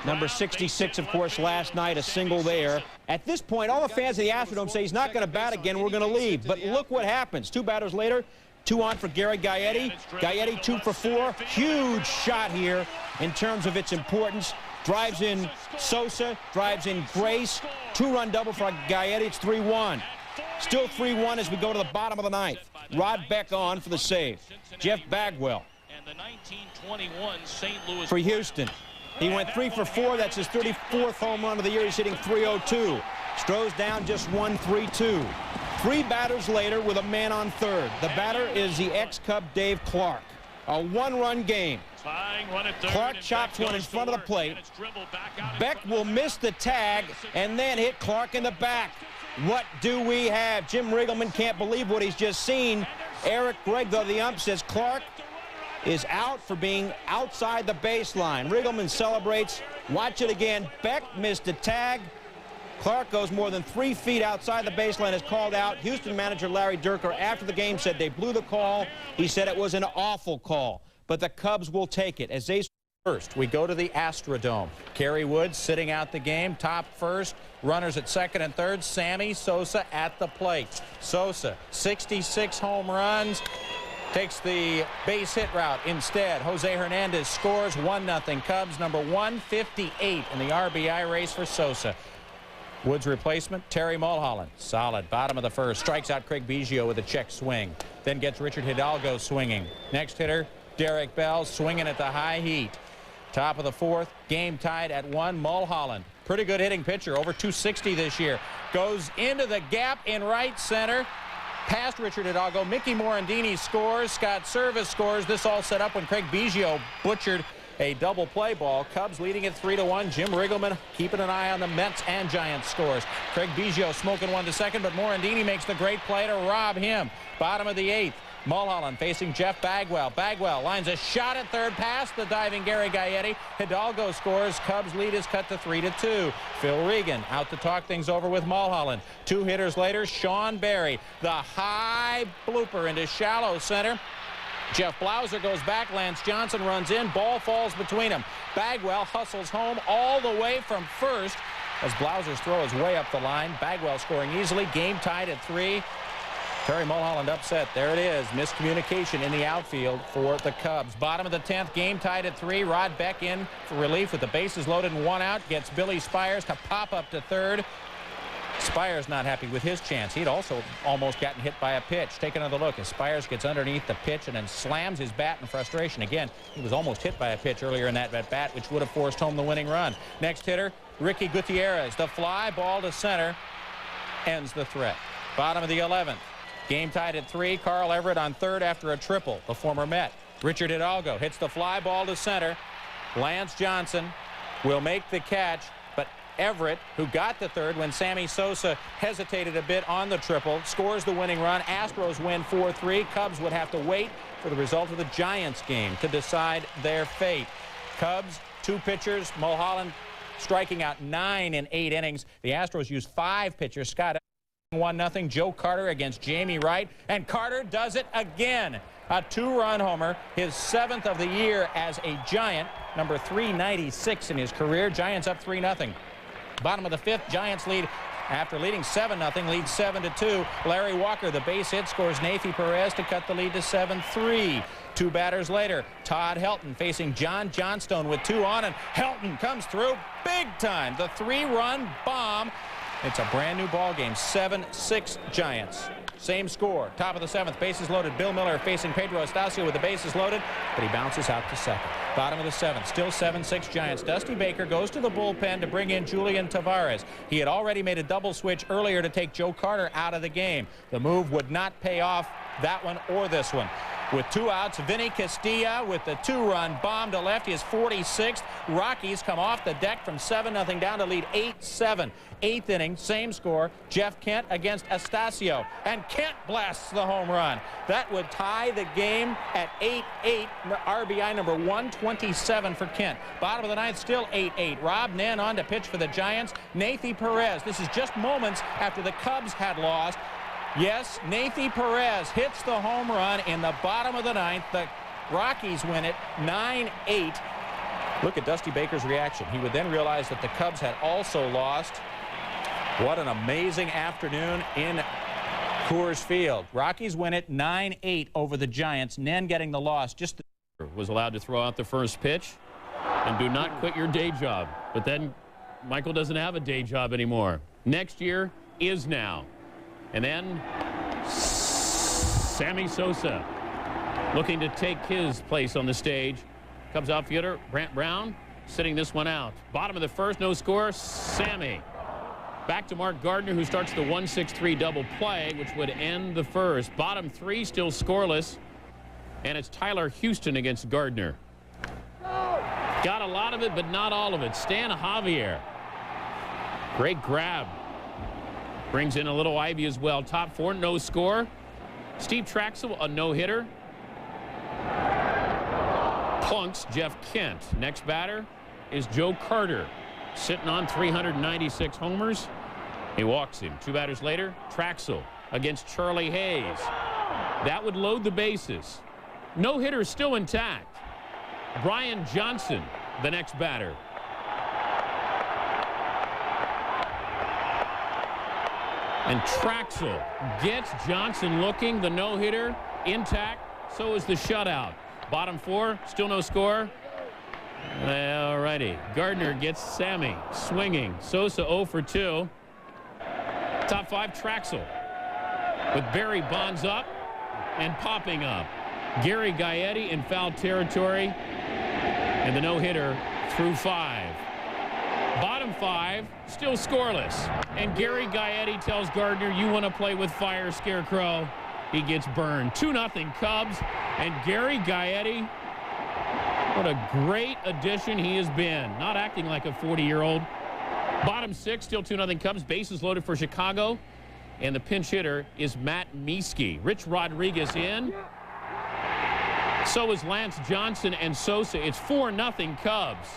Number 66, of course, last night, a single there. At this point, all the fans of the Astrodome say he's not going to bat again, we're going to leave. But look what happens. 2 batters later, 2 on for Gary Gaetti. Gaetti 2 for 4. Huge shot here in terms of its importance. Drives in Sosa, drives in Grace. 2-run double for Gaetti. It's 3-1. Still 3-1 as we go to the bottom of the ninth. Rod Beck on for the save. Jeff Bagwell for Houston. He went 3 for 4. That's his 34th home run of the year. He's hitting .302. Stroh's down just 1, 3-2. 3 batters later with a man on third. The batter is the ex-Cub Dave Clark. A 1-run game. Clark chops one in front of the plate. Beck will miss the tag and then hit Clark in the back. What do we have? Jim Riggleman can't believe what he's just seen. Eric Gregg, though, the ump, says Clark is out for being outside the baseline. Riggleman celebrates. Watch it again. Beck missed a tag. Clark goes more than 3 feet outside the baseline, is called out. Houston manager Larry Dierker, after the game, said they blew the call. He said it was an awful call, but the Cubs will take it as they... First, we go to the Astrodome. Kerry Wood sitting out the game, top first. Runners at second and third. Sammy Sosa at the plate. Sosa, 66 home runs. Takes the base hit route instead. Jose Hernandez scores 1-0. Cubs number 158 in the RBI race for Sosa. Wood's replacement, Terry Mulholland. Solid. Bottom of the first. Strikes out Craig Biggio with a check swing. Then gets Richard Hidalgo swinging. Next hitter, Derek Bell swinging at the high heat. Top of the fourth. Game tied at 1. Mulholland. Pretty good hitting pitcher. Over 260 this year. Goes into the gap in right center. Past Richard Hidalgo. Mickey Morandini scores. Scott Service scores. This all set up when Craig Biggio butchered a double play ball. Cubs leading it 3-1. Jim Riggleman keeping an eye on the Mets and Giants scores. Craig Biggio smoking one to second, but Morandini makes the great play to rob him. Bottom of the eighth. Mulholland facing Jeff Bagwell. Bagwell lines a shot at third past the diving Gary Gaetti. Hidalgo scores. Cubs lead is cut to 3-2. Phil Regan out to talk things over with Mulholland. 2 hitters later, Sean Berry. The high blooper into shallow center. Jeff Blauser goes back. Lance Johnson runs in. Ball falls between them. Bagwell hustles home all the way from first as Blauser's throw is way up the line. Bagwell scoring easily. Game tied at 3. Terry Mulholland upset. There it is. Miscommunication in the outfield for the Cubs. Bottom of the 10th, game tied at 3. Rod Beck in for relief with the bases loaded and 1 out. Gets Billy Spires to pop up to third. Spires not happy with his chance. He'd also almost gotten hit by a pitch. Take another look as Spires gets underneath the pitch and then slams his bat in frustration. Again, he was almost hit by a pitch earlier in that bat, which would have forced home the winning run. Next hitter, Ricky Gutierrez. The fly ball to center ends the threat. Bottom of the 11th. Game tied at 3. Carl Everett on third after a triple. The former Met. Richard Hidalgo hits the fly ball to center. Lance Johnson will make the catch, but Everett, who got the third when Sammy Sosa hesitated a bit on the triple, scores the winning run. Astros win 4-3. Cubs would have to wait for the result of the Giants game to decide their fate. Cubs, 2 pitchers. Mulholland striking out 9 in 8 innings. The Astros used 5 pitchers. Scott 1-0. Joe Carter against Jamie Wright, and Carter does it again. A 2-run homer, his 7th of the year as a Giant, number 396 in his career. Giants up 3-0. Bottom of the 5th, Giants lead after leading 7-0, lead 7-2. Larry Walker, the base hit, scores Nathy Perez to cut the lead to 7-3. 2 batters later, Todd Helton facing John Johnstone with 2 on, and Helton comes through big time. The 3-run bomb. It's a brand new ball game. 7-6 Giants. Same score. Top of the 7th. Bases loaded. Bill Miller facing Pedro Estacio with the bases loaded, but he bounces out to second. Bottom of the 7th. Still 7-6 Giants. Dusty Baker goes to the bullpen to bring in Julian Tavares. He had already made a double switch earlier to take Joe Carter out of the game. The move would not pay off, that one or this one. With 2 outs, Vinny Castilla with the 2-run bomb to left. He is 46th. Rockies come off the deck from 7-0 down to lead 8-7. 8th inning, same score. Jeff Kent against Estacio, and Kent blasts the home run. That would tie the game at 8-8. RBI number 127 for Kent. Bottom of the 9th, still 8-8. Rob Nen on to pitch for the Giants. Nathy Perez. This is just moments after the Cubs had lost. Yes, Nathy Perez hits the home run in the bottom of the 9th. The Rockies win it 9-8. Look at Dusty Baker's reaction. He would then realize that the Cubs had also lost. What an amazing afternoon in Coors Field. Rockies win it 9-8 over the Giants. Nen getting the loss. Was allowed to throw out the first pitch. And do not quit your day job. But then Michael doesn't have a day job anymore. Next year is now. And then Sammy Sosa looking to take his place on the stage. Cubs outfielder Brant Brown sitting this one out. Bottom of the first, no score. Sammy. Back to Mark Gardner, who starts the 1-6-3 double play, which would end the first. Bottom three still scoreless. And it's Tyler Houston against Gardner. Got a lot of it, but not all of it. Stan Javier. Great grab. Brings in a little Ivy as well. Top four, no score. Steve Traxel, a no-hitter. Plunks Jeff Kent. Next batter is Joe Carter, sitting on 396 homers. He walks him. Two batters later, Traxel against Charlie Hayes. That would load the bases. No-hitter still intact. Brian Johnson, the next batter. And Traxel gets Johnson looking. The no-hitter intact. So is the shutout. Bottom four, still no score. All righty. Gardner gets Sammy swinging. Sosa 0 for 2. Top five, Traxel with Barry Bonds up and popping up. Gary Gaetti in foul territory. And the no-hitter through 5. Bottom 5, still scoreless. And Gary Gaetti tells Gardner, you want to play with fire, Scarecrow. He gets burned. 2-0 Cubs. And Gary Gaetti, what a great addition he has been. Not acting like a 40-year-old. Bottom 6, still 2-0 Cubs. Bases loaded for Chicago. And the pinch hitter is Matt Mieske. Rich Rodriguez in. So is Lance Johnson and Sosa. It's 4-0 Cubs.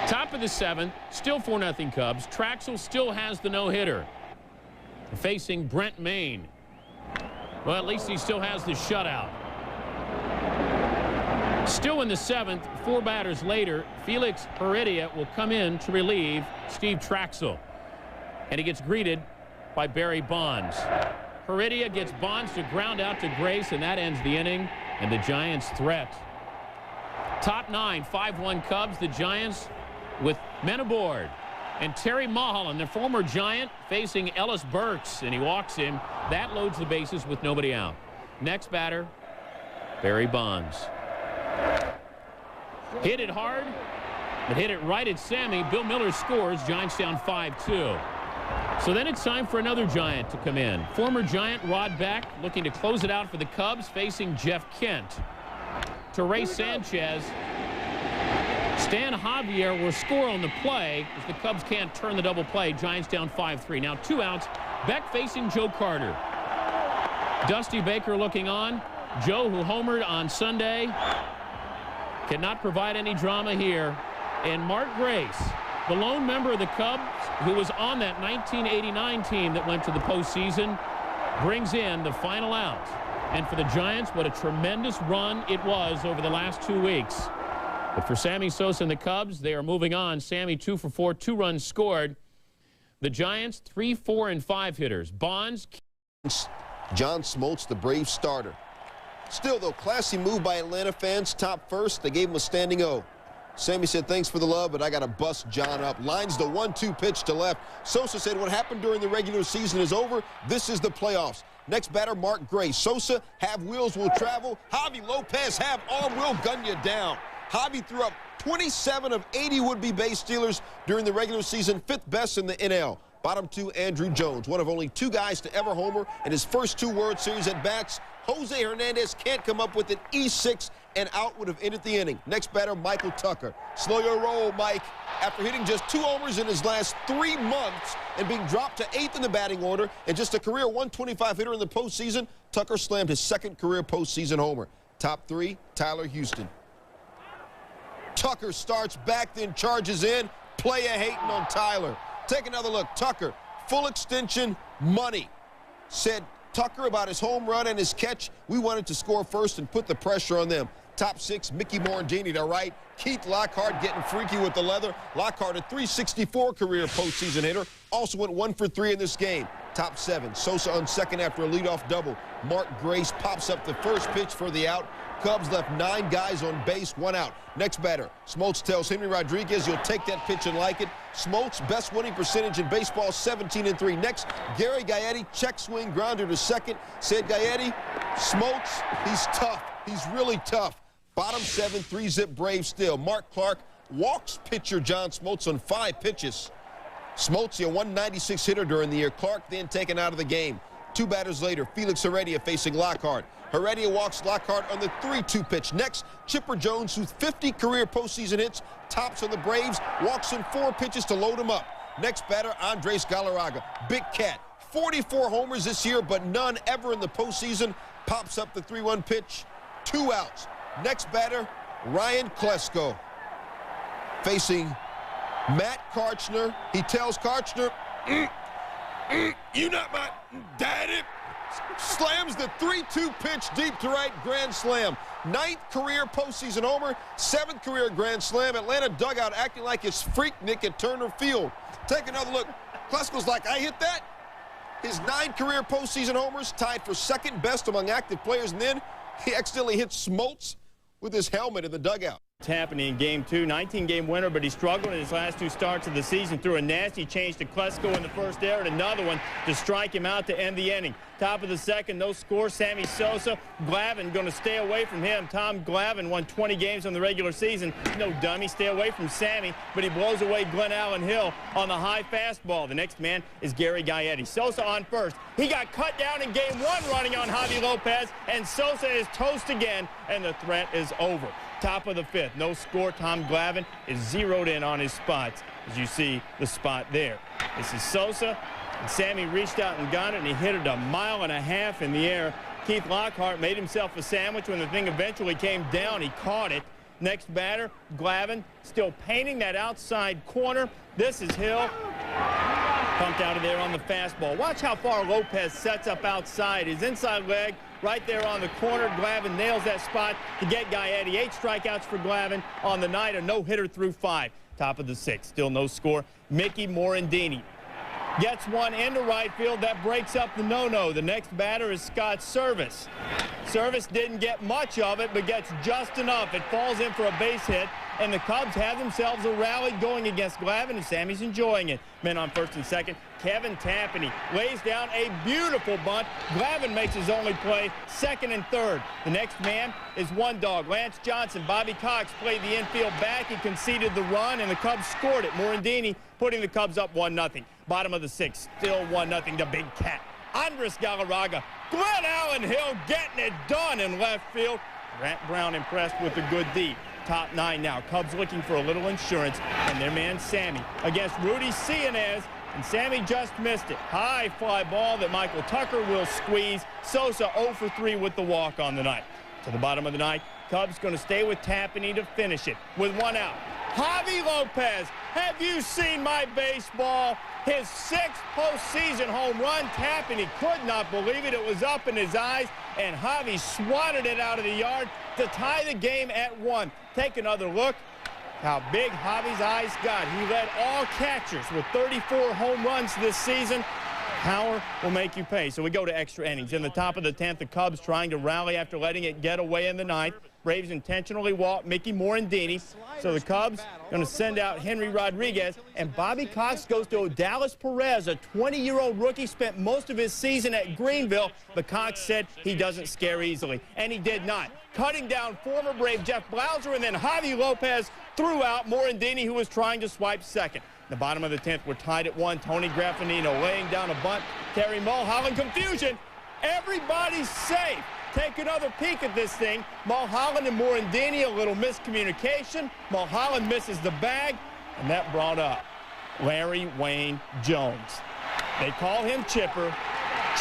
Top of the 7th, still 4-0 Cubs. Traxel still has the no-hitter. Facing Brent Maine. Well, at least he still has the shutout. Still in the 7th, 4 batters later, Felix Heredia will come in to relieve Steve Traxel. And he gets greeted by Barry Bonds. Heredia gets Bonds to ground out to Grace, and that ends the inning. And the Giants' threat. Top 9, 5-1 Cubs. The Giants with men aboard. And Terry Mulholland, the former Giant, facing Ellis Burks, and he walks him. That loads the bases with nobody out. Next batter, Barry Bonds. Hit it hard, but hit it right at Sammy. Bill Miller scores. Giants down 5-2. So then it's time for another Giant to come in. Former Giant Rod Beck looking to close it out for the Cubs, facing Jeff Kent. To Ray Sanchez. Stan Javier will score on the play as the Cubs can't turn the double play. Giants down 5-3. Now 2 outs. Beck facing Joe Carter. Dusty Baker looking on. Joe, who homered on Sunday, cannot provide any drama here. And Mark Grace, the lone member of the Cubs who was on that 1989 team that went to the postseason, brings in the final out. And for the Giants, what a tremendous run it was over the last 2 weeks. But for Sammy Sosa and the Cubs, they are moving on. Sammy 2 for 4, 2 runs scored. The Giants 3, 4, and 5 hitters. Bonds. John Smoltz, the Braves starter. Still, though, classy move by Atlanta fans. Top first, they gave him a standing O. Sammy said, thanks for the love, but I got to bust John up. Lines the 1-2 pitch to left. Sosa said, what happened during the regular season is over. This is the playoffs. Next batter, Mark Grace. Sosa, have wheels, will travel. Javi Lopez, have arm, will gun you down. Javi threw up 27 of 80 would-be base stealers during the regular season, 5th best in the NL. Bottom 2, Andrew Jones, one of only 2 guys to ever homer in his first 2 World Series at-bats. Jose Hernandez can't come up with an E6, and out would have ended the inning. Next batter, Michael Tucker. Slow your roll, Mike. After hitting just 2 homers in his last 3 months and being dropped to 8th in the batting order and just a career 125 hitter in the postseason, Tucker slammed his 2nd career postseason homer. Top 3, Tyler Houston. Tucker starts back, then charges in. Playa hating on Tyler. Take another look. Tucker, full extension, money. Said Tucker about his home run and his catch. We wanted to score first and put the pressure on them. Top 6, Mickey Morandini to right. Keith Lockhart getting freaky with the leather. Lockhart, a .364 career postseason hitter, also went 1 for 3 in this game. Top 7, Sosa on second after a leadoff double. Mark Grace pops up the first pitch for the out. Cubs left 9 guys on base, 1 out. Next batter, Smoltz tells Henry Rodriguez he'll take that pitch and like it. Smoltz, best winning percentage in baseball, 17-3. Next, Gary Gaetti, check swing, grounder to second. Said Gaetti, Smoltz, he's tough. He's really tough. Bottom 7, 3-zip Braves still. Mark Clark walks pitcher John Smoltz on 5 pitches. Smoltz, a 196 hitter during the year. Clark then taken out of the game. 2 batters later, Felix Heredia facing Lockhart. Heredia walks Lockhart on the 3-2 pitch. Next, Chipper Jones, who's 50 career postseason hits, tops on the Braves, walks in 4 pitches to load him up. Next batter, Andres Galarraga. Big cat, 44 homers this year, but none ever in the postseason. Pops up the 3-1 pitch, 2 outs. Next batter, Ryan Klesko facing Matt Karchner. He tells Karchner, you not my daddy. Slams the 3-2 pitch deep to right, grand slam. 9th career postseason homer, 7th career grand slam. Atlanta dugout acting like it's Freaknik at Turner Field. Take another look. Klesko's like, I hit that. His 9 career postseason homers, tied for 2nd best among active players, and then he accidentally hits Smoltz with his helmet in the dugout. It's happening in game 2, 19-game winner, but he struggled in his last 2 starts of the season. Threw a nasty change to Klesko in the first error and another one to strike him out to end the inning. Top of the 2nd, no score. Sammy Sosa, Glavine going to stay away from him. Tom Glavine won 20 games on the regular season. No dummy, stay away from Sammy, but he blows away Glenn Allen Hill on the high fastball. The next man is Gary Gaetti. Sosa on first. He got cut down in game 1 running on Javi Lopez, and Sosa is toast again, and the threat is over. Top of the 5th, no score. Tom Glavine is zeroed in on his spots, as you see the spot there. This is Sosa, and Sammy reached out and got it, and he hit it 1.5 miles in the air. Keith Lockhart made himself a sandwich. When the thing eventually came down, he caught it. Next batter, Glavine, still painting that outside corner. This is Hill. Pumped out of there on the fastball. Watch how far Lopez sets up outside. His inside leg right there on the corner. Glavine nails that spot to get Gaetti. 8 strikeouts for Glavine on the night. A no-hitter through 5. Top of the 6th, still no score. Mickey Morandini gets one into right field. That breaks up the no-no. The next batter is Scott Service. Service didn't get much of it, but gets just enough. It falls in for a base hit, and the Cubs have themselves a rally going against Glavine, and Sammy's enjoying it. Men on first and second. Kevin Tampany lays down a beautiful bunt. Glavine makes his only play, 2nd and 3rd. The next man is one dog, Lance Johnson. Bobby Cox played the infield back. He conceded the run, and the Cubs scored it. Morandini putting the Cubs up 1-0. Bottom of the 6th, still 1-0. The big cat, Andres Galarraga. Glenn Allen Hill getting it done in left field. Grant Brown impressed with the good D. Top 9 now. Cubs looking for a little insurance, and their man Sammy against Rudy Cianez, and Sammy just missed it. High fly ball that Michael Tucker will squeeze. Sosa 0 for 3 with the walk on the night. To the bottom of the ninth, Cubs going to stay with Tampany to finish it with 1 out. Javi Lopez, have you seen my baseball? His 6th postseason home run. Tampany could not believe it. It was up in his eyes, and Javi swatted it out of the yard to tie the game at 1. Take another look how big Javi's eyes got. He led all catchers with 34 home runs this season. Power will make you pay. So we go to extra innings. In the top of the 10th, the Cubs trying to rally after letting it get away in the 9th. Braves intentionally walked Mickey Morandini. So the Cubs going to send out Henry Rodriguez, and Bobby Cox goes to Dallas Perez, a 20-year-old rookie, spent most of his season at Greenville, but Cox said he doesn't scare easily, and he did not. Cutting down former Brave Jeff Blauser, and then Javi Lopez threw out Morandini, who was trying to swipe 2nd. The bottom of the 10th, we're tied at 1. Tony Graffinino laying down a bunt. Terry Mulholland, confusion. Everybody's safe. Take another peek at this thing. Mulholland and Morandini, a little miscommunication. Mulholland misses the bag, and that brought up Larry Wayne Jones. They call him Chipper.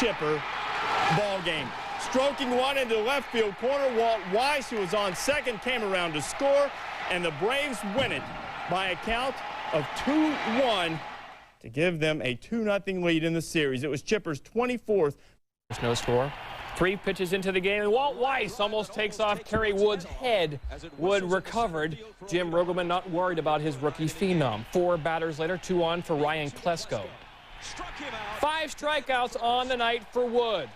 Ball game. Stroking one into the left field corner. Walt Weiss, who was on 2nd, came around to score, and the Braves win it by a count of 2-1 to give them a 2-0 lead in the series. It was Chipper's 24th. There's no score. 3 pitches into the game, and Walt Weiss almost takes off Kerry Wood's head. Wood recovered. Jim Riggleman not worried about his rookie phenom. 4 batters later, 2 on for Ryan Klesko. 5 strikeouts on the night for Wood.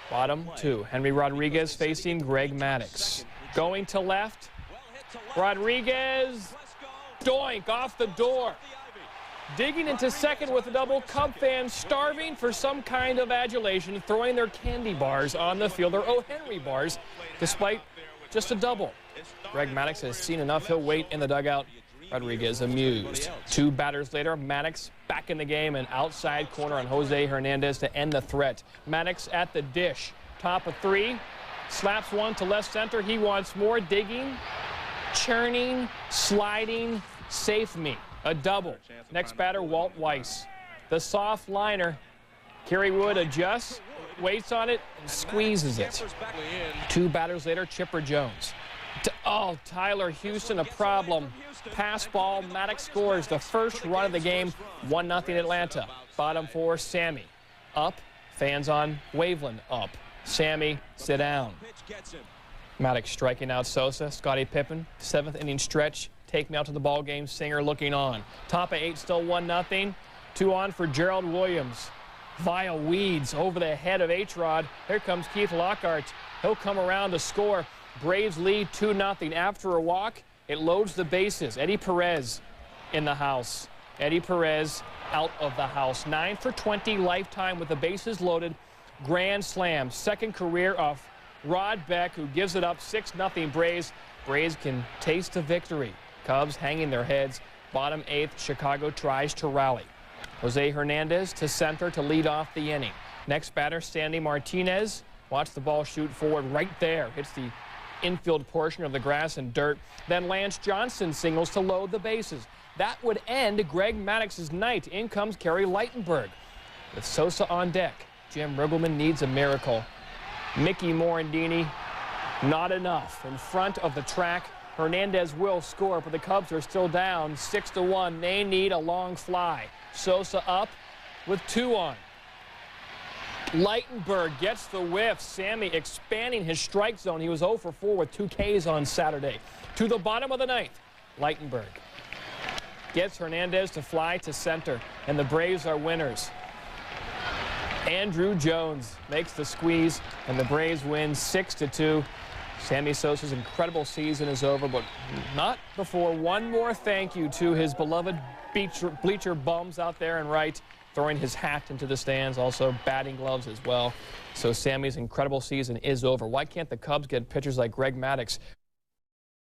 Bottom 2, Henry Rodriguez facing Greg Maddux. Going to left, Rodriguez, doink off the door. Digging into second with a double, Cub fans starving for some kind of adulation, throwing their candy bars on the field, their O. Henry bars, despite just a double. Greg Maddux has seen enough. He'll wait in the dugout. Rodriguez amused. 2 batters later, Maddux back in the game, and outside corner on Jose Hernandez to end the threat. Maddux at the dish. Top of 3, slaps one to left center. He wants more. Digging, churning, sliding, safe me. A double. Next batter, Walt Weiss. The soft liner. Kerry Wood adjusts, waits on it, and squeezes it. 2 batters later, Chipper Jones. Tyler Houston, a problem. Pass ball, Maddux scores the first run of the game, 1-0 Atlanta. Bottom 4, Sammy. Up, fans on Waveland up. Sammy, sit down. Maddux striking out Sosa. Scottie Pippen, 7th inning stretch. Take me out to the ball game. Singer looking on. Top of 8, still 1-0. 2 on for Gerald Williams. Via weeds over the head of H-Rod. Here comes Keith Lockhart. He'll come around to score. Braves lead 2-0. After a walk, it loads the bases. Eddie Perez in the house. Eddie Perez out of the house. 9 for 20 lifetime with the bases loaded. Grand slam. 2nd career of Rod Beck, who gives it up. 6-0 Braves. Braves can taste the victory. Cubs hanging their heads. Bottom 8th, Chicago tries to rally. Jose Hernandez to center to lead off the inning. Next batter, Sandy Martinez. Watch the ball shoot forward right there. Hits the infield portion of the grass and dirt. Then Lance Johnson singles to load the bases. That would end Greg Maddox's night. In comes Kerry Lightenberg. With Sosa on deck, Jim Riggleman needs a miracle. Mickey Morandini, not enough. In front of the track, Hernandez will score, but the Cubs are still down 6-1. They need a long fly. Sosa up with 2 on. Lightenberg gets the whiff. Sammy expanding his strike zone. He was 0 for 4 with 2 Ks on Saturday. To the bottom of the 9th, Lightenberg gets Hernandez to fly to center, and the Braves are winners. Andrew Jones makes the squeeze, and the Braves win 6-2. Sammy Sosa's incredible season is over, but not before one more thank you to his beloved bleacher bums out there and right, throwing his hat into the stands, also batting gloves as well. So Sammy's incredible season is over. Why can't the Cubs get pitchers like Greg Maddux?